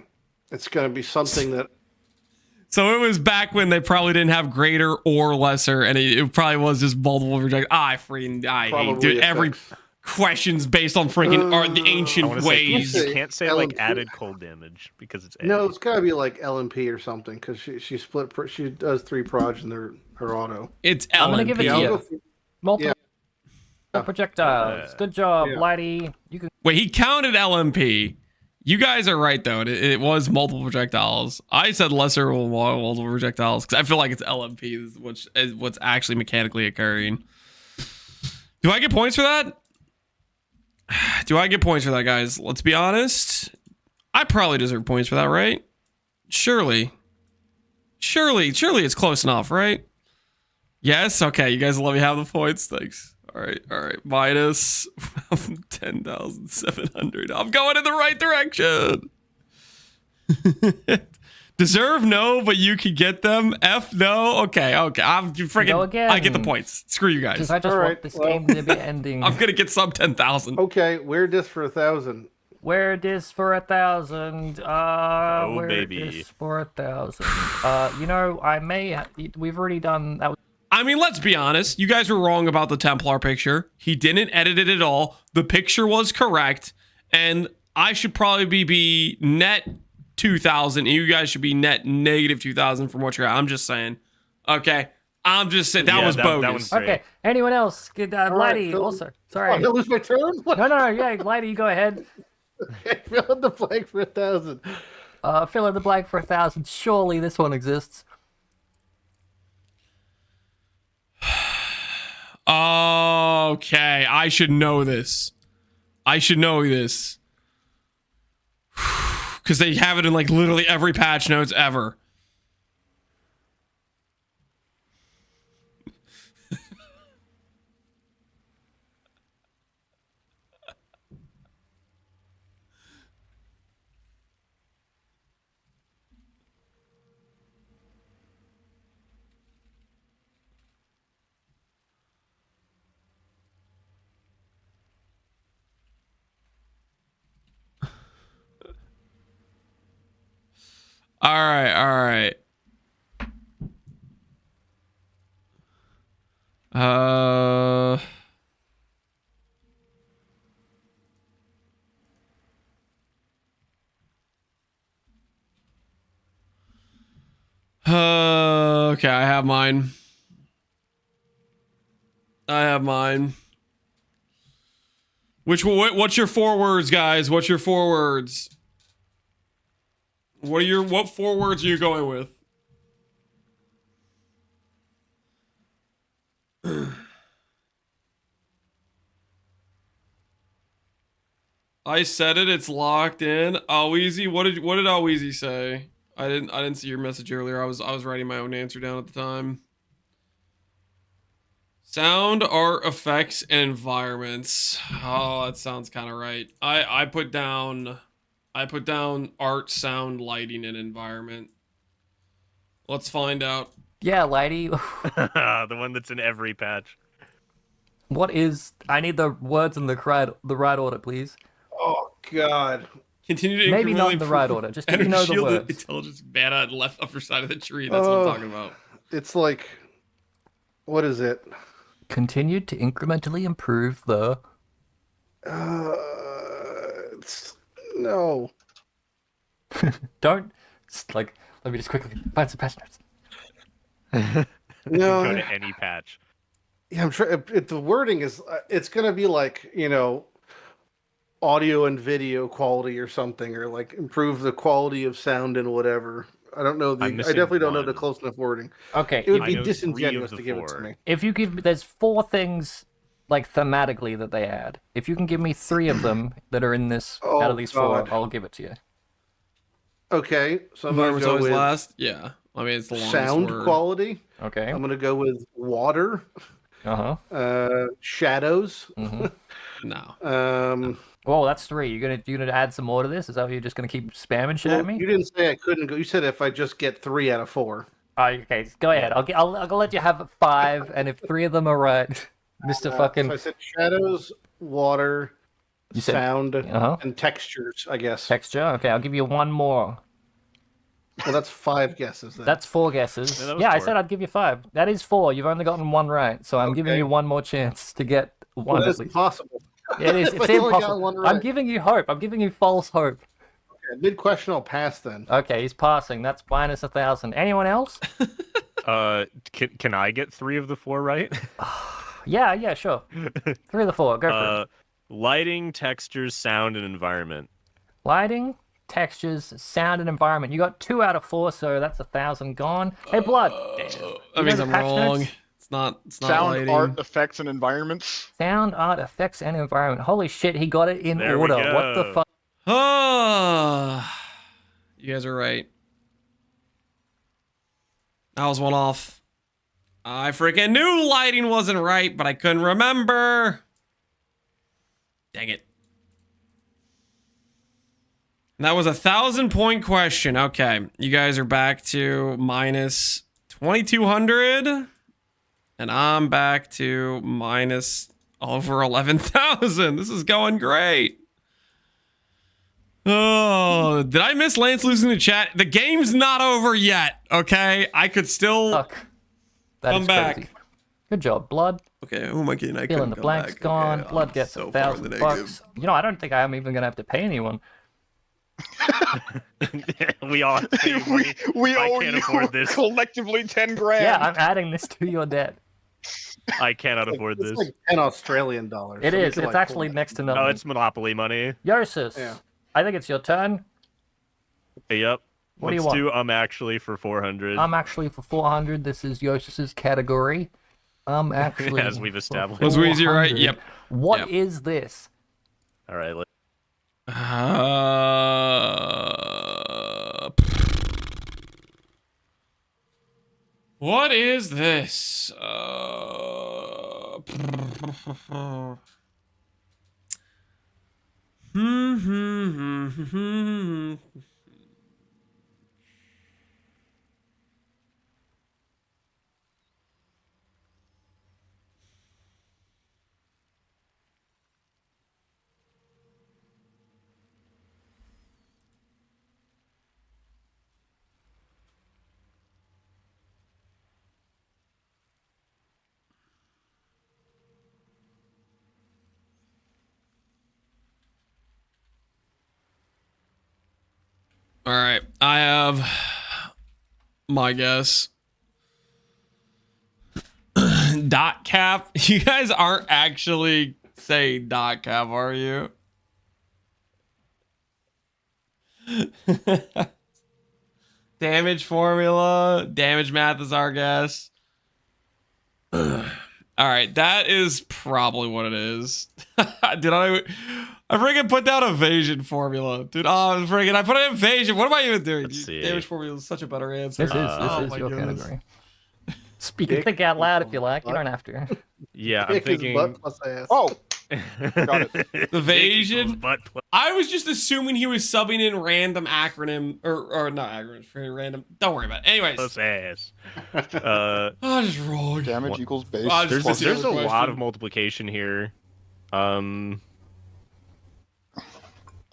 It's going to be something that... So it was back when they probably didn't have greater or lesser, and it probably was just multiple projectiles. I hate, dude. Every question's based on freaking the ancient ways. You can't say like added cold damage because it's No, it's got to be like LMP or something, because she split. She does 3 proj in her auto. It's LMP. I'm gonna give it to you. Multiple projectiles. Good job, Blighty. You can. Wait, he counted LMP. You guys are right though. It was multiple projectiles. I said lesser multiple projectiles because I feel like it's LMP, which is what's actually mechanically occurring. Do I get points for that? Guys? Let's be honest. I probably deserve points for that, right? Surely it's close enough, right? Yes. Okay, you guys let me have the points. Thanks. All right. Minus 10,700. I'm going in the right direction. Deserve no, but you can get them. F no. Okay. I'm freaking. I get the points. Screw you guys. I just want this game to be ending. I'm gonna get sub 10,000. Okay, wear this for 1,000. Wear this for 1,000. Baby. Wear this for 1,000. I may. We've already done that. I mean, let's be honest. You guys were wrong about the Templar picture. He didn't edit it at all. The picture was correct. And I should probably be net 2,000. And you guys should be net negative 2,000 from what you're at. I'm just saying. Okay. I'm just saying that was bogus. That one's great. Okay. Anyone else? Good, Lady, so- also. Sorry. Oh, did I lose my turn? What? No. Yeah, Lady, you go ahead. Fill in the blank for 1,000. Fill in the blank for 1,000. Surely this one exists. Okay, I should know this. Because they have it in like literally every patch notes ever. All right. Okay, I have mine. What's your 4 words, guys? What's your 4 words? What 4 words are you going with? I said it, it's locked in. Alweezy, what did Alweezy say? I didn't see your message earlier. I was writing my own answer down at the time. Sound, art, effects, and environments. Oh, that sounds kind of right. I put down art, sound, lighting, and environment. Let's find out. Yeah, Lady. The one that's in every patch. What is... I need the words in the right order, please. Oh, God. Continue to Maybe not in the right order. Just if you know the words. Intelligence mana on the left upper side of the tree. That's what I'm talking about. It's like... What is it? Continued to incrementally improve the... No. Don't... Like, let me just quickly find some patch notes. No. Go to any patch. Yeah, I'm sure the wording is... it's going to be like, audio and video quality or something, or like improve the quality of sound and whatever. I don't know. I definitely don't know the close enough wording. Okay. It would be disingenuous to give it to me. If you give... There's 4 things, like, thematically that they add. If you can give me 3 of them that are in this, out of these 4, I'll give it to you. Okay, so I'm going to go with... last? Yeah. I mean, it's the longest sound word. quality. Okay. I'm going to go with water. Shadows. No. Whoa, that's 3. You're gonna add some more to this? Is that what you're just gonna keep spamming shit at me? You didn't say I couldn't go. You said if I just get 3 out of 4. Okay, go ahead. I'll let you have 5, and if 3 of them are right, Mr. Fucking. So I said shadows, water, sound, and textures. I guess. Texture. Okay, I'll give you 1 more. Well, that's 5 guesses. Then. That's 4 guesses. Yeah, I said I'd give you 5. That is 4. You've only gotten 1 right, so I'm giving you 1 more chance to get 1 well, at least. Possible. It is. It's impossible. Right. I'm giving you hope. I'm giving you false hope. Okay, mid-question, I'll pass then. Okay, he's passing. That's minus 1,000. Anyone else? Can I get 3 of the 4 right? Yeah, sure. 3 of the 4. Go for it. Lighting, textures, sound, and environment. Lighting, textures, sound, and environment. You got 2 out of 4, so that's 1,000 gone. Hey, Blood. That means I'm wrong. Notes? It's not sound, lighting. art, effects, and environments. Sound, art, effects, and environment. Holy shit, he got it in There order. we go. What the fuck? You guys are right. I was 1 off. I freaking knew lighting wasn't right, but I couldn't remember. Dang it. And that was a 1,000-point question. Okay, you guys are back to minus 2,200. And I'm back to minus over 11,000. This is going great. Oh, did I miss Lance losing the chat? The game's not over yet, okay? I could still come back. Crazy. Good job, Blood. Okay, who am I kidding? I Feeling the blanks gone. Okay, Blood gets $1,000 bucks. You know, I don't think I'm even going to have to pay anyone. We all have to pay you money. we I owe can't you afford this. collectively 10 grand. Yeah, I'm adding this to your debt. I cannot afford It's this. like 10 Australian dollars. It so we is. could, It's like, actually pull next to Oh, nothing. it's Monopoly money. Yosis, Yeah. I think it's your turn. Yep. What do you Let's want? I'm actually for 400. I'm actually for 400. This is Yosis's category. I'm actually As we've established. Was Wheezy right? 400. Yep. What is this? All right. What is this? All right, I have my guess. Dot cap. You guys aren't actually saying dot cap, are you? Damage formula. Damage math is our guess. All right, that is probably what it is. Did I freaking put down evasion formula, dude? Oh, freaking! I put an evasion. What am I even doing? Damage formula is such a better answer. This is your category. Think out loud if you like. You don't have to. Yeah, I'm thinking. Oh, got it. Evasion. I was just assuming he was subbing in random acronym or not acronym, random. Don't worry about it. Anyways. Plus ass. I just rolled. Damage equals base. There's a lot of multiplication here. I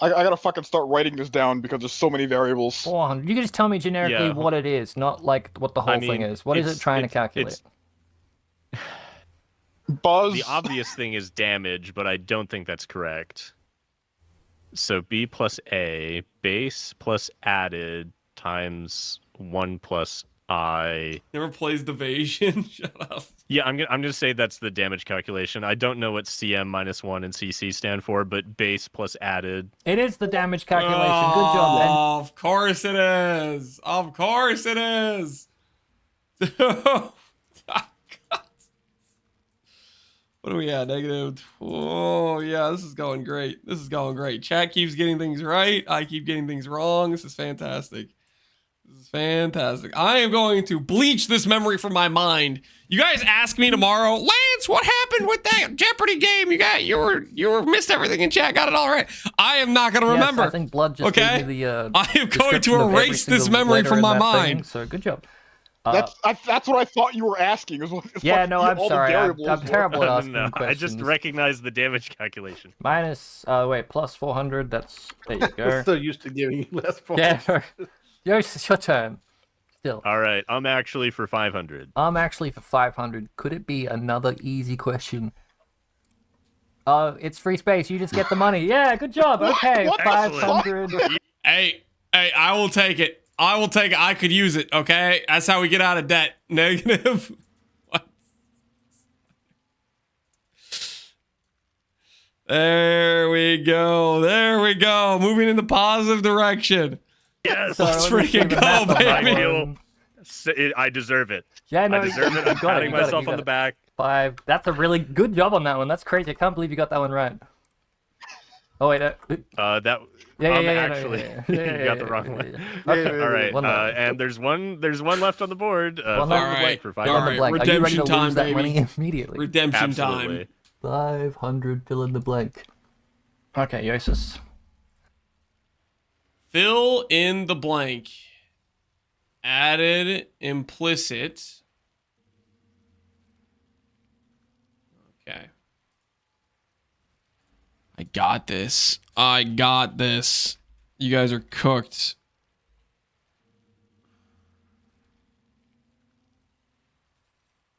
gotta fucking start writing this down because there's so many variables. 400. You can just tell me generically what it is, not like what the whole thing is. What is it trying to calculate? Buzz. The obvious thing is damage, but I don't think that's correct. So B plus A, base plus added times 1 plus I. Never plays evasion. Shut up. Yeah, I'm gonna say that's the damage calculation. I don't know what CM -1 and CC stand for, but base plus added. It is the damage calculation. Good job, Ben. Of course it is. Of course it is. What are we at? Negative. Oh, yeah, this is going great. This is going great. Chat keeps getting things right. I keep getting things wrong. This is fantastic. This is fantastic. I am going to bleach this memory from my mind. You guys ask me tomorrow, Lance, what happened with that Jeopardy game? You were missed everything in chat. Got it all right. I am not going to remember. I think Blood just gave me the. I am going to erase this memory from my mind. So good job. That's what I thought you were asking. Yeah, no, I'm sorry. I'm terrible at asking No, questions. I just recognized the damage calculation. Minus, plus 400. That's there you go. I'm so used to giving you less points. Yeah, yours is your turn. Still. All right, I'm actually for 500. I'm actually for 500. Could it be another easy question? It's free space. You just get the money. Yeah, good job. Okay, 500. Hey, I will take it. I will take it. I could use it, okay? That's how we get out of debt. Negative. What? There we go. There we go. Moving in the positive direction. Yes. Let's freaking go, baby. I deserve it. Yeah, no, I deserve it. I'm patting myself on the back. 5. That's a really good job on that one. That's crazy. I can't believe you got that one right. Oh, wait. Actually, you got the wrong one. Okay. All right, One left. and there's one left on the board. One Fill left. in the blank for Fill in the 500. blank. Are you ready to Redemption lose that time, money baby. immediately? Redemption Absolutely. time. 500. Fill in the blank. Okay, Yosis. Fill in the blank. Added implicit. Okay. I got this. I got this. You guys are cooked.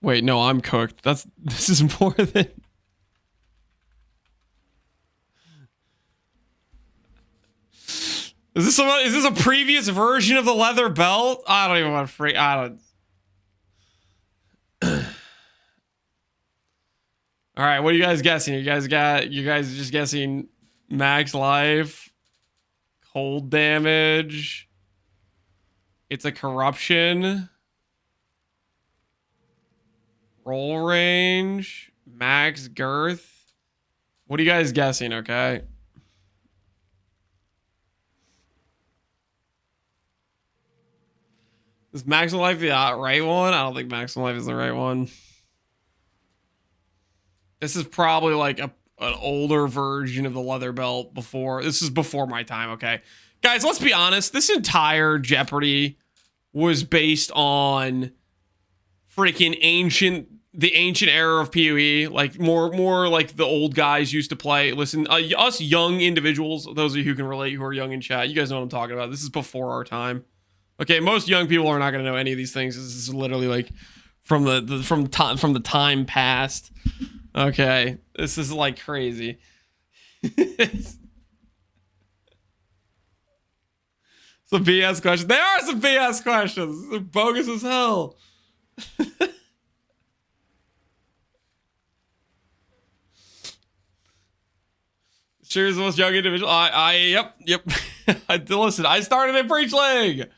Wait, no, I'm cooked. This is more than... Is this a previous version of the leather belt? I don't even want to freak. I don't. All right, what are you guys guessing? You guys just guessing max life, cold damage. It's a corruption. Roll range, max girth. What are you guys guessing, okay? Is maximum life the right one? I don't think maximum life is the right one. This is probably like an older version of the leather belt before. This is before my time, okay? Guys, let's be honest. This entire Jeopardy was based on freaking the ancient era of PoE, like more like the old guys used to play. Listen, us young individuals, those of you who can relate, who are young in chat, you guys know what I'm talking about. This is before our time. Okay, most young people are not going to know any of these things. This is literally like from the time past. Okay, this is like crazy. Some BS questions. They are some BS questions. They're bogus as hell. Sure is the most young individual. Yep. Listen, I started in Breach League.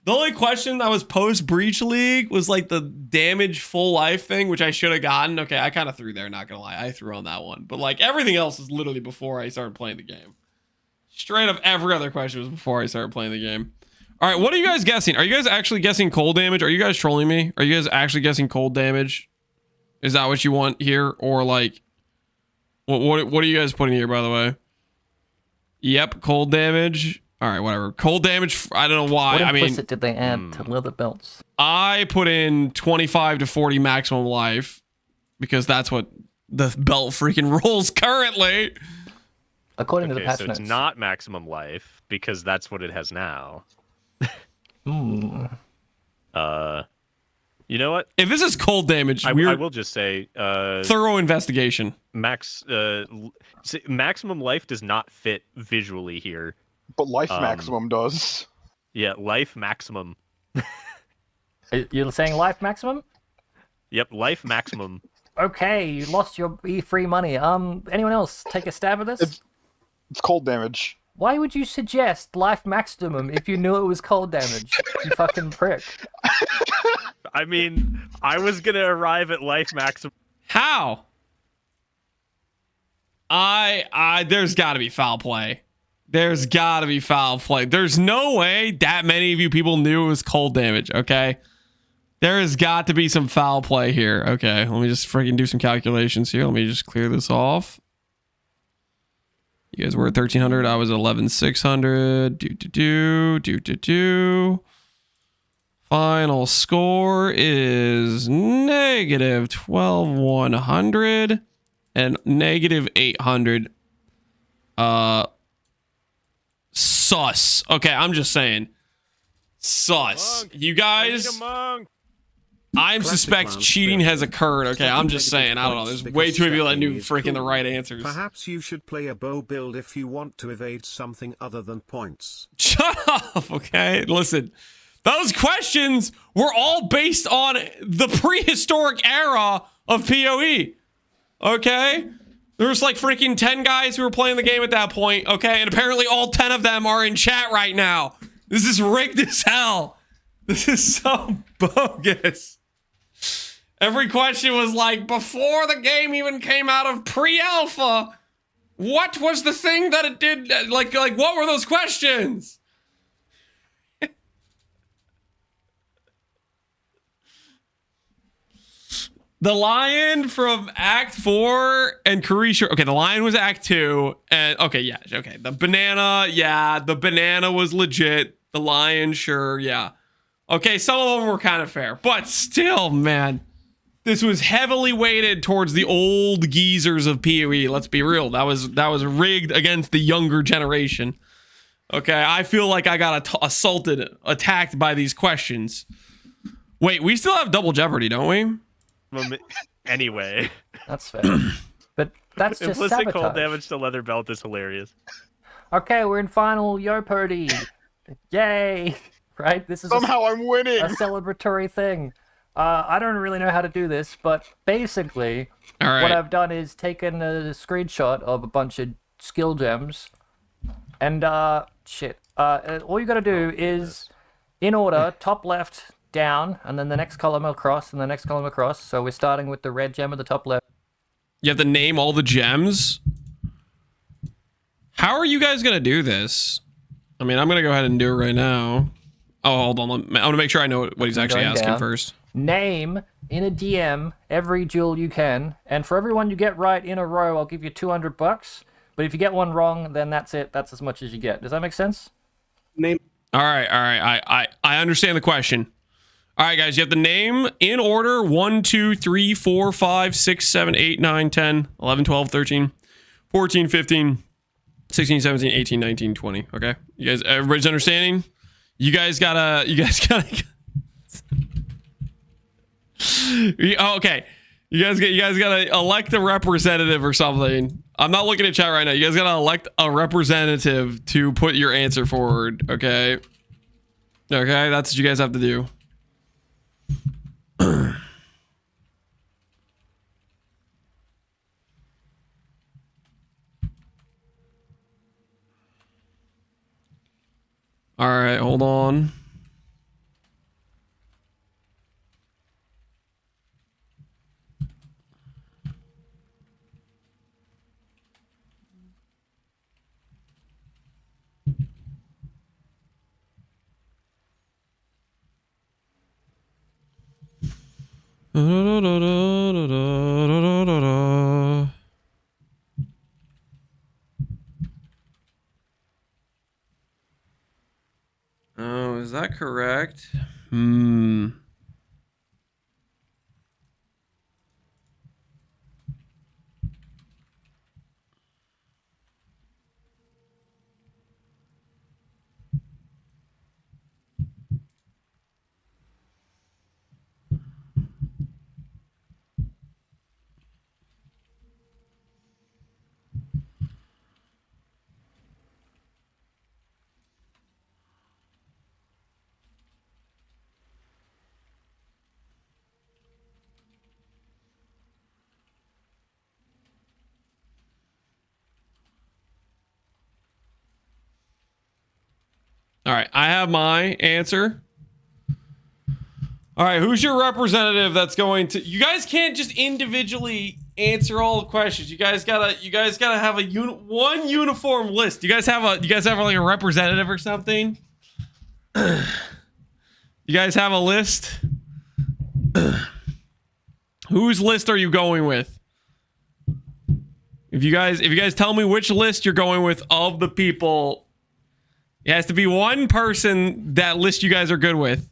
The only question that was post Breach League was like the damage full life thing, which I should have gotten. Okay, I kind of threw there, not gonna lie. I threw on that one. But like everything else is literally before I started playing the game. Straight up every other question was before I started playing the game. All right, what are you guys guessing? Are you guys actually guessing cold damage? Are you guys trolling me? Are you guys actually guessing cold damage? Is that what you want here? Or like, what are you guys putting here, by the way? Yep, cold damage. All right, whatever. Cold damage, I don't know why. What implicit did they add to leather belts? I put in 25 to 40 maximum life because that's what the belt freaking rolls currently. According to the patch so notes. It's not maximum life because that's what it has now. You know what? If this is cold damage, I will just say thorough investigation. Maximum life does not fit visually here. But life maximum does. Yeah, life maximum. You're saying life maximum? Yep, life maximum. Okay, you lost your free money. Anyone else take a stab at this? It's cold damage. Why would you suggest life maximum if you knew it was cold damage? You fucking prick. I mean, I was gonna arrive at life maximum. How? There's gotta be foul play. There's gotta be foul play. There's no way that many of you people knew it was cold damage, okay? There has got to be some foul play here. Okay, let me just freaking do some calculations here. Let me just clear this off. You guys were at 1,300. I was at 11,600. Final score is negative 12,100 and negative 800. Sus. Okay, I'm just saying. Sus. You guys, I suspect cheating has occurred. Okay, I'm just saying. I don't know. There's way too many people that knew freaking the right answers. Perhaps you should play a bow build if you want to evade something other than points. Shut up, okay? Listen, those questions were all based on the prehistoric era of PoE. Okay? There was like freaking 10 guys who were playing the game at that point, okay? And apparently all 10 of them are in chat right now. This is rigged as hell. This is so bogus. Every question was like, before the game even came out of pre-alpha, what was the thing that it did? Like what were those questions? The lion from Act 4 and Carisha. Okay, the lion was Act 2. And okay, yeah, okay. The banana was legit. The lion, sure, yeah. Okay, some of them were kind of fair. But still, man, this was heavily weighted towards the old geezers of PoE. Let's be real. That was rigged against the younger generation. Okay, I feel like I got attacked by these questions. Wait, we still have double Jeopardy, don't we? Anyway, that's fair. But that's just implicit sabotage. cold damage to leather belt is hilarious. Okay, we're in final Jeopardy. Yay! Right? This is Somehow I'm winning. a celebratory thing. I don't really know how to do this, but basically, All right. what I've done is taken a screenshot of a bunch of skill gems, and all you gotta do is, in order, top left, down, and then the next column across, and the next column across. So we're starting with the red gem at the top left. You have to name all the gems. How are you guys gonna do this? I mean, I'm gonna go ahead and do it right now. Oh, hold on. I want to make sure I know what he's actually Going asking down. first. Name in a DM every jewel you can, and for every one you get right in a row, I'll give you $200. But if you get one wrong, then that's it. That's as much as you get. Does that make sense? Name. All right. I understand the question. All right, guys, you have to name in order 1, 2, 3, 4, 5, 6, 7, 8, 9, 10, 11, 12, 13, 14, 15, 16, 17, 18, 19, 20. Okay, you guys, everybody's understanding? You guys gotta. Okay, you guys gotta elect a representative or something. I'm not looking at chat right now. You guys gotta elect a representative to put your answer forward. Okay, that's what you guys have to do. All right, hold on. Oh, is that correct? All right, I have my answer. All right, who's your representative that's going to... You guys can't just individually answer all the questions. You guys gotta have one uniform list. You guys have like a representative or something? You guys have a list? Whose list are you going with? If you guys tell me which list you're going with of the people, it has to be one person that list you guys are good with.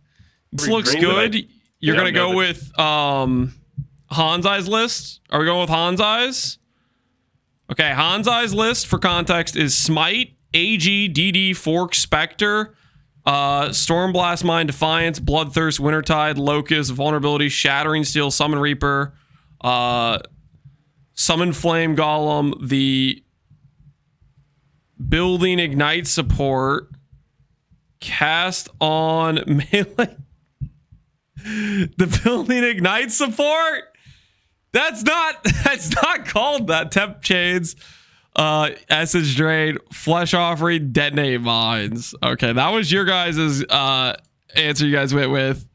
This looks good. You're gonna go with Hanzai's list. Are we going with Hanzai's? Okay, Hanzai's list for context is Smite, AG, DD, Fork, Spectre, Stormblast, Mind, Defiance, Bloodthirst, Wintertide, Locust, Vulnerability, Shattering Steel, Summon Reaper, Summon Flame Golem, the Building Ignite support, Cast on Melee. The Building Ignite support? That's not called that. Temp Chains, Essence Drain, Flesh Offering, Detonate Mines. Okay, that was your guys' answer you guys went with.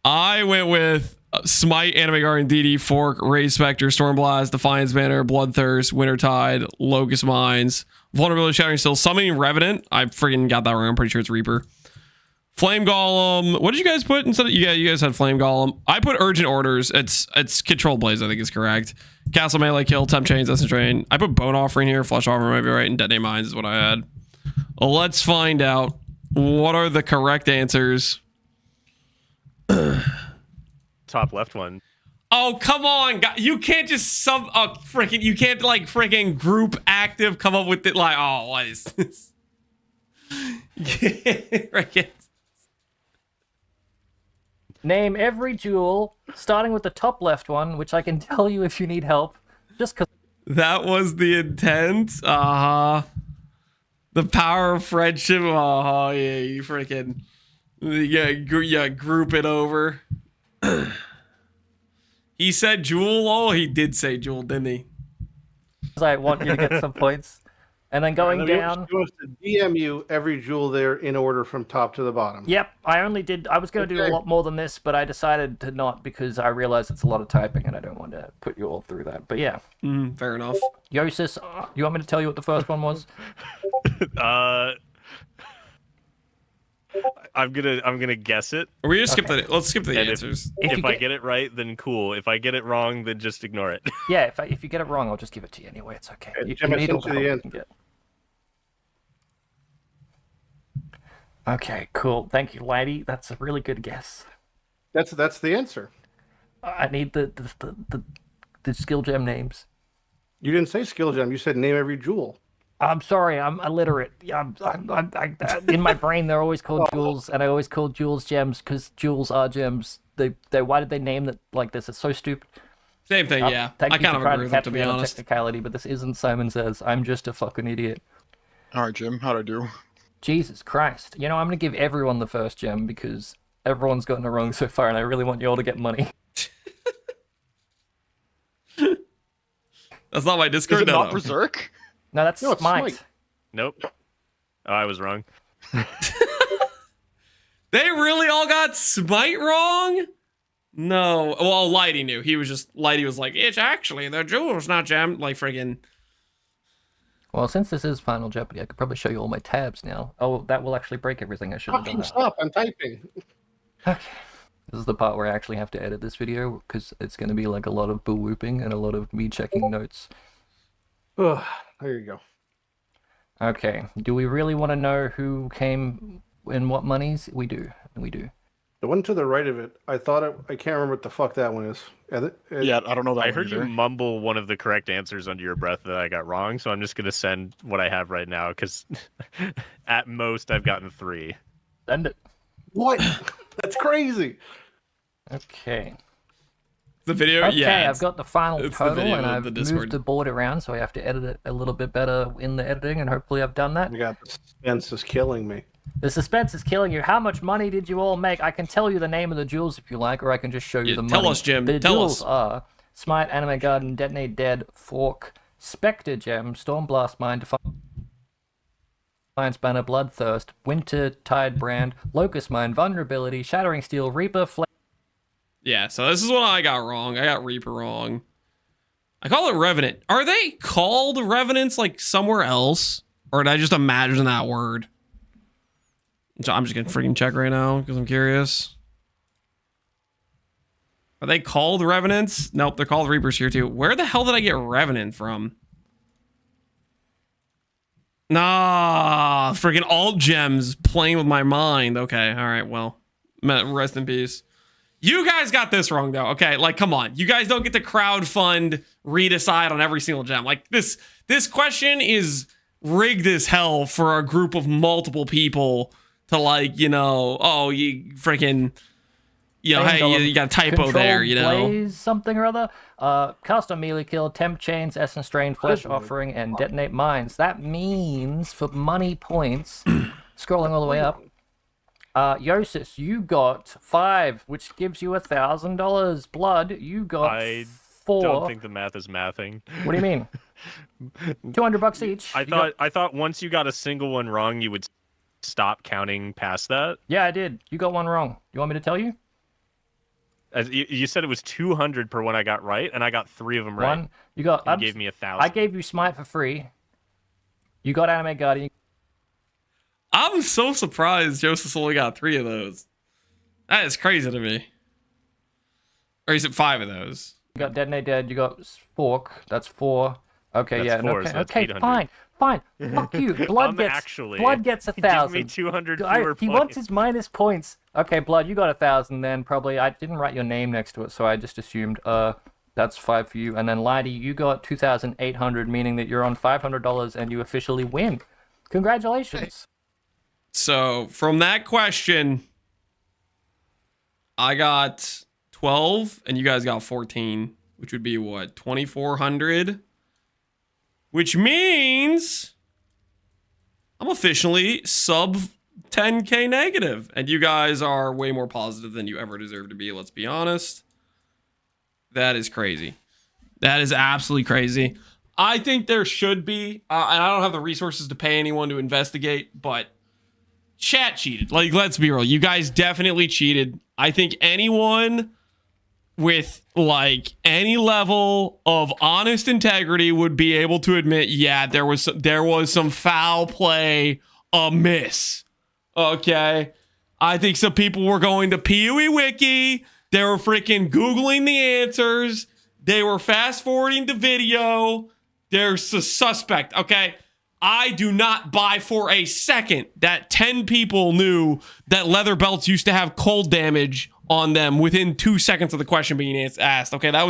I went with Smite, Anime Guardian, DD, Fork, Ray Spectre, Stormblast, Defiance Banner, Bloodthirst, Wintertide, Locust Mines, Vulnerability, Shattering Steel, Summoning Revenant. I freaking got that wrong. I'm pretty sure it's Reaper. Flame Golem. What did you guys put instead of... Yeah, you guys had Flame Golem. I put Urgent Orders. It's Control Blaze, I think is correct. Castle Melee Kill, Temp Chains, Essence Drain. I put Bone Offering here. Flesh Offering might be right. And Detonate Mines is what I had. Well, let's find out. What are the correct answers? Top left one. Oh, come on. You can't just you can't like freaking group active come up with it like, oh, what is this? Name every jewel, starting with the top left one, which I can tell you if you need help. Just because. That was the intent. The power of friendship. Oh yeah, you freaking group it over. He said Jewel. Oh, he did say Jewel, didn't he? I want you to get some points. And then going down. He wants to DM you every jewel there in order from top to the bottom. Yep, I only did. I was going to do a lot more than this, but I decided to not because I realized it's a lot of typing and I don't want to put you all through that. But yeah. Fair enough. Yosis, you want me to tell you what the first one was? I'm gonna guess it. Or we just skip the. Let's skip the And answers. If I get it right, then cool. If I get it wrong, then just ignore it. Yeah, if you get it wrong, I'll just give it to you anyway. It's okay. You Jim, I need all sent the you help the you can get. Okay, cool. Thank you, lady. That's a really good guess. That's the answer. I need the skill gem names. You didn't say skill gem. You said name every jewel. I'm sorry, I'm illiterate. In my brain, they're always called jewels, and I always call jewels gems because jewels are gems. They why did they name it like this? It's so stupid. Same thing, yeah. Thank I you kind for of trying agree with catch that, to me be on a honest. technicality, but this isn't Simon Says. I'm just a fucking idiot. All right, Jim, how'd I do? Jesus Christ. You know, I'm going to give everyone the first gem because everyone's gotten it wrong so far, and I really want you all to get money. That's not my Discord. Is it not no. Berserk? No, that's No, it's Smite. Nope. Oh, I was wrong. They really all got Smite wrong? No. Well, Lighty knew. Lighty was like, it's actually the jewels, not gem. Like friggin'. Well, since this is Final Jeopardy, I could probably show you all my tabs now. Oh, that will actually break everything. I should have done that. Stop, I'm typing. Okay. This is the part where I actually have to edit this video because it's going to be like a lot of boo-whooping and a lot of me checking notes. Ugh, there you go. Okay. Do we really want to know who came in what monies? We do. We do. The one to the right of it, I can't remember what the fuck that one is. Yeah, I don't know that I one heard either. you mumble one of the correct answers under your breath that I got wrong, so I'm just gonna send what I have right now because at most I've gotten 3. Send it. What? That's crazy. Okay. The video, Okay, yeah. I've got the final it's the total, video and of I've the moved Discord. the board around, so I have to edit it a little bit better in the editing, and hopefully I've done that. You got the suspense is killing me. The suspense is killing you. How much money did you all make? I can tell you the name of the jewels if you like, or I can just show you the money. Tell us, Jim. The Tell jewels us. are Smite, Anime Garden, Detonate Dead, Fork, Spectre Gem, Stormblast Mine, Defiance Banner, Bloodthirst, Winter Tide Brand, Locust Mine, Vulnerability, Shattering Steel, Reaper, Flame. Yeah, so this is what I got wrong. I got Reaper wrong. I call it Revenant. Are they called Revenants like somewhere else? Or did I just imagine that word? So I'm just gonna freaking check right now because I'm curious. Are they called Revenants? Nope, they're called Reapers here too. Where the hell did I get Revenant from? Nah, freaking alt gems playing with my mind. Okay, all right, well, rest in peace. You guys got this wrong though. Okay, like come on. You guys don't get to crowdfund redecide on every single gem. Like this question is rigged as hell for a group of multiple people to like, you know, oh, you freaking, you know, hey, you got a typo there, you know. Blaze something or other. Custom melee kill, temp chains, essence strain, flesh offering, and detonate mines. That means for money points, scrolling all the way up, Yosis, you got 5, which gives you $1,000. Blood, you got 4. I don't think the math is mathing. What do you mean? $200 each. I thought once you got a single one wrong, you would stop counting past that. Yeah, I did. You got one wrong. You want me to tell you? As you said, it was 200 per one I got right, and I got 3 of them right. One. You got. You gave me 1,000. I gave you Smite for free. You got Anime Guardian. I'm so surprised Joseph only got 3 of those. That is crazy to me. Or is it 5 of those? You got Detonate Dead. You got Fork. That's 4. Okay, That's yeah. 4, okay, so that's okay, 800. fine. Fuck you. Blood gets. Blood gets 1,000. Give me 200 He fewer wants points. his minus points. Okay, Blood, you got 1,000 then. Probably. I didn't write your name next to it, so I just assumed. That's 5 for you. And then Lighty, you got 2,800, meaning that you're on $500 and you officially win. Congratulations. So from that question, I got 12 and you guys got 14, which would be what, 2,400? Which means I'm I'm officially sub 10K negative, and you guys are way more positive than you ever deserve to be. Let's be honest. That is crazy. That is absolutely crazy. I think there should be, and I don't have the resources to pay anyone to investigate, but chat cheated. Like, let's be real. You guys definitely cheated. I think anyone with like any level of honest integrity would be able to admit, yeah, there was some foul play amiss. Okay, I think some people were going to PoE Wiki. They were freaking Googling the answers. They were fast forwarding the video. There's a suspect. Okay, I do not buy for a second that 10 people knew that leather belts used to have cold damage on them within 2 seconds of the question being asked. Okay, that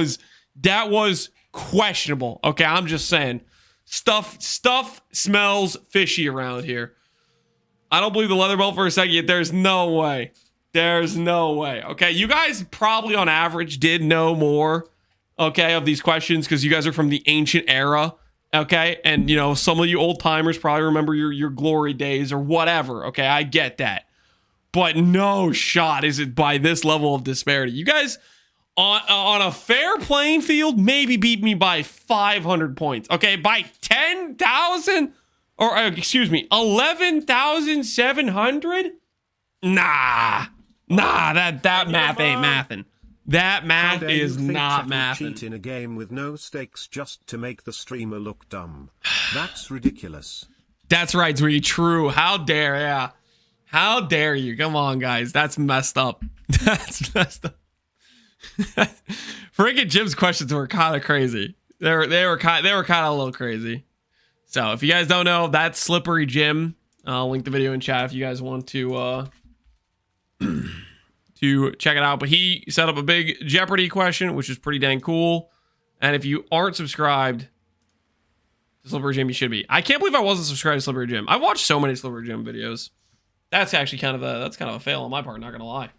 was questionable. Okay, I'm just saying, stuff smells fishy around here. I don't believe the leather belt for a second. There's no way. There's no way. Okay, you guys probably on average did know more, okay, of these questions because you guys are from the ancient era, okay? And, you know, some of you old timers probably remember your glory days or whatever, okay? I get that. But no shot is it by this level of disparity. You guys, on a fair playing field, maybe beat me by 500 points, okay? By 10,000? Or, excuse me, 11,700? Nah, that math ain't mathin'. That math is not mathing. Cheat in a game with no stakes just to make the streamer look dumb. That's ridiculous. That's right, Twee. True. How dare, yeah. How dare you? Come on, guys. That's messed up. That's messed up. Freaking Jim's questions were kind of crazy. They were kind of a little crazy. So if you guys don't know, that's Slippery Jim. I'll link the video in chat if you guys want to to check it out. But he set up a big Jeopardy question, which is pretty dang cool. And if you aren't subscribed to Slippery Jim, you should be. I can't believe I wasn't subscribed to Slippery Jim. I've watched so many Slippery Jim videos. That's actually kind of a fail on my part, not gonna lie.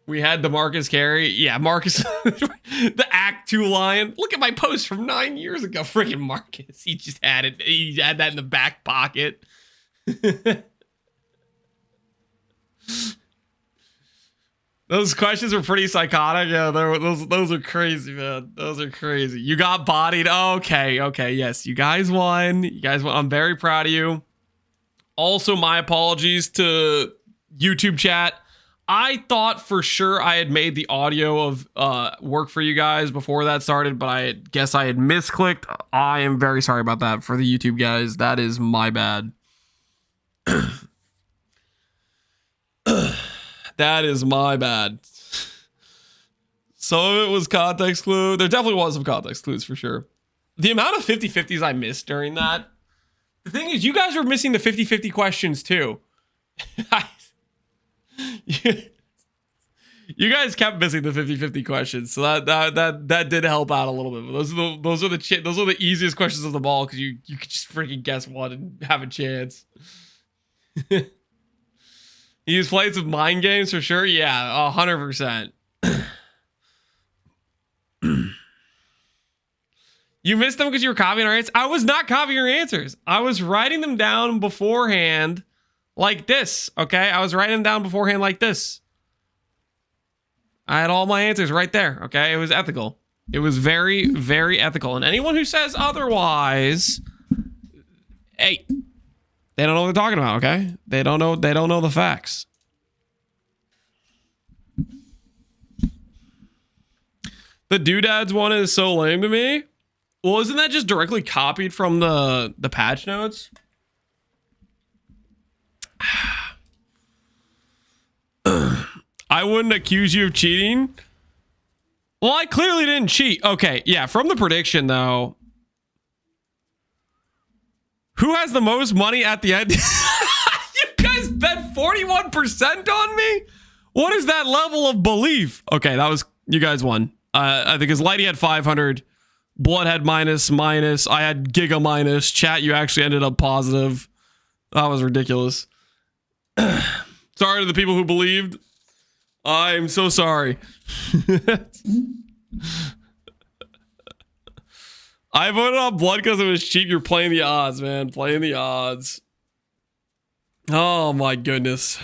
We had the Marcus carry. Yeah, Marcus, the Act 2 lion. Look at my post from 9 years ago. Freaking Marcus. He just had it. He had that in the back pocket. Those questions were pretty psychotic. Yeah, those are crazy, man. Those are crazy. You got bodied. Okay. Yes, you guys won. I'm very proud of you. Also, my apologies to YouTube chat. I thought for sure I had made the audio of work for you guys before that started, but I guess I had misclicked. I am very sorry about that for the YouTube guys. That is my bad. That is my bad. Some of it was context clue. There definitely was some context clues for sure. The amount of 50-50s I missed during that. The thing is, you guys were missing the 50-50 questions too. You guys kept missing the 50-50 questions, so that did help out a little bit. But those are the easiest questions of the ball because you could just freaking guess one and have a chance. He's played some mind games for sure. Yeah, 100%. You missed them because you were copying our answers. I was not copying your answers. I was writing them down beforehand. Like this, okay? I was writing them down beforehand like this. I had all my answers right there, okay? It was ethical. It was very, very ethical. And anyone who says otherwise, hey, they don't know what they're talking about, okay? They don't know the facts. The Doodads one is so lame to me. Well, isn't that just directly copied from the patch notes? I wouldn't accuse you of cheating. Well, I clearly didn't cheat. Okay, yeah, from the prediction though. Who has the most money at the end? You guys bet 41% on me? What is that level of belief? Okay, that was, you guys won. I think his Lighty had 500. Blood had minus. I had Giga minus. Chat, you actually ended up positive. That was ridiculous. Sorry to the people who believed. I'm so sorry. I voted on blood because it was cheap. You're playing the odds, man. Playing the odds. Oh my goodness.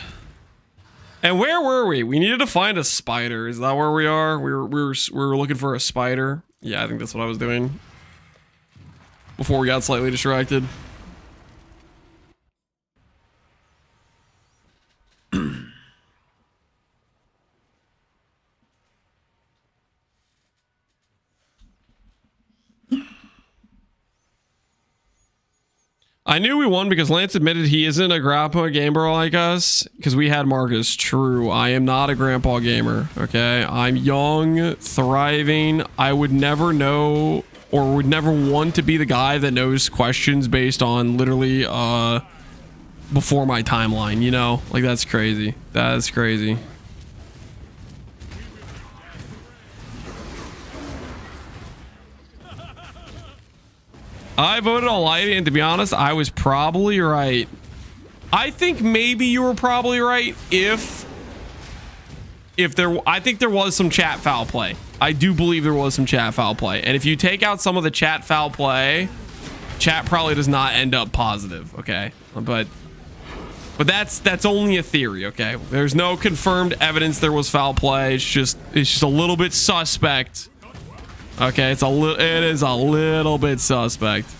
And where were we? We needed to find a spider. Is that where we are? We were looking for a spider. Yeah, I think that's what I was doing before we got slightly distracted. I knew we won because Lance admitted he isn't a grandpa gamer like us because we had Marcus. True. I am not a grandpa gamer. Okay. I'm young, thriving. I would never know or would never want to be the guy that knows questions based on literally before my timeline, you know? Like, that's crazy. That's crazy. I voted on Lighty, and to be honest, I was probably right. I think maybe you were probably right if there, I think there was some chat foul play. I do believe there was some chat foul play. And if you take out some of the chat foul play, chat probably does not end up positive, okay? But that's only a theory, okay? There's no confirmed evidence there was foul play. It's just a little bit suspect. Okay, it is a little bit suspect.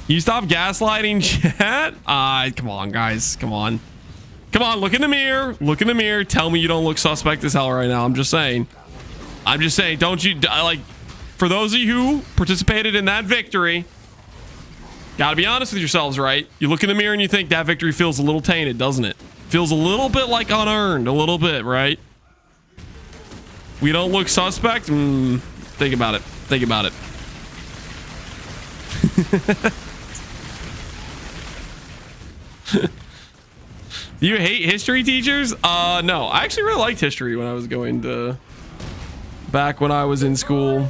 You stop gaslighting chat? Come on, guys. Come on. Come on, look in the mirror. Look in the mirror. Tell me you don't look suspect as hell right now. I'm just saying. I'm just saying, don't you, like, for those of you who participated in that victory, gotta be honest with yourselves, right? You look in the mirror and you think that victory feels a little tainted, doesn't it? Feels a little bit like unearned, a little bit, right? We don't look suspect? Think about it. Think about it. Do you hate history teachers? No. I actually really liked history when I was going to... Back when I was in school.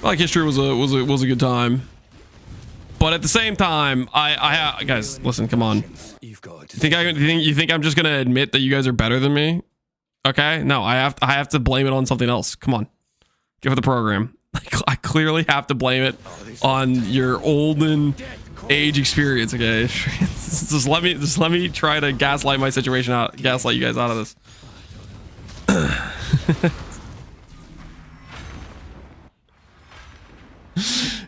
I like history was a good time. But at the same time, I guys, listen, come on. You think I'm just gonna admit that you guys are better than me? Okay, no, I have to blame it on something else. Come on, give it the program. I clearly have to blame it on your olden age experience. Okay, just let me try to gaslight my situation out, gaslight you guys out of this.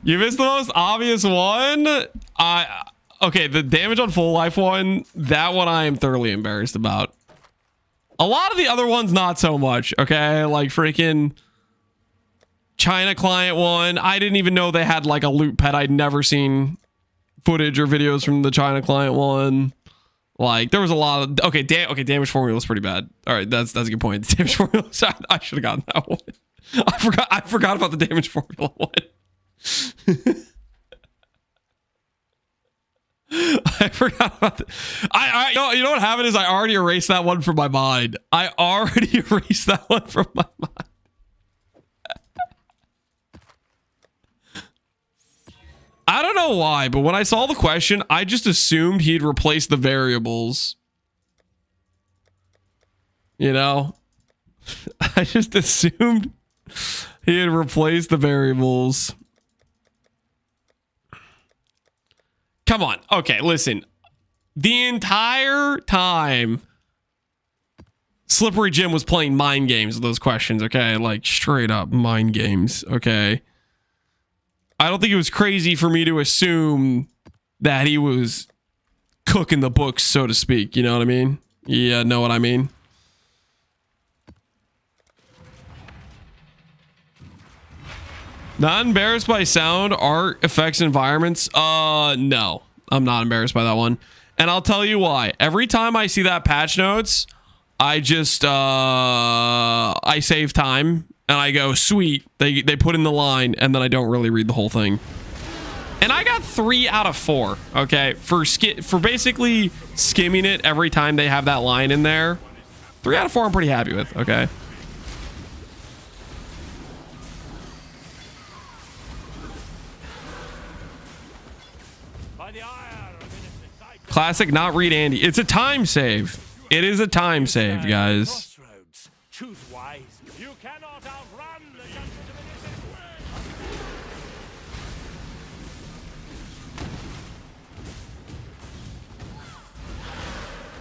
You missed the most obvious one. Okay, the damage on full life one, that one I am thoroughly embarrassed about. A lot of the other ones, not so much. Okay, like freaking China client one. I didn't even know they had like a loot pet. I'd never seen footage or videos from the China client one. Like there was a lot of damage formula was pretty bad. All right, that's a good point. The damage formula, I should have gotten that one. I forgot about the damage formula one. I forgot about that. You know what happened is I already erased that one from my mind. I already erased that one from my mind. I don't know why, but when I saw the question, I just assumed he'd replace the variables. You know? I just assumed he had replaced the variables. Come on. Okay, listen. The entire time, Slippery Jim was playing mind games with those questions, okay? Like, straight up mind games, okay? I don't think it was crazy for me to assume that he was cooking the books, so to speak. You know what I mean? Yeah, know what I mean? Not embarrassed by sound, art, effects, environments? No. I'm not embarrassed by that one. And I'll tell you why. Every time I see that patch notes, I just, I save time. And I go, sweet. They put in the line, and then I don't really read the whole thing. And I got 3 out of 4, okay? For basically skimming it every time they have that line in there. 3 out of 4 I'm pretty happy with, okay? Classic, not read Andy. It's a time save. It is a time save, guys. Choose wisely. You cannot outrun the judgment of initiative.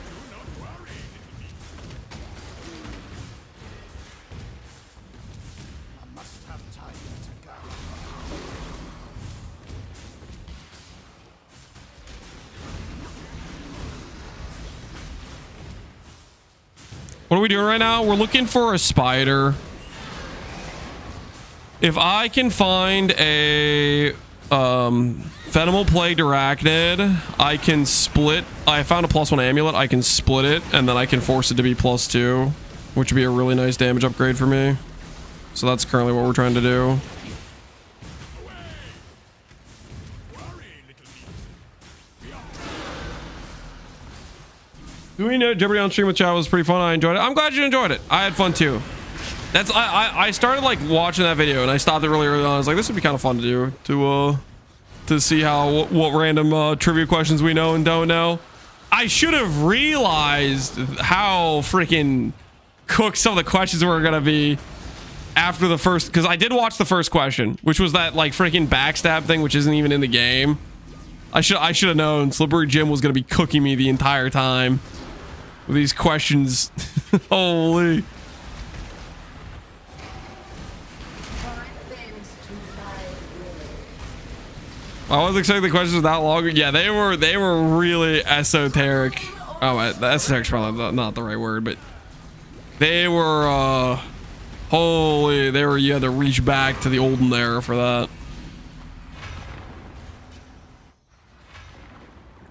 Do not worry, little me. I must have time to go. What are we doing right now? We're looking for a spider. If I can find a Fenimal Plagued Arachnid, I can split. I found a +1 amulet. I can split it, and then I can force it to be +2, which would be a really nice damage upgrade for me. So that's currently what we're trying to do. Doing Jeopardy on stream with chat was pretty fun. I enjoyed it. I'm glad you enjoyed it. I had fun too. That's I started like watching that video and I stopped it really early on. I was like, this would be kind of fun to do to see how what random trivia questions we know and don't know. I should have realized how freaking cooked some of the questions were gonna be after the first, because I did watch the first question, which was that like freaking backstab thing, which isn't even in the game. I should have known Slippery Jim was gonna be cooking me the entire time with these questions. Holy. I wasn't expecting the questions that long. Yeah, they were really esoteric. Oh, esoteric's probably not the right word, but they were holy. They were, you had to reach back to the olden era for that.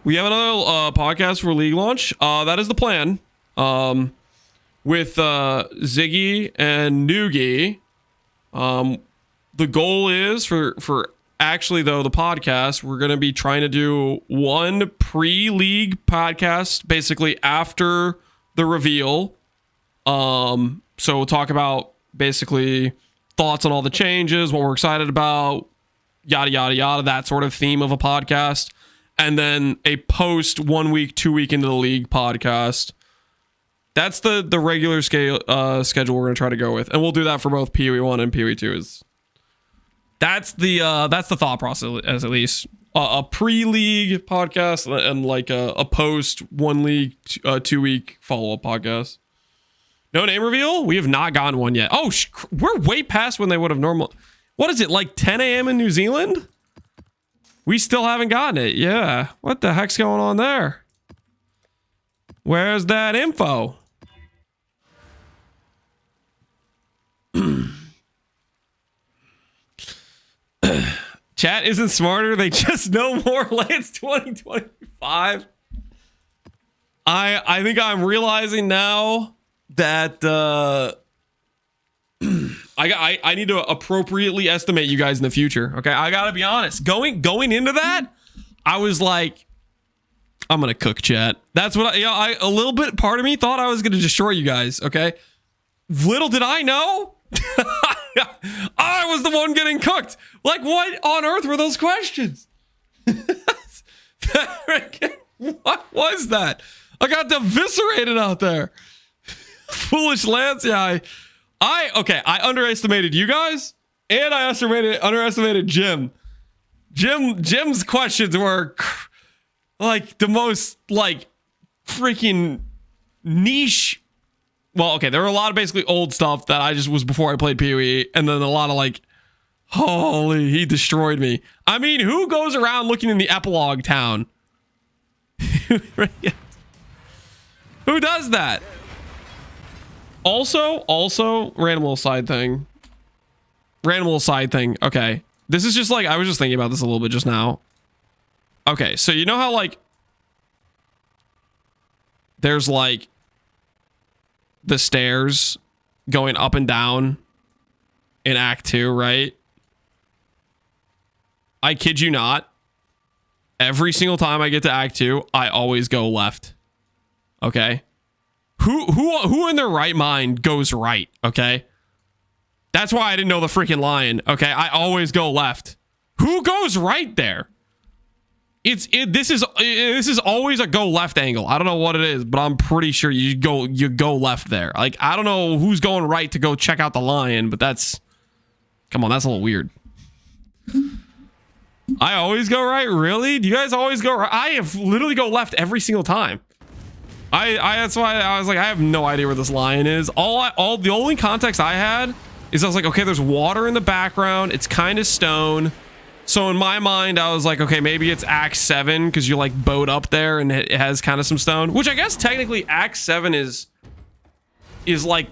We have another podcast for League launch. That is the plan. With Ziggy and Noogie. The goal is for actually, though, the podcast, we're going to be trying to do one pre-league podcast, basically after the reveal. So we'll talk about basically thoughts on all the changes, what we're excited about, yada, yada, yada, that sort of theme of a podcast. And then a post 1 week, 2 week into the league podcast. That's the regular schedule we're going to try to go with. And we'll do that for both PoE 1 and PoE 2. That's the thought process, as at least a pre-league podcast and like a post 1 league 2 week follow-up podcast. No name reveal? We have not gotten one yet. Oh, we're way past when they would have normal. What is it, like 10 a.m. in New Zealand? We still haven't gotten it. Yeah. What the heck's going on there? Where's that info? Chat isn't smarter. They just know more. Lance 2025. I think I'm realizing now that I need to appropriately estimate you guys in the future. Okay, I gotta be honest. Going into that, I was like, I'm gonna cook chat. That's what I a little bit. Part of me thought I was gonna destroy you guys. Okay, little did I know. I was the one getting cooked. Like, what on earth were those questions? What was that? I got eviscerated out there. Foolish Lance. Yeah, I underestimated you guys, and I underestimated Jim. Jim's questions were like the most like freaking niche. Well, okay, there were a lot of basically old stuff that I just was before I played PoE, and then a lot of like, holy, he destroyed me. I mean, who goes around looking in the epilogue town? Who does that? Also, random little side thing. Okay. This is just like, I was just thinking about this a little bit just now. Okay, so you know how like there's like the stairs going up and down in Act 2, right? I kid you not. Every single time I get to Act 2, I always go left. Okay? Who in their right mind goes right, okay? That's why I didn't know the freaking lion, okay? I always go left. Who goes right there? This is always a go left angle. I don't know what it is, but I'm pretty sure you go left there. Like, I don't know who's going right to go check out the lion, but that's, come on, that's a little weird. I always go right, really? Do you guys always go right? I have literally go left every single time. That's why I was like, I have no idea where this lion is. The only context I had is I was like, okay, there's water in the background. It's kind of stone. So in my mind, I was like, okay, maybe it's Act 7 because you're like bowed up there and it has kind of some stone, which I guess technically Act 7 is like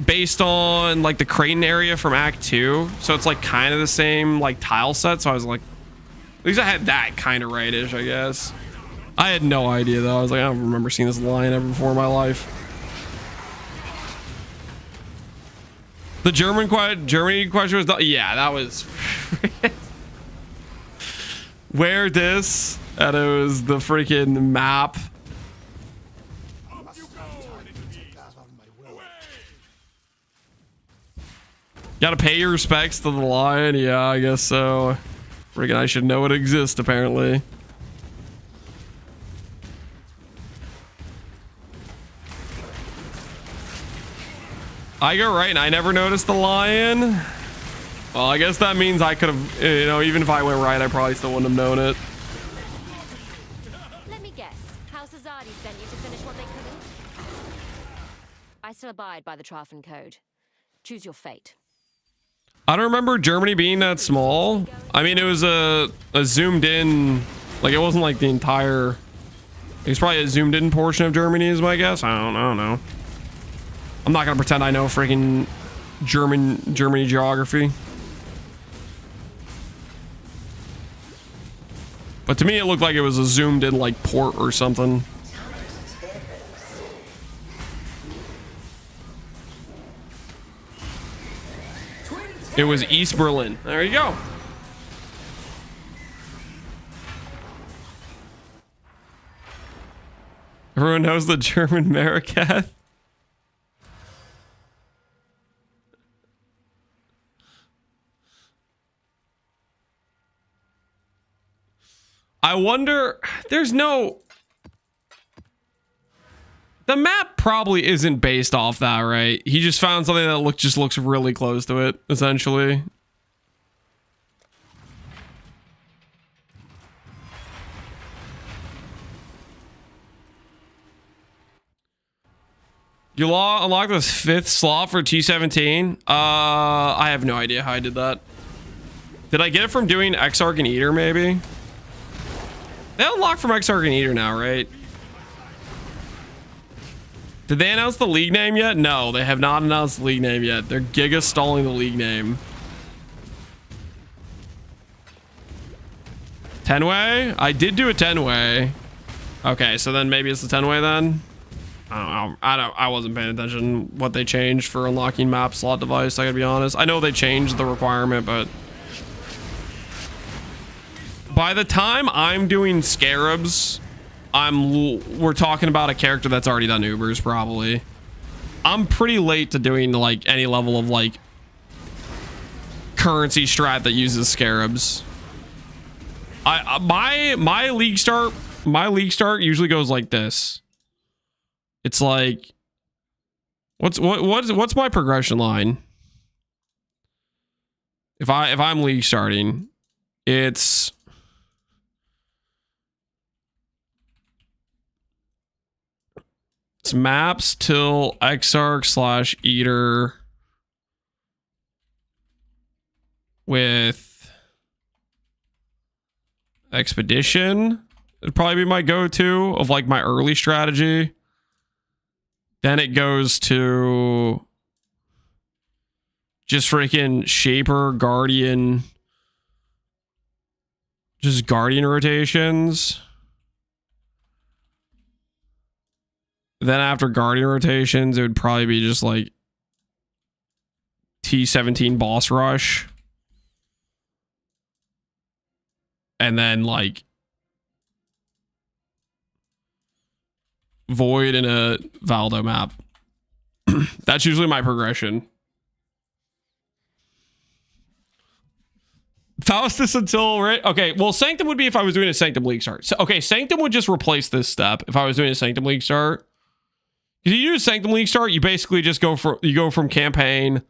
based on like the Creighton area from Act 2. So it's like kind of the same like tile set. So I was like, at least I had that kind of right-ish, I guess. I had no idea though. I was like, I don't remember seeing this lion ever before in my life. The Germany question was done. Yeah, that was where this, and it was the freaking map. Gotta pay your respects to the lion. Yeah, I guess so. Freaking, I should know it exists apparently. I go right and I never noticed the lion. Well, I guess that means I could have, you know, even if I went right, I probably still wouldn't have known it. Let me guess. House Azadi sent you to finish what they couldn't? I still abide by the Trafen Code. Choose your fate. I don't remember Germany being that small. I mean, it was a zoomed in, like it wasn't like the entire, it's probably a zoomed in portion of Germany is my guess. I don't know. I'm not gonna pretend I know freaking Germany geography. But to me, it looked like it was a zoomed in like port or something. It was East Berlin. There you go. Everyone knows the German Maricat. I wonder, there's no, the map probably isn't based off that, right? He just found something that just looks really close to it, essentially. You unlock this 5th slot for T17? I have no idea how I did that. Did I get it from doing Exarch and Eater, maybe? They unlocked from Exarch and Eater now, right? Did they announce the league name yet? No, they have not announced the league name yet. They're giga stalling the league name. 10-way? I did do a 10-way. Okay, so then maybe it's the 10-way then? I wasn't paying attention what they changed for unlocking map slot device, I gotta be honest. I know they changed the requirement, but by the time I'm doing Scarabs, we're talking about a character that's already done Ubers, probably. I'm pretty late to doing like any level of like currency strat that uses Scarabs. My league start usually goes like this. It's like, what's my progression line? If I'm league starting, it's maps till Exarch / Eater with Expedition. It'd probably be my go-to of like my early strategy. Then it goes to just freaking Shaper, Guardian, just Guardian rotations. Then after Guardian rotations, it would probably be just like T17 boss rush. And then like Void in a Valdo map. That's usually my progression. Faustus until, right? Okay, well, Sanctum would be if I was doing a Sanctum League start. So, okay, Sanctum would just replace this step if I was doing a Sanctum League start. If you do a Sanctum League start, you basically just go from campaign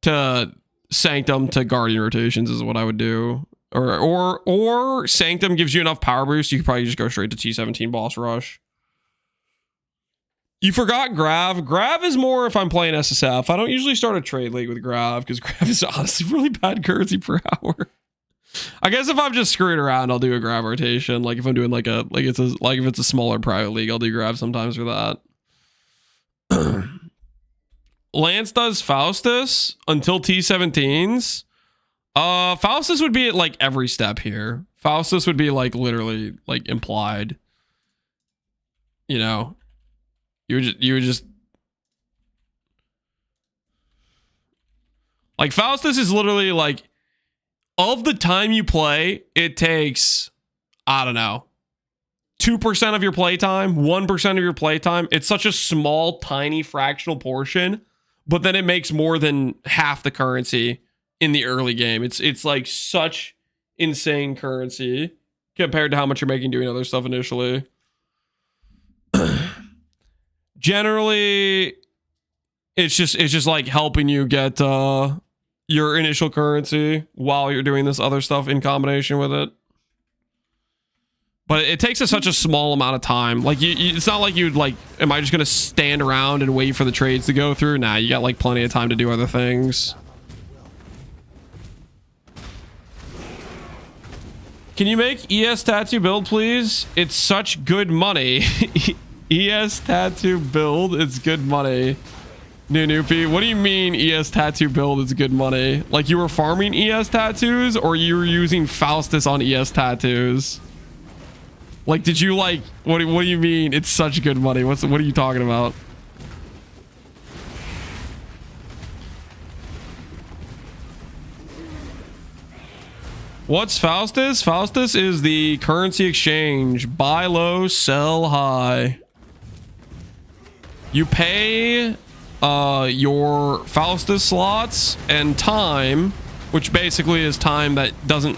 to Sanctum to Guardian rotations is what I would do. Or Sanctum gives you enough power boost, you could probably just go straight to T17 boss rush. You forgot Grav. Grav is more if I'm playing SSF. I don't usually start a trade league with Grav because Grav is honestly really bad currency per hour. I guess if I'm just screwing around, I'll do a Grav rotation. Like if I'm doing if it's a smaller private league, I'll do Grav sometimes for that. Lance does Faustus until T17s. Faustus would be at like every step here. Faustus would be like literally like implied. You know. You would just like Faustus is literally like of the time you play, it takes, I don't know, 2% of your playtime, 1% of your playtime. It's such a small, tiny fractional portion, but then it makes more than half the currency in the early game. It's like such insane currency compared to how much you're making doing other stuff initially. Generally, it's just like helping you get your initial currency while you're doing this other stuff in combination with it. But it takes such a small amount of time. Like it's not like you'd like, am I just gonna stand around and wait for the trades to go through? Nah, you got like plenty of time to do other things. Can you make ES tattoo build, please? It's such good money. ES tattoo build, it's good money. NieNie, what do you mean ES tattoo build is good money? Like you were farming ES tattoos or you were using Faustus on ES tattoos? Like did you like, what do you mean it's such good money? What are you talking about? What's Faustus? Faustus is the currency exchange. Buy low, sell high. You pay your Faustus slots and time, which basically is time that doesn't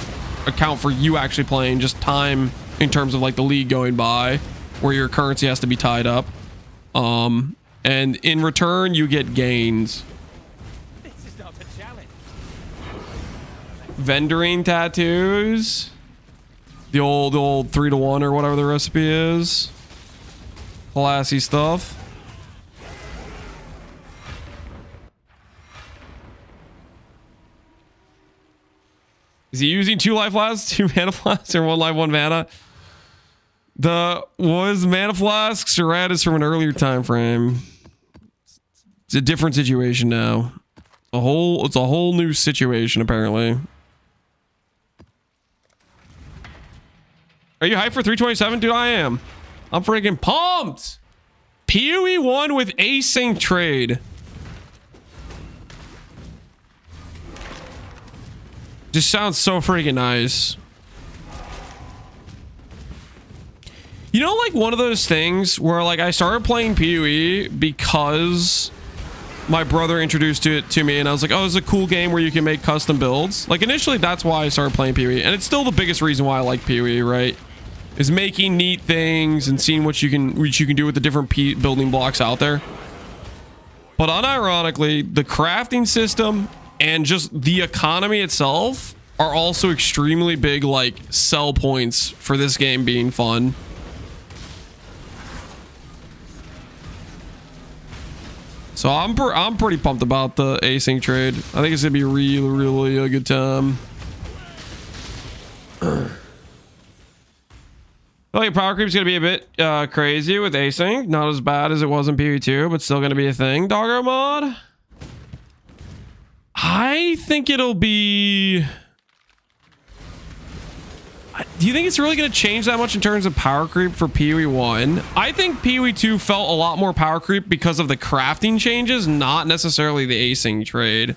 account for you actually playing, just time in terms of like the league going by, where your currency has to be tied up. And in return, you get gains. This is not a challenge. Vendoring tattoos. The old 3-to-1 or whatever the recipe is. Classy stuff. Is he using 2 life flasks, 2 mana flasks, or 1 life, 1 mana? Was mana flasks or is from an earlier time frame. It's a different situation now. It's a whole new situation apparently. Are you hyped for 327? Dude, I am. I'm freaking pumped. PoE 1 with async trade. Just sounds so freaking nice. You know, like one of those things where like I started playing PoE because my brother introduced it to me and I was like, oh, it's a cool game where you can make custom builds. Like initially that's why I started playing PoE, and it's still the biggest reason why I like PoE, right? Is making neat things and seeing what you can do with the different building blocks out there. But unironically, the crafting system and just the economy itself are also extremely big like sell points for this game being fun. So I'm pretty pumped about the async trade. I think it's gonna be really a good time. I think power creep is gonna be a bit crazy with async. Not as bad as it was in PvE2, but still gonna be a thing. Doggo mod. I think it'll be... Do you think it's really going to change that much in terms of power creep for PoE 1? I think PoE 2 felt a lot more power creep because of the crafting changes, not necessarily the async trade.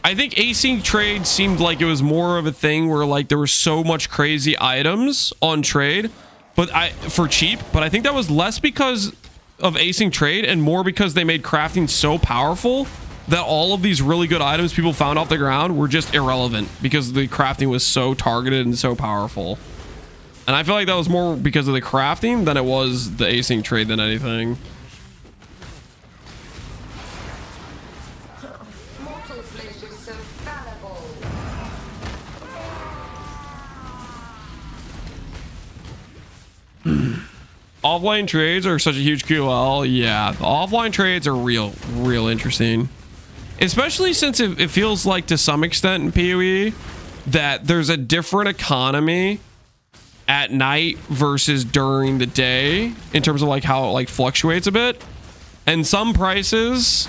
I think async trade seemed like it was more of a thing where like there were so much crazy items on trade, but for cheap. But I think that was less because of async trade and more because they made crafting so powerful that all of these really good items people found off the ground were just irrelevant because the crafting was so targeted and so powerful. And I feel like that was more because of the crafting than it was the async trade than anything. Mortal flesh is so fallible. Offline trades are such a huge QL. Yeah, the offline trades are real interesting. Especially since it feels like to some extent in PoE that there's a different economy at night versus during the day in terms of like how it like fluctuates a bit. And some prices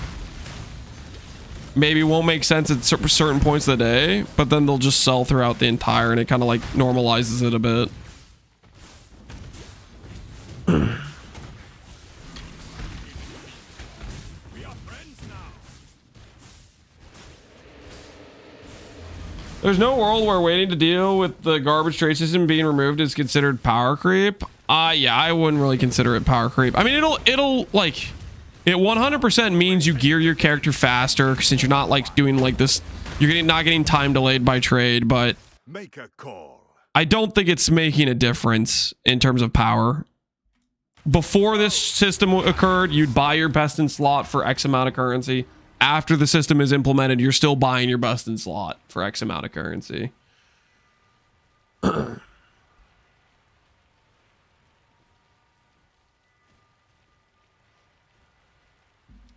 maybe won't make sense at certain points of the day, but then they'll just sell throughout the entire and it kind of like normalizes it a bit. There's no world where waiting to deal with the garbage trade system being removed is considered power creep. Yeah, I wouldn't really consider it power creep. I mean, it'll like, it 100% means you gear your character faster since you're not like doing like this. You're not getting time delayed by trade, but Make a call. I don't think it's making a difference in terms of power. Before this system occurred, you'd buy your best in slot for X amount of currency. After the system is implemented, you're still buying your best in slot for X amount of currency.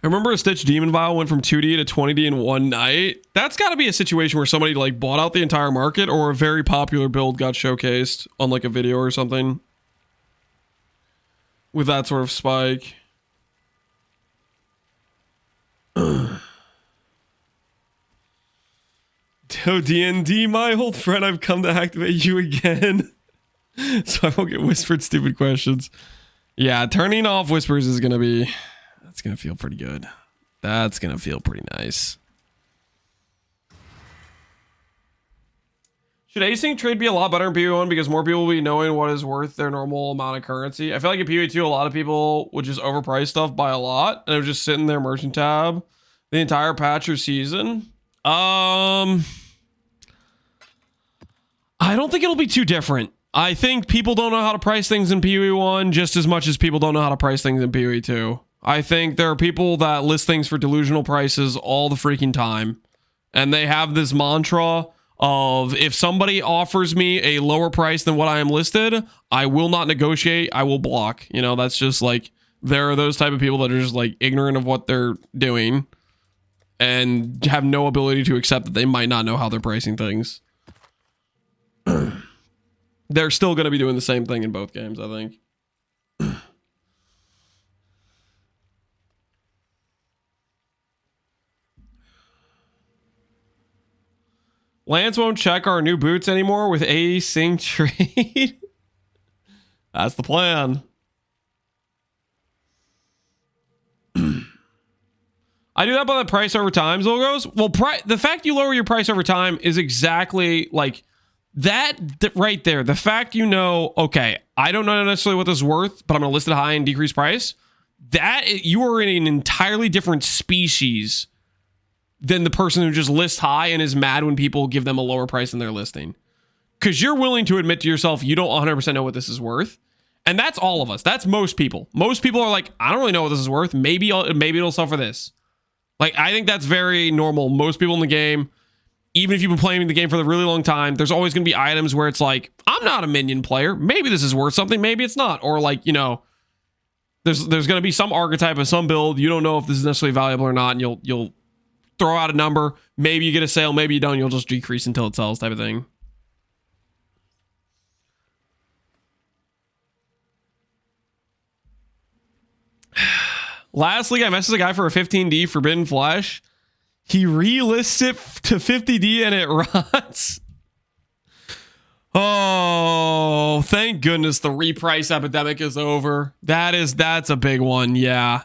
I remember a Stitch Demon Vial went from 2D to 20D in one night. That's got to be a situation where somebody like bought out the entire market or a very popular build got showcased on like a video or something with that sort of spike. Oh, D&D, my old friend, I've come to activate you again. So I won't get whispered stupid questions. Yeah, turning off whispers is going to be... That's going to feel pretty good. That's going to feel pretty nice. Should async trade be a lot better in PoE1 because more people will be knowing what is worth their normal amount of currency? I feel like in PoE2 a lot of people would just overprice stuff by a lot and it would just sit in their merchant tab the entire patch or season. I don't think it'll be too different. I think people don't know how to price things in PoE1 just as much as people don't know how to price things in PoE2. I think there are people that list things for delusional prices all the freaking time. And they have this mantra of if somebody offers me a lower price than what I am listed, I will not negotiate. I will block. You know, that's just like, there are those type of people that are just like ignorant of what they're doing and have no ability to accept that they might not know how they're pricing things. They're still going to be doing the same thing in both games, I think. Lance won't check our new boots anymore with async trade. That's the plan. I do that by the price over time, Zolgos. Well, the fact you lower your price over time is exactly like that right there. The fact you know, okay, I don't know necessarily what this is worth, but I'm going to list it high and decrease price. That you are in an entirely different species than the person who just lists high and is mad when people give them a lower price than they're listing. Because you're willing to admit to yourself, you don't 100% know what this is worth. And that's all of us. That's most people. Most people are like, I don't really know what this is worth. Maybe it'll sell for this. Like, I think that's very normal. Most people in the game, even if you've been playing the game for a really long time, there's always going to be items where it's like, I'm not a minion player. Maybe this is worth something. Maybe it's not. Or like, you know, there's going to be some archetype of some build. You don't know if this is necessarily valuable or not. And you'll throw out a number. Maybe you get a sale. Maybe you don't. You'll just decrease until it sells type of thing. Lastly, I messaged a guy for a 15D Forbidden Flesh. He relists it to 50D and it rots. Oh, thank goodness the reprice epidemic is over. That's a big one, yeah.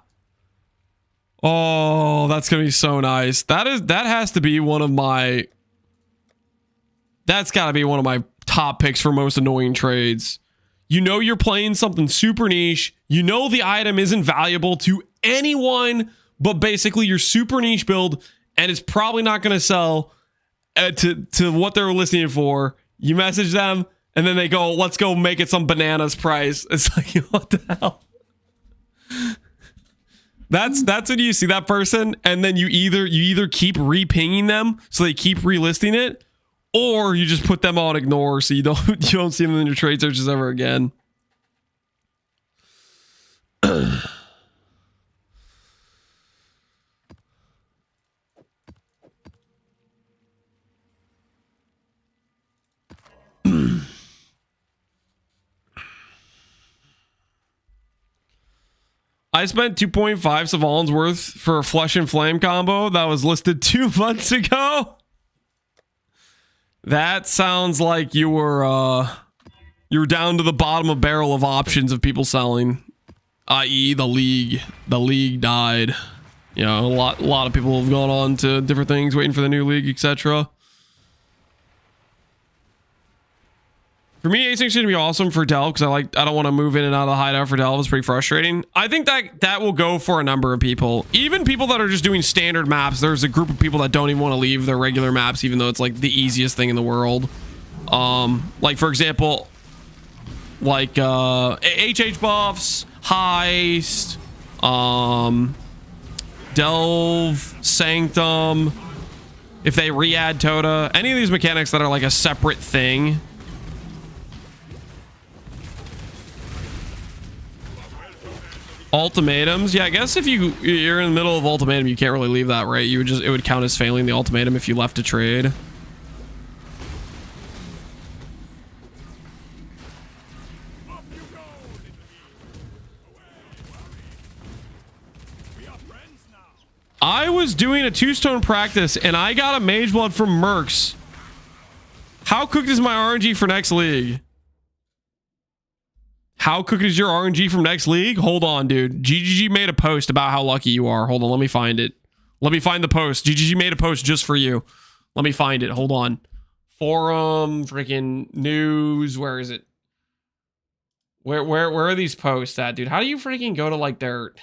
Oh, that's gonna be so nice. That has to be one of my... That's gotta be one of my top picks for most annoying trades. You know you're playing something super niche. You know the item isn't valuable to anyone but basically your super niche build, and it's probably not going to sell to what they're listing it for. You message them, and then they go, let's go make it some bananas price. It's like, what the hell? That's when you see that person, and then you either keep repinging them so they keep relisting it, or you just put them on ignore so you don't see them in your trade searches ever again. I spent 2.5 Savon's worth for a Flesh and Flame combo that was listed 2 months ago. That sounds like you were down to the bottom of barrel of options of people selling, i.e. the league. The league died. You know, a lot of people have gone on to different things, waiting for the new league, etc. For me, async should be awesome for Delve because I don't want to move in and out of the hideout for Delve. It's pretty frustrating. I think that will go for a number of people. Even people that are just doing standard maps. There's a group of people that don't even want to leave their regular maps, even though it's like the easiest thing in the world. Like for example, like HH buffs, heist, Delve, Sanctum. If they re-add Tota, any of these mechanics that are like a separate thing. Ultimatums, yeah, I guess if you're in the middle of ultimatum, you can't really leave that, right? It would count as failing the ultimatum if you left a trade. I was doing a 2-stone practice and I got a mage blood from Mercs. How cooked is my RNG for next league? How cooked is your RNG from next league? Hold on, dude. GGG made a post about how lucky you are. Hold on, let me find it. Let me find the post. GGG made a post just for you. Let me find it. Hold on. Forum, freaking news. Where is it? Where are these posts at, dude? How do you freaking go to like their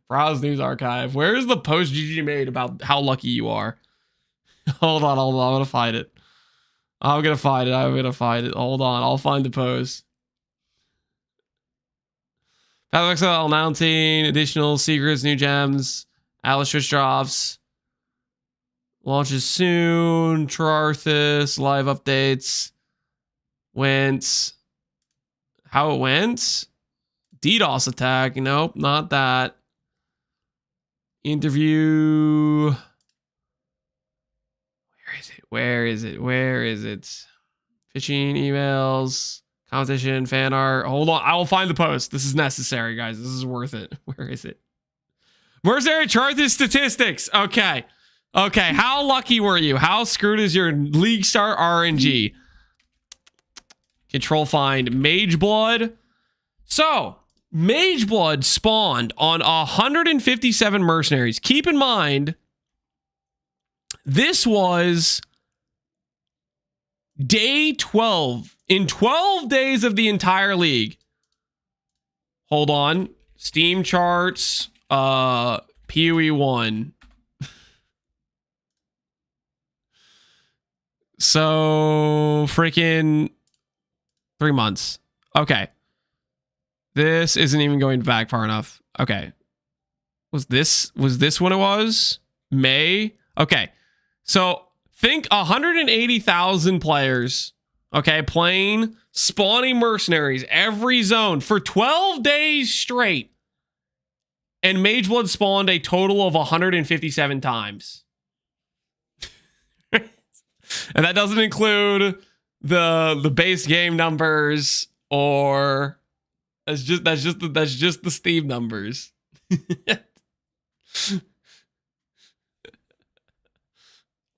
browse news archive? Where is the post GGG made about how lucky you are? Hold on. I'm gonna find it. I'm gonna find it. Hold on. I'll find the post. Path of Exile announcing additional secrets, new gems, Atlas Switch drops. Launches soon. Trarthus, live updates. Went. How it went? DDoS attack. Nope, not that. Interview. Where is it? Fishing emails, competition, fan art. Hold on. I will find the post. This is necessary, guys. This is worth it. Where is it? Mercenary Charthus statistics. Okay. How lucky were you? How screwed is your league start RNG? Control find Mage Blood. So, Mage Blood spawned on 157 mercenaries. Keep in mind, this was day 12. In 12 days of the entire league. Hold on. Steam charts. PoE 1. So freaking 3 months. Okay. This isn't even going back far enough. Okay. Was this when it was? May? Okay. So think 180,000 players, okay, playing, spawning mercenaries every zone for 12 days straight. And Mage Blood spawned a total of 157 times. And that doesn't include the base game numbers, or that's just the Steam numbers.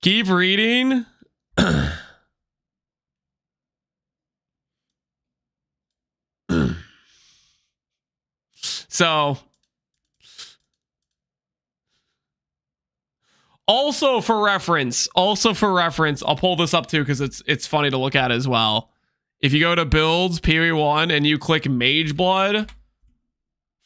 Keep reading. So, also for reference, I'll pull this up too because it's funny to look at as well. If you go to builds PoE 1 and you click Mage Blood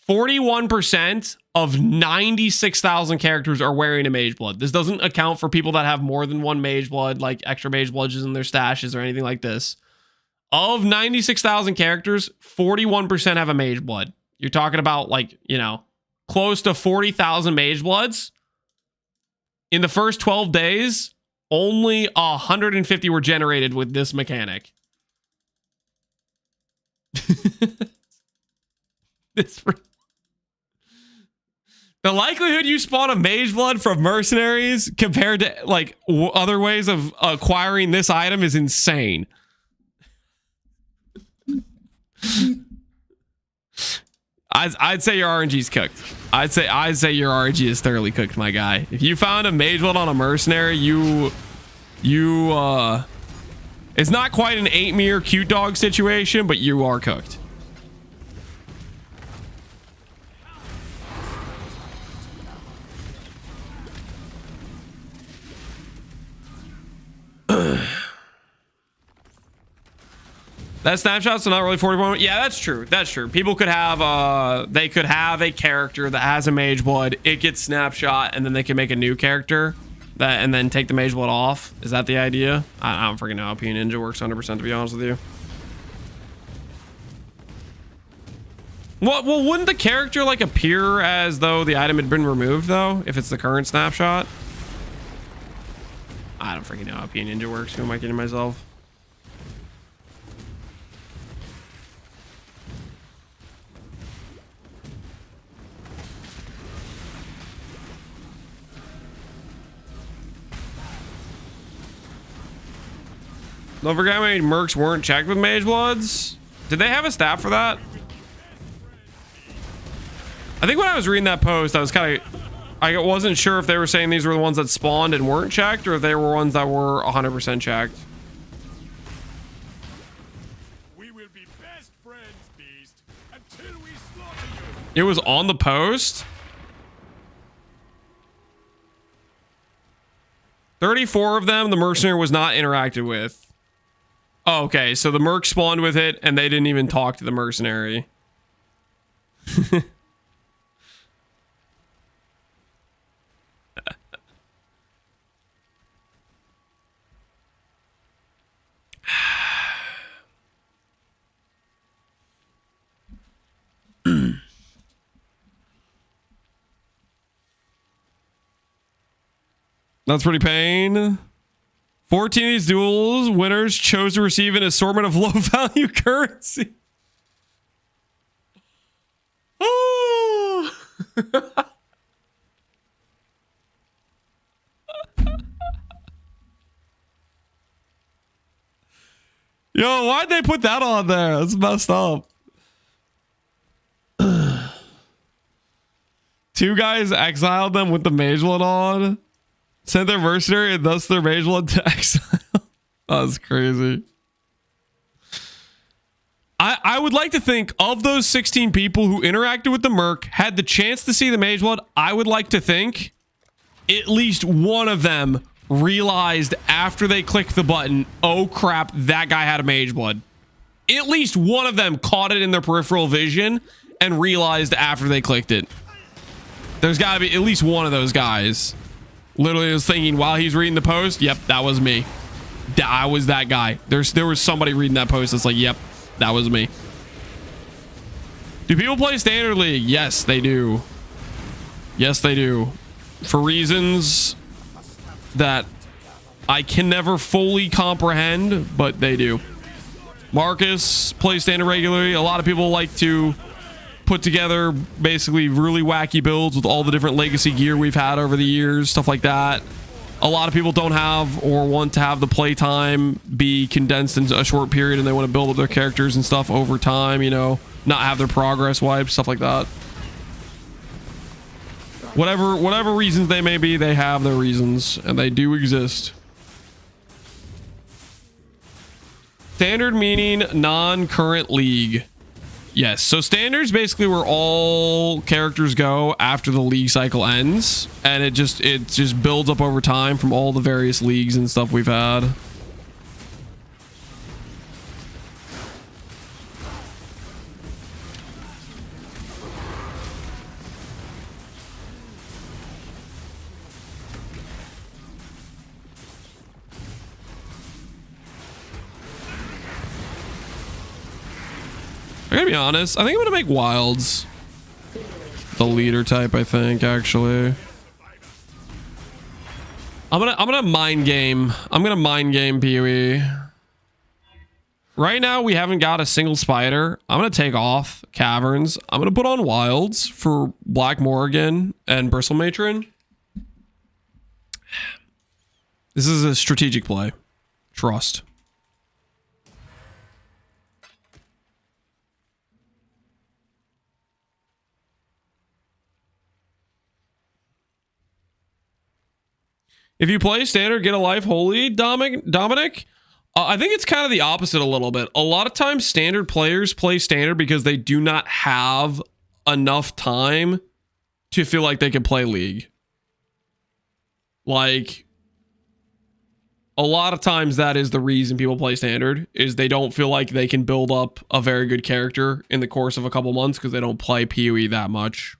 41% of 96,000 characters are wearing a mage blood. This doesn't account for people that have more than one mage blood, like extra mage bloods in their stashes or anything like this. Of 96,000 characters, 41% have a mage blood. You're talking about, like, you know, close to 40,000 mage bloods. In the first 12 days, only 150 were generated with this mechanic. The likelihood you spawn a mage blood from mercenaries compared to like other ways of acquiring this item is insane. I'd say your RNG's cooked. I'd say your RNG is thoroughly cooked, my guy. If you found a mage blood on a mercenary, it's not quite an 8-meter cute dog situation, but you are cooked. That snapshot's not really 41. Yeah, that's true. That's true. People could have they could have a character that has a mage blood. It gets snapshot, and then they can make a new character that, and then take the mage blood off. Is that the idea? I don't freaking know how P Ninja works 100%, to be honest with you. Well, wouldn't the character like appear as though the item had been removed though, if it's the current snapshot? I don't freaking know how P Ninja works. Who am I kidding myself? Don't forget how many mercs weren't checked with mage bloods. Did they have a stat for that? I think when I was reading that post, I was I wasn't sure if they were saying these were the ones that spawned and weren't checked, or if they were ones that were 100% checked. We will be best friends, Beast, until we slaughter you. It was on the post. 34 of them, the mercenary was not interacted with. Oh, okay, so the merc spawned with it, and they didn't even talk to the mercenary. That's pretty pain. 14 of these duels, winners chose to receive an assortment of low-value currency. Oh! Yo, why'd they put that on there? That's messed up. Two guys exiled them with the mage blood on. Sent their mercenary and thus their mage blood to exile. That's crazy. I would like to think of those 16 people who interacted with the merc, had the chance to see the mage blood, I would like to think at least one of them realized after they clicked the button, oh crap, that guy had a mage blood. At least one of them caught it in their peripheral vision and realized after they clicked it. There's got to be at least one of those guys. Literally was thinking while he's reading the post, yep, that was me. I was that guy. There was somebody reading that post that's like, yep, that was me. Do people play Standard League? Yes, they do. Yes, they do. For reasons that I can never fully comprehend, but they do. Marcus plays Standard regularly. A lot of people like to put together basically really wacky builds with all the different legacy gear we've had over the years, stuff like that. A lot of people don't have or want to have the playtime be condensed into a short period, and they want to build up their characters and stuff over time, you know, not have their progress wiped, stuff like that. Whatever reasons they may be, they have their reasons, and they do exist. Standard meaning non-current league. Yes, so standards basically where all characters go after the league cycle ends, and it just builds up over time from all the various leagues and stuff we've had. I gotta be honest. I think I'm gonna make wilds the leader type. I think actually. I'm gonna mind game. I'm gonna mind game PoE. Right now we haven't got a single spider. I'm gonna take off caverns. I'm gonna put on wilds for Black Morrigan and Bristle Matron. This is a strategic play. Trust. If you play standard, get a life holy, Dominic. I think it's kind of the opposite a little bit. A lot of times standard players play standard because they do not have enough time to feel like they can play league. Like, a lot of times that is the reason people play standard, is they don't feel like they can build up a very good character in the course of a couple months because they don't play PoE that much.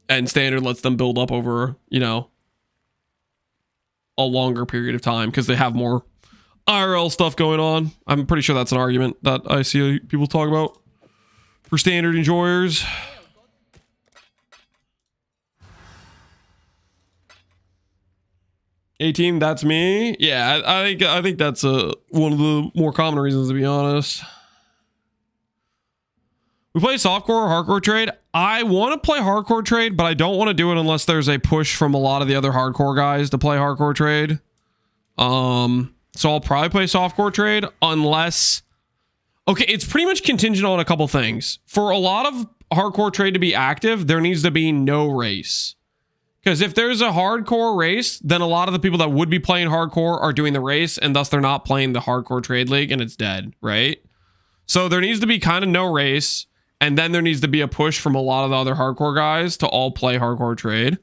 And standard lets them build up over, you know, a longer period of time because they have more IRL stuff going on. I'm pretty sure that's an argument that I see people talk about for standard enjoyers. A-team, that's me. Yeah, I think that's one of the more common reasons, to be honest. We play softcore or hardcore trade. I want to play hardcore trade, but I don't want to do it unless there's a push from a lot of the other hardcore guys to play hardcore trade. So I'll probably play softcore trade unless... Okay, it's pretty much contingent on a couple things. For a lot of hardcore trade to be active, there needs to be no race. Because if there's a hardcore race, then a lot of the people that would be playing hardcore are doing the race, and thus they're not playing the hardcore trade league, and it's dead, right? So there needs to be kind of no race, and then there needs to be a push from a lot of the other hardcore guys to all play hardcore trade.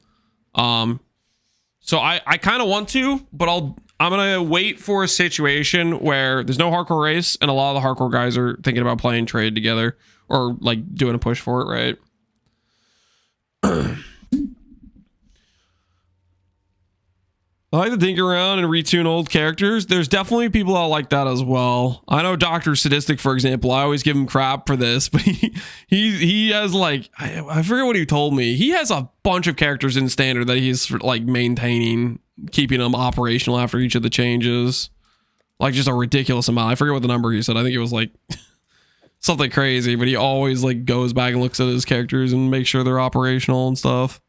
So I kind of want to, but I'm gonna wait for a situation where there's no hardcore race, and a lot of the hardcore guys are thinking about playing trade together, or like doing a push for it, right? I like to think around and retune old characters. There's definitely people that like that as well. I know Dr. Sadistic, for example. I always give him crap for this, but he has like, I forget what he told me. He has a bunch of characters in standard that he's like maintaining, keeping them operational after each of the changes. Like just a ridiculous amount. I forget what the number he said. I think it was like something crazy, but he always like goes back and looks at his characters and makes sure they're operational and stuff.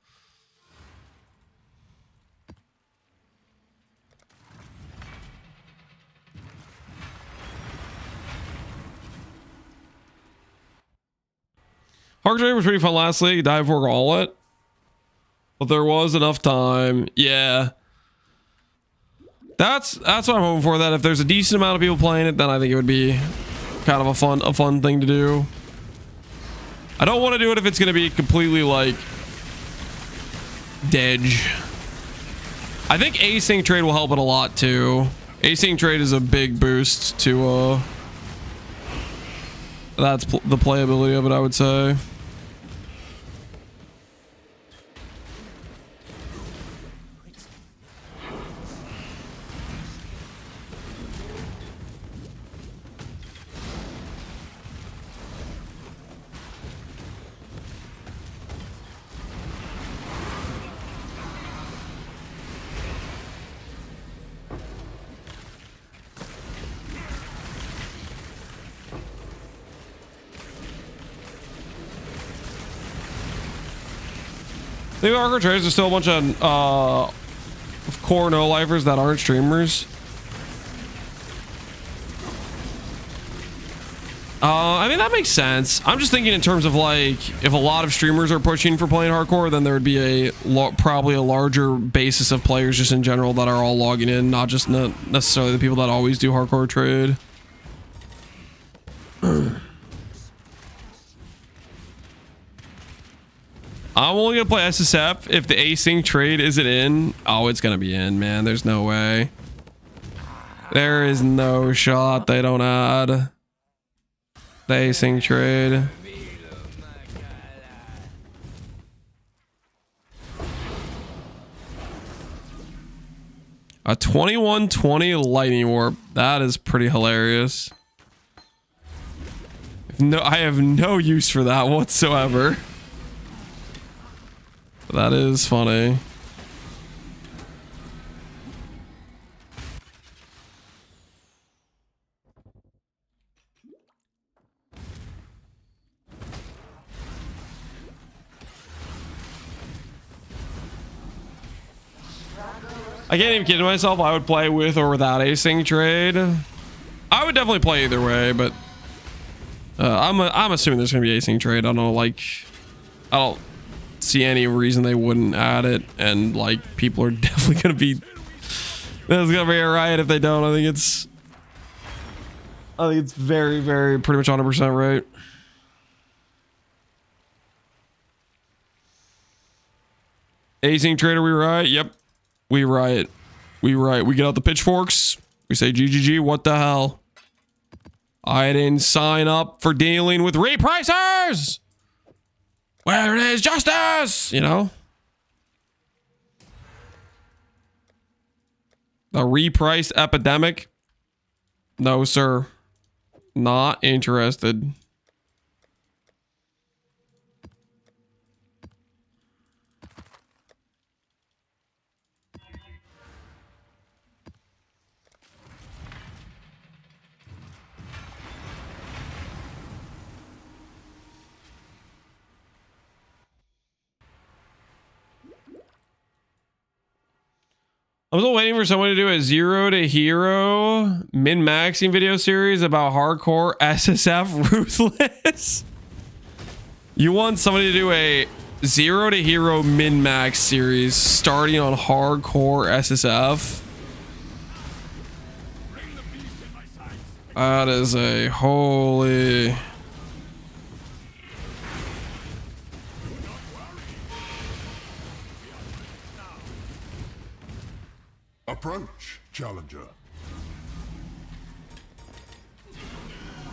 Hard trade was pretty fun last league. Dive for all it, but there was enough time. Yeah, that's what I'm hoping for. That if there's a decent amount of people playing it, then I think it would be kind of a fun thing to do. I don't want to do it if it's going to be completely like dead. I think async trade will help it a lot too. Async trade is a big boost to that's the playability of it, I would say. I think the hardcore traders are still a bunch of core no-lifers that aren't streamers. I mean, that makes sense. I'm just thinking in terms of like, if a lot of streamers are pushing for playing hardcore, then there would be probably a larger basis of players just in general that are all logging in, not just necessarily the people that always do hardcore trade. I'm only gonna play SSF if the async trade isn't in. Oh, it's gonna be in, man. There's no way. There is no shot they don't add the async trade. A 2120 lightning warp. That is pretty hilarious. have no use for that whatsoever. That is funny. I can't even kid myself. I would play with or without async trade. I would definitely play either way, but I'm assuming there's gonna be async trade. I don't know, like, I don't see any reason they wouldn't add it, and like people are definitely gonna be. There's gonna be a riot if they don't. I think it's very, very pretty much 100% right. Async trade, are we riot? Yep. We riot. We riot. We get out the pitchforks. We say GGG. What the hell? I didn't sign up for dealing with repricers. Where is justice? You know? The repriced epidemic? No, sir. Not interested. I'm still waiting for someone to do a 0 to Hero min-maxing video series about hardcore SSF ruthless. You want somebody to do a 0 to Hero min-max series starting on hardcore SSF? That is a holy... Approach, challenger.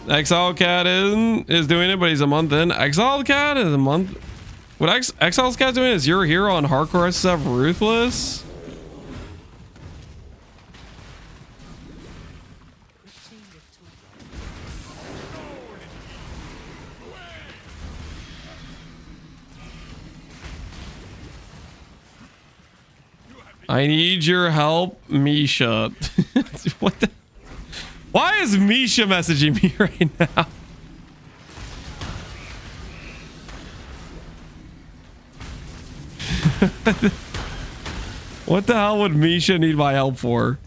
Exile Cat is doing it, but he's a month in. Exile Cat is a month. What Exile Cat doing is your hero on hardcore SSF ruthless. I need your help, Misha. What the? Why is Misha messaging me right now? What the hell would Misha need my help for?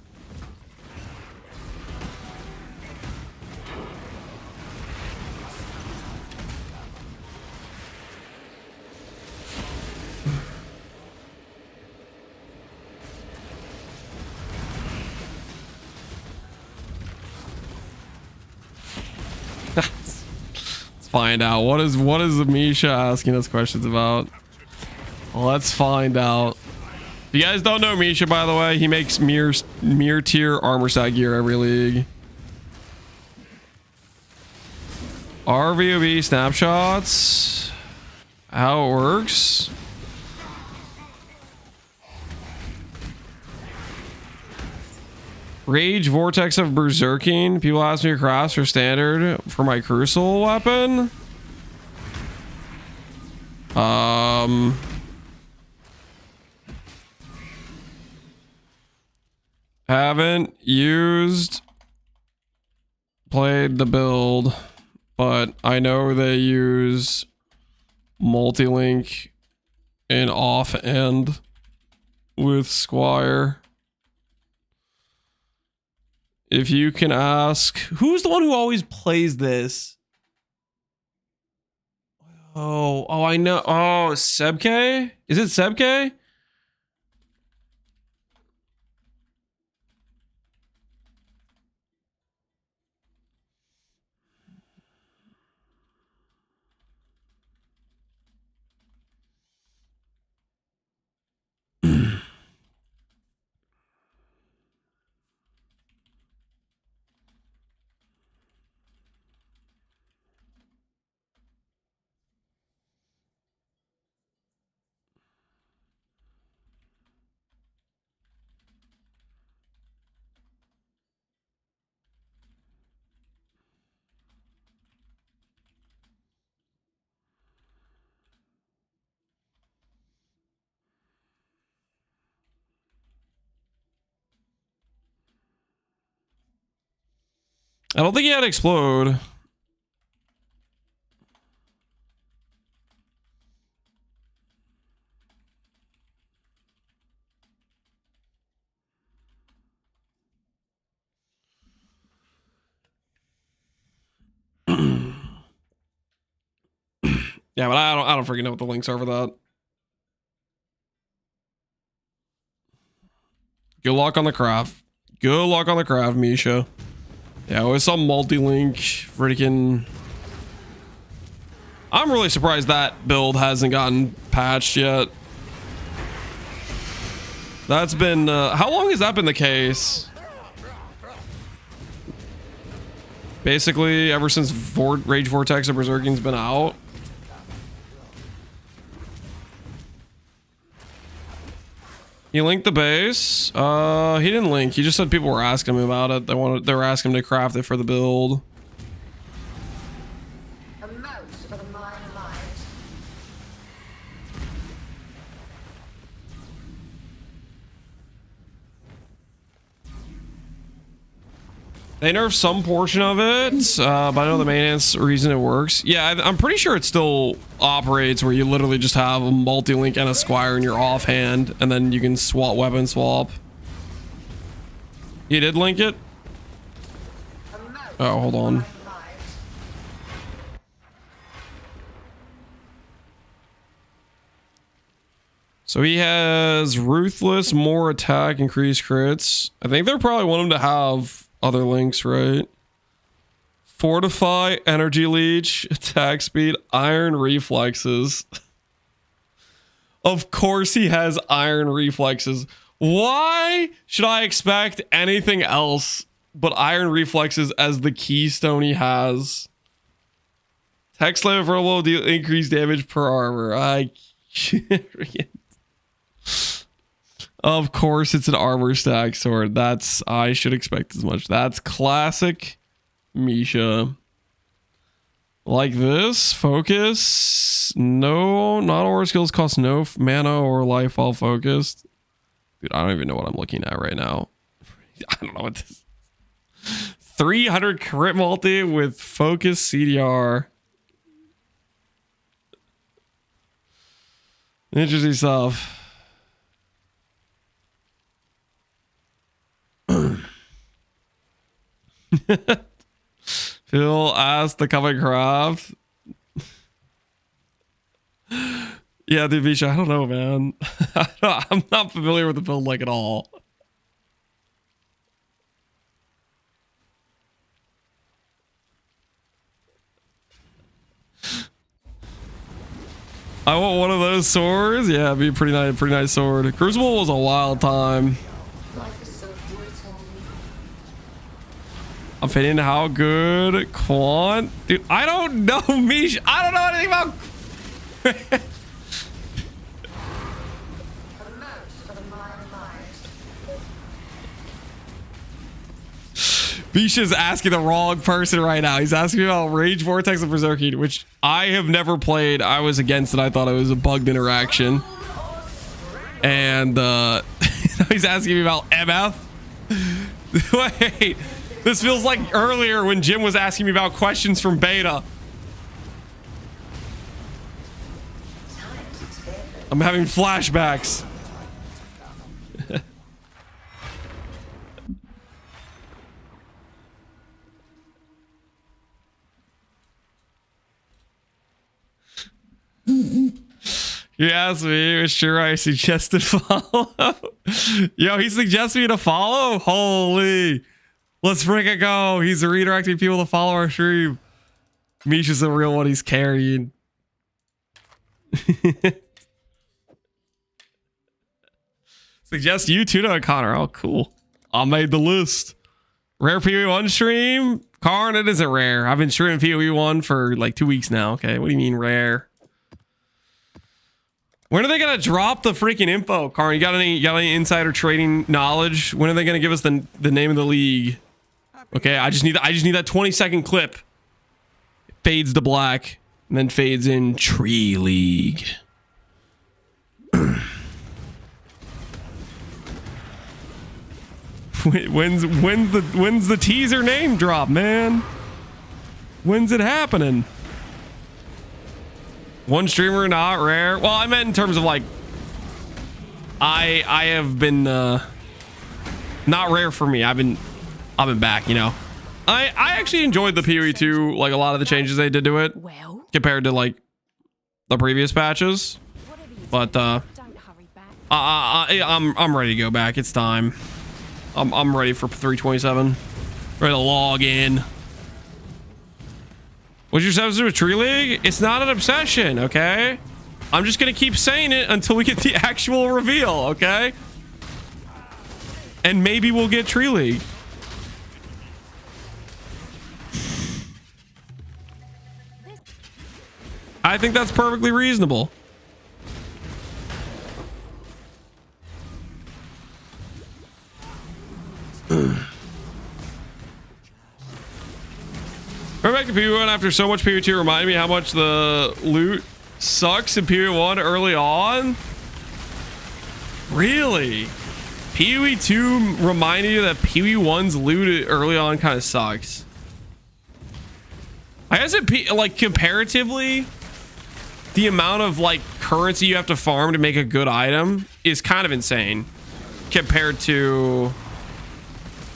Find out what is Misha asking us questions about. Let's find out. If you guys don't know Misha, by the way, he makes mirror tier armor set gear every league. RVOB snapshots. How it works. Rage Vortex of Berserking. People ask me to cross for standard for my Crucial weapon. Haven't played the build, but I know they use multi-link and off-end with Squire. If you can ask, who's the one who always plays this? Oh, I know. Oh, Sebke? Is it Sebke? I don't think he had explode. Yeah, but I don't freaking know what the links are for that. Good luck on the craft. Good luck on the craft, Misha. Yeah, with some multi-link freaking... I'm really surprised that build hasn't gotten patched yet. That's been... how long has that been the case? Basically, ever since Rage Vortex of Berserking's been out. He linked the base. He didn't link. He just said people were asking him about it. They were asking him to craft it for the build. A moat for the mine light. They nerfed some portion of it, but I know the maintenance reason it works. Yeah, I'm pretty sure it still operates where you literally just have a multi-link and a squire in your offhand, and then you can swap weapon swap. You did link it? Oh, hold on. So he has Ruthless, more attack, increased crits. I think they probably want him to have other links, right? Fortify, energy leech, attack speed, iron reflexes. Of course he has iron reflexes. Why should I expect anything else but iron reflexes as the keystone he has? Tech Slave for a little deal, increased damage per armor. I can't. Of course it's an armor stack sword. I should expect as much. That's classic Misha. Like this, focus. No, not all our skills cost no mana or life while focused. Dude, I don't even know what I'm looking at right now. I don't know what this 300 crit multi with focus CDR. Interesting stuff. Phil asked the comic craft. Yeah, dude, Misha, I don't know, man. I'm not familiar with the build like at all. I want one of those swords. Yeah, it'd be a pretty nice sword. Crucible was a wild time. I'm fitting how good quant, dude. I don't know, Mish. I don't know anything about. Misha's asking the wrong person right now. He's asking me about Rage Vortex and Berserking, which I have never played. I was against it. I thought it was a bugged interaction. And he's asking me about MF. Wait. This feels like earlier when Jim was asking me about questions from beta. I'm having flashbacks. You asked me, sure I suggested follow. Yo, he suggested me to follow? Holy. Let's freaking go. He's redirecting people to follow our stream. Misha's the real one. He's carrying. Suggest you too, Connor. Oh, cool. I made the list. Rare PoE1 stream? Karn, it isn't rare. I've been streaming PoE1 for like 2 weeks now. Okay, what do you mean rare? When are they gonna drop the freaking info, Karn? You got any insider trading knowledge? When are they gonna give us the name of the league? Okay, I just need that 20-second clip. It fades to black and then fades in Tree League. When's the teaser name drop, man? When's it happening? One streamer not rare. Well, I meant in terms of like I have been not rare for me. I've been back, you know. I actually enjoyed the PoE 2, like a lot of the changes they did to it compared to like the previous patches. But I'm ready to go back. It's time. I'm ready for 327. Ready to log in. What's your obsession with Tree League? It's not an obsession, okay? I'm just gonna keep saying it until we get the actual reveal, okay? And maybe we'll get Tree League. I think that's perfectly reasonable. Going back to PoE1 after so much PoE2 reminded me how much the loot sucks in PoE1 early on. Really? PoE2 reminded you that PoE1's loot early on kind of sucks. I guess it like comparatively, the amount of like currency you have to farm to make a good item is kind of insane compared to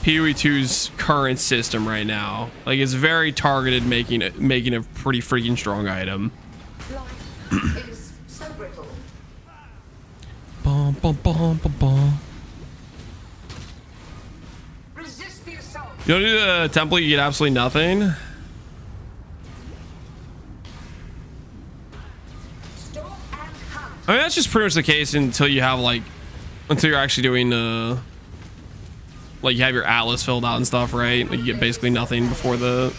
PoE2's current system right now. Like it's very targeted, making a pretty freaking strong item. Life is so brittle. Bum, bum, bum, bum, bum. Resist the assault. You don't do the template, you get absolutely nothing. I mean, that's just pretty much the case until you have like, until you're actually doing like you have your atlas filled out and stuff, right? Like you get basically nothing before the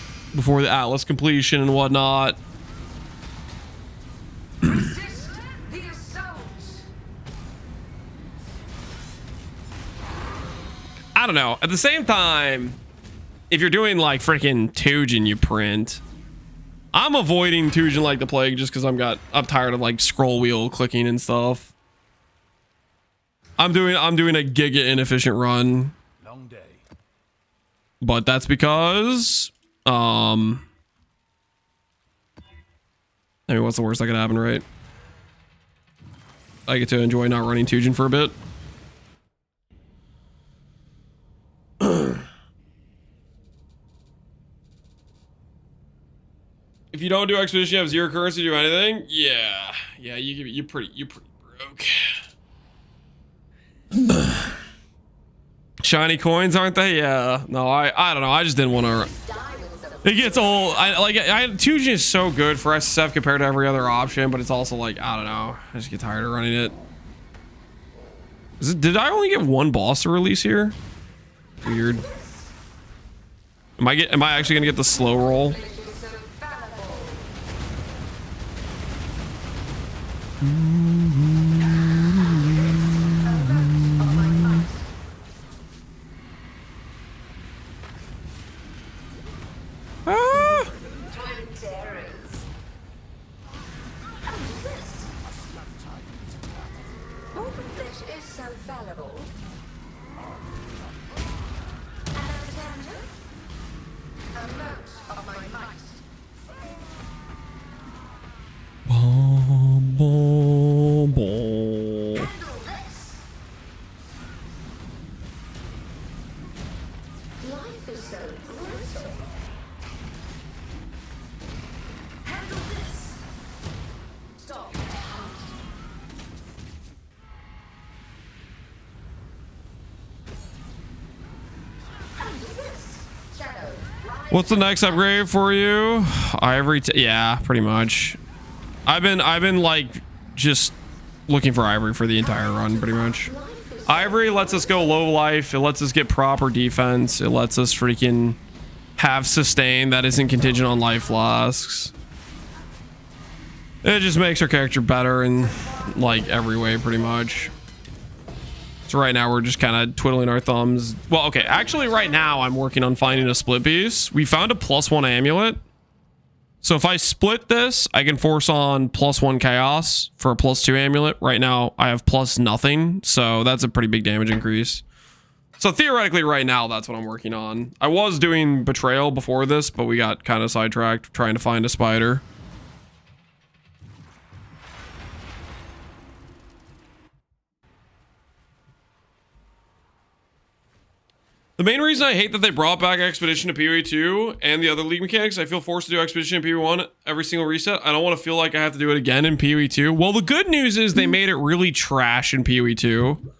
atlas completion and whatnot. Resist the assault. I don't know. At the same time, if you're doing like freaking Tujin you print, I'm avoiding Tujin like the plague just because I'm tired of like scroll wheel clicking and stuff. I'm doing a giga inefficient run. Long day. But that's because I mean, what's the worst that could happen, right? I get to enjoy not running Tujin for a bit. If you don't do expedition, you have 0 currency to do anything. Yeah, you're pretty broke. Shiny coins, aren't they? Yeah. No, I don't know. I just didn't want to. It gets old. Tujin is so good for SSF compared to every other option, but it's also like, I don't know. I just get tired of running it. Did I only get one boss to release here? Weird. Am I actually gonna get the slow roll? What's the next upgrade for you? Ivory, yeah, pretty much. I've been like just looking for Ivory for the entire run, pretty much. Ivory lets us go low life. It lets us get proper defense. It lets us freaking have sustain that isn't contingent on life flasks. It just makes our character better in like every way, pretty much. So right now we're just kind of twiddling our thumbs. Well, okay, actually right now I'm working on finding a split piece. We found a +1 amulet. So if I split this, I can force on +1 chaos for a +2 amulet. Right now I have +0, so that's a pretty big damage increase. So theoretically right now, that's what I'm working on. I was doing Betrayal before this, but we got kind of sidetracked trying to find a spider. The main reason I hate that they brought back Expedition to PoE 2 and the other League mechanics, I feel forced to do Expedition in PoE 1 every single reset. I don't want to feel like I have to do it again in PoE 2. Well, the good news is they made it really trash in PoE 2.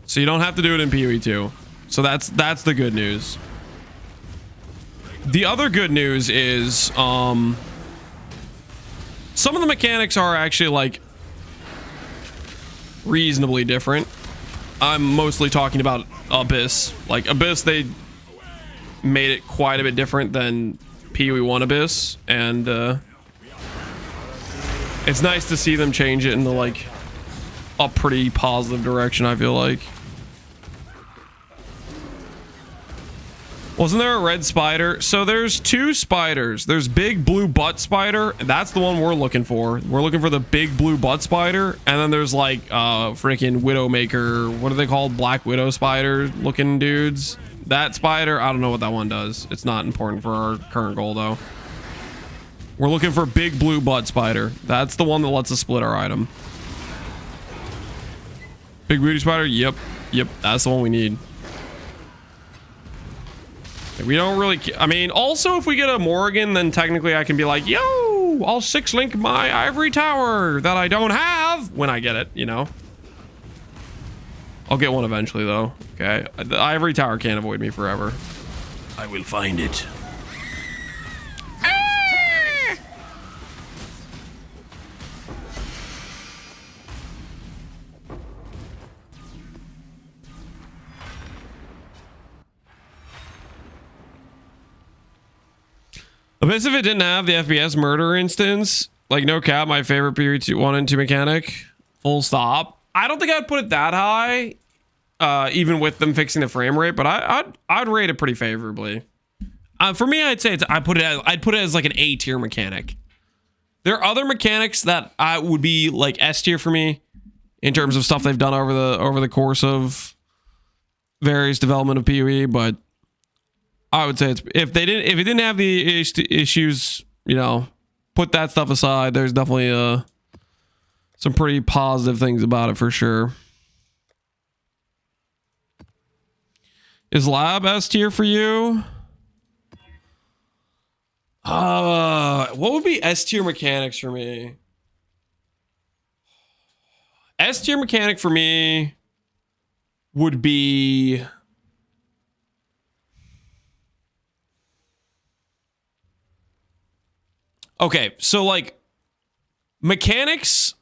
So you don't have to do it in PoE 2. So that's the good news. The other good news is some of the mechanics are actually like reasonably different. I'm mostly talking about Abyss. Like Abyss, they made it quite a bit different than PoE 1 Abyss, and it's nice to see them change it into like a pretty positive direction, I feel like. Wasn't there a red spider? So there's two spiders. There's big blue butt spider. That's the one we're looking for. We're looking for the big blue butt spider. And then there's like freaking Widowmaker. What are they called? Black Widow spider looking dudes. That spider, I don't know what that one does. It's not important for our current goal though. We're looking for big blue butt spider. That's the one that lets us split our item. Big booty spider? Yep. Yep. That's the one we need. We don't really, I mean, also if we get a Morrigan, then technically I can be like, yo, I'll 6-link my ivory tower that I don't have when I get it, you know. I'll get one eventually though. Okay, the ivory tower can't avoid me forever. I will find it. Abyss, if it didn't have the FPS murder instance, like no cap, my favorite PoE 1 and 2 mechanic, full stop. I don't think I'd put it that high, even with them fixing the frame rate, but I'd rate it pretty favorably. For me, I'd say I'd put it as like an A tier mechanic. There are other mechanics that I would be like S tier for me in terms of stuff they've done over the course of various development of PoE, but I would say it's, if it didn't have the issues, you know, put that stuff aside, there's definitely some pretty positive things about it for sure. Is Lab S tier for you? What would be S tier mechanics for me? S tier mechanic for me would be okay, so like mechanics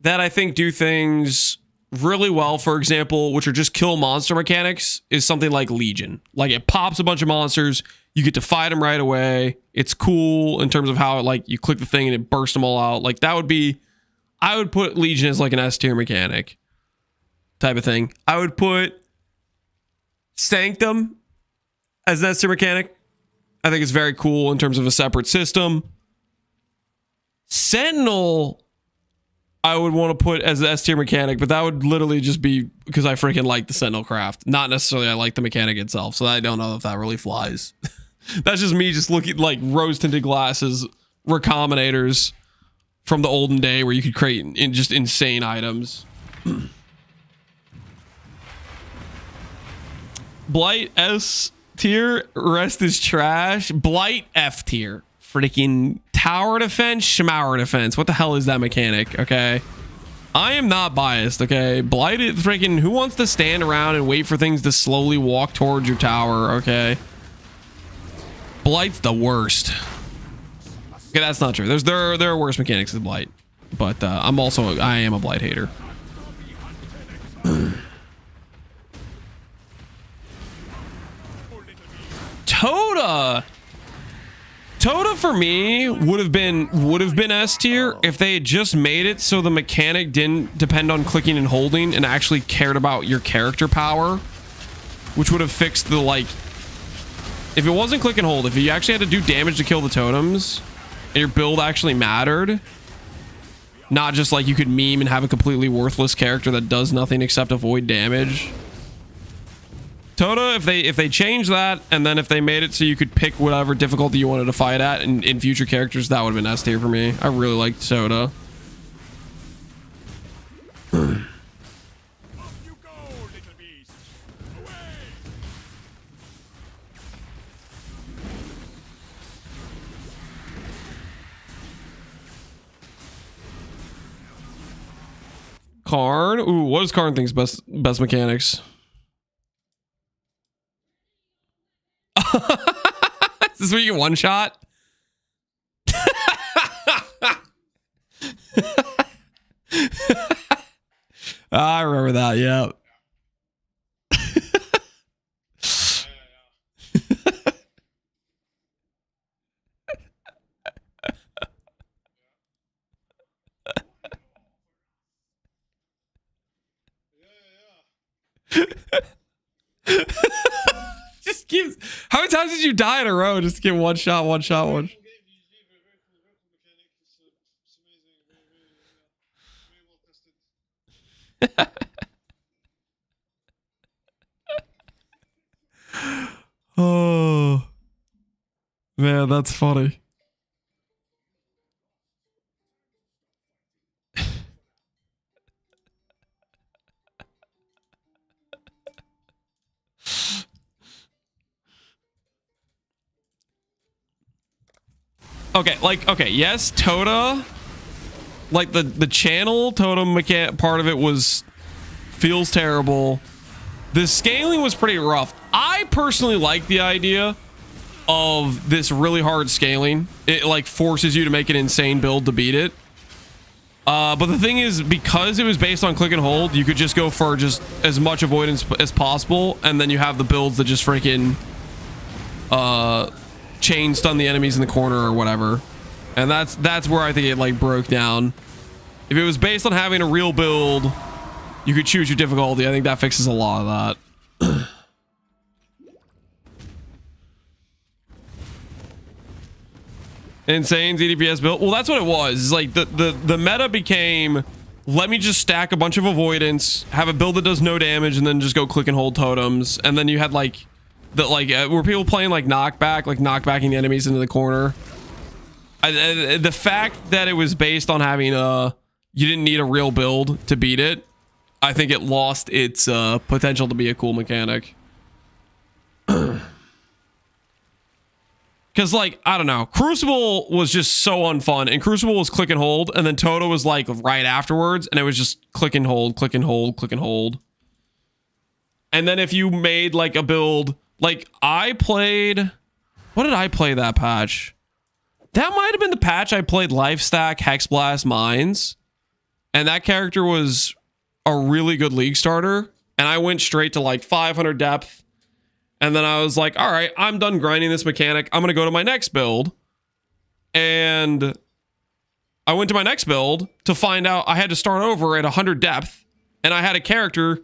that I think do things really well, for example, which are just kill monster mechanics, is something like Legion. Like it pops a bunch of monsters, you get to fight them right away. It's cool in terms of how like you click the thing and it bursts them all out. Like that would be, I would put Legion as like an S tier mechanic type of thing. I would put Sanctum as an S tier mechanic. I think it's very cool in terms of a separate system. Sentinel, I would want to put as an S tier mechanic, but that would literally just be because I freaking like the Sentinel craft. Not necessarily I like the mechanic itself, so I don't know if that really flies. That's just me just looking like rose-tinted glasses, recombinators from the olden day where you could create just insane items. Blight S tier, rest is trash. Blight F tier. Freaking tower defense, schmower defense. What the hell is that mechanic? Okay, I am not biased. Okay, Blight is freaking, who wants to stand around and wait for things to slowly walk towards your tower? Okay, Blight's the worst. Okay, that's not true. There are worse mechanics than Blight, but I am a Blight hater. Toda for me would have been S tier if they had just made it so the mechanic didn't depend on clicking and holding and actually cared about your character power, which would have fixed the, like, if it wasn't click and hold, if you actually had to do damage to kill the totems and your build actually mattered, not just like you could meme and have a completely worthless character that does nothing except avoid damage, Tota, if they change that, and then if they made it so you could pick whatever difficulty you wanted to fight at in future characters, that would have been S tier for me. I really liked Tota. Karn? Ooh, what does Karn think's best mechanics? Is this where you get one shot? I remember that, yeah. Just keeps. How many times did you die in a row just to get one shot, one shot, one? Oh man, that's funny. Okay, yes, Tota, like the channel totem mechanic part of it feels terrible. The scaling was pretty rough. I personally like the idea of this really hard scaling. It like forces you to make an insane build to beat it. But the thing is, because it was based on click and hold, you could just go for just as much avoidance as possible, and then you have the builds that just freaking chain stun the enemies in the corner or whatever. And that's where I think it like broke down. If it was based on having a real build, you could choose your difficulty. I think that fixes a lot of that. Insane ZDPS build. Well, that's what it was. It's like the meta became, let me just stack a bunch of avoidance, have a build that does no damage, and then just go click and hold totems. And then you had like were people playing like knockbacking the enemies into the corner. The fact that it was based on having you didn't need a real build to beat it, I think it lost its potential to be a cool mechanic. Because, like, I don't know. Crucible was just so unfun. And Crucible was click and hold. And then Tota was, like, right afterwards. And it was just click and hold, click and hold, click and hold. And then if you made, like, a build... Like, I played... What did I play that patch? That might have been the patch I played Lifestack, Hexblast, Mines. And that character was a really good league starter. And I went straight to, like, 500 depth. And then I was like, all right, I'm done grinding this mechanic. I'm going to go to my next build. And I went to my next build to find out I had to start over at 100 depth. And I had a character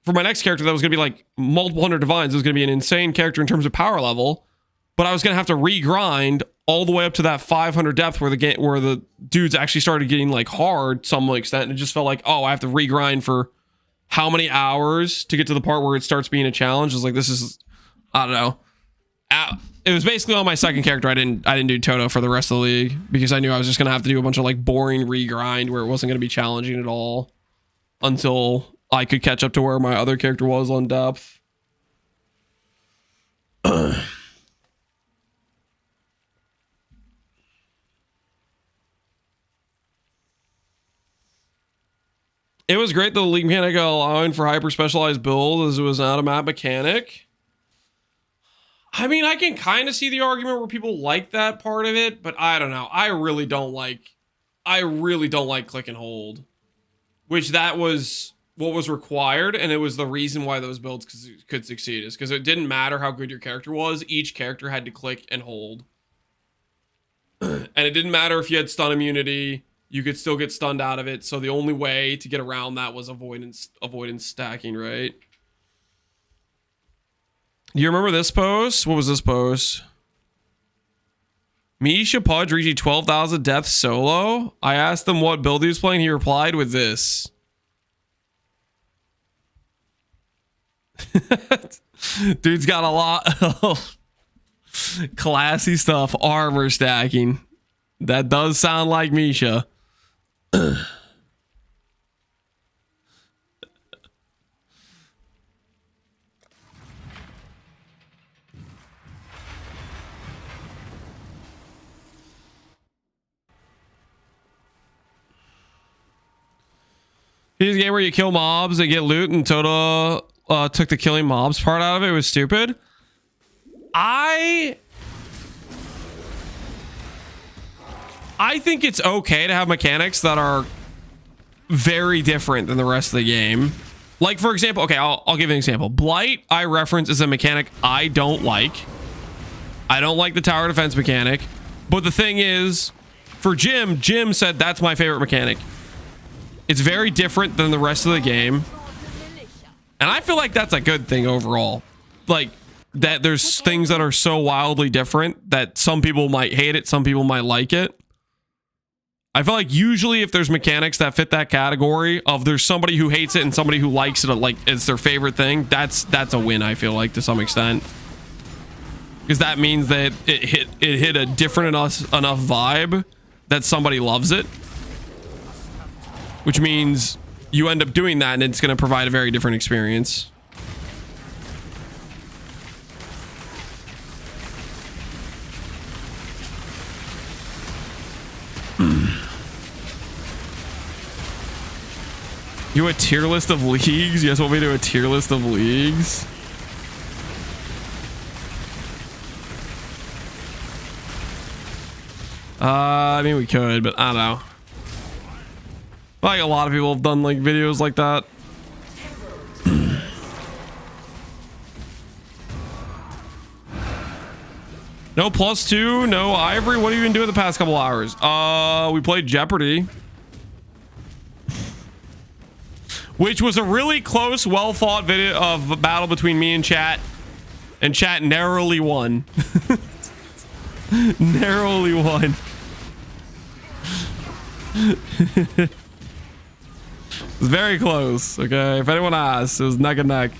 for my next character that was going to be like multiple hundred divines. It was going to be an insane character in terms of power level. But I was going to have to re-grind all the way up to that 500 depth where the dudes actually started getting like hard to some extent. And it just felt like, oh, I have to re-grind for how many hours to get to the part where it starts being a challenge. It's like, this is, I don't know. It was basically on my second character. I didn't do Toto for the rest of the league because I knew I was just going to have to do a bunch of like boring regrind where it wasn't going to be challenging at all until I could catch up to where my other character was on depth. It was great that the league mechanic allowing for hyper specialized builds as it was not a map mechanic. I mean, I can kind of see the argument where people like that part of it, but I don't know. I really don't like click and hold, which that was what was required. And it was the reason why those builds could succeed, is because it didn't matter how good your character was. Each character had to click and hold. And it didn't matter if you had stun immunity. You could still get stunned out of it. So the only way to get around that was avoidance stacking, right? Do you remember this post? What was this post? Misha Pudge reaching 12,000 deaths solo. I asked him what build he was playing. He replied with this. Dude's got a lot of classy stuff. Armor stacking. That does sound like Misha. Here's a game where you kill mobs and get loot, and Tota took the killing mobs part out of it. It was stupid. I think it's okay to have mechanics that are very different than the rest of the game. Like, for example, okay, I'll give you an example. Blight, I reference as a mechanic I don't like. I don't like the tower defense mechanic. But the thing is, for Jim said that's my favorite mechanic. It's very different than the rest of the game. And I feel like that's a good thing overall. Like, that there's things that are so wildly different that some people might hate it, some people might like it. I feel like usually if there's mechanics that fit that category of there's somebody who hates it and somebody who likes it, like it's their favorite thing, that's a win, I feel like, to some extent. Because that means that it hit a different enough vibe that somebody loves it. Which means you end up doing that and it's going to provide a very different experience. You a tier list of leagues? You guys want me to do a tier list of leagues? I mean, we could, but I don't know. Like a lot of people have done like videos like that. No +2, no Ivory. What have you been doing the past couple hours? We played Jeopardy. Which was a really close, well-fought video of a battle between me and chat. And chat narrowly won. Narrowly won. It was very close, okay? If anyone asks, it was neck and neck.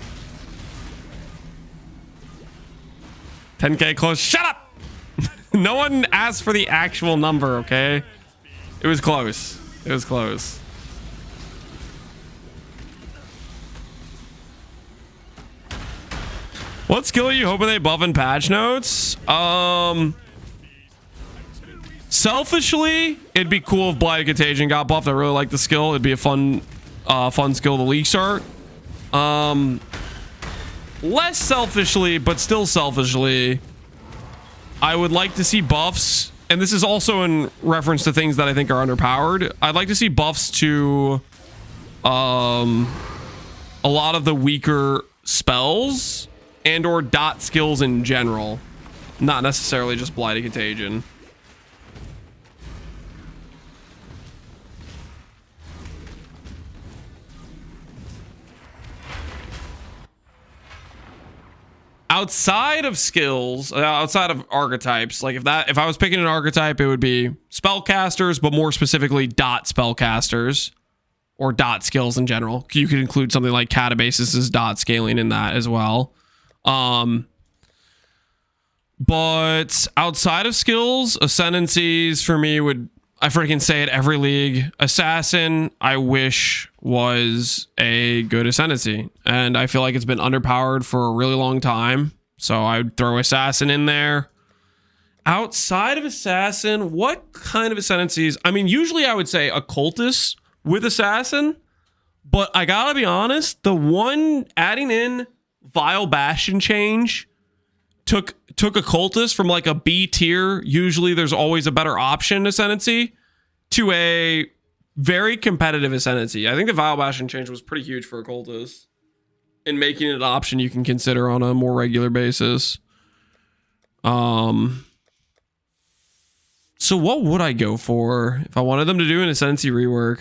10K close. Shut up! No one asked for the actual number, okay? It was close. It was close. What skill are you hoping they buff in patch notes? Selfishly, it'd be cool if Blighted Contagion got buffed. I really like the skill. It'd be a fun skill to league start. Less selfishly, but still selfishly, I would like to see buffs, and this is also in reference to things that I think are underpowered. I'd like to see buffs to a lot of the weaker spells and or dot skills in general, not necessarily just Blighted Contagion. Outside of skills, outside of archetypes, like if I was picking an archetype, it would be spellcasters, but more specifically dot spellcasters or dot skills in general. You could include something like Catabasis' dot scaling in that as well. But outside of skills, ascendancies for me would, I freaking say it every league. Assassin, I wish was a good ascendancy, and I feel like it's been underpowered for a really long time. So I'd throw Assassin in there. Outside of Assassin, what kind of ascendancies? I mean, usually I would say Occultist with Assassin, but I gotta be honest, the one adding in Vile Bastion change took Occultist from like a B tier, usually there's always a better option ascendancy, to a very competitive ascendancy. I think the Vile Bastion change was pretty huge for Occultist in making it an option you can consider on a more regular basis. So what would I go for if I wanted them to do an ascendancy rework?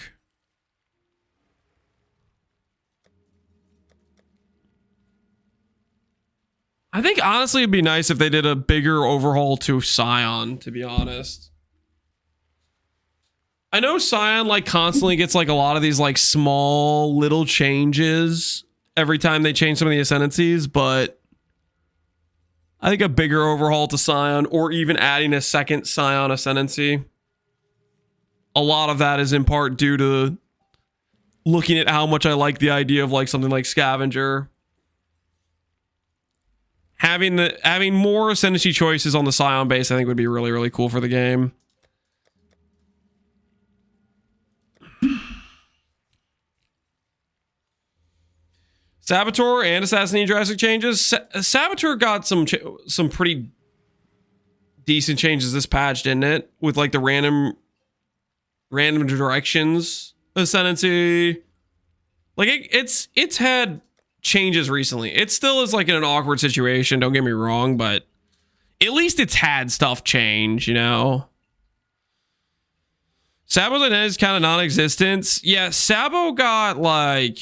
I think honestly it'd be nice if they did a bigger overhaul to Scion, to be honest. I know Scion like constantly gets like a lot of these like small little changes every time they change some of the ascendancies, but I think a bigger overhaul to Scion, or even adding a second Scion Ascendancy. A lot of that is in part due to looking at how much I like the idea of like something like Scavenger. Having more Ascendancy choices on the Scion base, I think would be really, really cool for the game. Saboteur and Assassin need drastic changes. Saboteur got some pretty decent changes this patch, didn't it? With like the random directions Ascendancy. Like it's had changes recently. It still is like in an awkward situation, don't get me wrong, but at least it's had stuff change, you know? Sabo's is kind of non-existent. Yeah, Sabo got like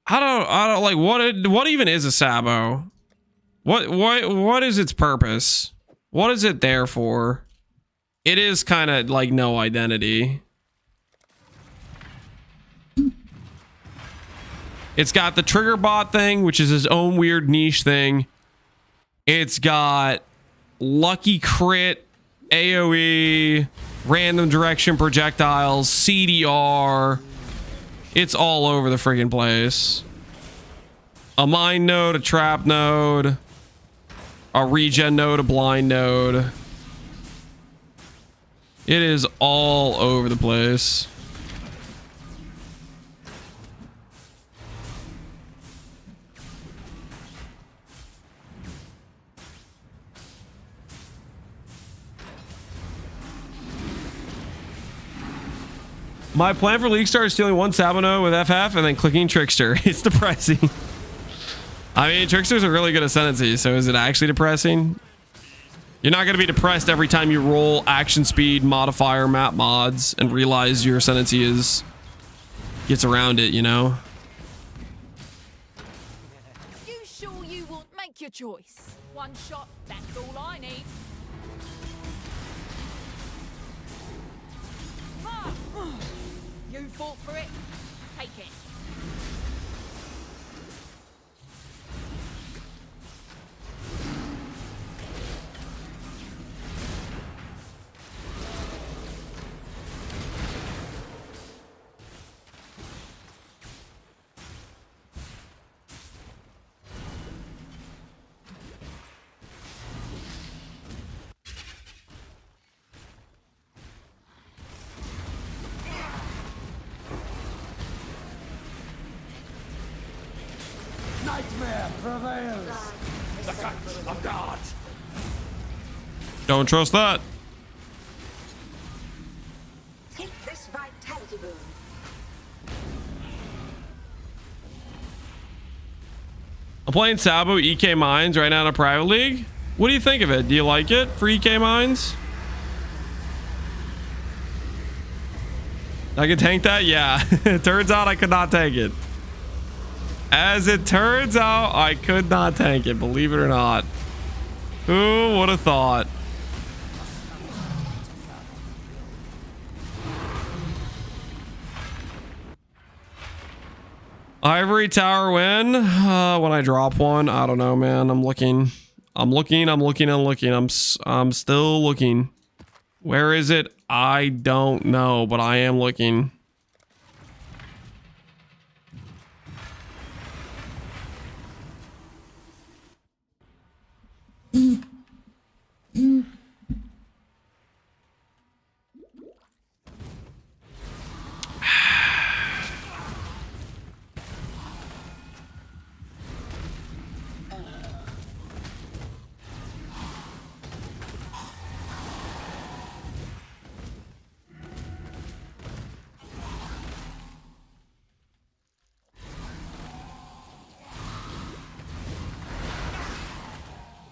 I don't like what even is a Sabo? What is its purpose? What is it there for? It is kind of like no identity. It's got the trigger bot thing, which is his own weird niche thing. It's got lucky crit, AoE, random direction projectiles, CDR. It's all over the friggin' place. A mine node, a trap node, a regen node, a blind node. It is all over the place. My plan for League Star is stealing one Sabono with FF and then clicking Trickster. It's depressing. I mean, Trickster's a really good Ascendancy, so is it actually depressing? You're not going to be depressed every time you roll action speed, modifier, map mods, and realize your Ascendancy gets around it, you know? You sure you won't make your choice? One shot, that's all I need. You fought for it, take it. Nightmare prevails. The guts of God. Don't trust that. Take this vitality boon. I'm playing Sabo EK Mines right now in a private league. What do you think of it? Do you like it for EK Mines? I can tank that? Yeah. It turns out I could not tank it. As it turns out, I could not tank it, believe it or not. Who would have thought? Ivory Tower win? When I drop one? I don't know, man. I'm looking. I'm still looking. Where is it? I don't know, but I am looking.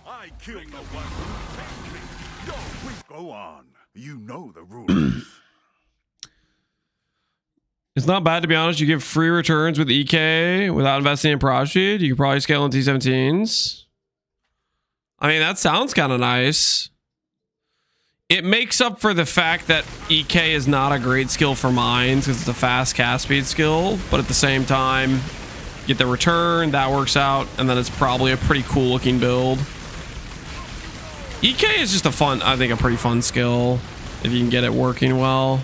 I killed the one who attacked me. Yo, please go on. You know the rules. It's not bad, to be honest. You get free returns with EK without investing in Prostitute. You could probably scale in T17s. I mean, that sounds kind of nice. It makes up for the fact that EK is not a great skill for mines because it's a fast cast speed skill, but at the same time, get the return. That works out. And then it's probably a pretty cool looking build. EK is just a fun, I think a pretty fun skill if you can get it working well.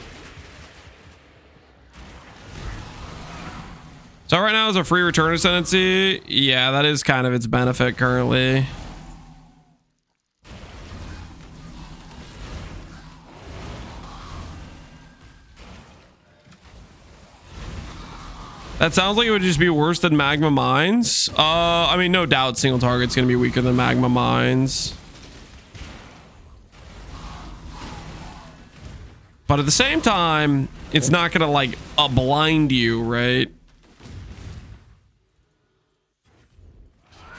So right now is a free return ascendancy. Yeah, that is kind of its benefit currently. That sounds like it would just be worse than Magma Mines. I mean, no doubt single target's gonna be weaker than Magma Mines. But at the same time, it's not gonna like blind you, right?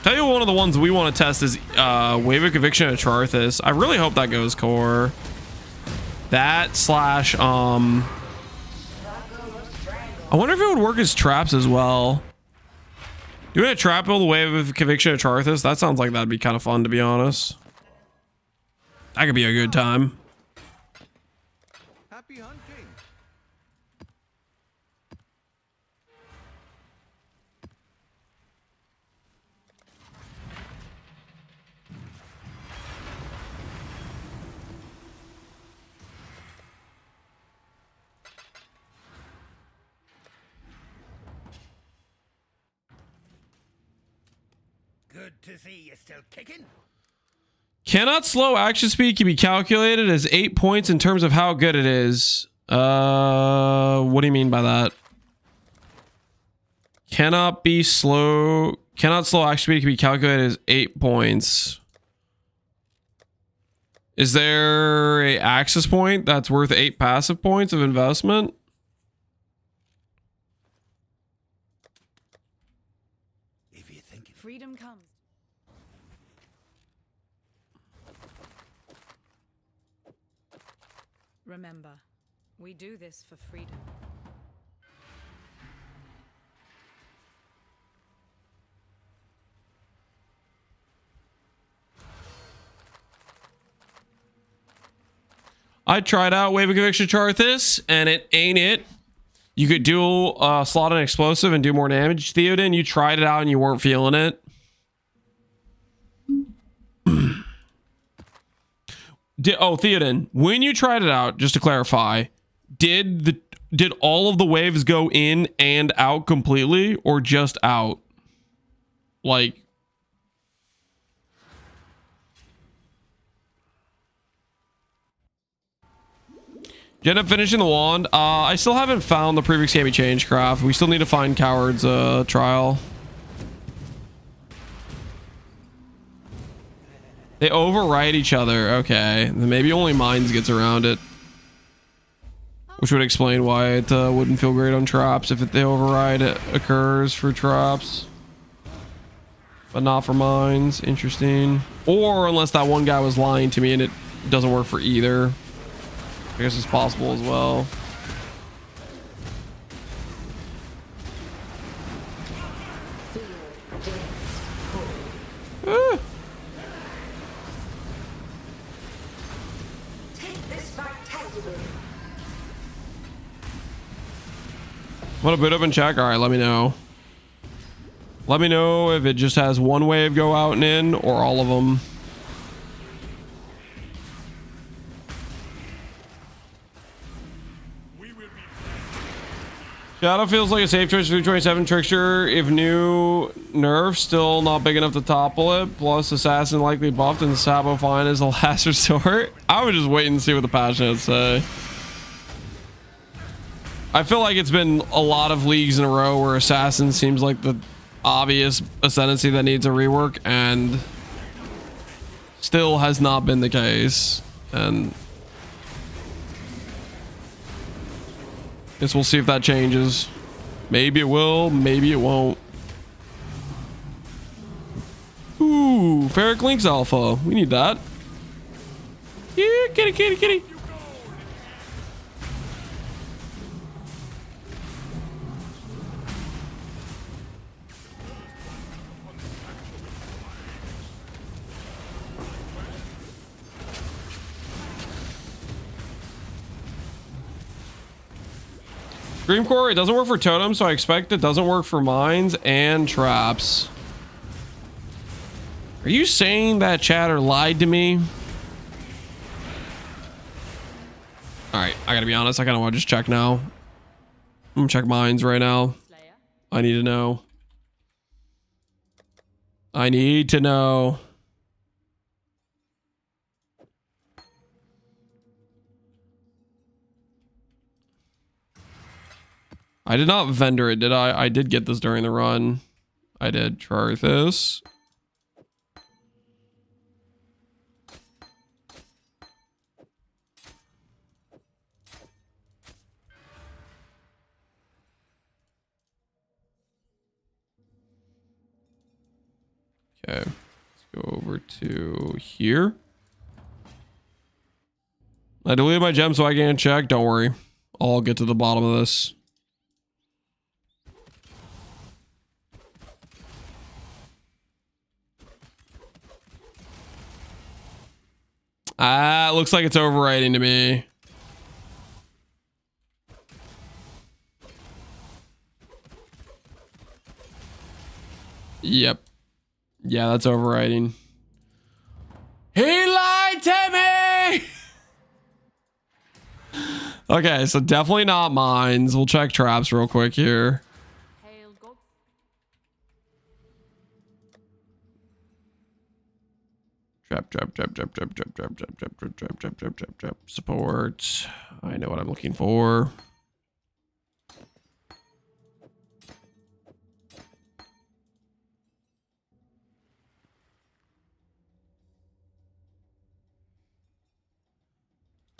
Tell you one of the ones we want to test is Wave of Conviction at Charthus. I really hope that goes core. That slash I wonder if it would work as traps as well. Doing a trap build Wave of Conviction at Charthus, that sounds like that'd be kind of fun, to be honest. That could be a good time. Happy hunting. Good to see you still kicking. Cannot slow action speed can be calculated as 8 points in terms of how good it is. What do you mean by that? Cannot slow action speed can be calculated as 8 points. Is there a access point that's worth 8 passive points of investment? Freedom comes. Remember, we do this for freedom. I tried out Wave of Conviction Charthus, and it ain't it. You could dual slot an explosive and do more damage. Theoden, you tried it out and you weren't feeling it. Theoden, when you tried it out, just to clarify, did all of the waves go in and out completely, or just out? Like, did you end up finishing the wand? I still haven't found the previous game change craft. We still need to find Coward's trial. They override each other. Okay, then maybe only Mines gets around it, which would explain why it wouldn't feel great on traps if the override occurs for traps, but not for Mines. Interesting. Or unless that one guy was lying to me and it doesn't work for either. I guess it's possible as well. Want to boot up and check? All right, let me know. Let me know if it just has one wave go out and in, or all of them. Shadow feels like a safe choice for 327 Trickster if new nerf still not big enough to topple it. Plus Assassin likely buffed and Sabo fine as a last resort. I would just wait and see what the passionates say. I feel like it's been a lot of leagues in a row where Assassin seems like the obvious ascendancy that needs a rework, and still has not been the case. And guess we'll see if that changes. Maybe it will, maybe it won't. Ooh, Ferric Lynx Alpha. We need that. Yeah, kitty, kitty, kitty. Dreamcore, it doesn't work for totems, so I expect it doesn't work for mines and traps. Are you saying that chatter lied to me? Alright, I gotta be honest, I kinda wanna just check now. I'm gonna check mines right now. I need to know. I need to know. I did not vendor it, did I? I did get this during the run. I did try this. Okay, let's go over to here. I deleted my gem so I can't check. Don't worry. I'll get to the bottom of this. Looks like it's overwriting to me. Yep. Yeah, that's overwriting. He lied to me! Okay, so definitely not mines. We'll check traps real quick here. Trap. Support. I know what I'm looking for.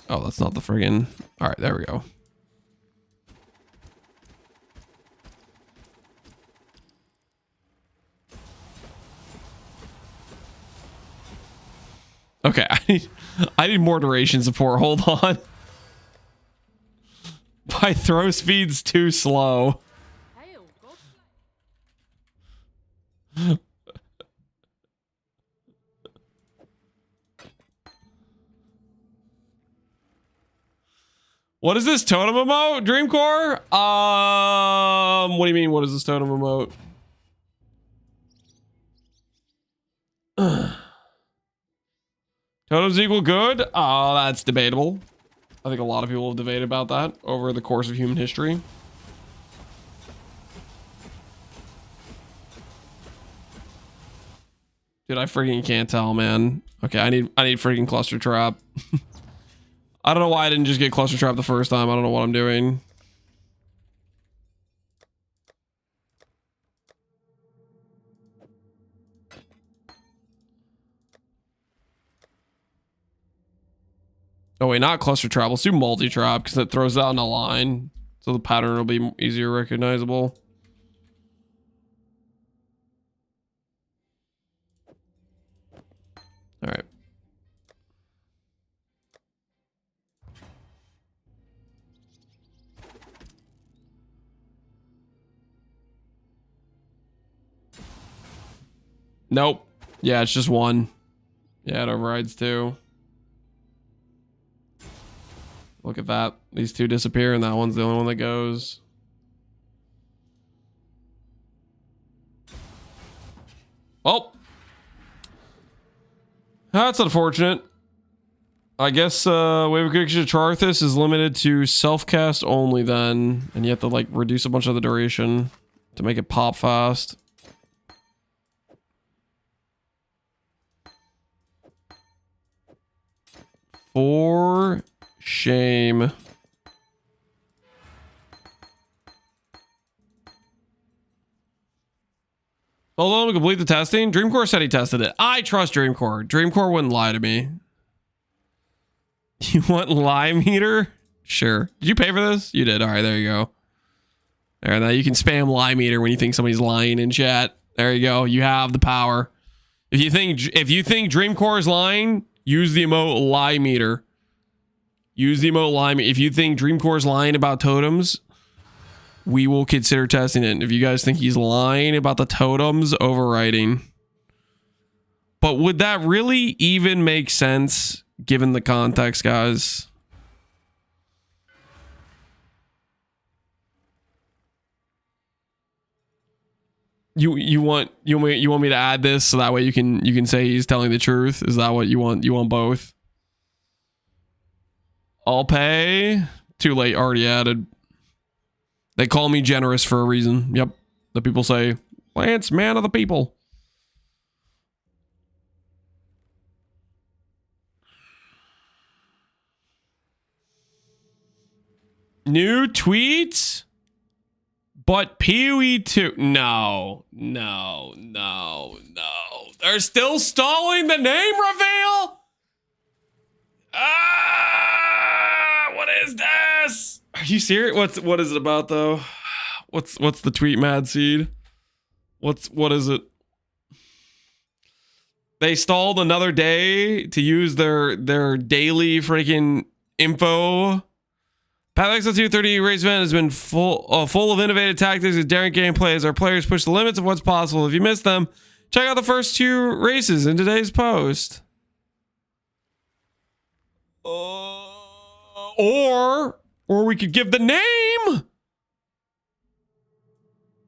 Oh, that's not the friggin'. All right, there we go. Okay, I need more duration support. Hold on. My throw speed's too slow. What is this totem emote, Dreamcore? What do you mean? What is this totem emote? Totems equal good? Oh, that's debatable. I think a lot of people have debated about that over the course of human history. Dude, I freaking can't tell, man. Okay, I need freaking cluster trap. I don't know why I didn't just get cluster trap the first time. I don't know what I'm doing. Oh wait, not cluster trap. Let's do multi-trap because it throws out in a line. So the pattern will be easier recognizable. All right. Nope. Yeah, it's just one. Yeah, it overrides two. Look at that. These two disappear and that one's the only one that goes. Oh. That's unfortunate. I guess Wave of Connection to Charthus is limited to self-cast only then. And you have to like reduce a bunch of the duration to make it pop fast. For shame. Hold on to complete the testing. Dreamcore said he tested it. I trust Dreamcore. Dreamcore wouldn't lie to me. You want lie meter? Sure. Did you pay for this? You did. All right, there you go. There, now you can spam lie meter when you think somebody's lying in chat. There you go. You have the power. If you think Dreamcore is lying, use the emote lie meter. Use the emote lie meter. If you think Dreamcore is lying about totems, we will consider testing it. If you guys think he's lying about the totems, overwriting. But would that really even make sense given the context, guys? You want me to add this so that way you can say he's telling the truth? Is that what you want? You want both? I'll pay. Too late, already added. They call me generous for a reason. Yep. The people say, Lance, man of the people. New tweets? But PoE 2. No. They're still stalling the name reveal? What is this? Are you serious? What is it about though? What's the tweet, Mad Seed? What is it? They stalled another day to use their daily freaking info. Path Exile 230 race event has been full of innovative tactics and daring gameplay as our players push the limits of what's possible. If you missed them, check out the first 2 races in today's post. Or we could give the name.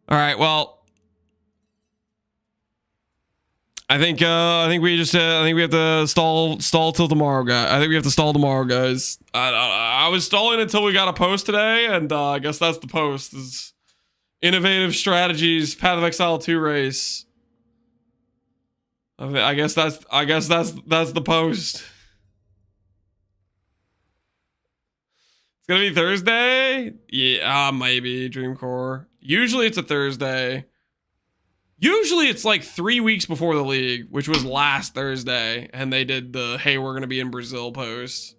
All right, well, I think we have to stall till tomorrow, guys. I think we have to stall tomorrow, guys. I was stalling until we got a post today, and I guess that's the post. Is innovative strategies, Path of Exile 2 race. I guess that's the post. It's gonna be Thursday? Yeah, maybe Dreamcore. Usually it's a Thursday. Usually it's like 3 weeks before the league, which was last Thursday, and they did the hey, we're gonna be in Brazil post.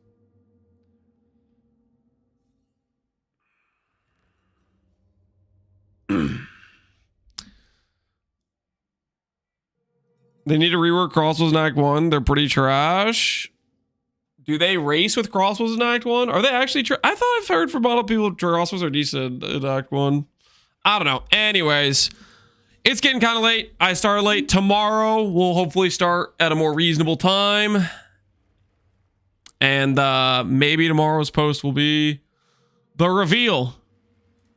They need to rework Crossbows in Act 1. They're pretty trash. Do they race with crossbows in Act 1? Are they actually I thought I've heard from a lot of people crossbows are decent in Act 1. I don't know. Anyways, it's getting kind of late. I started late. Tomorrow, we'll hopefully start at a more reasonable time. And maybe tomorrow's post will be the reveal.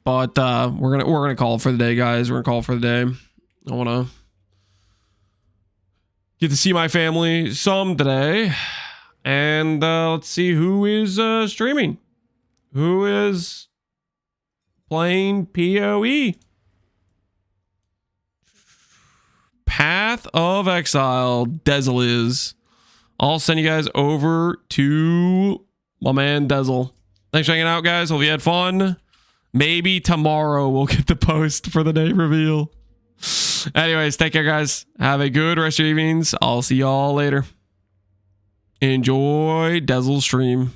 But we're gonna call it for the day, guys. We're gonna call it for the day. I wanna get to see my family some today. And let's see who is streaming. Who is playing PoE? Path of Exile. Dezel is. I'll send you guys over to my man Dezel. Thanks for hanging out, guys. Hope you had fun. Maybe tomorrow we'll get the post for the day reveal. Anyways, take care, guys. Have a good rest of your evenings. I'll see y'all later. Enjoy Dezel's stream.